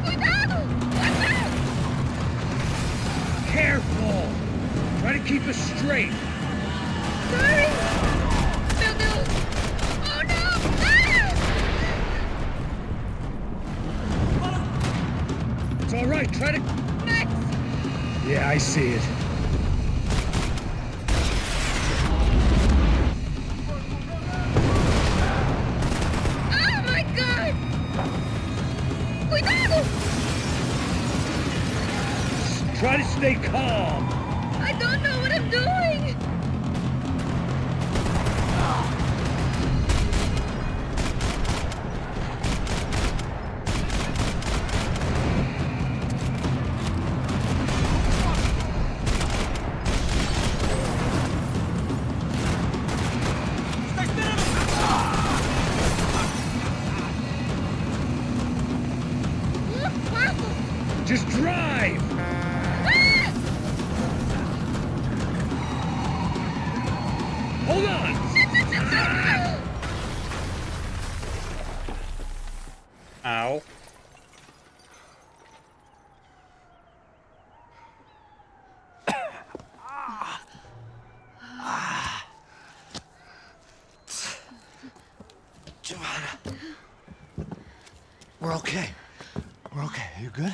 Cuidado! Watch out! Careful! Try to keep us straight. Sorry! Meu Deus! Oh no! Ah! It's all right. Try to... Max! Yeah, I see it. Oh my god! Cuidado! Try to stay calm. I don't know what I'm doing! Just drive! Hold on! Ow. Giovanna. We're okay. We're okay. You good?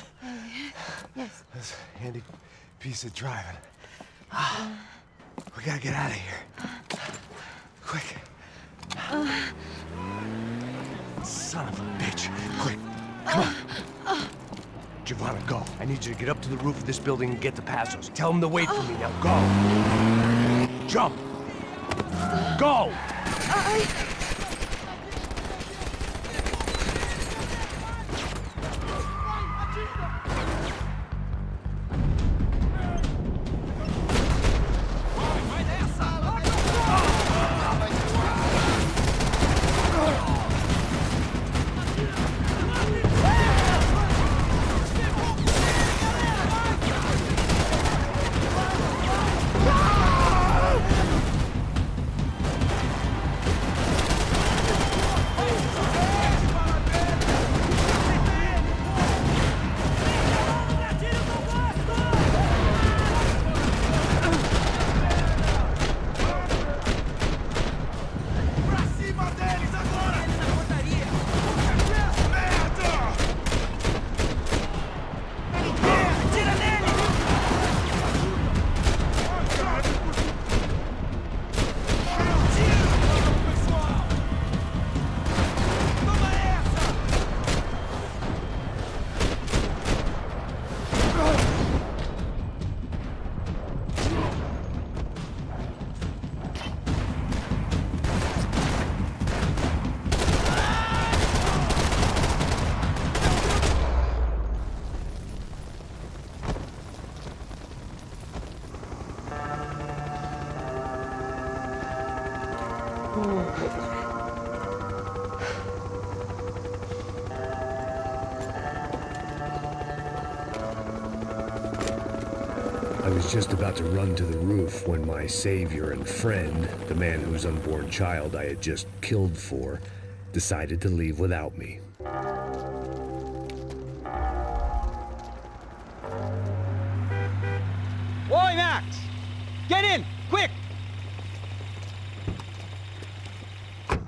Yes. That's a handy piece of driving. We gotta get out of here. Quick. Son of a bitch. Quick. Come on. Giovanna, go. I need you to get up to the roof of this building and get the Passos. Tell them to wait for me. Now go. Jump. Go. was just about to run to the roof when my savior and friend, the man whose unborn child I had just killed for, decided to leave without me. Oi, Max! Get in! Quick! I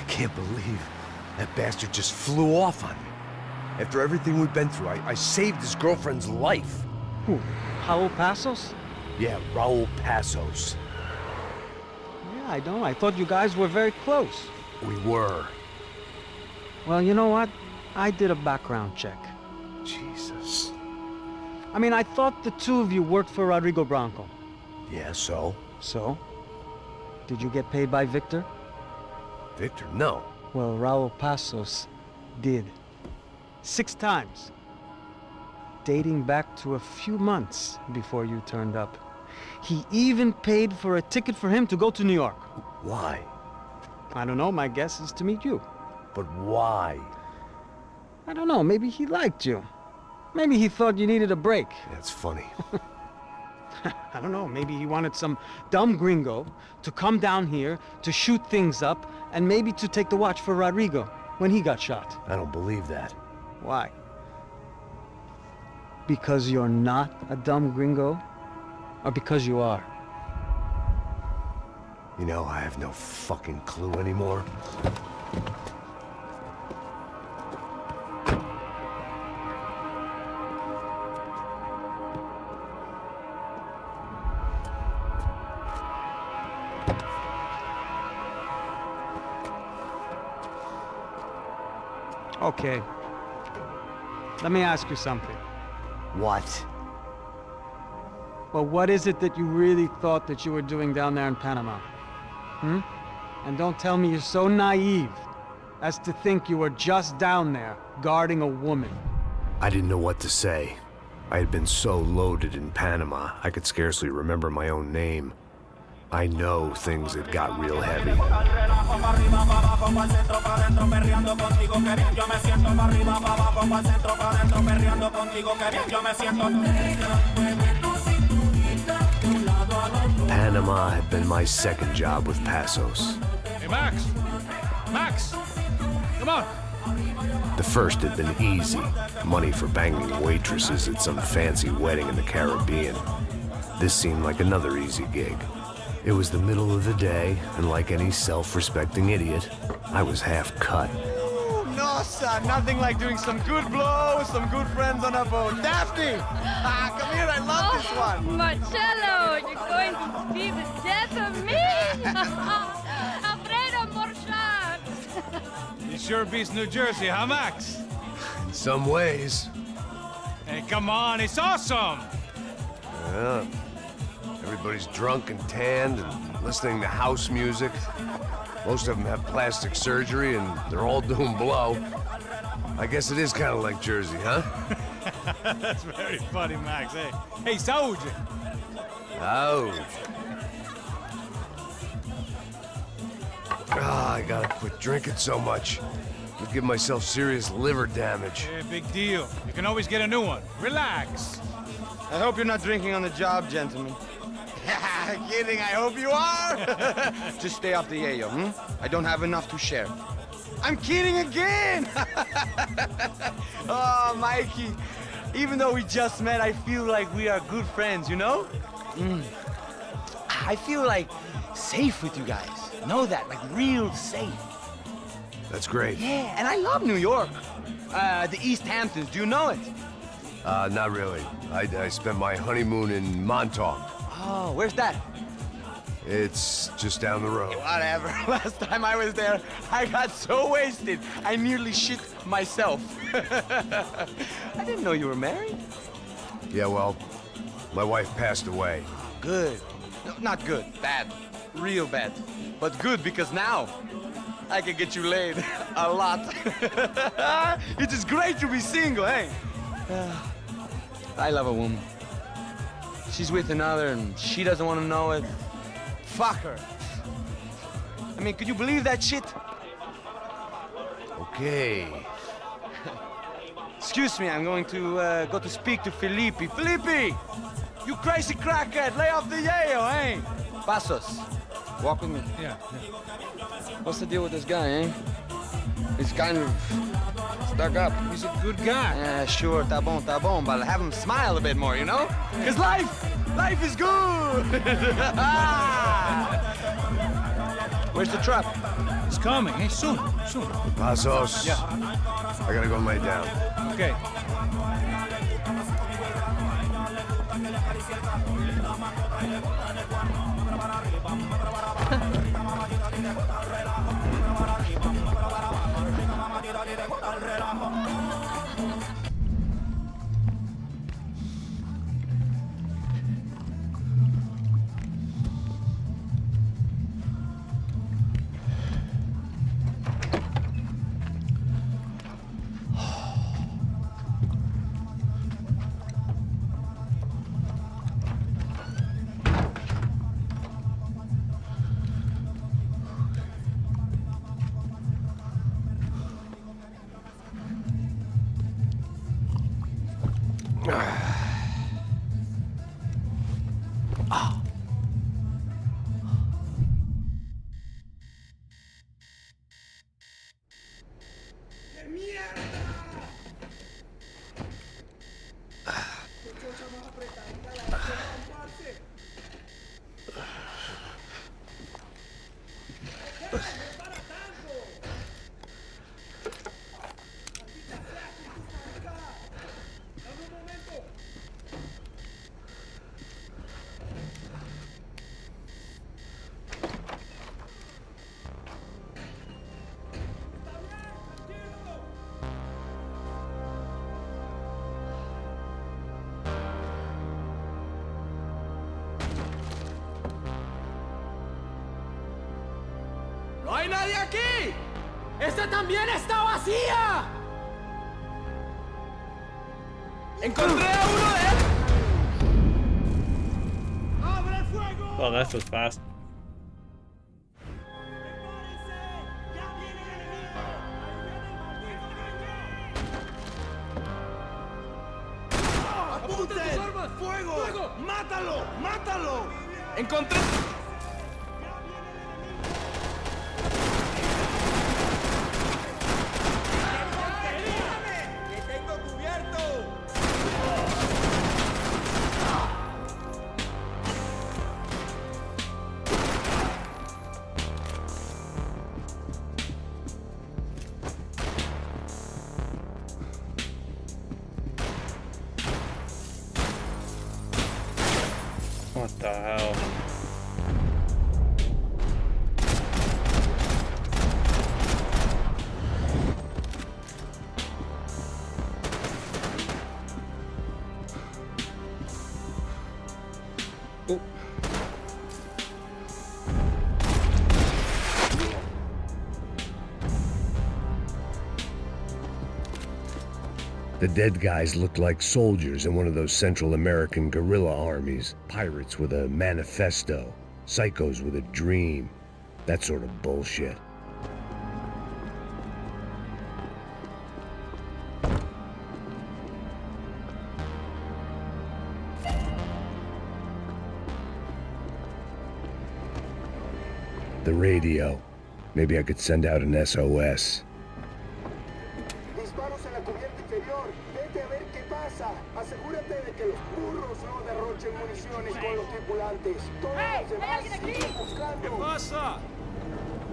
can't believe that bastard just flew off on me. After everything we've been through, I saved his girlfriend's life. Who? Raul Passos? Yeah, Raul Passos. Yeah, I know. I thought you guys were very close. We were. Well, you know what? I did a background check. Jesus. I mean, I thought the two of you worked for Rodrigo Branco. Yeah, so? So? Did you get paid by Victor? Victor, no. Well, Raul Passos did. 6 times. Dating back to a few months before you turned up. He even paid for a ticket for him to go to New York. Why? I don't know, my guess is to meet you. But why? I don't know, maybe he liked you. Maybe he thought you needed a break. That's funny. I don't know, maybe he wanted some dumb gringo to come down here to shoot things up and maybe to take the watch for Rodrigo when he got shot. I don't believe that. Why? Because you're not a dumb gringo? Or because you are? You know, I have no fucking clue anymore. Okay. Let me ask you something. What? Well, what is it that you really thought that you were doing down there in Panama? Hmm? And don't tell me you're so naive as to think you were just down there guarding a woman. I didn't know what to say. I had been so loaded in Panama, I could scarcely remember my own name. I know things had got real heavy. Panama had been my second job with Passos. Hey, Max! Max! Come on! The first had been easy. Money for banging waitresses at some fancy wedding in the Caribbean. This seemed like another easy gig. It was the middle of the day, and like any self-respecting idiot, I was half cut. Ooh, no, son. Nothing like doing some good blow with some good friends on a boat. Daphne! Come here, I love this one. Marcello, you're going to be the death of me! Alfredo, more shots! It sure beats New Jersey, huh, Max? In some ways. Hey, come on, it's awesome! Yeah. Everybody's drunk and tanned and listening to house music. Most of them have plastic surgery and they're all doing blow. I guess it is kind of like Jersey, huh? That's very funny, Max. Hey, saúde! Ouch. I gotta quit drinking so much. I'll give myself serious liver damage. Yeah, big deal. You can always get a new one. Relax. I hope you're not drinking on the job, gentlemen. Kidding, I hope you are. Just stay off the yayo, I don't have enough to share. I'm kidding again! Oh, Mikey, even though we just met, I feel like we are good friends, you know? I feel like safe with you guys. Know that, like real safe. That's great. Yeah, and I love New York. The East Hamptons, do you know it? Not really. I spent my honeymoon in Montauk. Oh, where's that? It's just down the road. Whatever. Last time I was there, I got so wasted, I nearly shit myself. I didn't know you were married. Yeah, well, my wife passed away. Good. No, not good. Bad. Real bad. But good because now I can get you laid a lot. It is great to be single, hey? I love a woman. She's with another and she doesn't want to know it. Fuck her. I mean, could you believe that shit? Okay. Excuse me, I'm going to go to speak to Felipe. Felipe! You crazy crackhead! Lay off the yayo, eh? Passos, walk with me. Yeah. What's the deal with this guy, eh? He's kind of stuck up. He's a good guy. Yeah, sure, tá bom, but have him smile a bit more, you know? Because life is good! Where's the truck? It's coming, eh? Soon. Passos. Yeah. I gotta go lay down. Okay. ¡No hay nadie aquí! ¡Esta también está vacía! ¡Encontré a uno de ellos! ¡Abre fuego! Well, that was fast. ¡Apunten! ¡Fuego! ¡Fuego! ¡Mátalo! ¡Mátalo! ¡Encontré! What the hell? Oh. The dead guys looked like soldiers in one of those Central American guerrilla armies. Pirates with a manifesto. Psychos with a dream. That sort of bullshit. The radio. Maybe I could send out an SOS. Disparos en la cubierta inferior. Vete a ver qué pasa. Asegúrate de que los burros no derrochen municiones con los tripulantes. Todos los demás siguen buscando. ¿Qué pasa?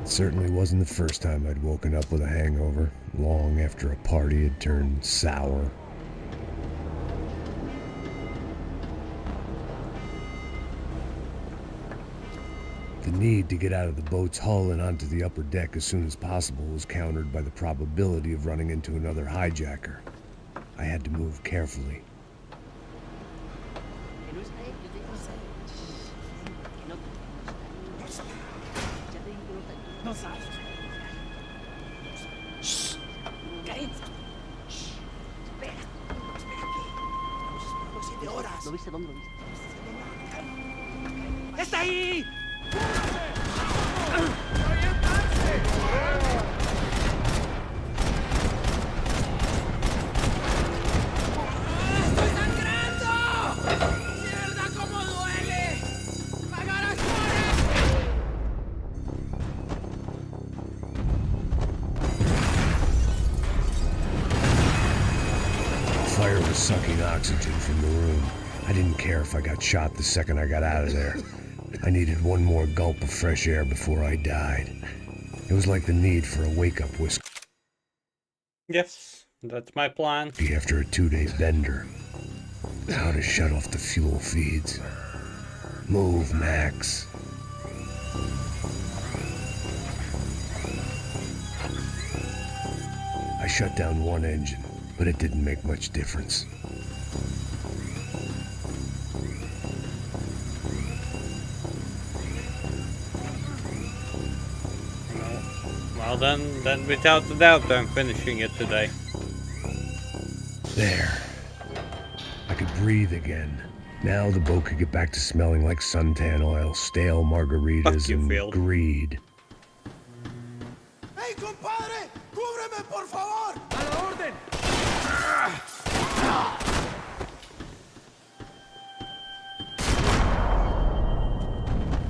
It certainly wasn't the first time I'd woken up with a hangover, long after a party had turned sour. The need to get out of the boat's hull and onto the upper deck as soon as possible was countered by the probability of running into another hijacker. I had to move carefully. ¿Lo viste? ¿Dónde lo viste? ¡Está ahí! sucking oxygen from the room. I didn't care if I got shot the second I got out of there. I needed one more gulp of fresh air before I died. It was like the need for a wake-up whiskey. Yes, that's my plan. After a 2-day bender. How to shut off the fuel feeds. Move, Max. I shut down one engine, but it didn't make much difference. Well then without a doubt I'm finishing it today. There. I could breathe again. Now the boat could get back to smelling like suntan oil, stale margaritas, and greed. Hey, compadre! ¡Cúbreme, por favor! ¡A la orden!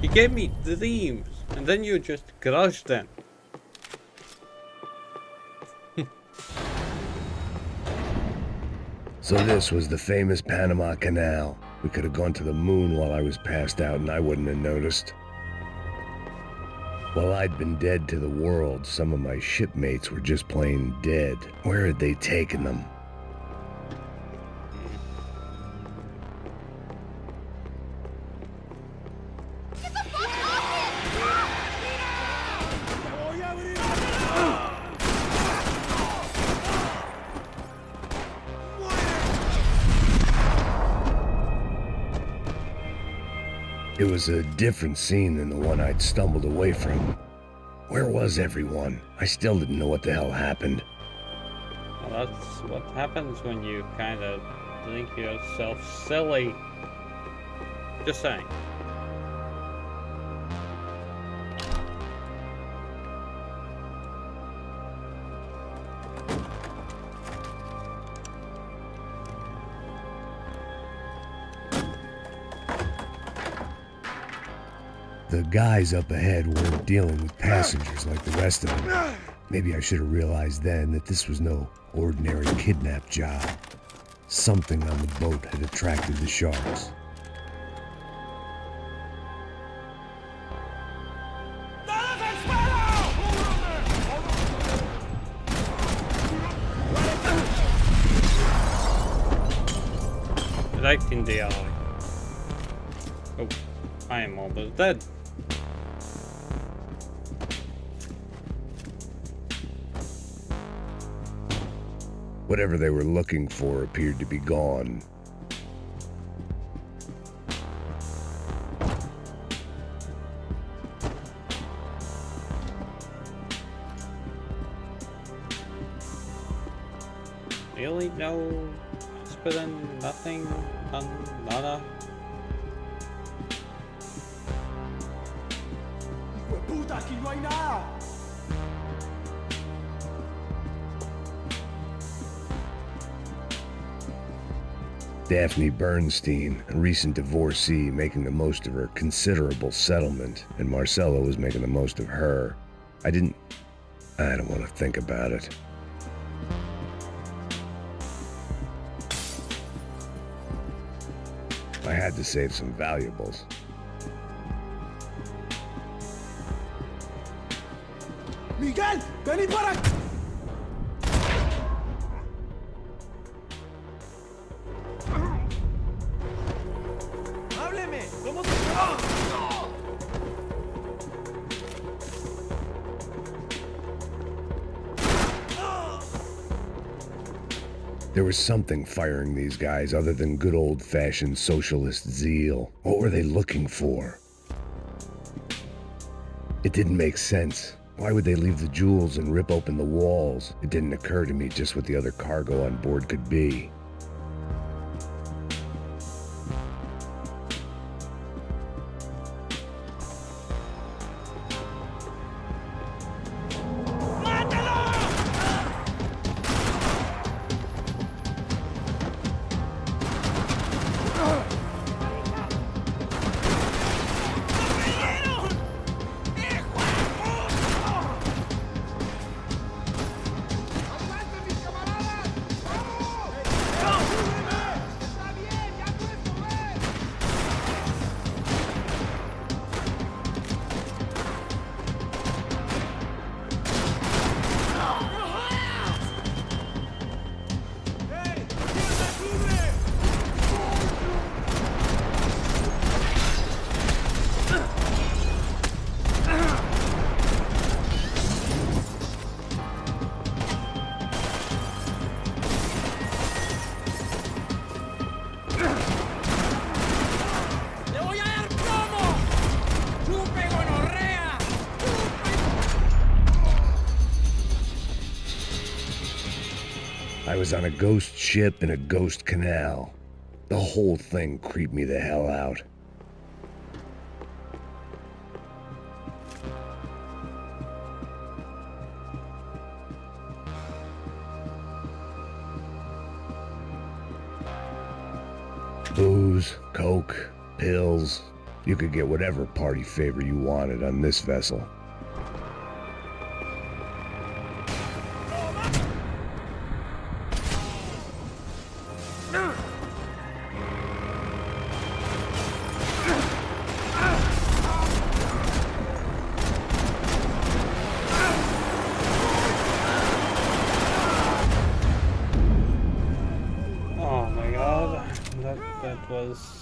You gave me dreams, and then you just crushed them. So this was the famous Panama Canal. We could have gone to the moon while I was passed out and I wouldn't have noticed. While I'd been dead to the world, some of my shipmates were just plain dead. Where had they taken them? It was a different scene than the one I'd stumbled away from. Where was everyone? I still didn't know what the hell happened. Well, that's what happens when you kind of think yourself silly. Just saying. The guys up ahead weren't dealing with passengers like the rest of them. Maybe I should have realized then that this was no ordinary kidnap job. Something on the boat had attracted the sharks. Right in the alley. Oh, I am almost dead. Whatever they were looking for appeared to be gone. Really? No aspirin? Nothing? Nada? Hijo de puta, aquí no hay nada. Daphne Bernstein, a recent divorcee, making the most of her considerable settlement, and Marcelo was making the most of her. I don't want to think about it. I had to save some valuables. Miguel, vení para acá. Hábleme, ¿cómo se llama? There was something firing these guys other than good old-fashioned socialist zeal. What were they looking for? It didn't make sense. Why would they leave the jewels and rip open the walls? It didn't occur to me just what the other cargo on board could be. I was on a ghost ship in a ghost canal. The whole thing creeped me the hell out. Booze, coke, pills. You could get whatever party favor you wanted on this vessel. Oh my god, that was...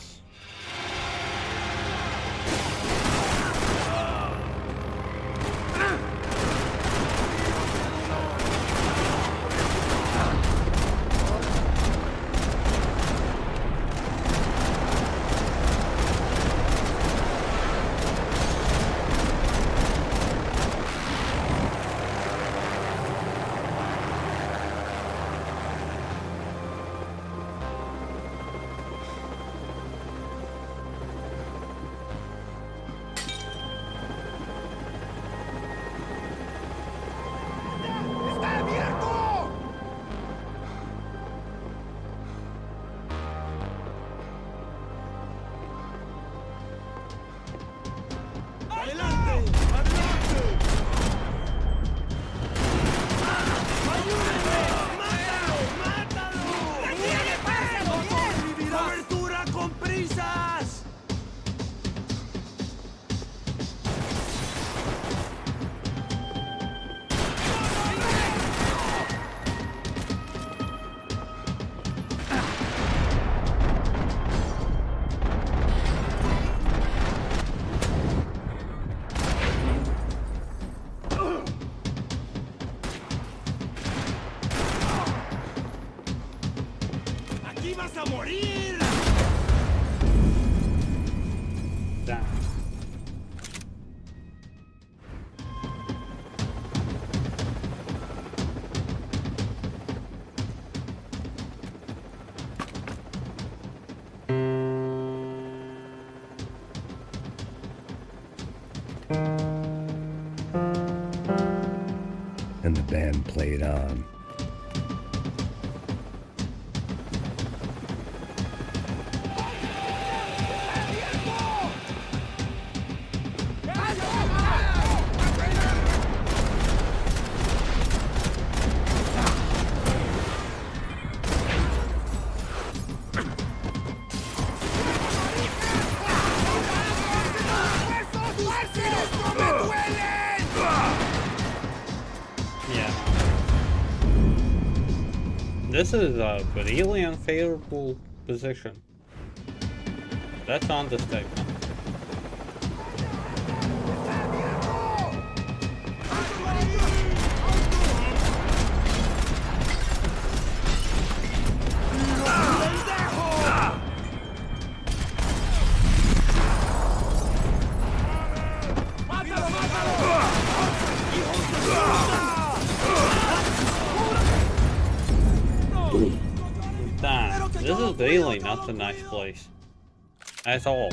And the band played on. This is a really unfavorable position. That's understatement. Damn, this is really not a nice place. At all.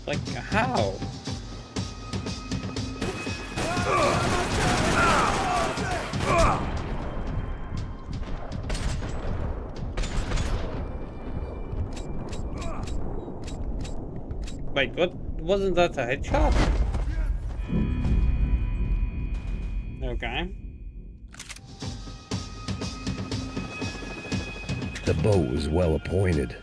Like, how? Wait, what? Wasn't that a headshot? Okay. The boat was well appointed.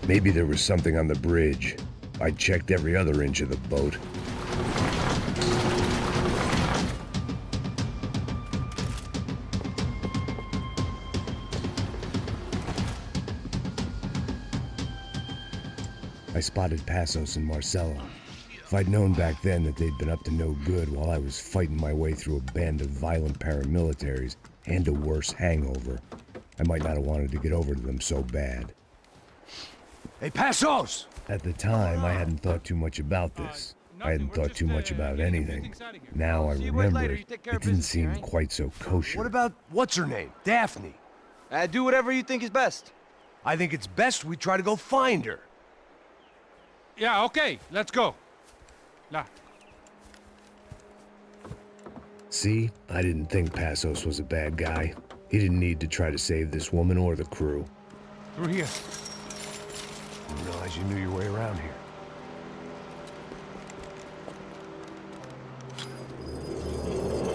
Maybe there was something on the bridge. I checked every other inch of the boat. I spotted Passos and Marcelo. If I'd known back then that they'd been up to no good while I was fighting my way through a band of violent paramilitaries and a worse hangover, I might not have wanted to get over to them so bad. Hey, Passos! At the time, I hadn't thought too much about this. I hadn't thought too much about anything. Now I remember it didn't seem quite so kosher. What about what's-her-name? Daphne? Do whatever you think is best. I think it's best we try to go find her. Yeah, okay, let's go. See? I didn't think Passos was a bad guy. He didn't need to try to save this woman or the crew. Through here. Didn't realize you knew your way around here.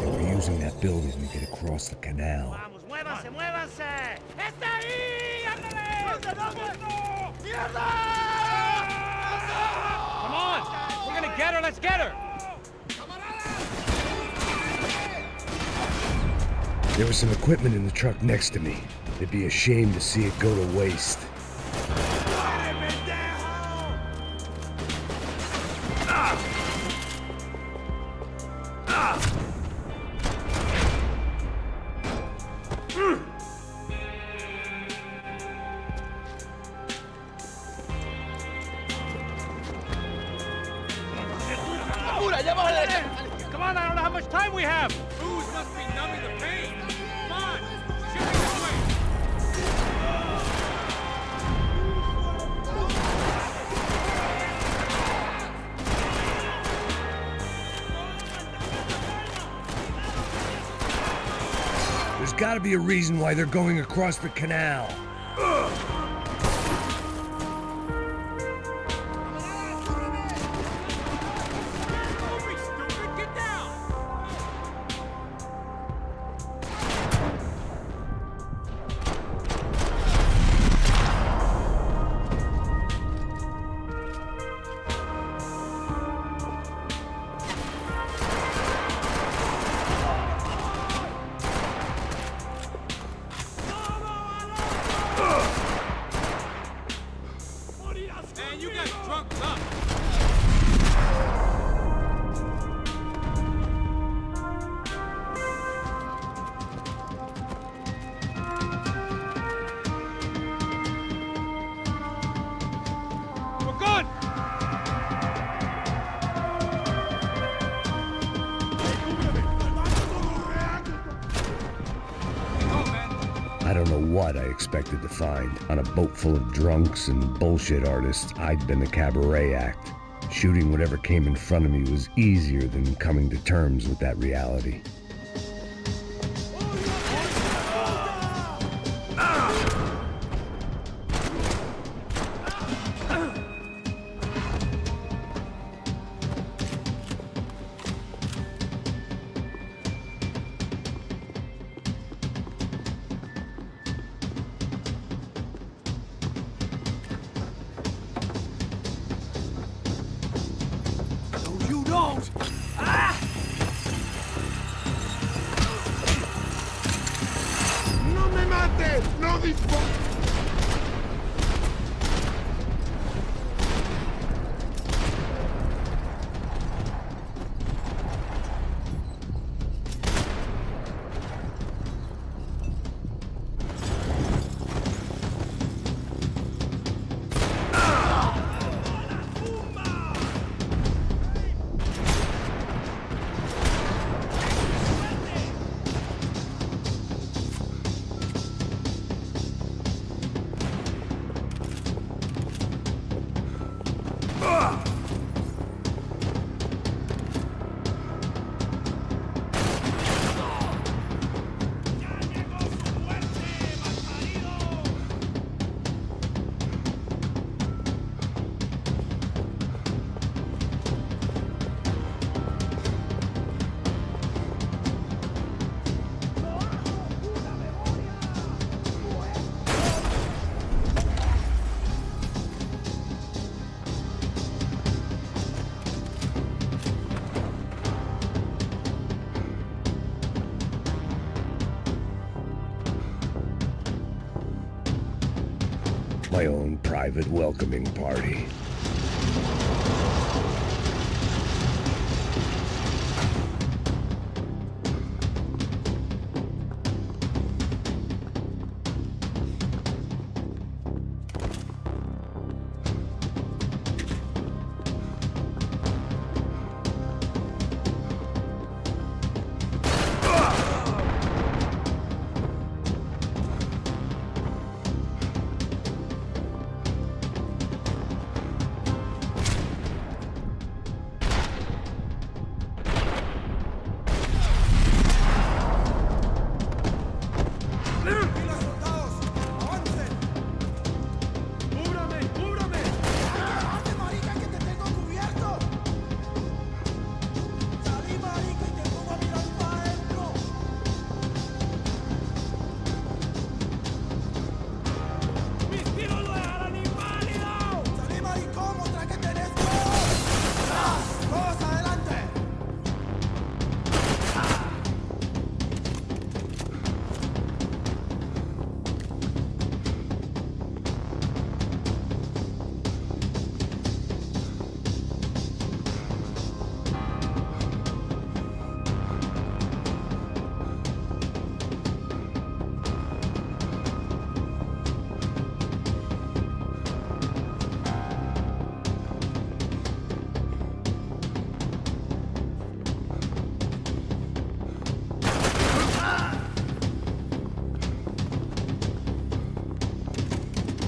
They were using that building to get across the canal. ¡Muévanse, muévanse! ¡Está ahí! ¡Ándale! ¡Mierda! Come on! We're gonna get her, let's get her! There was some equipment in the truck next to me. It'd be a shame to see it go to waste. Come on, I don't know how much time we have! Booze must be numbing the pain! Come on! Shoot me this way! There's gotta be a reason why they're going across the canal. Man, you got drunk up! We're good! I don't know what I expected to find. On a boat full of drunks and bullshit artists, I'd been the cabaret act. Shooting whatever came in front of me was easier than coming to terms with that reality. You don't! Ah! No me mate! No dispare! my own private welcoming party.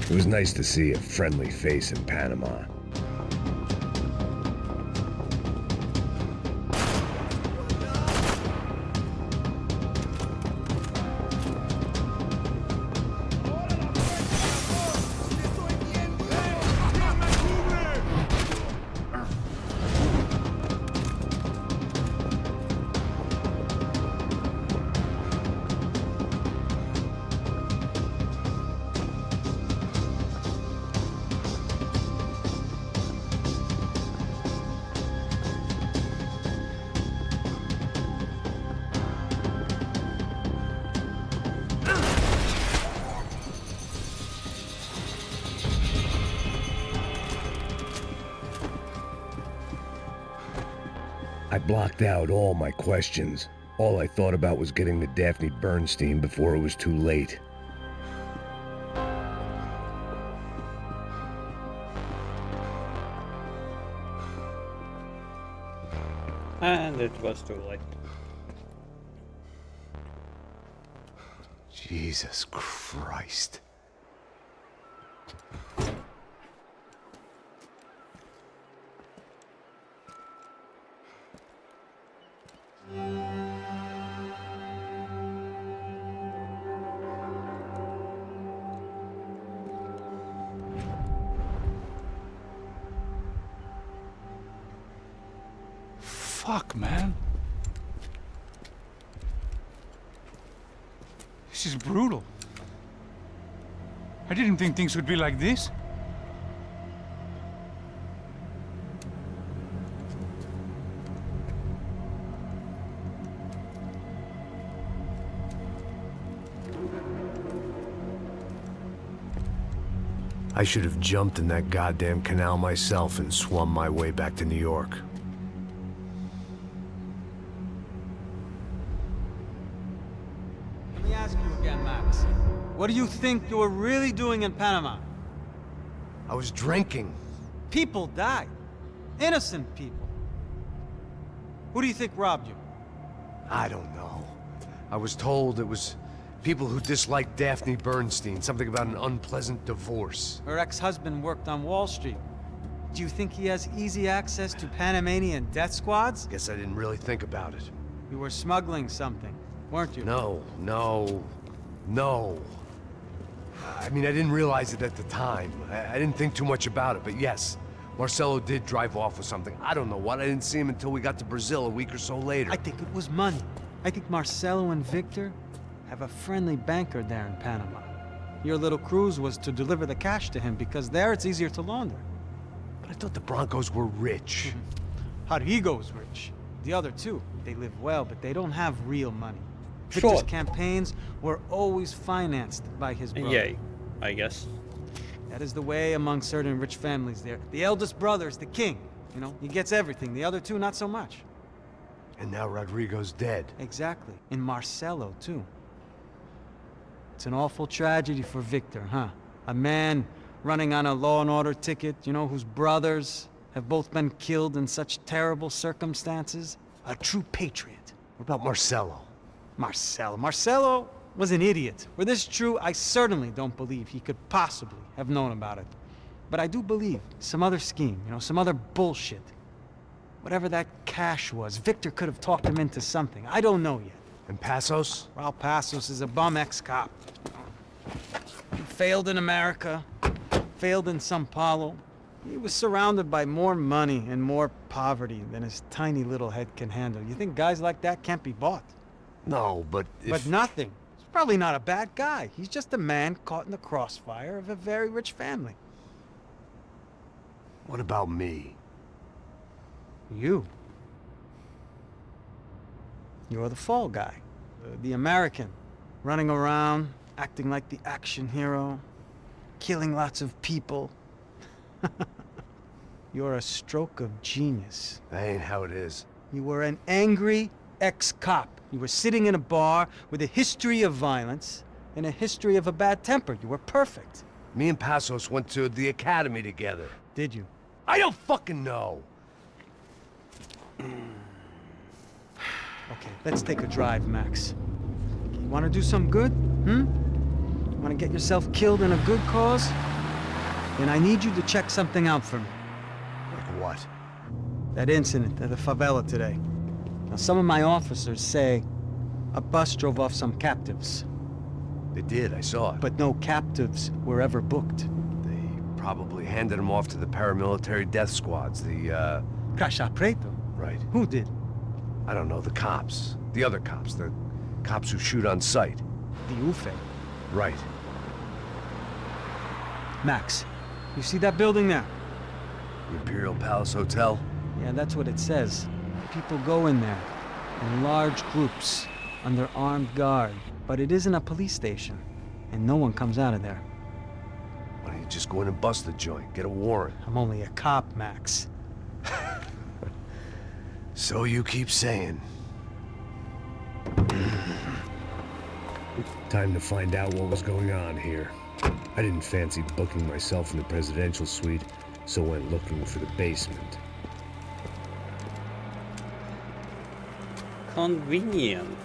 It was nice to see a friendly face in Panama. I blocked out all my questions. All I thought about was getting to Daphne Bernstein before it was too late. And it was too late. Jesus Christ. Fuck, man. This is brutal. I didn't think things would be like this. I should have jumped in that goddamn canal myself and swum my way back to New York. Let me ask you again, Max. What do you think you were really doing in Panama? I was drinking. People died. Innocent people. Who do you think robbed you? I don't know. I was told it was people who disliked Daphne Bernstein, something about an unpleasant divorce. Her ex-husband worked on Wall Street. Do you think he has easy access to Panamanian death squads? Guess I didn't really think about it. You were smuggling something, weren't you? No. I mean, I didn't realize it at the time. I didn't think too much about it, but yes, Marcelo did drive off with something. I don't know what. I didn't see him until we got to Brazil a week or so later. I think it was money. I think Marcelo and Victor have a friendly banker there in Panama. Your little cruise was to deliver the cash to him because there it's easier to launder. But I thought the Broncos were rich. Rodrigo's rich. The other two, they live well, but they don't have real money. Sure. Victor's campaigns were always financed by his brother. Yay, I guess. That is the way among certain rich families there. The eldest brother is the king. You know, he gets everything. The other two, not so much. And now Rodrigo's dead. Exactly. In Marcelo, too. It's an awful tragedy for Victor, huh? A man running on a law and order ticket, you know, whose brothers have both been killed in such terrible circumstances. A true patriot. What about Marcelo? Marcelo was an idiot. Were this true, I certainly don't believe he could possibly have known about it. But I do believe some other scheme, you know, some other bullshit. Whatever that cash was, Victor could have talked him into something. I don't know yet. And Passos? Raul Passos is a bum ex-cop. He failed in America, failed in Sao Paulo. He was surrounded by more money and more poverty than his tiny little head can handle. You think guys like that can't be bought? No, but But nothing. He's probably not a bad guy. He's just a man caught in the crossfire of a very rich family. What about me? You. You're the fall guy. The American. Running around, acting like the action hero. Killing lots of people. You're a stroke of genius. That ain't how it is. You were an angry ex-cop. You were sitting in a bar with a history of violence and a history of a bad temper. You were perfect. Me and Passos went to the academy together. Did you? I don't fucking know. Okay, let's take a drive, Max. You want to do some good? You want to get yourself killed in a good cause? Then I need you to check something out for me. Like what? That incident at the favela today. Now, some of my officers say a bus drove off some captives. They did, I saw it. But no captives were ever booked. They probably handed them off to the paramilitary death squads, the, Caixa Preto? Right. Who did? I don't know, the cops. The other cops, the cops who shoot on sight. The UFE. Right. Max, you see that building there? The Imperial Palace Hotel? Yeah, that's what it says. People go in there, in large groups, under armed guard. But it isn't a police station, and no one comes out of there. Why don't you just go in and bust the joint, get a warrant? I'm only a cop, Max. So you keep saying. Time to find out what was going on here. I didn't fancy booking myself in the presidential suite, so went looking for the basement. Convenient.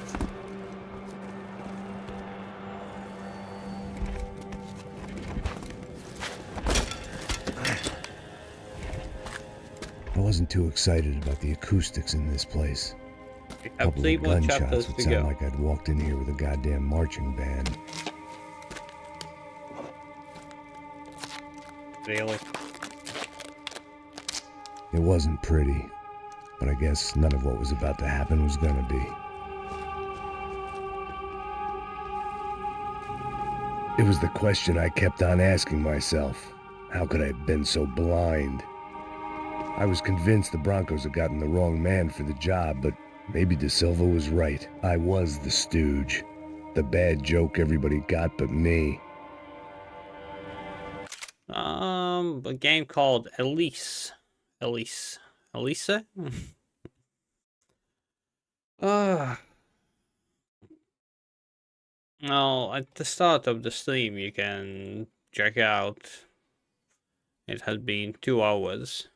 I wasn't too excited about the acoustics in this place. We have 3 more Gunshots chapters would to sound go. like I'd walked in here with a goddamn marching band. Really? It wasn't pretty, but I guess none of what was about to happen was gonna be. It was the question I kept on asking myself. How could I have been so blind? I was convinced the Broncos had gotten the wrong man for the job, but maybe De Silva was right. I was the stooge. The bad joke everybody got but me. A game called Elisa? Well, at the start of the stream you can check out. It has been 2 hours.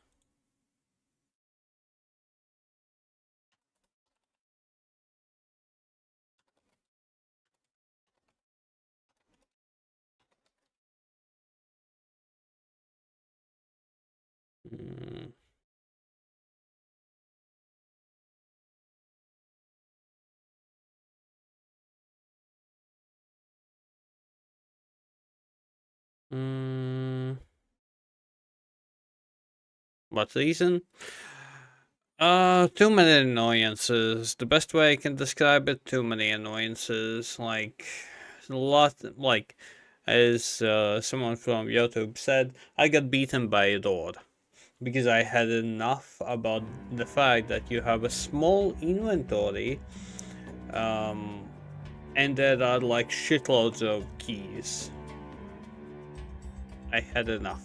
What reason? Too many annoyances. The best way I can describe it, too many annoyances. Like, a lot, like, as someone from YouTube said, I got beaten by a door. Because I had enough about the fact that you have a small inventory, and there are like shitloads of keys. I had enough.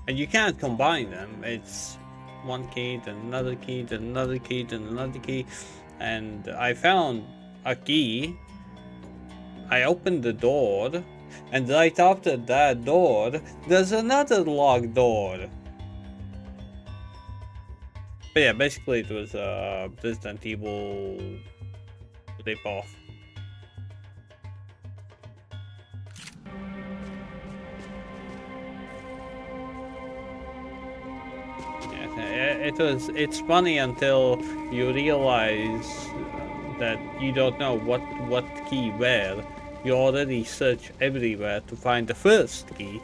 And you can't combine them. It's one key, then another key, then another key, then another key. And I found a key. I opened the door, and right after that door, there's another locked door. But yeah, basically it was a Resident Evil rip-off. It's funny until you realize that you don't know what key where. You already search everywhere to find the first key,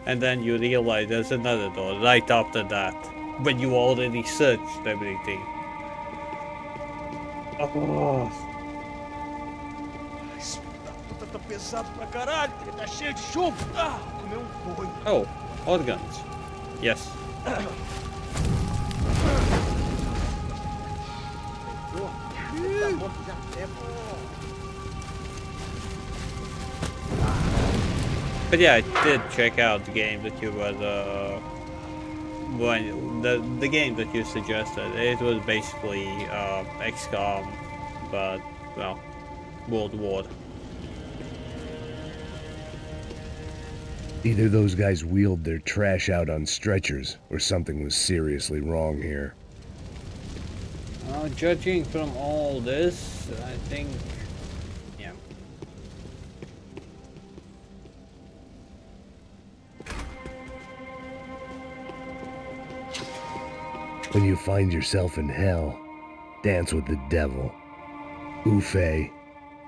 and then you realize there's another door right after that, when you already searched everything. Oh. Esse puta tá pesado pra caralho, porque tá cheio de chumbo. Ah, comeu boi. Oh, organs. Yes. But yeah, I did check out the game that you were the game that you suggested. It was basically XCOM, but well, World War. Either those guys wheeled their trash out on stretchers, or something was seriously wrong here. Judging from all this, I think, yeah. When you find yourself in hell, dance with the devil. Ufei.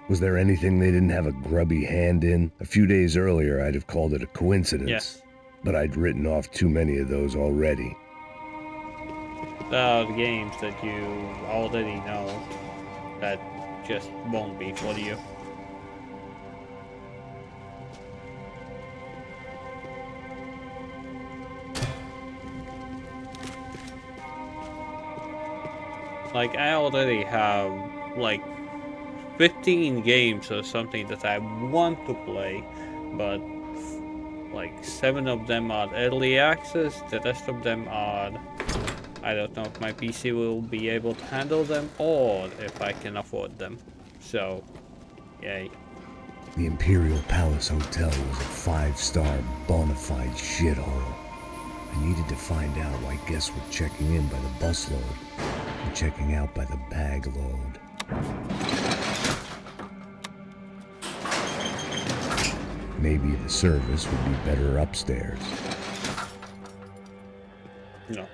Was there anything they didn't have a grubby hand in? A few days earlier, I'd have called it a coincidence. Yes. But I'd written off too many of those already. The games that you already know that just won't be for you. Like, I already have like 15 games or something that I want to play, but like 7 of them are early access, the rest of them are, I don't know if my PC will be able to handle them or if I can afford them. So, yay. The Imperial Palace Hotel was a 5-star bona fide shithole. I needed to find out why guests were checking in by the busload and checking out by the bag load. Maybe the service would be better upstairs. No.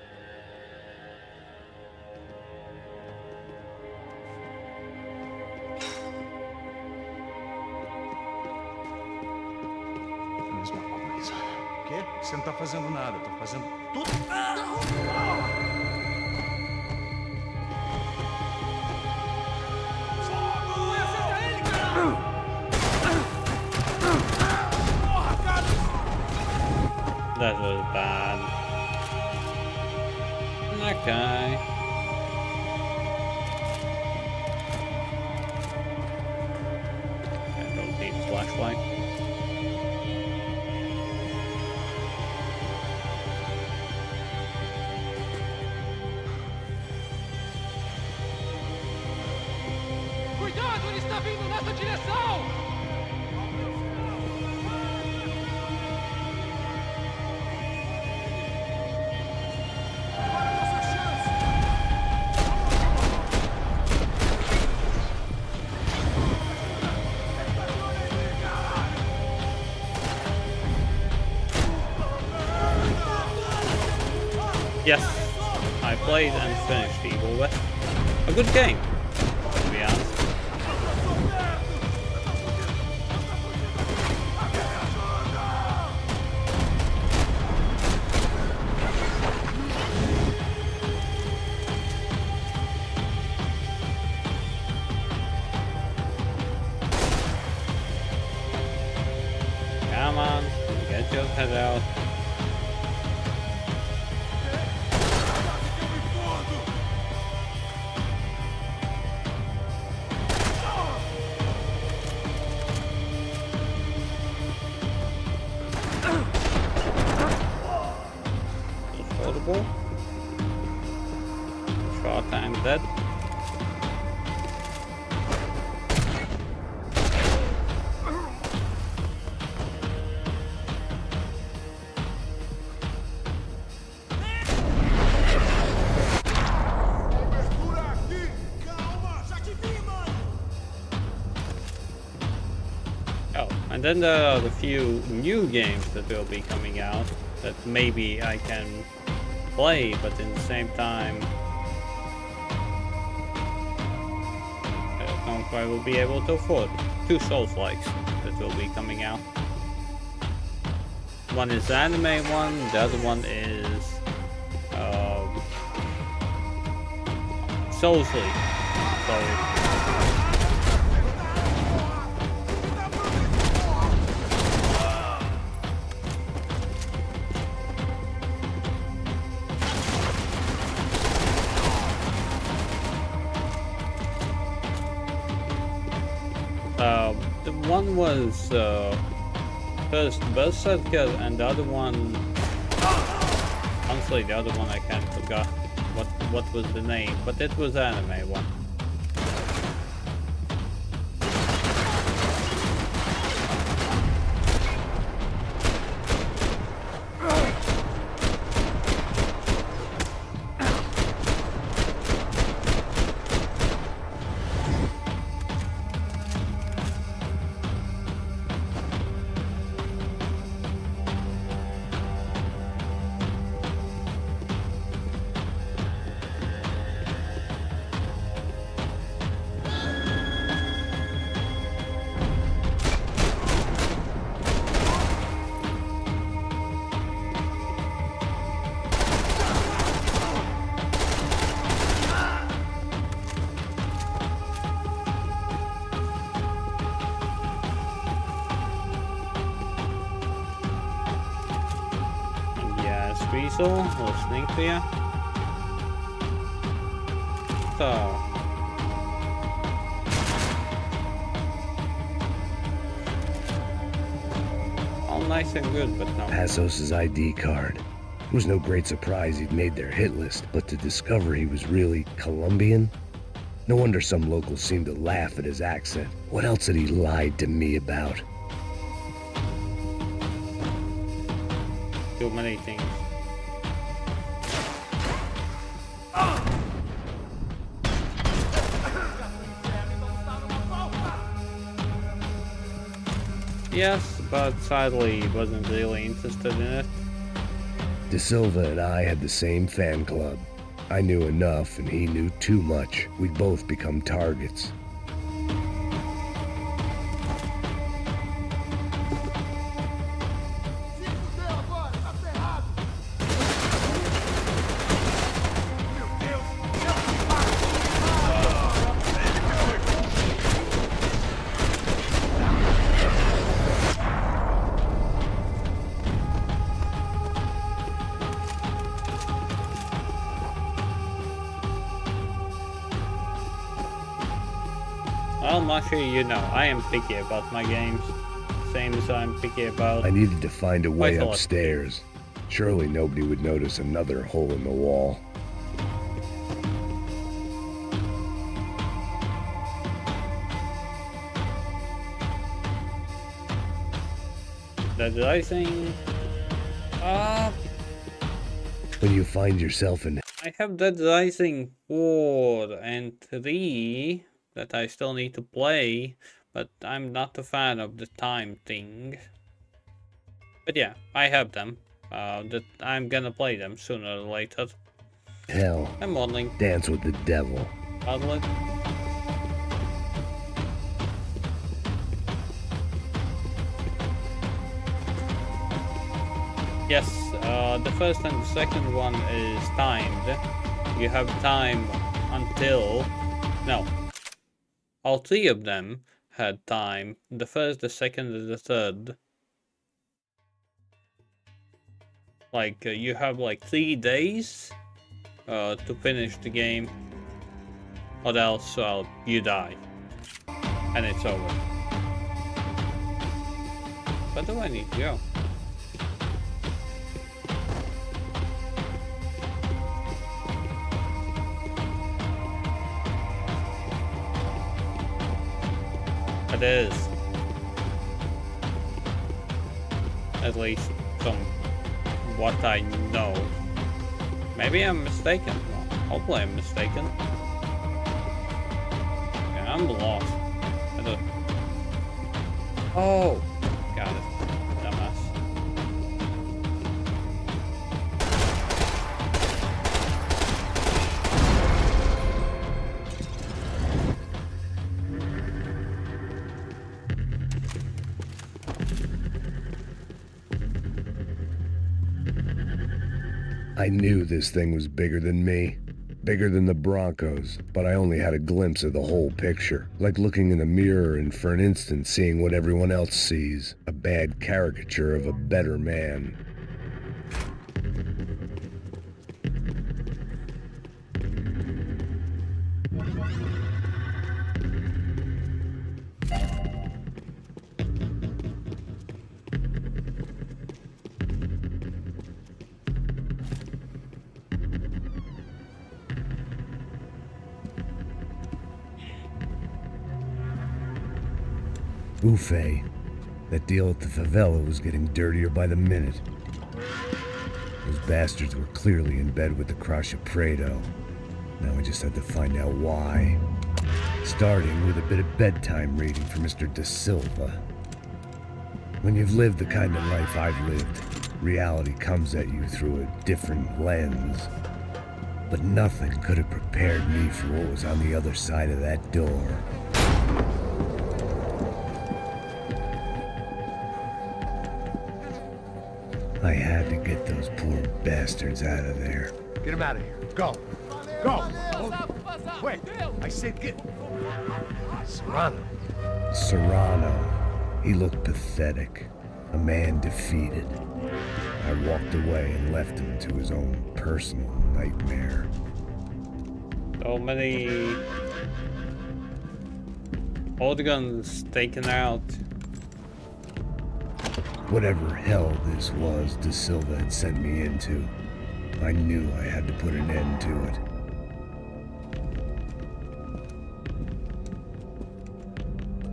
Mesma coisa. O quê? Você não tá fazendo nada, eu tô fazendo tudo. That was bad. Okay. I don't need a flashlight. Cuidado, ele está vindo nessa direção! Yes, I played and finished Evil West. A good game, to be honest. Come on, get your head out. Oh, and then there are a few new games that will be coming out that maybe I can play, but in the same time I don't know if I will be able to afford. 2 Souls-likes that will be coming out. One is the anime one, the other one is Souls-like. Sorry. The one was first Berserker, and the other one, honestly, the other one I can't forget what was the name, but it was anime one. Weasel, listening to you. So, all nice and good, but no. Passos' ID card. It was no great surprise he'd made their hit list, but to discover he was really Colombian? No wonder some locals seemed to laugh at his accent. What else had he lied to me about? Too many things. Yes, but sadly he wasn't really interested in it. De Silva and I had the same fan club. I knew enough and he knew too much. We'd both become targets. Well, Mashi, you know, I am picky about my games. Same as I'm picky about... I needed to find a way quite a lot. upstairs. Surely nobody would notice another hole in the wall. Dead Rising... When you find yourself in... I have Dead Rising 4 and 3 that I still need to play, but I'm not a fan of the time thing. But yeah, I have them. That I'm gonna play them sooner or later. Hell. I'm modeling. Dance with the devil. Modeling. Yes, the first and the second one is timed. You have time until... No. All 3 of them had time. The first, the second, and the third. Like, you have like 3 days to finish the game. Or else, well, you die. And it's over. Where do I need to go? It is. At least from what I know. Maybe I'm mistaken. Well, hopefully I'm mistaken. Yeah, I'm lost. Oh, got it. Dumbass. I knew this thing was bigger than me. Bigger than the Broncos, but I only had a glimpse of the whole picture. Like looking in a mirror and for an instant seeing what everyone else sees. A bad caricature of a better man. Buffet. That deal at the favela was getting dirtier by the minute. Those bastards were clearly in bed with the Crusher Prado. Now I just had to find out why. Starting with a bit of bedtime reading for Mr. Da Silva. When you've lived the kind of life I've lived, reality comes at you through a different lens. But nothing could have prepared me for what was on the other side of that door. I had to get those poor bastards out of there. Get him out of here. Go. Go. Wait. I said get... Serrano. Serrano. He looked pathetic. A man defeated. I walked away and left him to his own personal nightmare. So many old guns taken out. Whatever hell this was Da Silva had sent me into, I knew I had to put an end to it.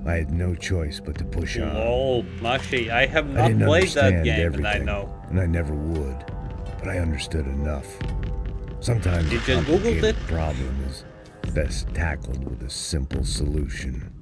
I had no choice but to push on. Oh, Mashi, I have I not didn't played that understand game, everything, and I know. and I never would, but I understood enough. Sometimes You a just Googled complicated it? problem is best tackled with a simple solution.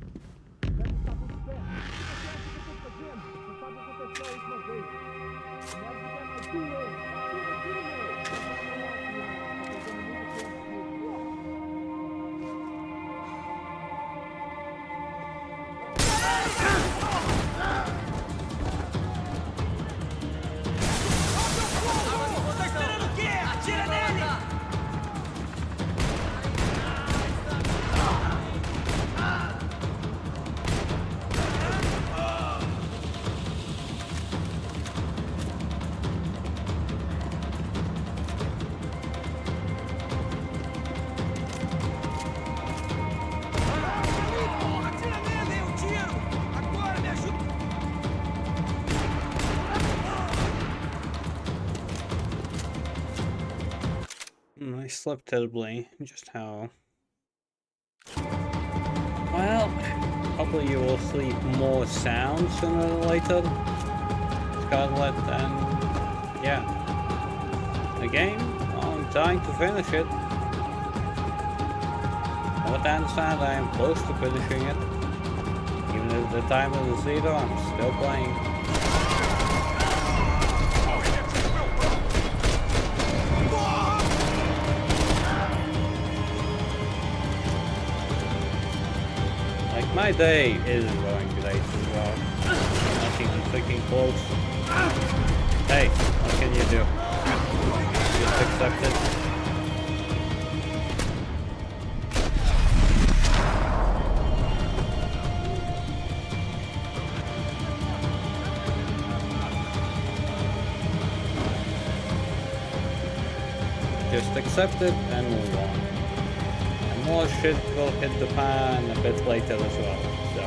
I slept terribly. Just how? Well, probably you will sleep more sound sooner or later. Scarlet, and yeah. The game, I'm trying to finish it. But I understand I am close to finishing it. Even if the timer is 0, I'm still playing. My day is going great as well. Not even freaking close. Hey, what can you do? Just accept it. Just accept it and move on. More shit will hit the pan a bit later as well, so...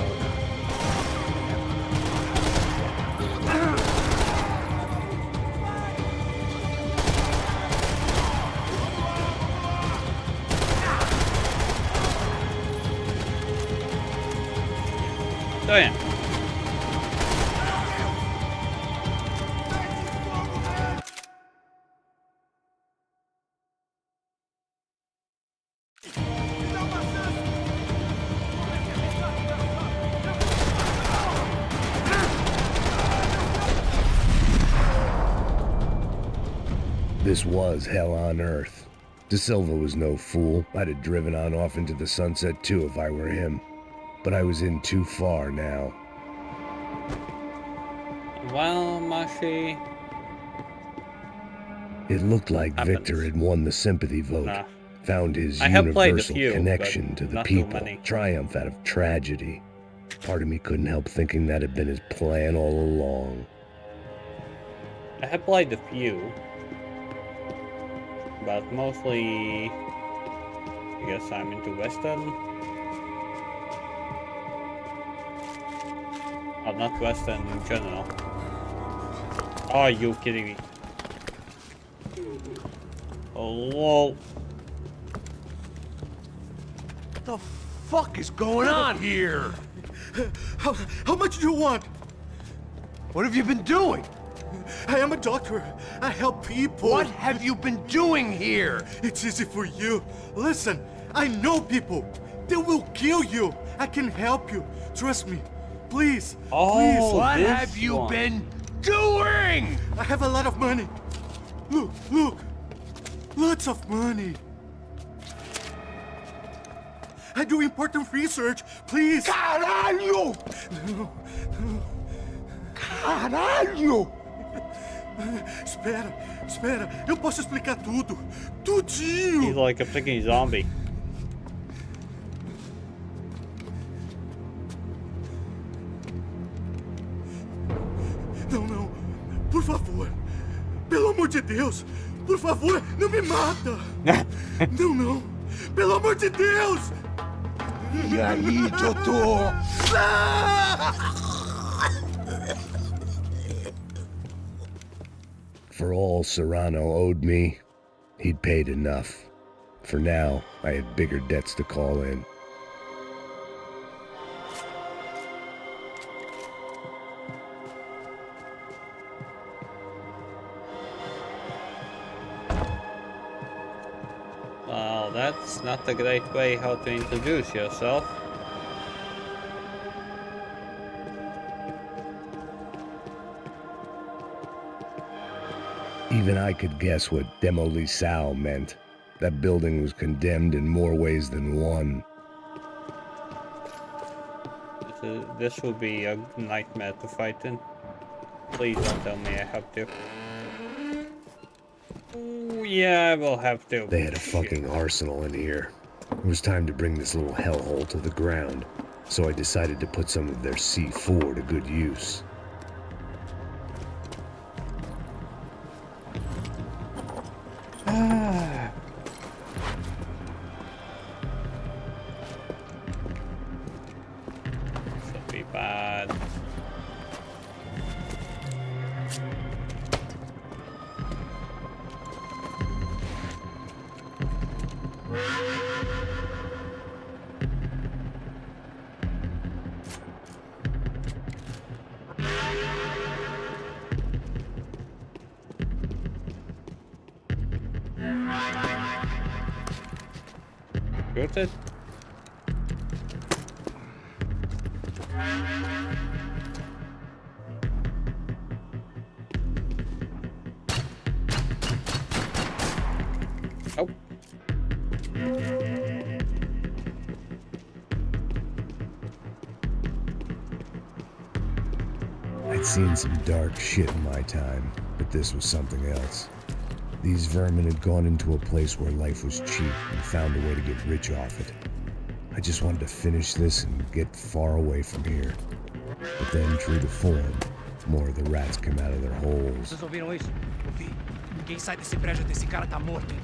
So yeah. This was hell on earth. De Silva was no fool. I'd have driven on off into the sunset too if I were him. But I was in too far now. Well, Mashi... It looked like Victor had won the sympathy vote. Nah. Found his I have played a universal few, connection but to the not too people. many. Triumph out of tragedy. Part of me couldn't help thinking that had been his plan all along. I have played a few. But mostly... I guess I'm into Western. Oh, not Western in general. Oh, are you kidding me? Oh, lol. What the fuck is going on here? How much do you want? What have you been doing? I am a doctor. I help people. What have you been doing here? It's easy for you. Listen, I know people. They will kill you. I can help you. Trust me. Please. Oh, please. What have you been doing? I have a lot of money. Look, look. Lots of money. I do important research. Please. Caralho! No, no. Caralho! Espera. Eu posso explicar tudo. Tudinho. He's like a freaking zombie. Não. Por favor. Pelo amor de Deus. Por favor, não me mata. Não. Pelo amor de Deus. E aí, doutor? For all Serrano owed me, he'd paid enough. For now, I had bigger debts to call in. Well, that's not a great way how to introduce yourself. Even I could guess what demolição meant. That building was condemned in more ways than one. This will be a nightmare to fight in. Please don't tell me I have to. Ooh, yeah, I will have to. They had a fucking arsenal in here. It was time to bring this little hellhole to the ground, so I decided to put some of their C4 to good use. Should be bad. Got it? Oh. I'd seen some dark shit in my time, but this was something else. These vermin had gone into a place where life was cheap and found a way to get rich off it. I just wanted to finish this and get far away from here. But then, true to form, more of the rats came out of their holes. Vocês ouviram isso? Ouvi. Ninguém sai desse prédio até esse cara tá morto, hein?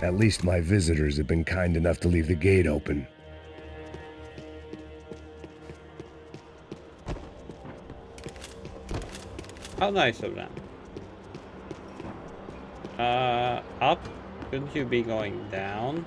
At least my visitors have been kind enough to leave the gate open. How nice of them. Up? Couldn't you be going down?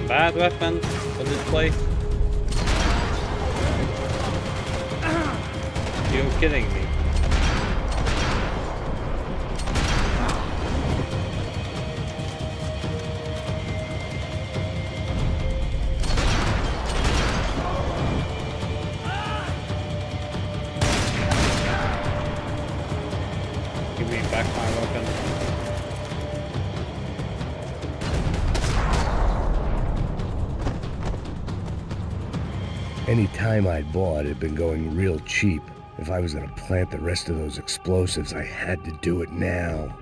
Bad weapon for this place. You're kidding me. Give me back my weapon. Any time I'd bought had been going real cheap. If I was gonna plant the rest of those explosives, I had to do it now.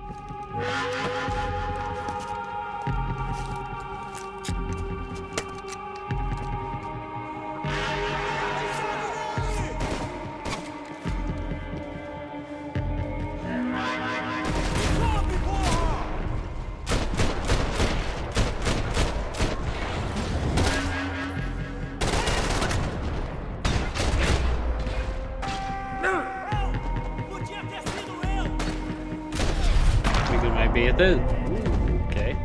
Maybe it is. Ooh, okay.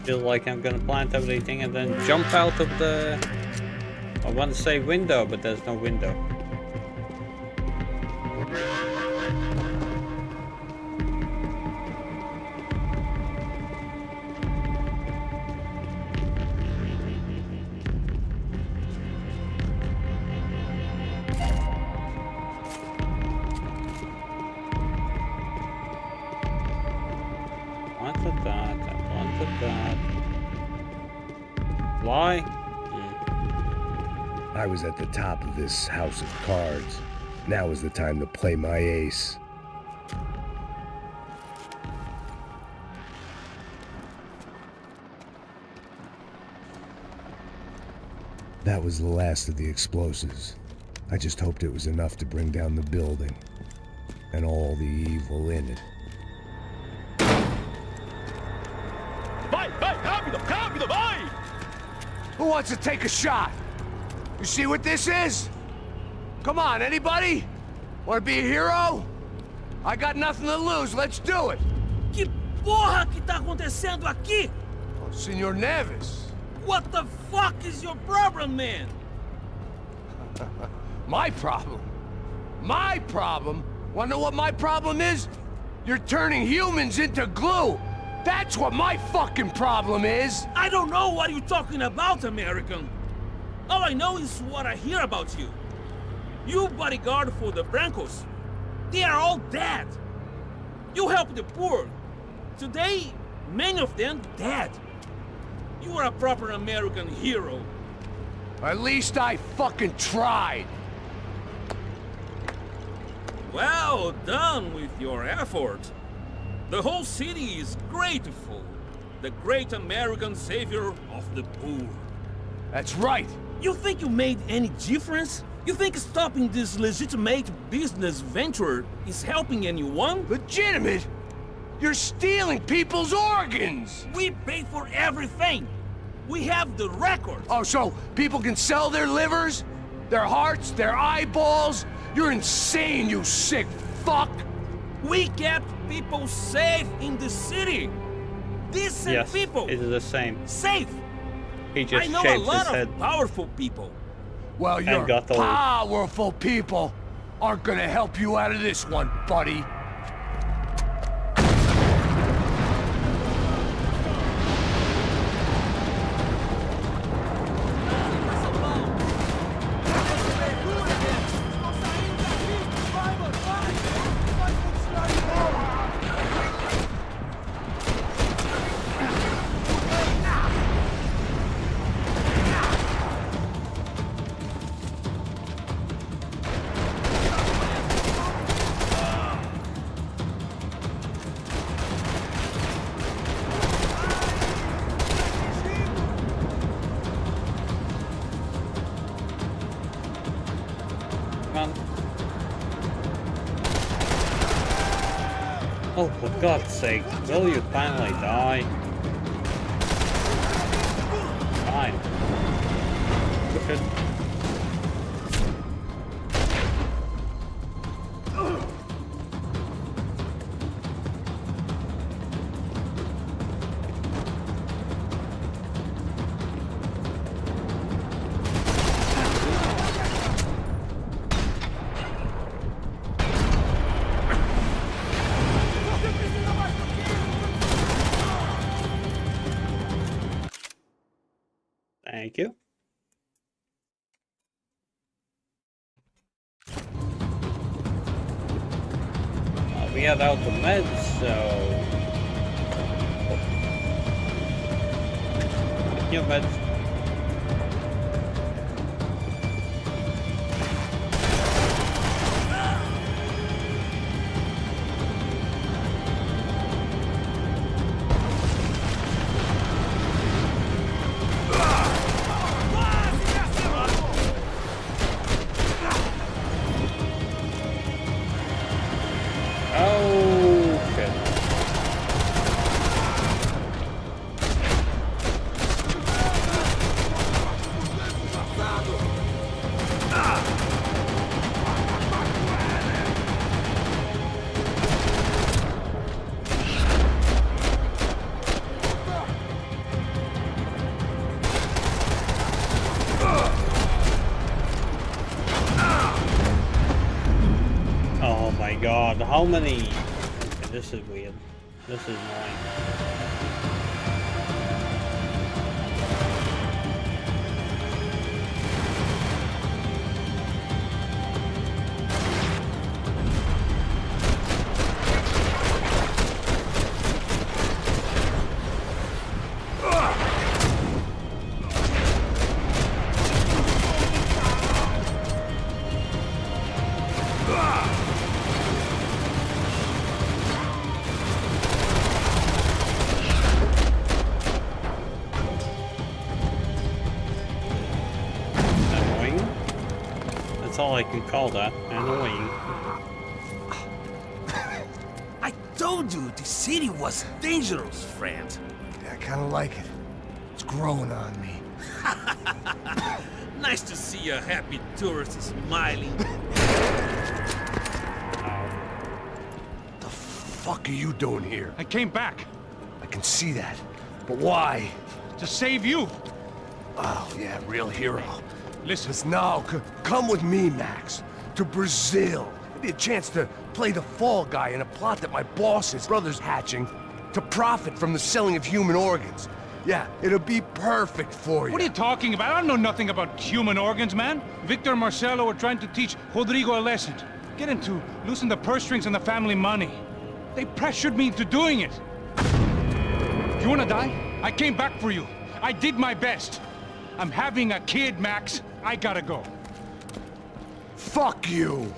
Feel like I'm gonna plant everything and then jump out of the... I want to say window, but there's no window. Why? I was at the top of this house of cards. Now is the time to play my ace. That was the last of the explosives. I just hoped it was enough to bring down the building and all the evil in it. Who wants to take a shot? You see what this is? Come on, anybody? Want to be a hero? I got nothing to lose, let's do it! Que porra que tá acontecendo aqui? Oh, Senor Neves. What the fuck is your problem, man? My problem? My problem? Wanna know what my problem is? You're turning humans into glue! That's what my fucking problem is! I don't know what you're talking about, American. All I know is what I hear about you. You bodyguard for the Brancos. They are all dead. You help the poor. Today, many of them dead. You are a proper American hero. At least I fucking tried. Well done with your effort. The whole city is grateful. The great American savior of the poor. That's right. You think you made any difference? You think stopping this legitimate business venture is helping anyone? Legitimate? You're stealing people's organs! We pay for everything! We have the records! Oh, so people can sell their livers? Their hearts? Their eyeballs? You're insane, you sick fuck! We kept people safe in the city! Decent people! Yes, it is the same. Safe! He just I know a shaved lot his of head. powerful people. Well, your got old. powerful people aren't gonna help you out of this one, buddy. Oh, for God's sake, will you finally die? Fine. Push it. Thank you. We had out the meds, so... Your meds. Oh my god, how many? Okay, this is weird. This is annoying. That's all I can call that. Annoying. I told you the city was dangerous, friend. Yeah, I kinda like it. It's growing on me. Nice to see a happy tourist smiling. The fuck are you doing here? I came back. I can see that. But why? To save you. Oh, yeah, real hero. Listen. Now, come with me, Max. To Brazil. Maybe a chance to play the fall guy in a plot that my boss's brother's hatching to profit from the selling of human organs. Yeah, it'll be perfect for you. What are you talking about? I don't know nothing about human organs, man. Victor and Marcelo are trying to teach Rodrigo a lesson. Get him to loosen the purse strings on the family money. They pressured me into doing it. You wanna die? I came back for you. I did my best. I'm having a kid, Max. I gotta go. Fuck you!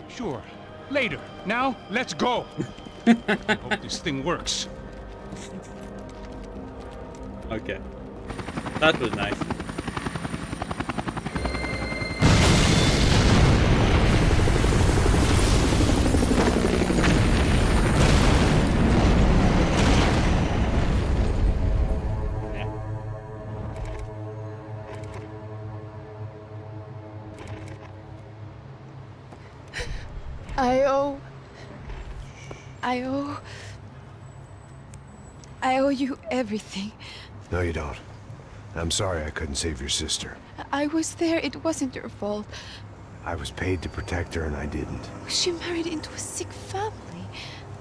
Sure. Later. Now, let's go. Hope this thing works. Okay. That was nice. I owe you everything. No, you don't. I'm sorry I couldn't save your sister. I was there. It wasn't your fault. I was paid to protect her and I didn't. She married into a sick family.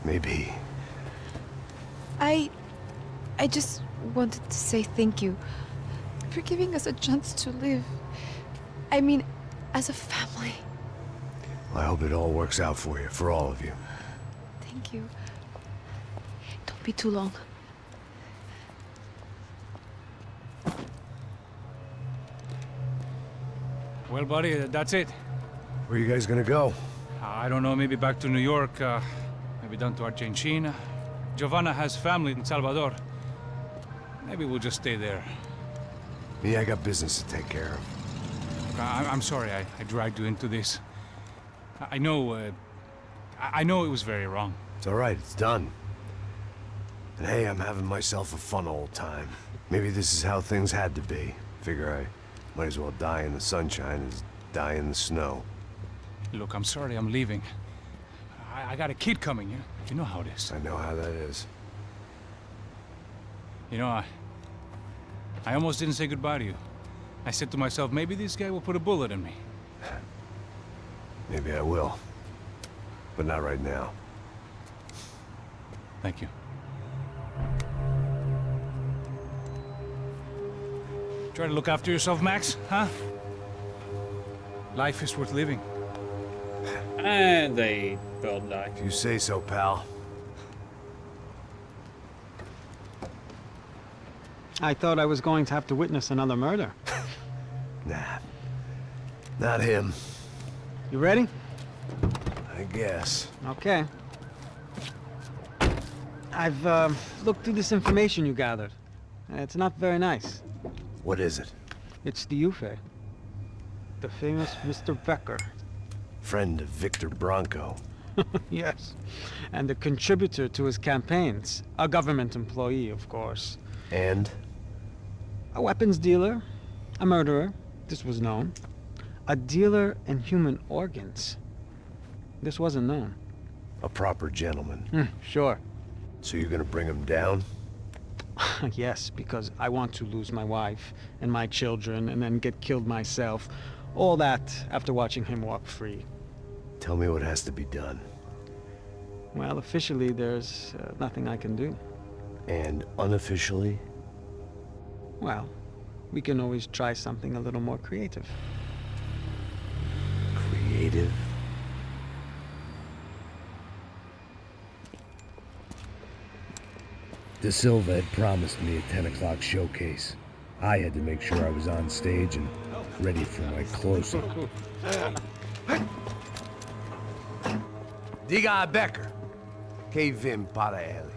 Maybe. I just wanted to say thank you for giving us a chance to live. I mean, as a family. I hope it all works out for you, for all of you. Thank you. Don't be too long. Well, buddy, that's it. Where are you guys gonna go? I don't know, maybe back to New York, maybe down to Argentina. Giovanna has family in Salvador. Maybe we'll just stay there. Me, I got business to take care of. I'm sorry I dragged you into this. I know it was very wrong. It's all right, it's done. And hey, I'm having myself a fun old time. Maybe this is how things had to be. Figure I might as well die in the sunshine as die in the snow. Look, I'm sorry I'm leaving. I got a kid coming, you know how it is. I know how that is. You know, I almost didn't say goodbye to you. I said to myself, maybe this guy will put a bullet in me. Maybe I will. But not right now. Thank you. Try to look after yourself, Max, huh? Life is worth living. And they both die. If you say so, pal. I thought I was going to have to witness another murder. Nah. Not him. You ready? I guess. Okay. I've looked through this information you gathered. It's not very nice. What is it? It's the Ufe. The famous Mr. Becker. Friend of Victor Bronco. Yes. And a contributor to his campaigns. A government employee, of course. And? A weapons dealer. A murderer. This was known. A dealer in human organs. This wasn't known. A proper gentleman. Sure. So you're gonna bring him down? Yes, because I want to lose my wife and my children and then get killed myself. All that after watching him walk free. Tell me what has to be done. Well, officially, there's nothing I can do. And unofficially? Well, we can always try something a little more creative. Creative? De Silva had promised me a 10 o'clock showcase. I had to make sure I was on stage and ready for my close-up. Diga a Becker. Que vim para ele.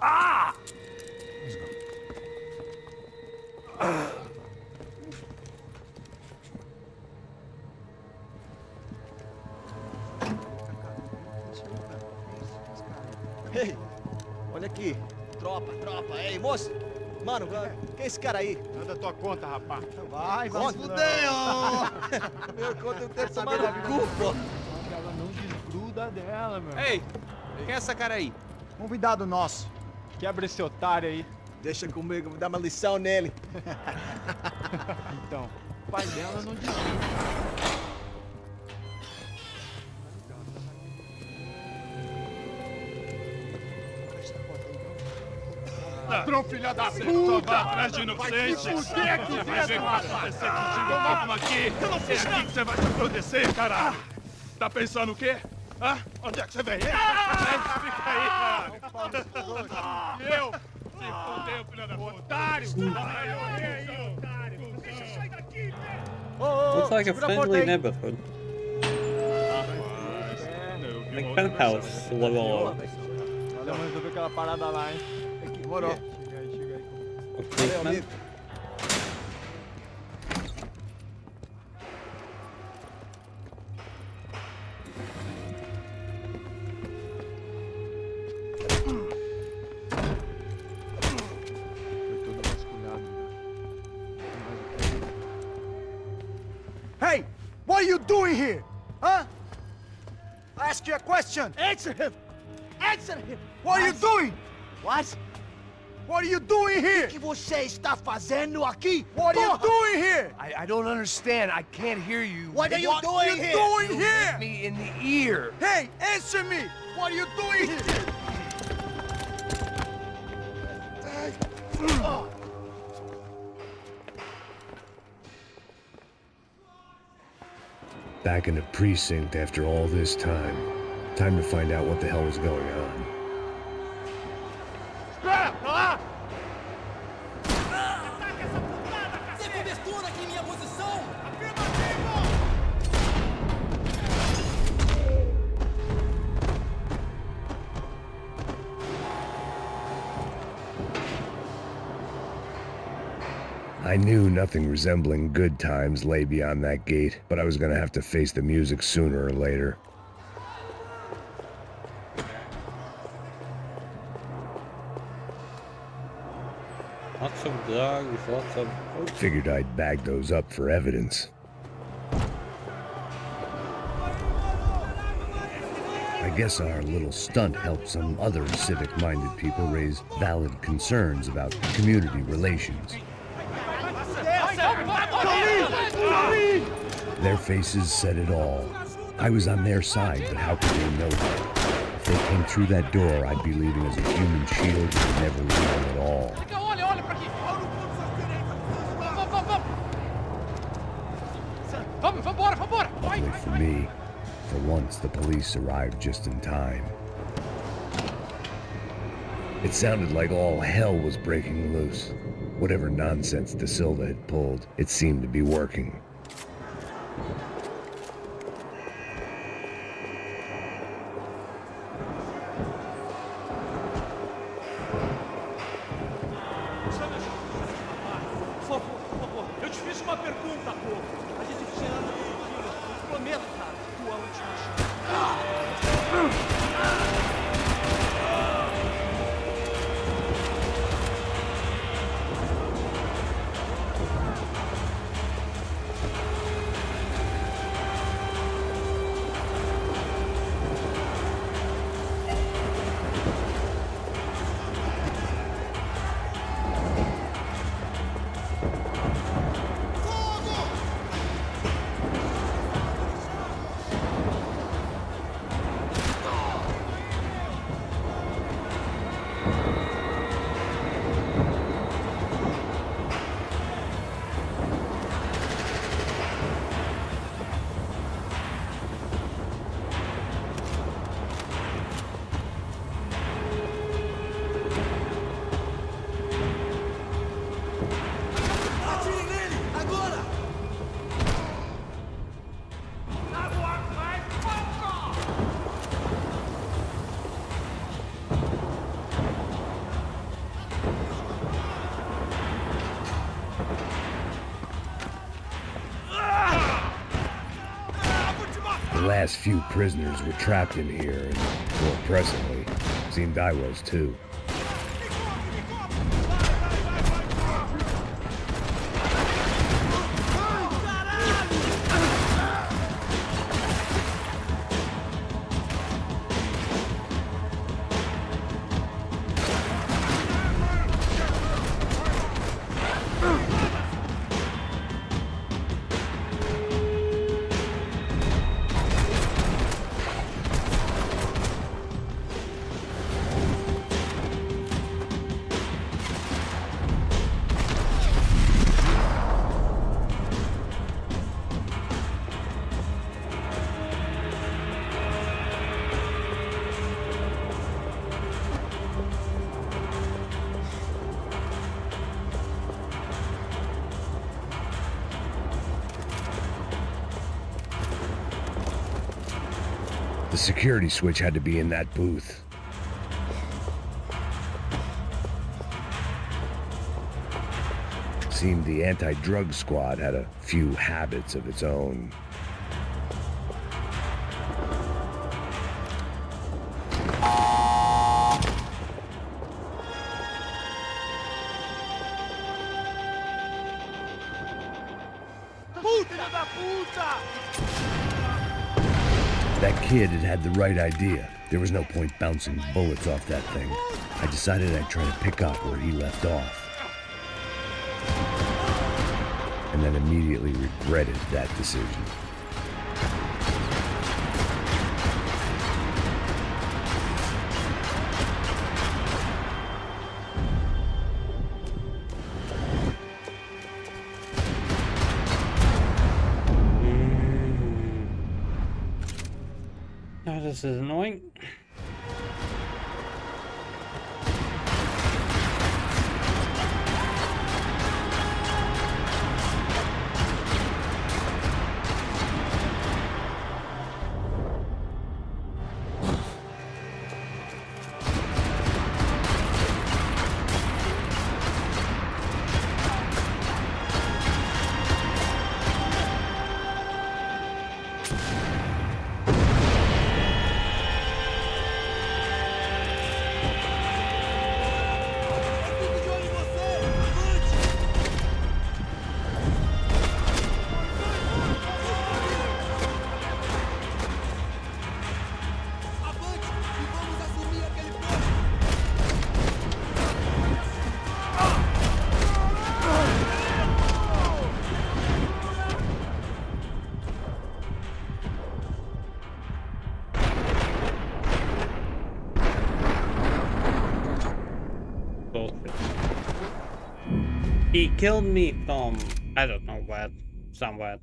Ah! Ei, olha aqui. Tropa, tropa. Ei, moço. Mano, quem é esse cara aí? Manda tua conta, rapaz. Vai se fuder, ó. Meu conta eu tenho que tomar no cu, pô. Ela não desgruda dela, meu. Ei, quem é essa cara aí? Convidado nosso. Quebra esse otário aí. Deixa comigo, vou dar uma lição nele. Então, o pai dela não desgruda. Ladrão, filha da puta! Só vai atrás de inocente! O que é que vai ver o que vai acontecer contigo? Vamos aqui! Eu não fiz nada! É aqui que você vai se acontecer, caralho! Tá pensando o quê? Hã? Onde é que você vem? Fica aí, caralho! E eu? Se fodeu, filha da puta! Otário! Otário! Deixa eu sair daqui, Looks like a friendly neighborhood. Like penthouse level. Vamos resolver aquela parada lá, hein? Demorou. Chega aí. Valeu, amigo. Hey! What are you doing here? Huh? I ask you a question. Answer him. Answer him. What are you doing? What? What are you doing here? O que você está fazendo aqui? What are you doing here? I don't understand. I can't hear you. What are you doing here? Doing You here? hit me in the ear. Hey, answer me. What are you doing here? Back in the precinct after all this time. Time to find out what the hell was going on. Sem cobertura aqui em minha posição! I knew nothing resembling good times lay beyond that gate, but I was gonna have to face the music sooner or later. Lots of drugs, lots of... Figured I'd bag those up for evidence. I guess our little stunt helped some other civic-minded people raise valid concerns about community relations. Their faces said it all. I was on their side, but how could they know that? If they came through that door, I'd be leaving as a human shield and never leaving at all. Luckily for me, for once the police arrived just in time. It sounded like all hell was breaking loose. Whatever nonsense De Silva had pulled, it seemed to be working. Eu te fiz uma pergunta, pô. A gente tinha nada direitinho. Eu prometo, cara. Tua última chance. The last few prisoners were trapped in here, and more presently, seemed I was too. The security switch had to be in that booth. Seemed the anti-drug squad had a few habits of its own. Puta That kid had the right idea. There was no point bouncing bullets off that thing. I decided I'd try to pick up where he left off. And then immediately regretted that decision. Oh, this is annoying. He killed me from, I don't know where, somewhere.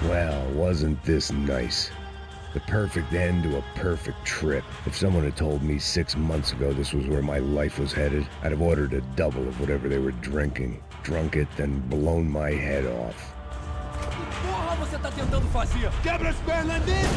Well, wasn't this nice? The perfect end to a perfect trip. If someone had told me 6 months ago this was where my life was headed, I'd have ordered a double of whatever they were drinking, drunk it, then blown my head off. Porra, você tá tentando fazer? Quebra as pernas dele!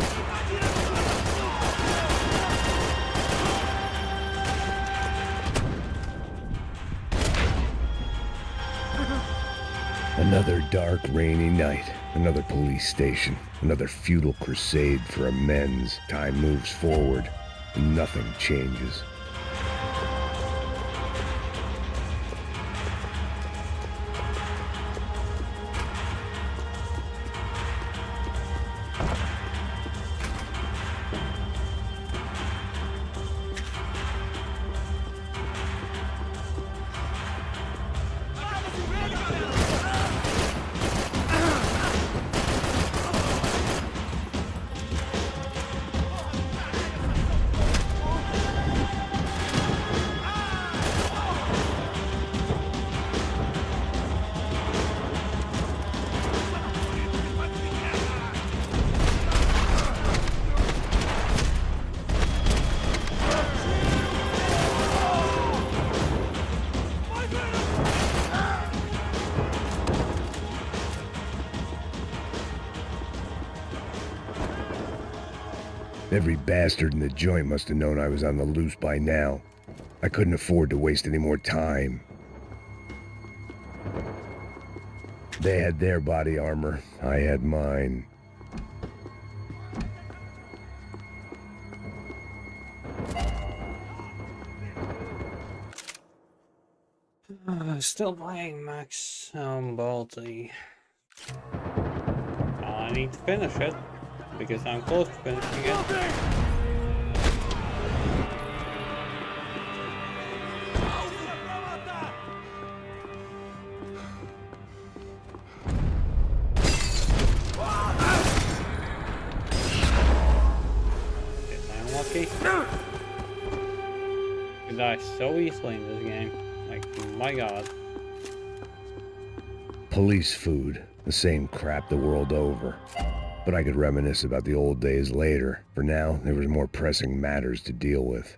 Another dark, rainy night. Another police station. Another futile crusade for amends. Time moves forward, and nothing changes. Every bastard in the joint must have known I was on the loose by now. I couldn't afford to waste any more time. They had their body armor. I had mine. Still playing Max Balti. I need to finish it because I'm close to finishing it. Lucky. You die so easily in this game. Like, my god. Police food. The same crap the world over. But I could reminisce about the old days later. For now, there was more pressing matters to deal with.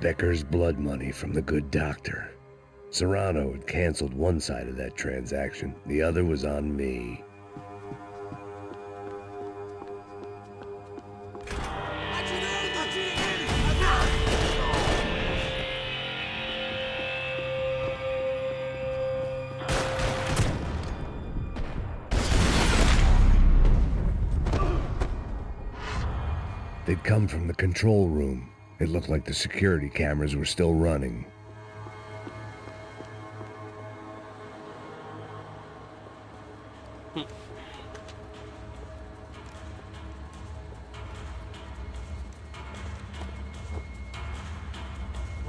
Becker's blood money from the good doctor. Serrano had canceled one side of that transaction. The other was on me. They'd come from the control room. It looked like the security cameras were still running.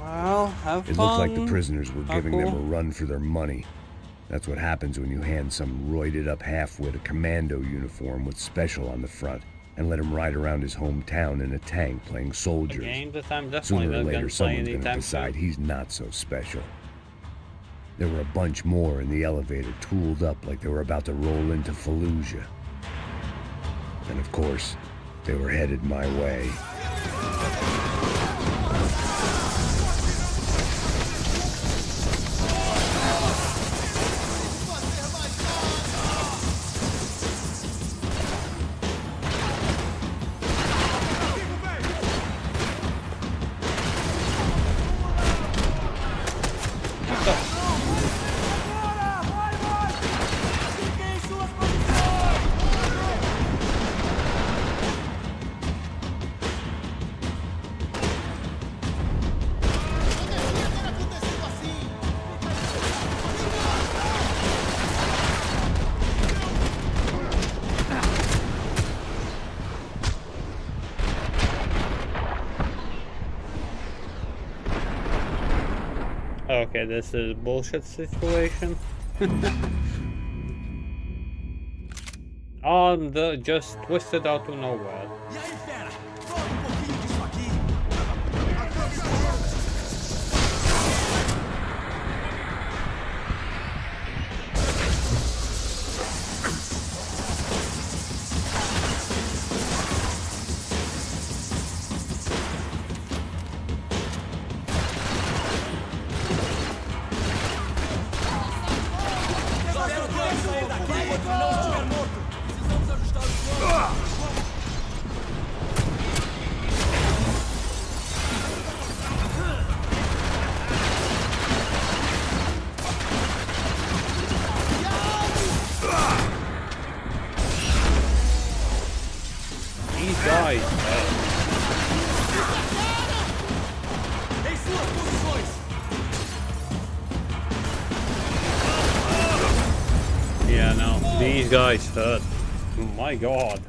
Well, have fun. It looked like the prisoners were giving them a run for their money. That's what happens when you hand some roided-up halfwit a commando uniform with special on the front and let him ride around his hometown in a tank playing soldiers. Sooner or later, someone's going to decide he's not so special. There were a bunch more in the elevator, tooled up like they were about to roll into Fallujah. And of course, they were headed my way. Okay, this is a bullshit situation. Just twisted out of nowhere. Yeah, no, these guys hurt. Oh my god.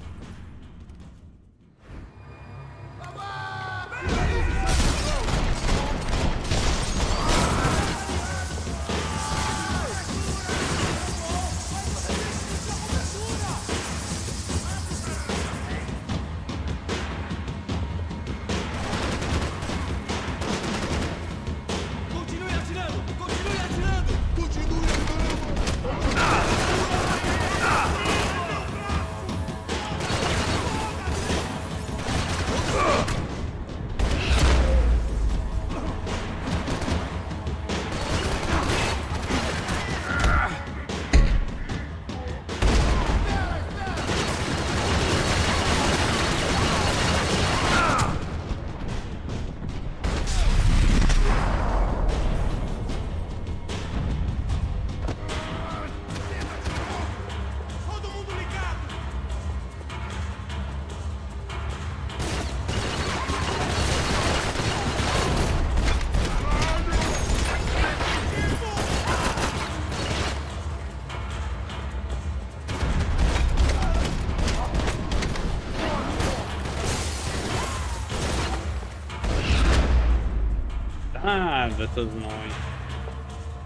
Damn, that was annoying.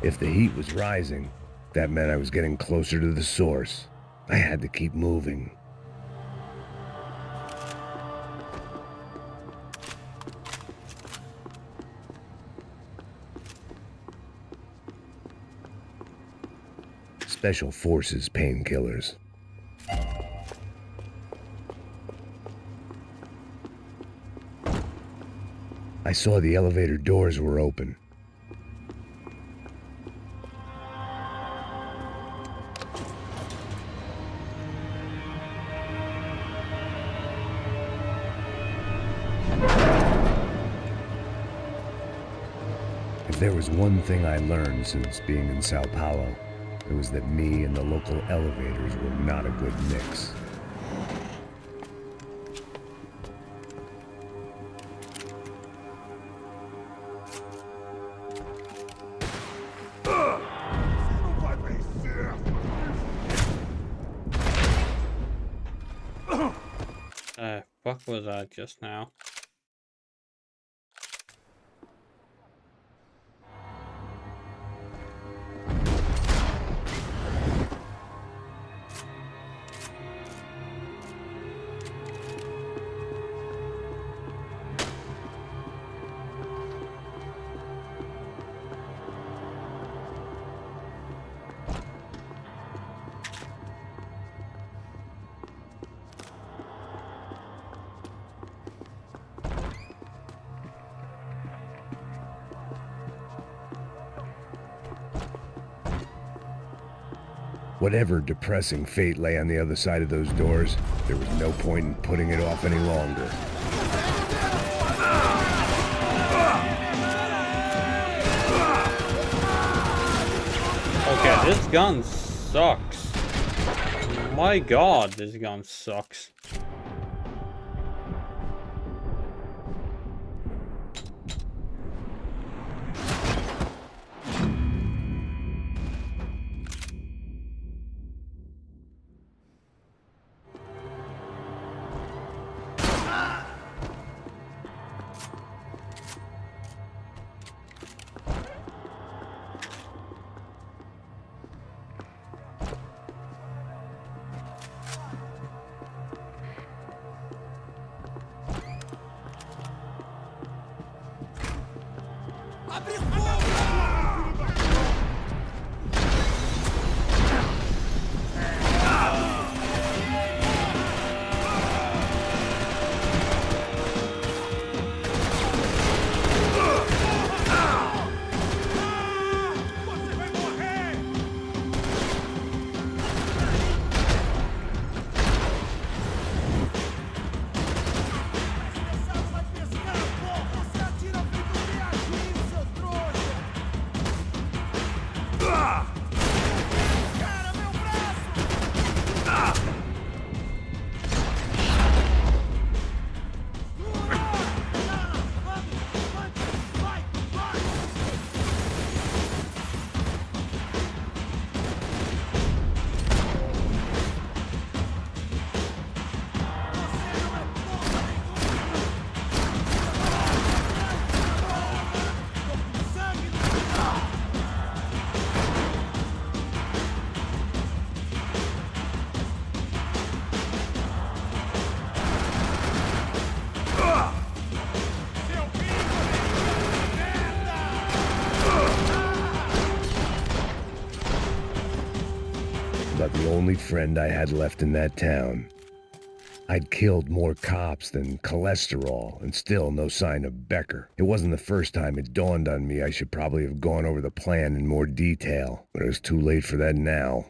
If the heat was rising, that meant I was getting closer to the source. I had to keep moving. Special Forces painkillers. I saw the elevator doors were open. If there was one thing I learned since being in Sao Paulo, it was that me and the local elevators were not a good mix. Fuck was that just now? Whatever depressing fate lay on the other side of those doors, there was no point in putting it off any longer. Okay, this gun sucks. My god, this gun sucks. But the only friend I had left in that town. I'd killed more cops than cholesterol, and still no sign of Becker. It wasn't the first time it dawned on me I should probably have gone over the plan in more detail, but it was too late for that now.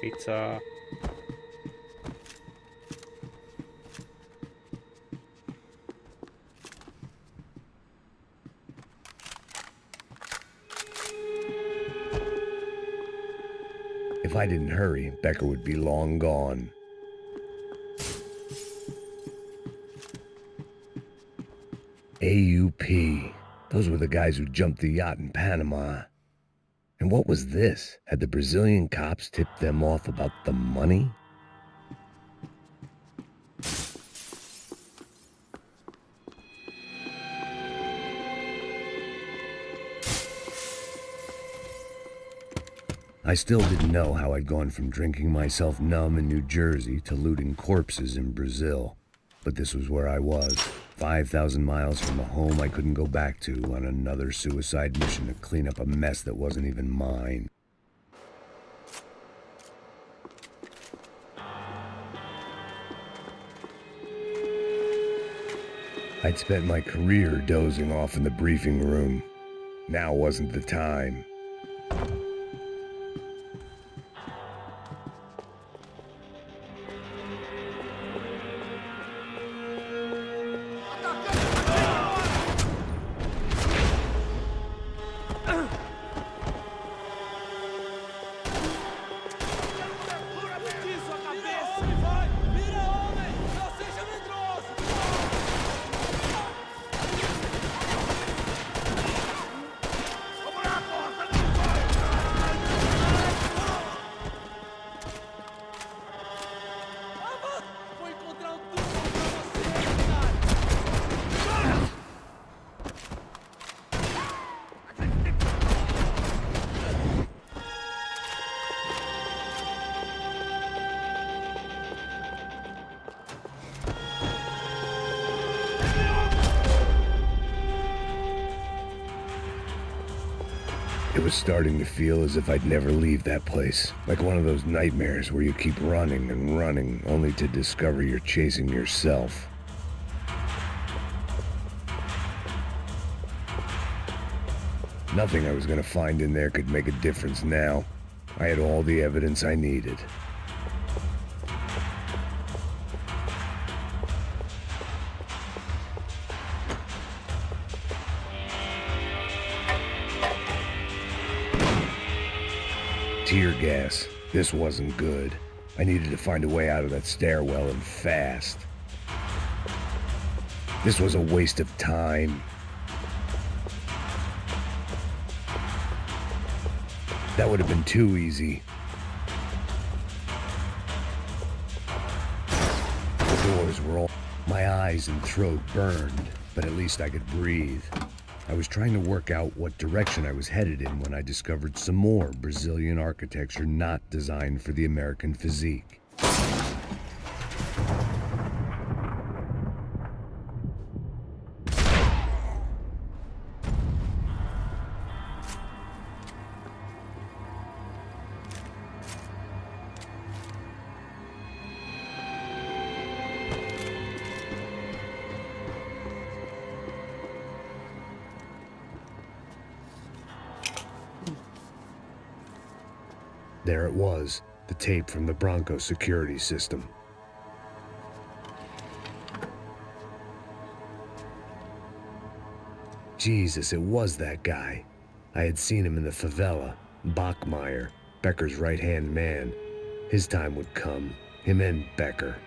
Pizza. If I didn't hurry, Becker would be long gone. AUP. Those were the guys who jumped the yacht in Panama. And what was this? Had the Brazilian cops tipped them off about the money? I still didn't know how I'd gone from drinking myself numb in New Jersey to looting corpses in Brazil. But this was where I was, 5,000 miles from a home I couldn't go back to, on another suicide mission to clean up a mess that wasn't even mine. I'd spent my career dozing off in the briefing room. Now wasn't the time. It was starting to feel as if I'd never leave that place, like one of those nightmares where you keep running and running, only to discover you're chasing yourself. Nothing I was going to find in there could make a difference now. I had all the evidence I needed. Tear gas. This wasn't good. I needed to find a way out of that stairwell, and fast. This was a waste of time. That would have been too easy. The doors were all... My eyes and throat burned, but at least I could breathe. I was trying to work out what direction I was headed in when I discovered some more Brazilian architecture not designed for the American physique. There it was, the tape from the Bronco security system. Jesus, it was that guy. I had seen him in the favela, Bachmeyer, Becker's right-hand man. His time would come, him and Becker.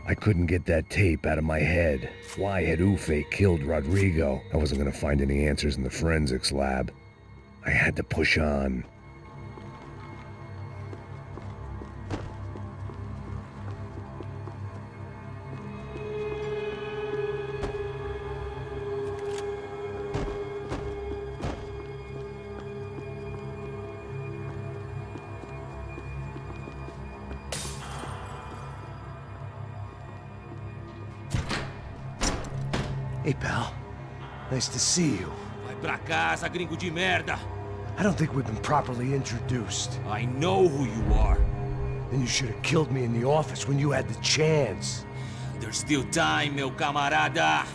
I couldn't get that tape out of my head. Why had Ufe killed Rodrigo? I wasn't going to find any answers in the forensics lab. I had to push on. Hey, pal. Nice to see you. Vai pra casa, gringo de merda. I don't think we've been properly introduced. I know who you are. Then you should have killed me in the office when you had the chance. There's still time, meu camarada.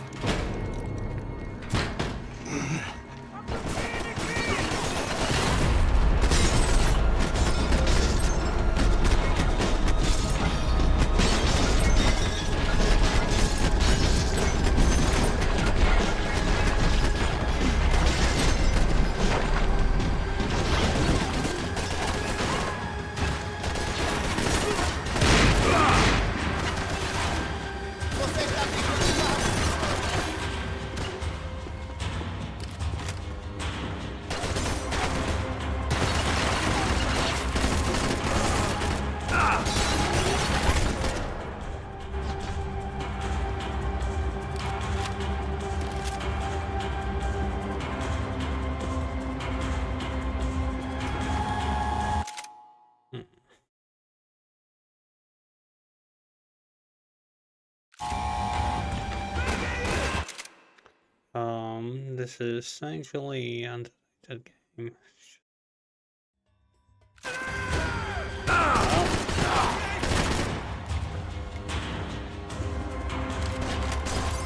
This is essentially an underrated game.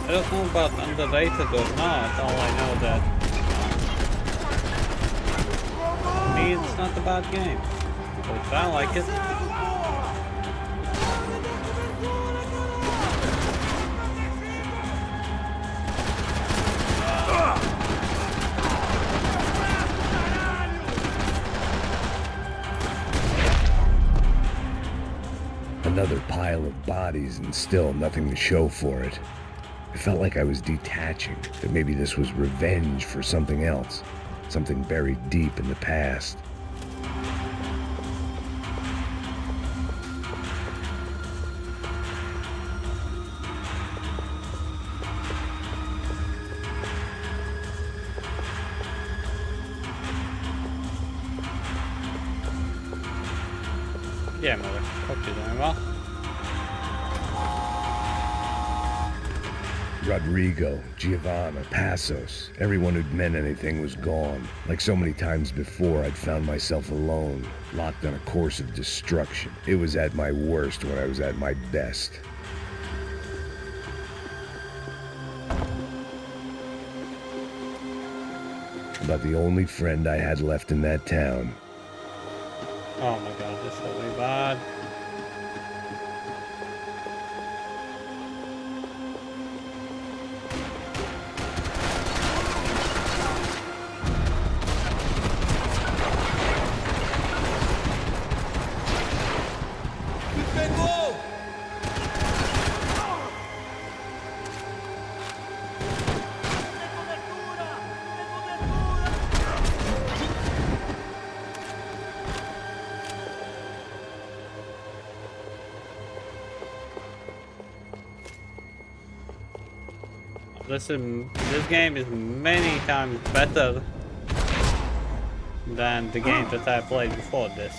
I don't know about underrated or not, all I know that to me it's not a bad game, but I like it. Another pile of bodies and still nothing to show for it. I felt like I was detaching, that maybe this was revenge for something else, something buried deep in the past. Yeah, mother. Hope you're doing well. Rodrigo, Giovanna, Passos, everyone who'd meant anything was gone. Like so many times before, I'd found myself alone, locked on a course of destruction. It was at my worst when I was at my best. About the only friend I had left in that town. Oh my god, this is really bad. Listen, this game is many times better than the game that I played before this.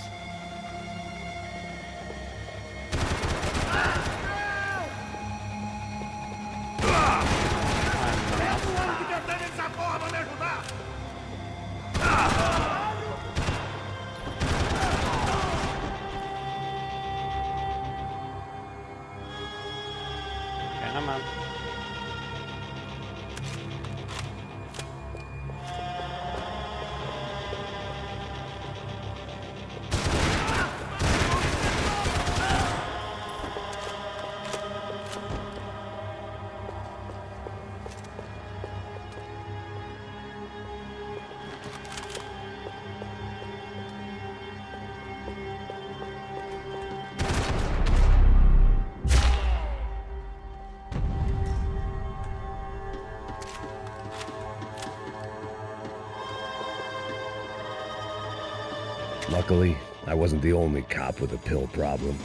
Come on. Luckily, I wasn't the only cop with a pill problem.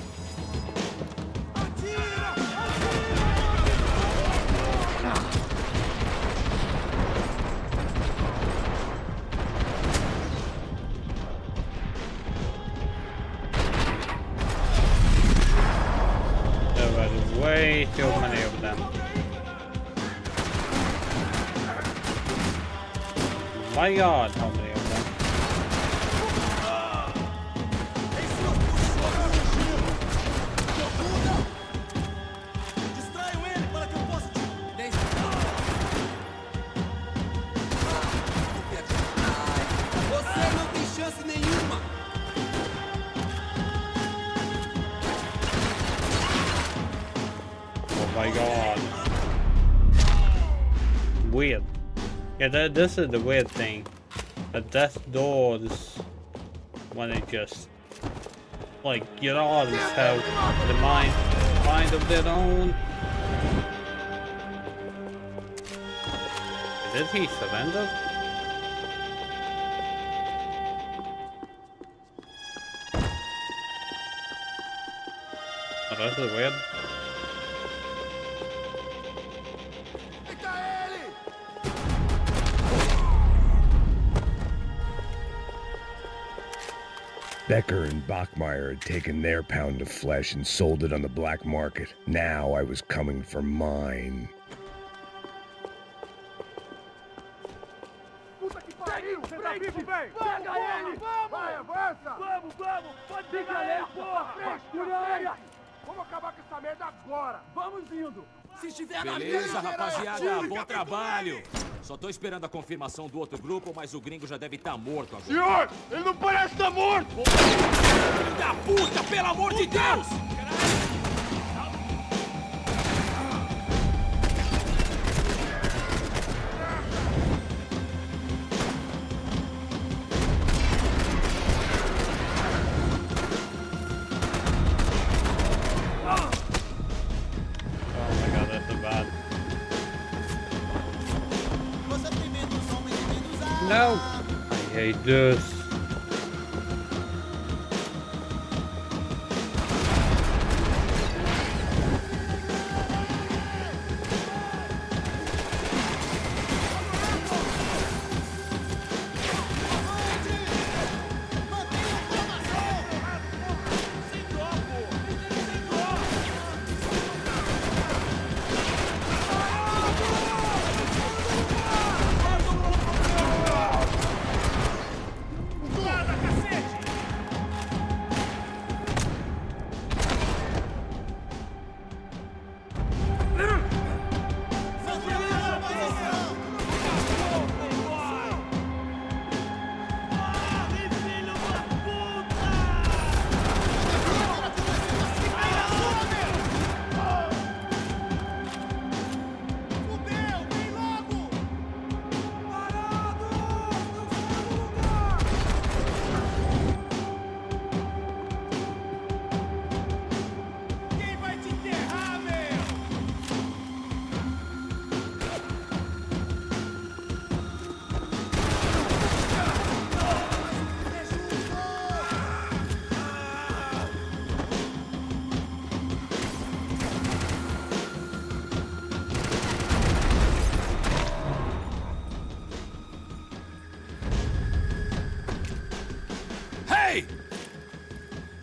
There were way too many of them. My God, how many of them? Você não tem chance nenhuma. Oh my God. Weird. Yeah, this is the weird thing. The death doors, when they just, like, you know, just have the mind of their own. Did he surrender? Oh, that's weird. Becker and Bachmeyer had taken their pound of flesh and sold it on the black market. Now I was coming for mine. Puta que pariu! Você tá vivo, velho? Pega ele! Vai, avança! Vamos! Pode pegar ele, porra! Frente! Vamos acabar com essa merda agora! Vamos indo! Se estiver na Beleza, mira, rapaziada, bom trabalho. Só tô esperando a confirmação do outro grupo, mas o gringo já deve estar morto agora. Senhor, ele não parece estar morto! Filho da puta, pelo amor de Deus! No! I hate this.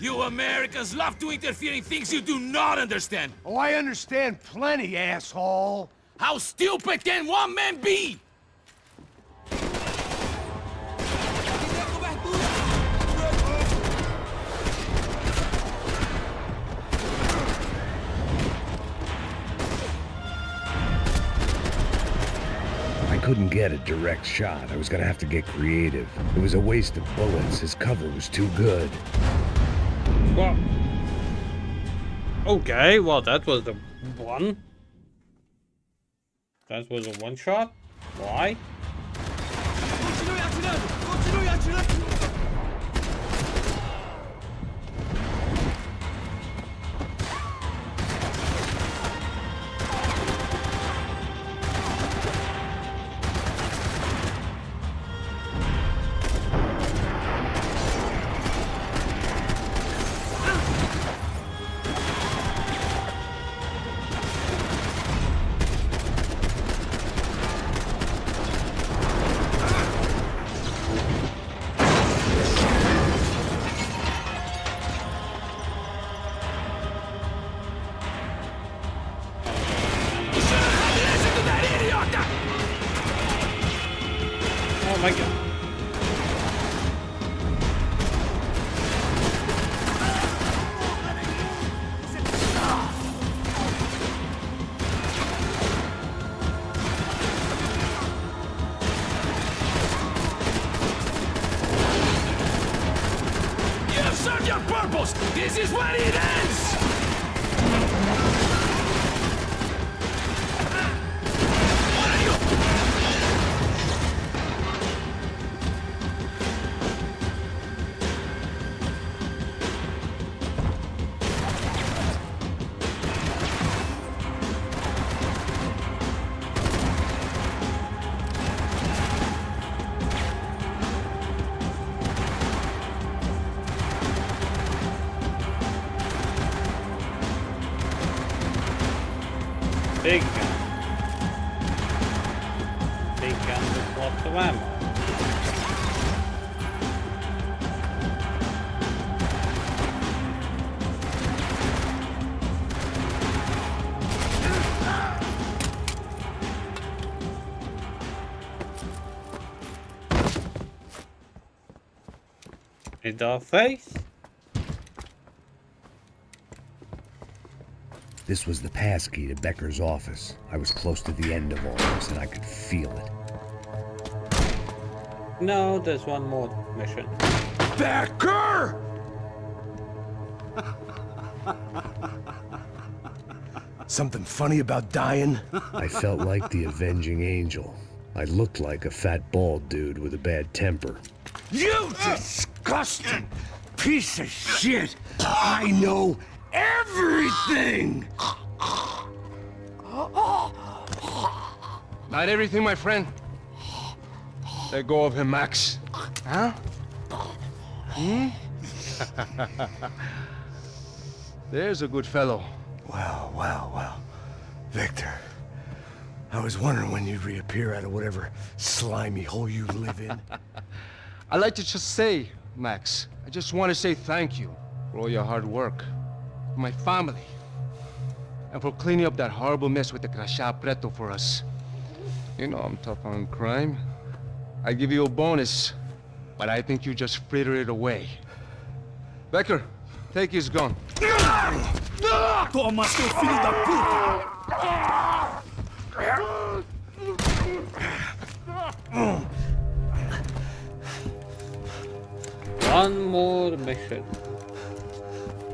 You Americans love to interfere in things you do not understand. Oh, I understand plenty, asshole. How stupid can one man be? I couldn't get a direct shot. I was gonna have to get creative. It was a waste of bullets. His cover was too good. Well, okay, well that was the one. That was a one shot? Why? Continue atirando! Continue atirando! Oh my god. You served your purpose! This is where it ends! Big gun. Big gun with lots of ammo. In our face? This was the passkey to Becker's office. I was close to the end of all this, and I could feel it. No, there's one more mission. Becker! Something funny about dying? I felt like the avenging angel. I looked like a fat bald dude with a bad temper. You disgusting piece of shit! I know everything! Not everything, my friend. Let go of him, Max. Huh? Hmm? There's a good fellow. Well, well, well. Victor, I was wondering when you'd reappear out of whatever slimy hole you live in. I'd like to just say, Max, I just want to say thank you for all your hard work. For my family. And for cleaning up that horrible mess with the Crachá Preto for us. You know I'm tough on crime. I give you a bonus, but I think you just frittered it away. Becker, take his gun. Toma, seu filho da puta! One more mission.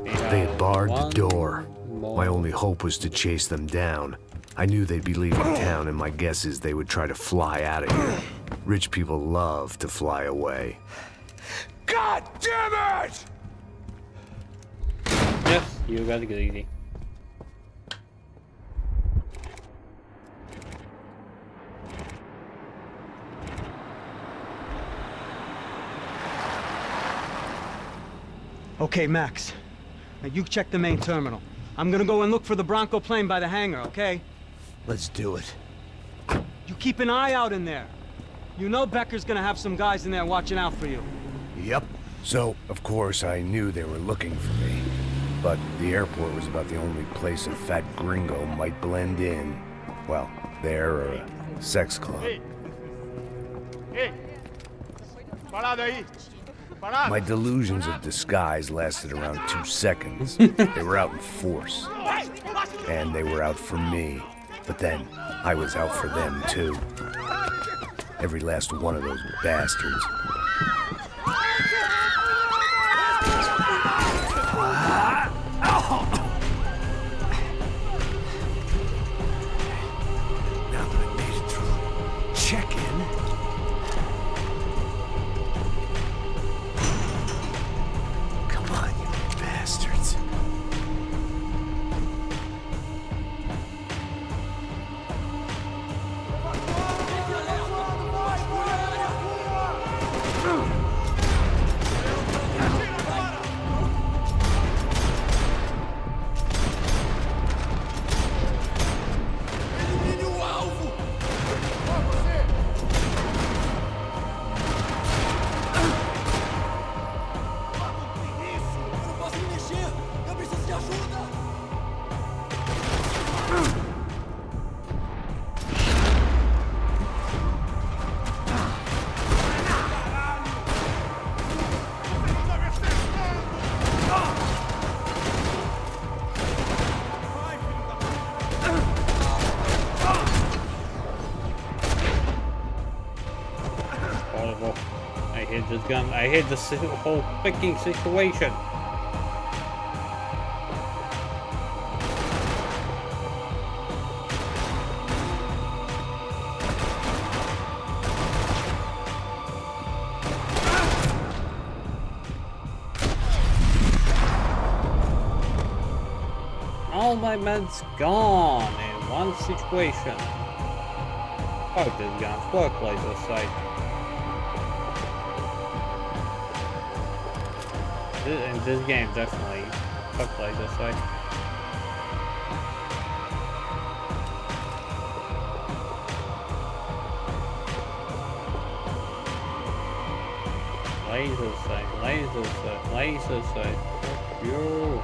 They had barred the door. more. My only hope was to chase them down. I knew they'd be leaving town, and my guess is they would try to fly out of here. Rich people love to fly away. God damn it! Yes, you got it easy. Okay, Max. Now you check the main terminal. I'm gonna go and look for the Bronco plane by the hangar, okay? Let's do it. You keep an eye out in there. You know Becker's gonna have some guys in there watching out for you. Yep. So, of course, I knew they were looking for me. But the airport was about the only place a fat gringo might blend in. Well, there or a sex club. Ei! Parado aí! Parado! My delusions of disguise lasted around 2 seconds. They were out in force. And they were out for me. But then, I was out for them, too. Every last one of those bastards. Now that I made it through check-in, come on, you bastards. horrible. I hate this gun. I hate this whole freaking situation. All my men's gone in one situation. Fuck this gun. Fuck laser sight. In this game, definitely. Fuck laser sight. Laser sight, laser sight, laser sight. Fuck you.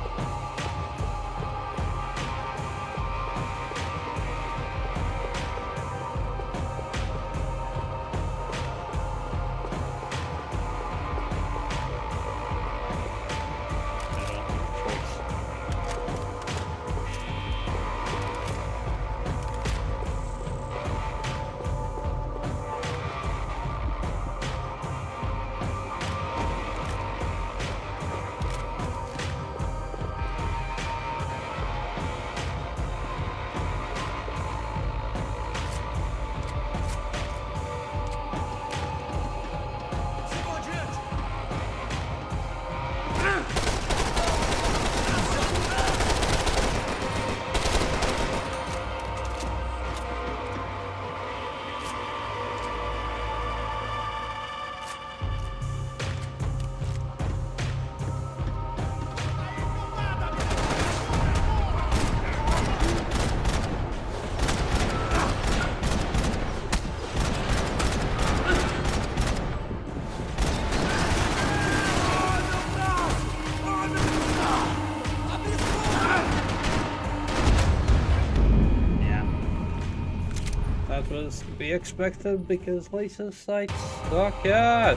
Was to be expected because laser sights suck ass.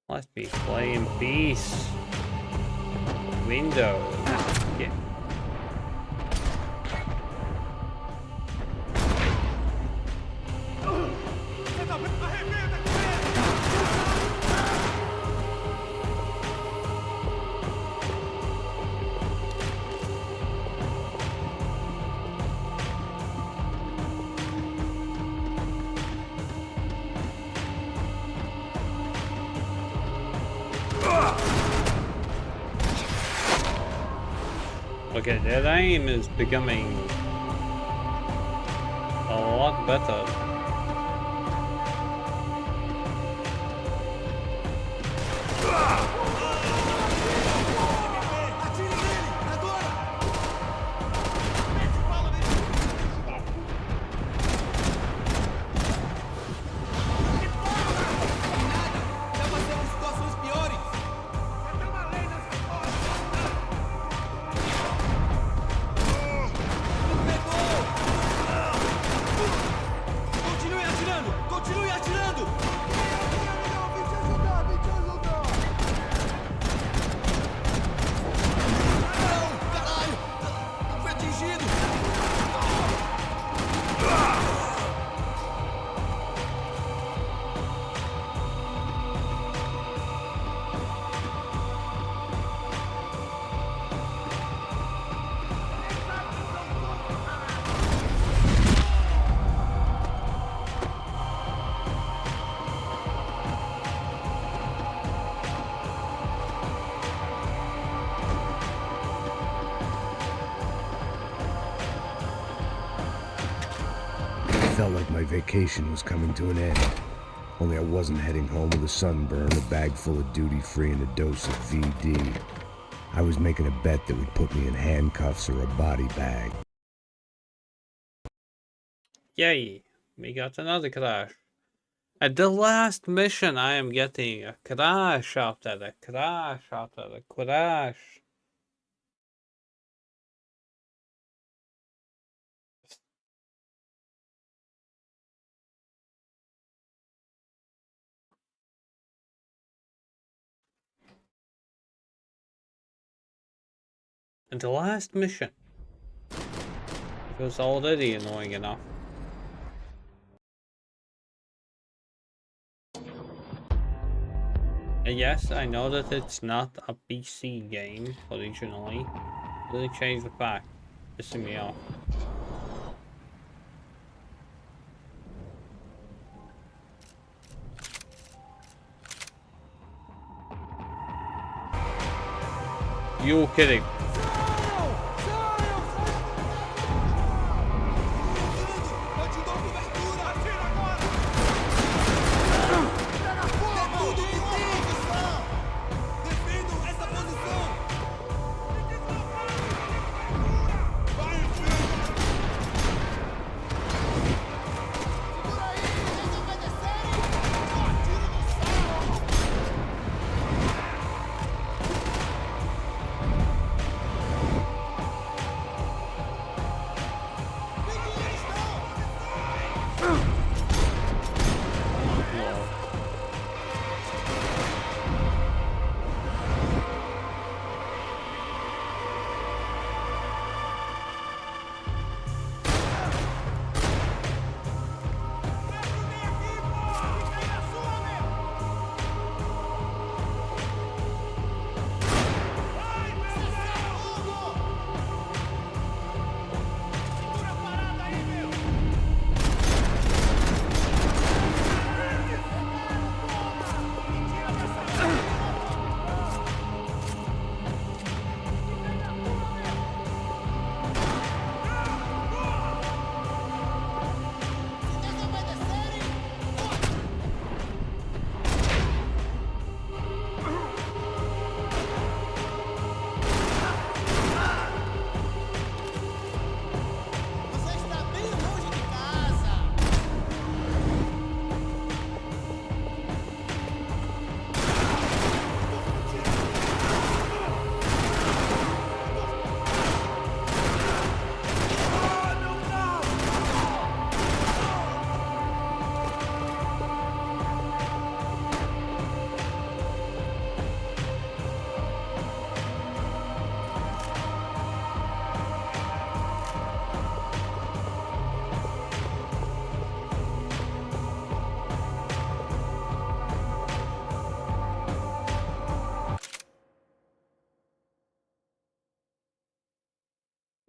Must be playing peace. Window. Yeah. Okay, that aim is becoming a lot better. felt like my vacation was coming to an end. Only I wasn't heading home with a sunburn, a bag full of duty-free, and a dose of VD. I was making a bet that would put me in handcuffs or a body bag. Yay, we got another crash. At the last mission, I am getting a crash after a crash after a crash. And the last mission. It was already annoying enough. And yes, I know that it's not a PC game originally. Really changed the fact. Pissing me off. You kidding?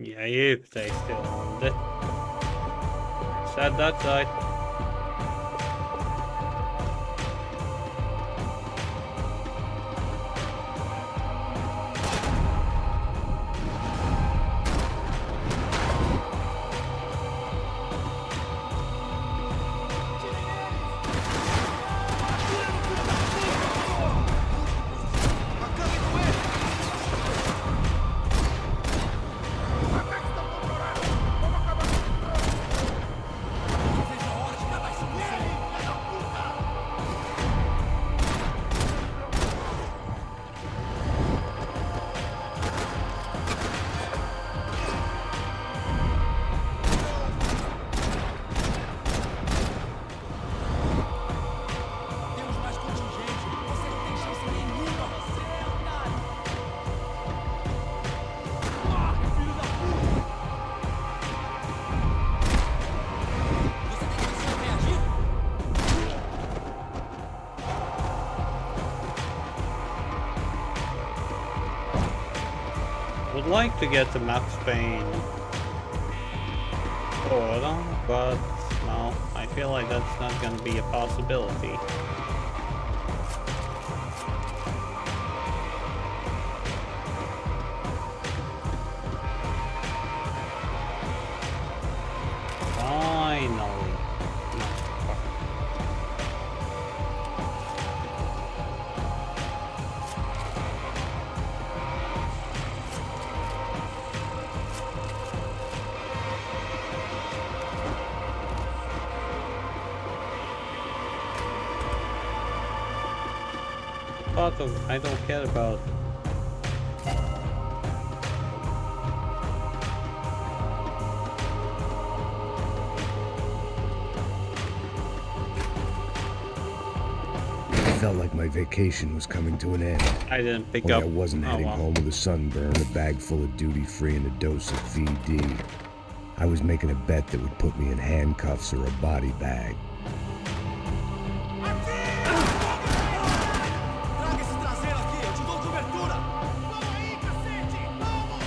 Yeah, you stay still on it. Said that side. Would like to get the Max Payne order, but no, I feel like that's not gonna be a possibility. Finally. part of I don't care about. It felt like my vacation was coming to an end. I didn't pick Only up. I wasn't heading well. home with a sunburn, a bag full of duty-free, and a dose of VD. I was making a bet that would put me in handcuffs or a body bag. Traga esse traseiro aqui, eu te dou cobertura! Vamos aí, cacete! Vamos!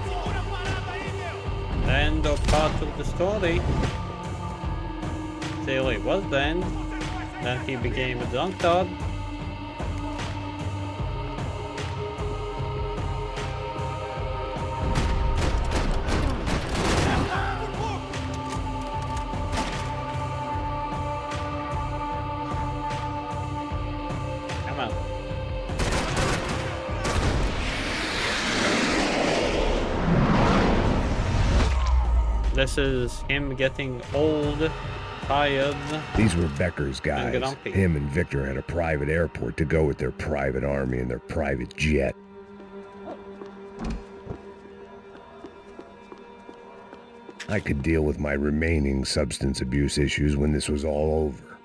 Segura a parada aí, meu! The end of part of the story. Still, it was the end. Then he became a drunkard. Come on. This is him getting old, tired. These were Becker's guys. grumpy. Him and Victor had a private airport to go with their private army and their private jet. I could deal with my remaining substance abuse issues when this was all over.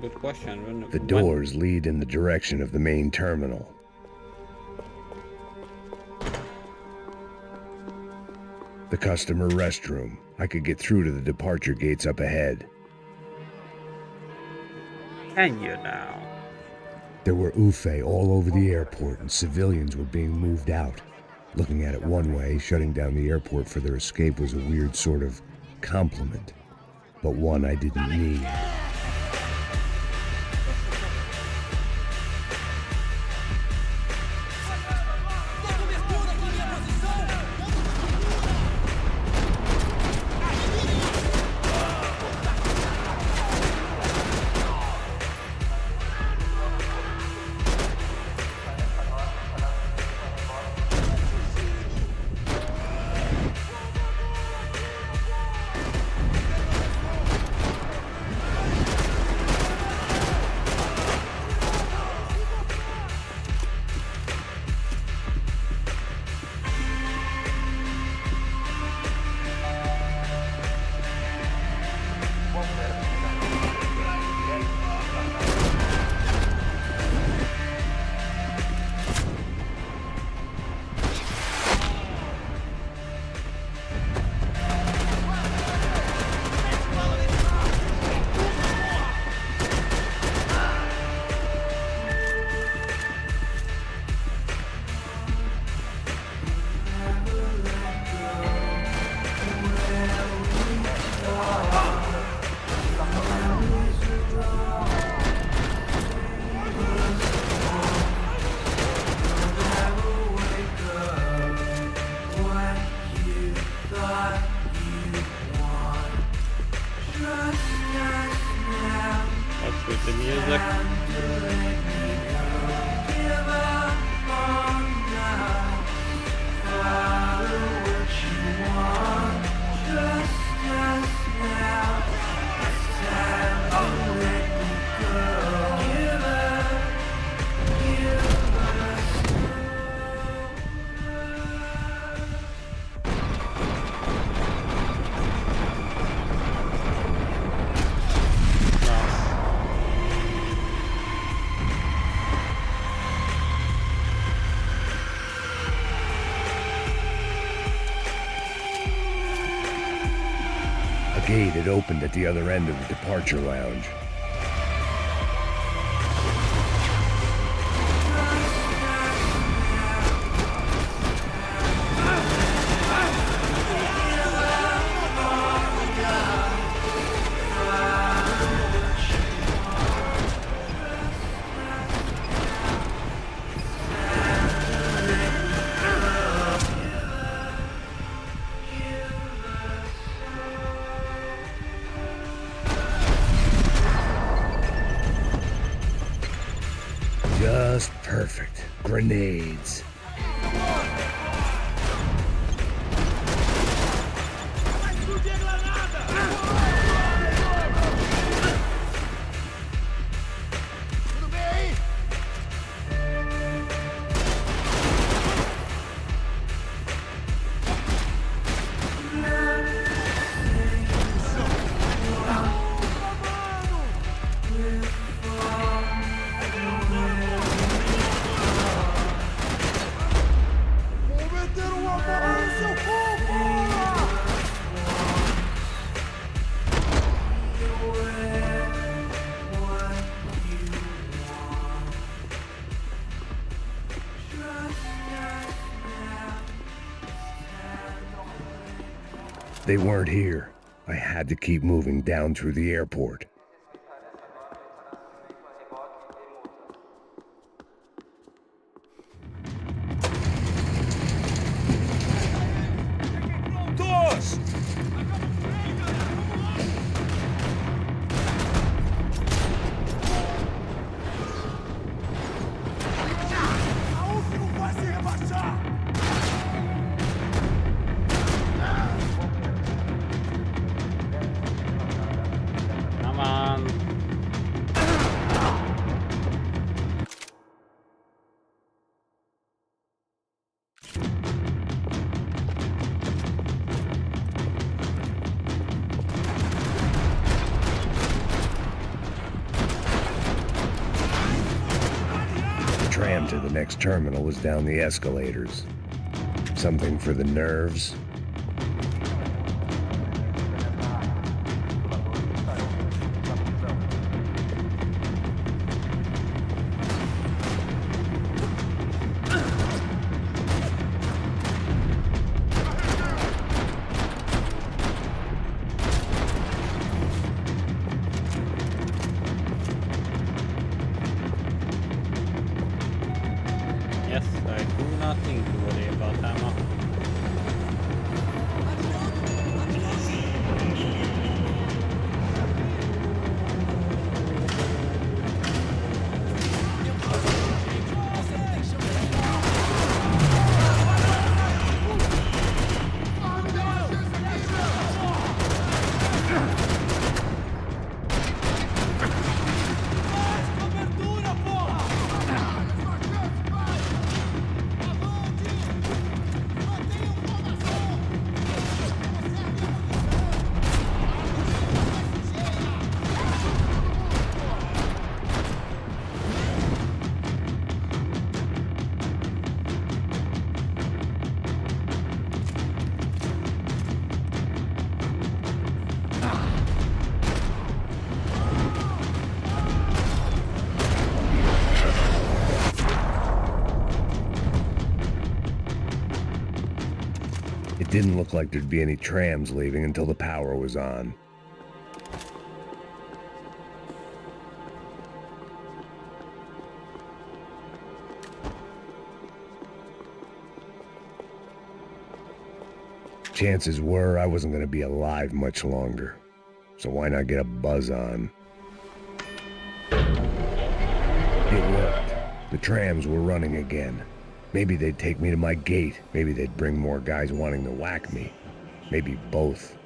Good question. The doors lead in the direction of the main terminal. The customer restroom. I could get through to the departure gates up ahead. Can you now? There were UFE all over the airport and civilians were being moved out. Looking at it one way, shutting down the airport for their escape was a weird sort of compliment, but one I didn't need. What's with the music? A gate had opened at the other end of the departure lounge. Just perfect. Grenades. They weren't here. I had to keep moving down through the airport. Come on. The tram to the next terminal was down the escalators. Something for the nerves. Yes, I do not need to worry about ammo. It didn't look like there'd be any trams leaving until the power was on. Chances were I wasn't going to be alive much longer, so why not get a buzz on? It worked. The trams were running again. Maybe they'd take me to my gate. Maybe they'd bring more guys wanting to whack me. Maybe both.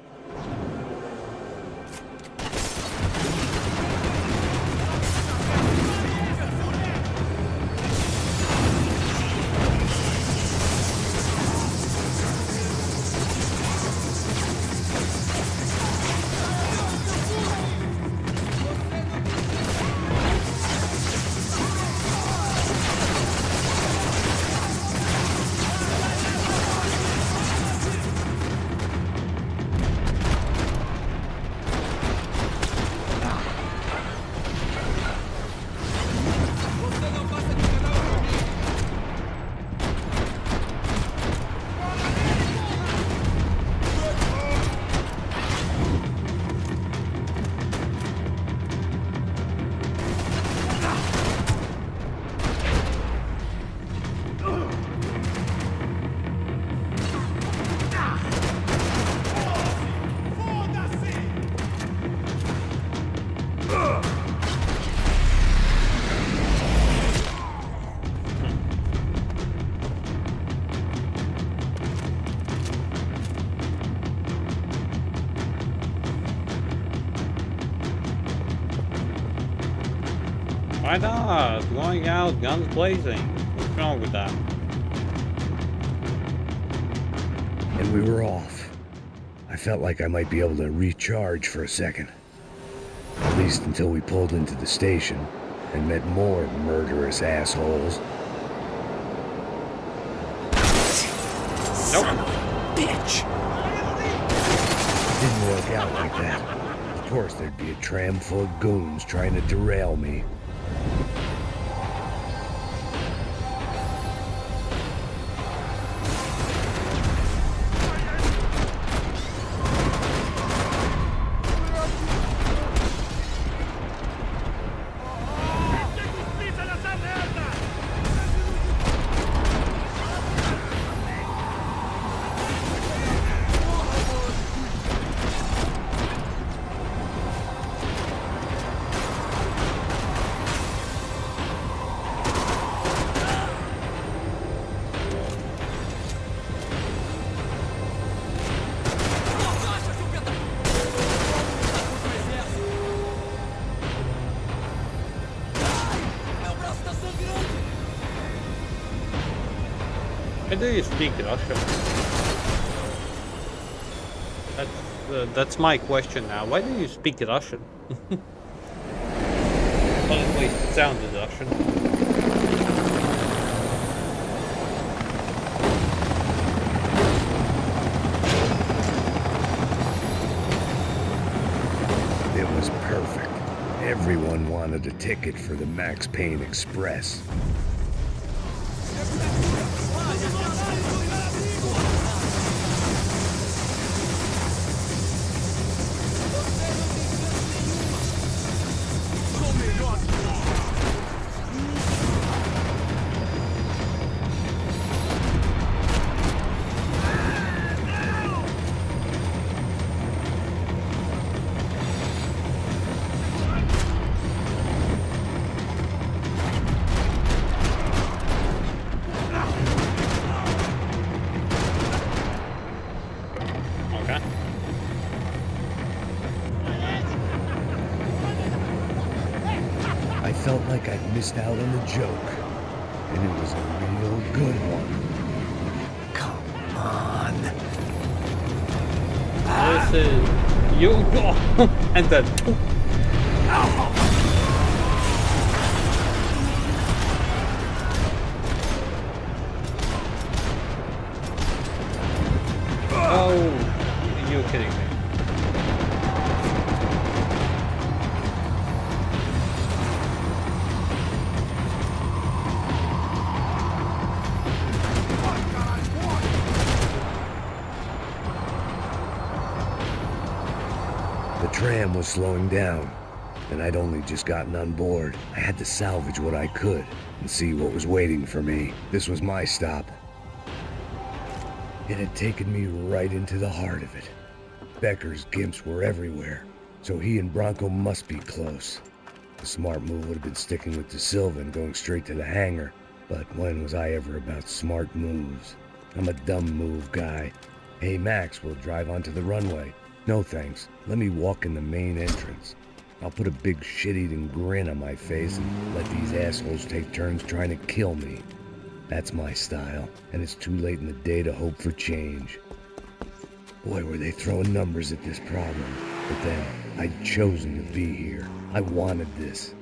Why not? Going out, guns blazing. What's wrong with that? And we were off. I felt like I might be able to recharge for a second. At least until we pulled into the station and met more murderous assholes. Son of a bitch! Didn't work out like that. Of course, there'd be a tram full of goons trying to derail me. Why do you speak Russian? That's my question now. Why do you speak Russian? Well, at least it sounded Russian. It was perfect. Everyone wanted a ticket for the Max Payne Express. I felt like I'd missed out on a joke, and it was a real good one. Come on. This is you go and then oh, you're kidding me. The tram was slowing down, and I'd only just gotten on board. I had to salvage what I could and see what was waiting for me. This was my stop. It had taken me right into the heart of it. Becker's gimps were everywhere, so he and Bronco must be close. The smart move would have been sticking with De Silva and going straight to the hangar, but when was I ever about smart moves? I'm a dumb move guy. Hey Max, we'll drive onto the runway. No thanks, let me walk in the main entrance. I'll put a big shit-eating grin on my face and let these assholes take turns trying to kill me. That's my style, and it's too late in the day to hope for change. Boy, were they throwing numbers at this problem. But then, I'd chosen to be here. I wanted this.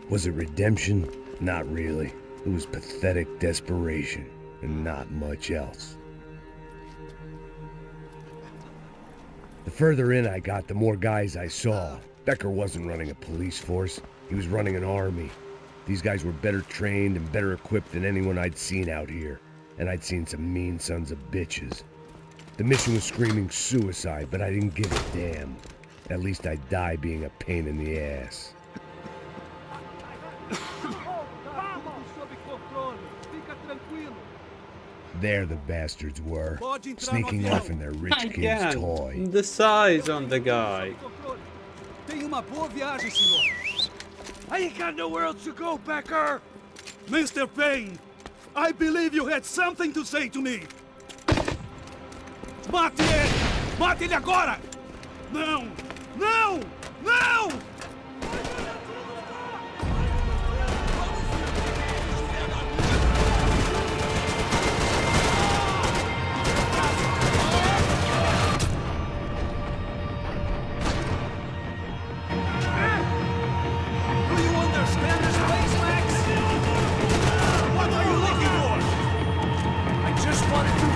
Was it redemption? Not really. It was pathetic desperation, and not much else. The further in I got, the more guys I saw. Becker wasn't running a police force. He was running an army. These guys were better trained and better equipped than anyone I'd seen out here. And I'd seen some mean sons of bitches. The mission was screaming suicide, but I didn't give a damn. At least I'd die being a pain in the ass. There the bastards were, sneaking off in their rich kid's toy. The size on the guy. Tenha uma boa viagem, senhor. I ain't got nowhere else to go, Becker. Mr. Payne, I believe you had something to say to me. Mate ele! Mate ele agora! Não! Não! Não!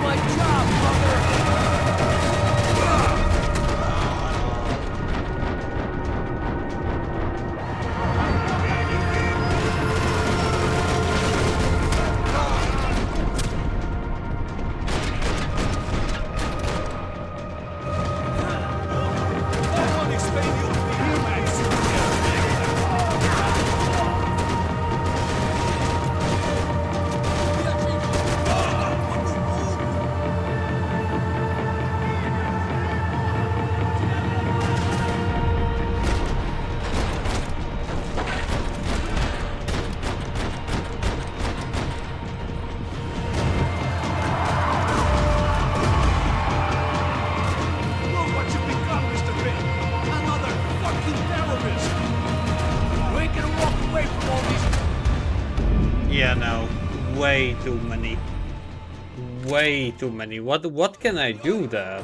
my job, Look what you become, Mr. Payne. Another fucking terrorist. You ain't gonna walk away from all these... Yeah, no. Way too many. Way too many. What can I do there?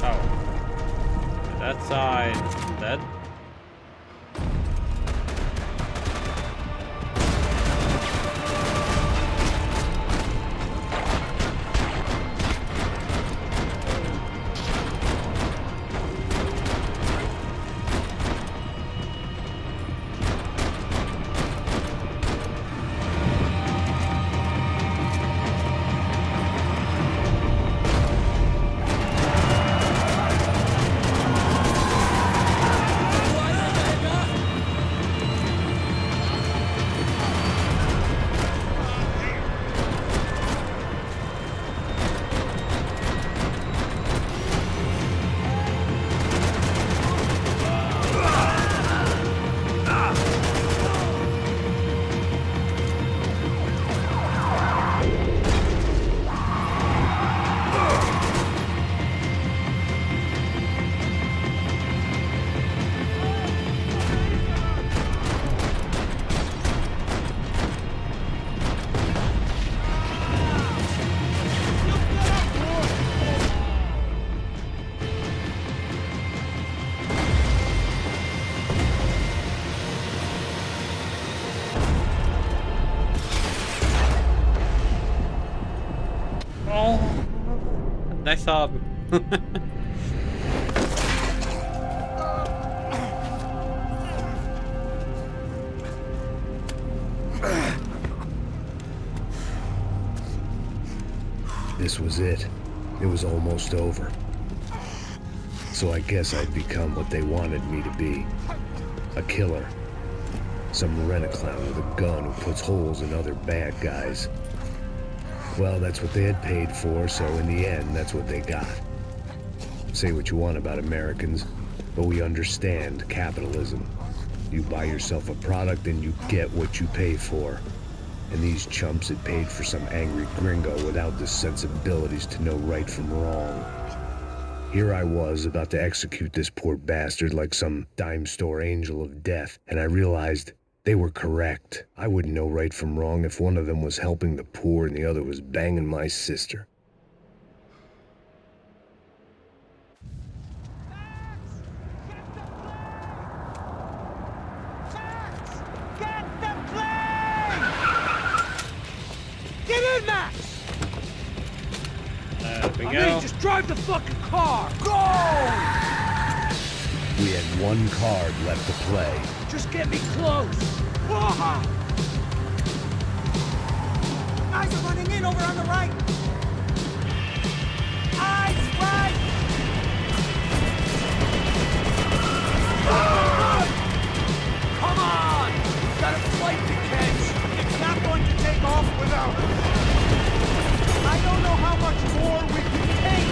Oh. That side is dead. Nice job. This was it. It was almost over. So I guess I'd become what they wanted me to be. A killer. Some rent-a-clown with a gun who puts holes in other bad guys. Well, that's what they had paid for, so in the end, that's what they got. Say what you want about Americans, but we understand capitalism. You buy yourself a product and you get what you pay for. And these chumps had paid for some angry gringo without the sensibilities to know right from wrong. Here I was about to execute this poor bastard like some dime store angel of death, and I realized they were correct. I wouldn't know right from wrong if one of them was helping the poor and the other was banging my sister. Get in, Max! There we I go. mean, just drive the fucking car! Go! We had one card left to play. Just get me close! Whoa! Guys are running in over on the right! Eyes right! Come on! We've got a flight to catch! It's not going to take off without us! I don't know how much more we can take!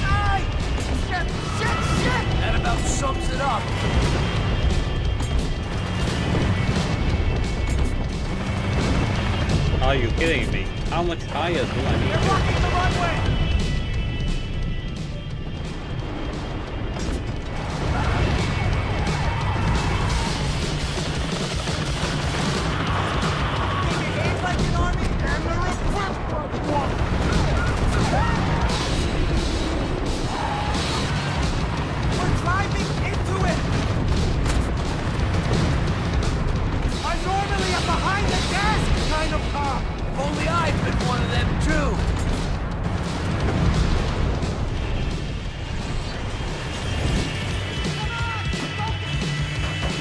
Ay! Shit! That about sums it up. Are you kidding me? How much higher do I need to? Blocking the runway! Like an army and the only I've been one of them too.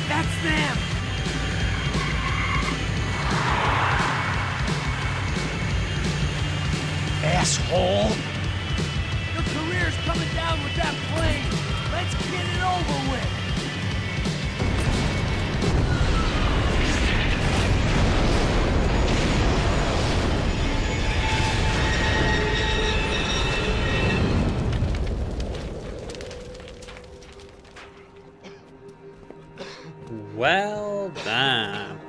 That's them. Asshole! Your career's coming down with that plane. Let's get it over with. Well done.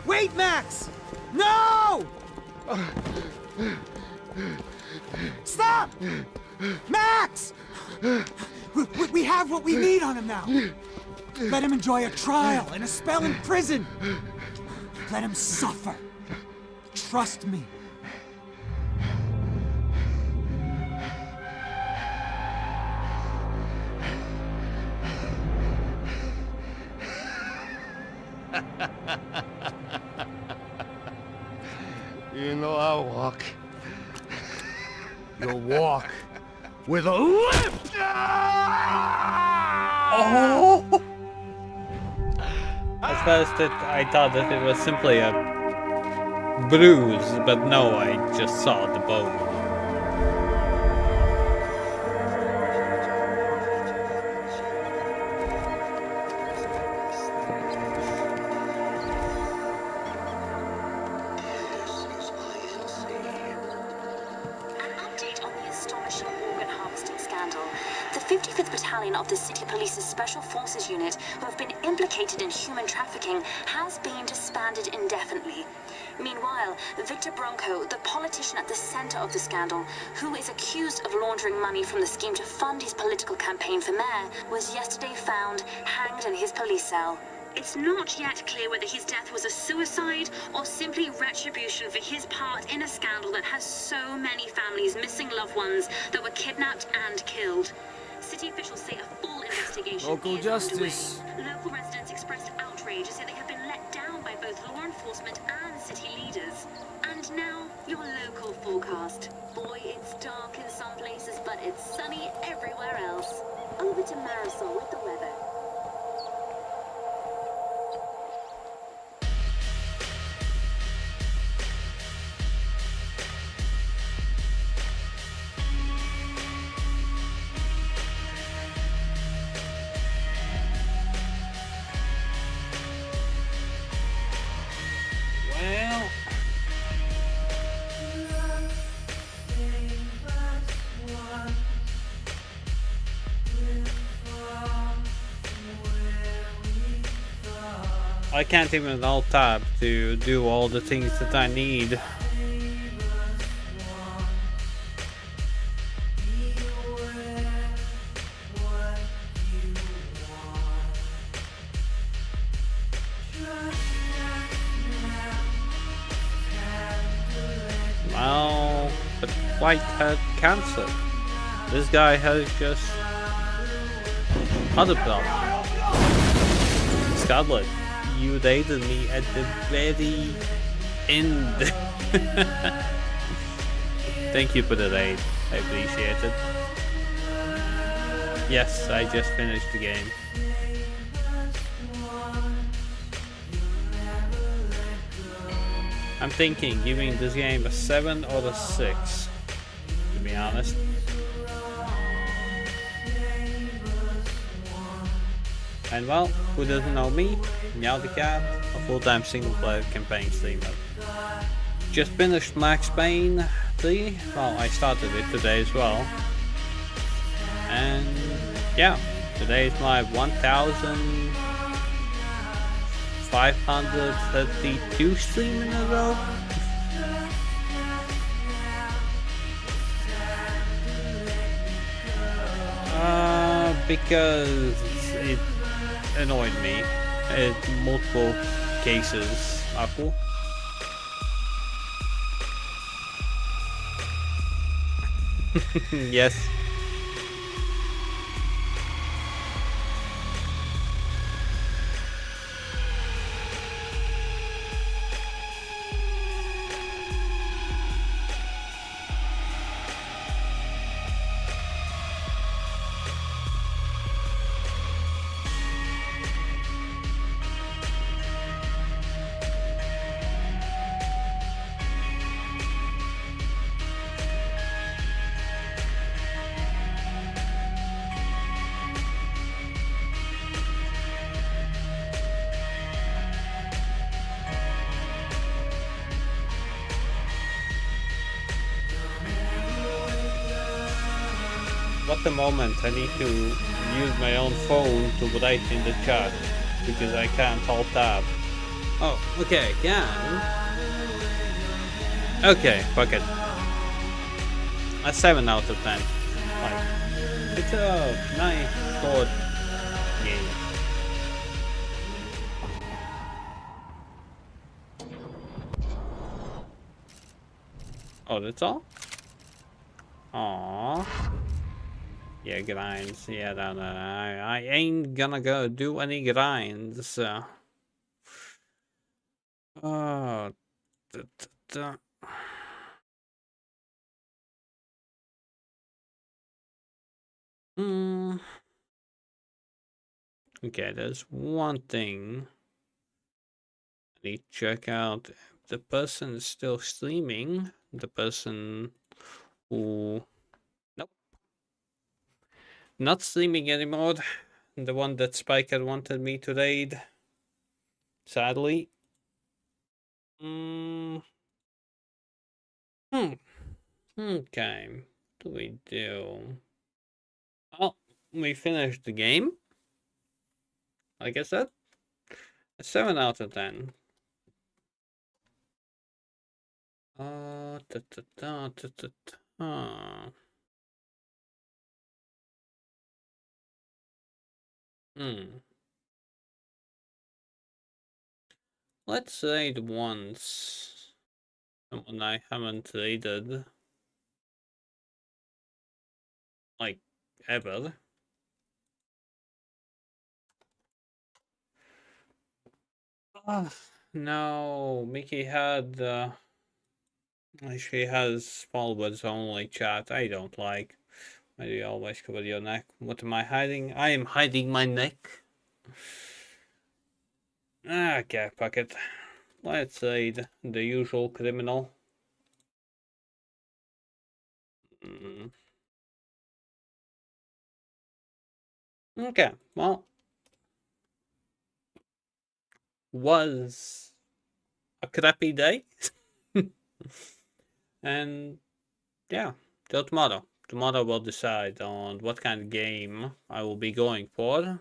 Wait, Max! No! Stop! Max! We have what we need on him now. Let him enjoy a trial and a spell in prison. Let him suffer. Trust me. You know I'll walk. You'll walk with a limp! Oh! At first I thought that it was simply a bruise, but no, I just saw the bone. Of the City Police's Special Forces Unit, who have been implicated in human trafficking, has been disbanded indefinitely. Meanwhile, Victor Bronco, the politician at the center of the scandal, who is accused of laundering money from the scheme to fund his political campaign for mayor, was yesterday found hanged in his police cell. It's not yet clear whether his death was a suicide or simply retribution for his part in a scandal that has so many families missing loved ones that were kidnapped and killed. City officials say a full investigation Local is justice. underway. Local residents expressed outrage as they have been let down by both law enforcement and city leaders. And now, your local forecast. Boy, it's dark in some places, but it's sunny everywhere else. Over to Marisol with the weather. I can't even alt tab to do all the things that I need. Well, but White had cancer. This guy has just other problems. Scarlet, you dated me at the very end. Thank you for the raid. I appreciate it. Yes, I just finished the game. I'm thinking giving this game a 7 or a 6, to be honest. And well, who doesn't know me? MnjauTheCat, a full-time single-player campaign streamer. Just finished Max Payne 3. Well, I started it today as well. And yeah, today is my 1532 stream in a row. Because it annoyed me in multiple cases. Aku. Yes. at the moment I need to use my own phone to write in the chat because I can't alt tab. Oh, okay, I can. Okay, fuck it. A 7 out of 10. Like, it's a nice short game. Oh, that's all? Aww. Yeah, grinds. Yeah, no, I ain't gonna go do any grinds. Oh, Okay, there's one thing I need to check out. If the person is still streaming. The person who... Nope. Not streaming anymore. The one that Spiker wanted me to raid. Sadly. Okay. What do we do? Oh, we finished the game. Like I said, a 7 out of 10. Let's raid once. Someone I haven't raided. Like, ever. No, Mickey had, she has small words only chat. I don't like. Why do you always cover your neck? What am I hiding? I am hiding my neck. Okay, fuck it. Let's raid the usual criminal. Okay, well. Was a crappy day. And yeah, till tomorrow. Tomorrow we'll decide on what kind of game I will be going for.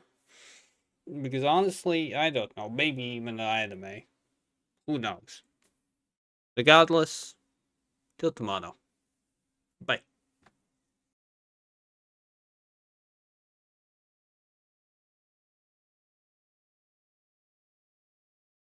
Because honestly, I don't know. Maybe even an anime. Who knows? Regardless, till tomorrow.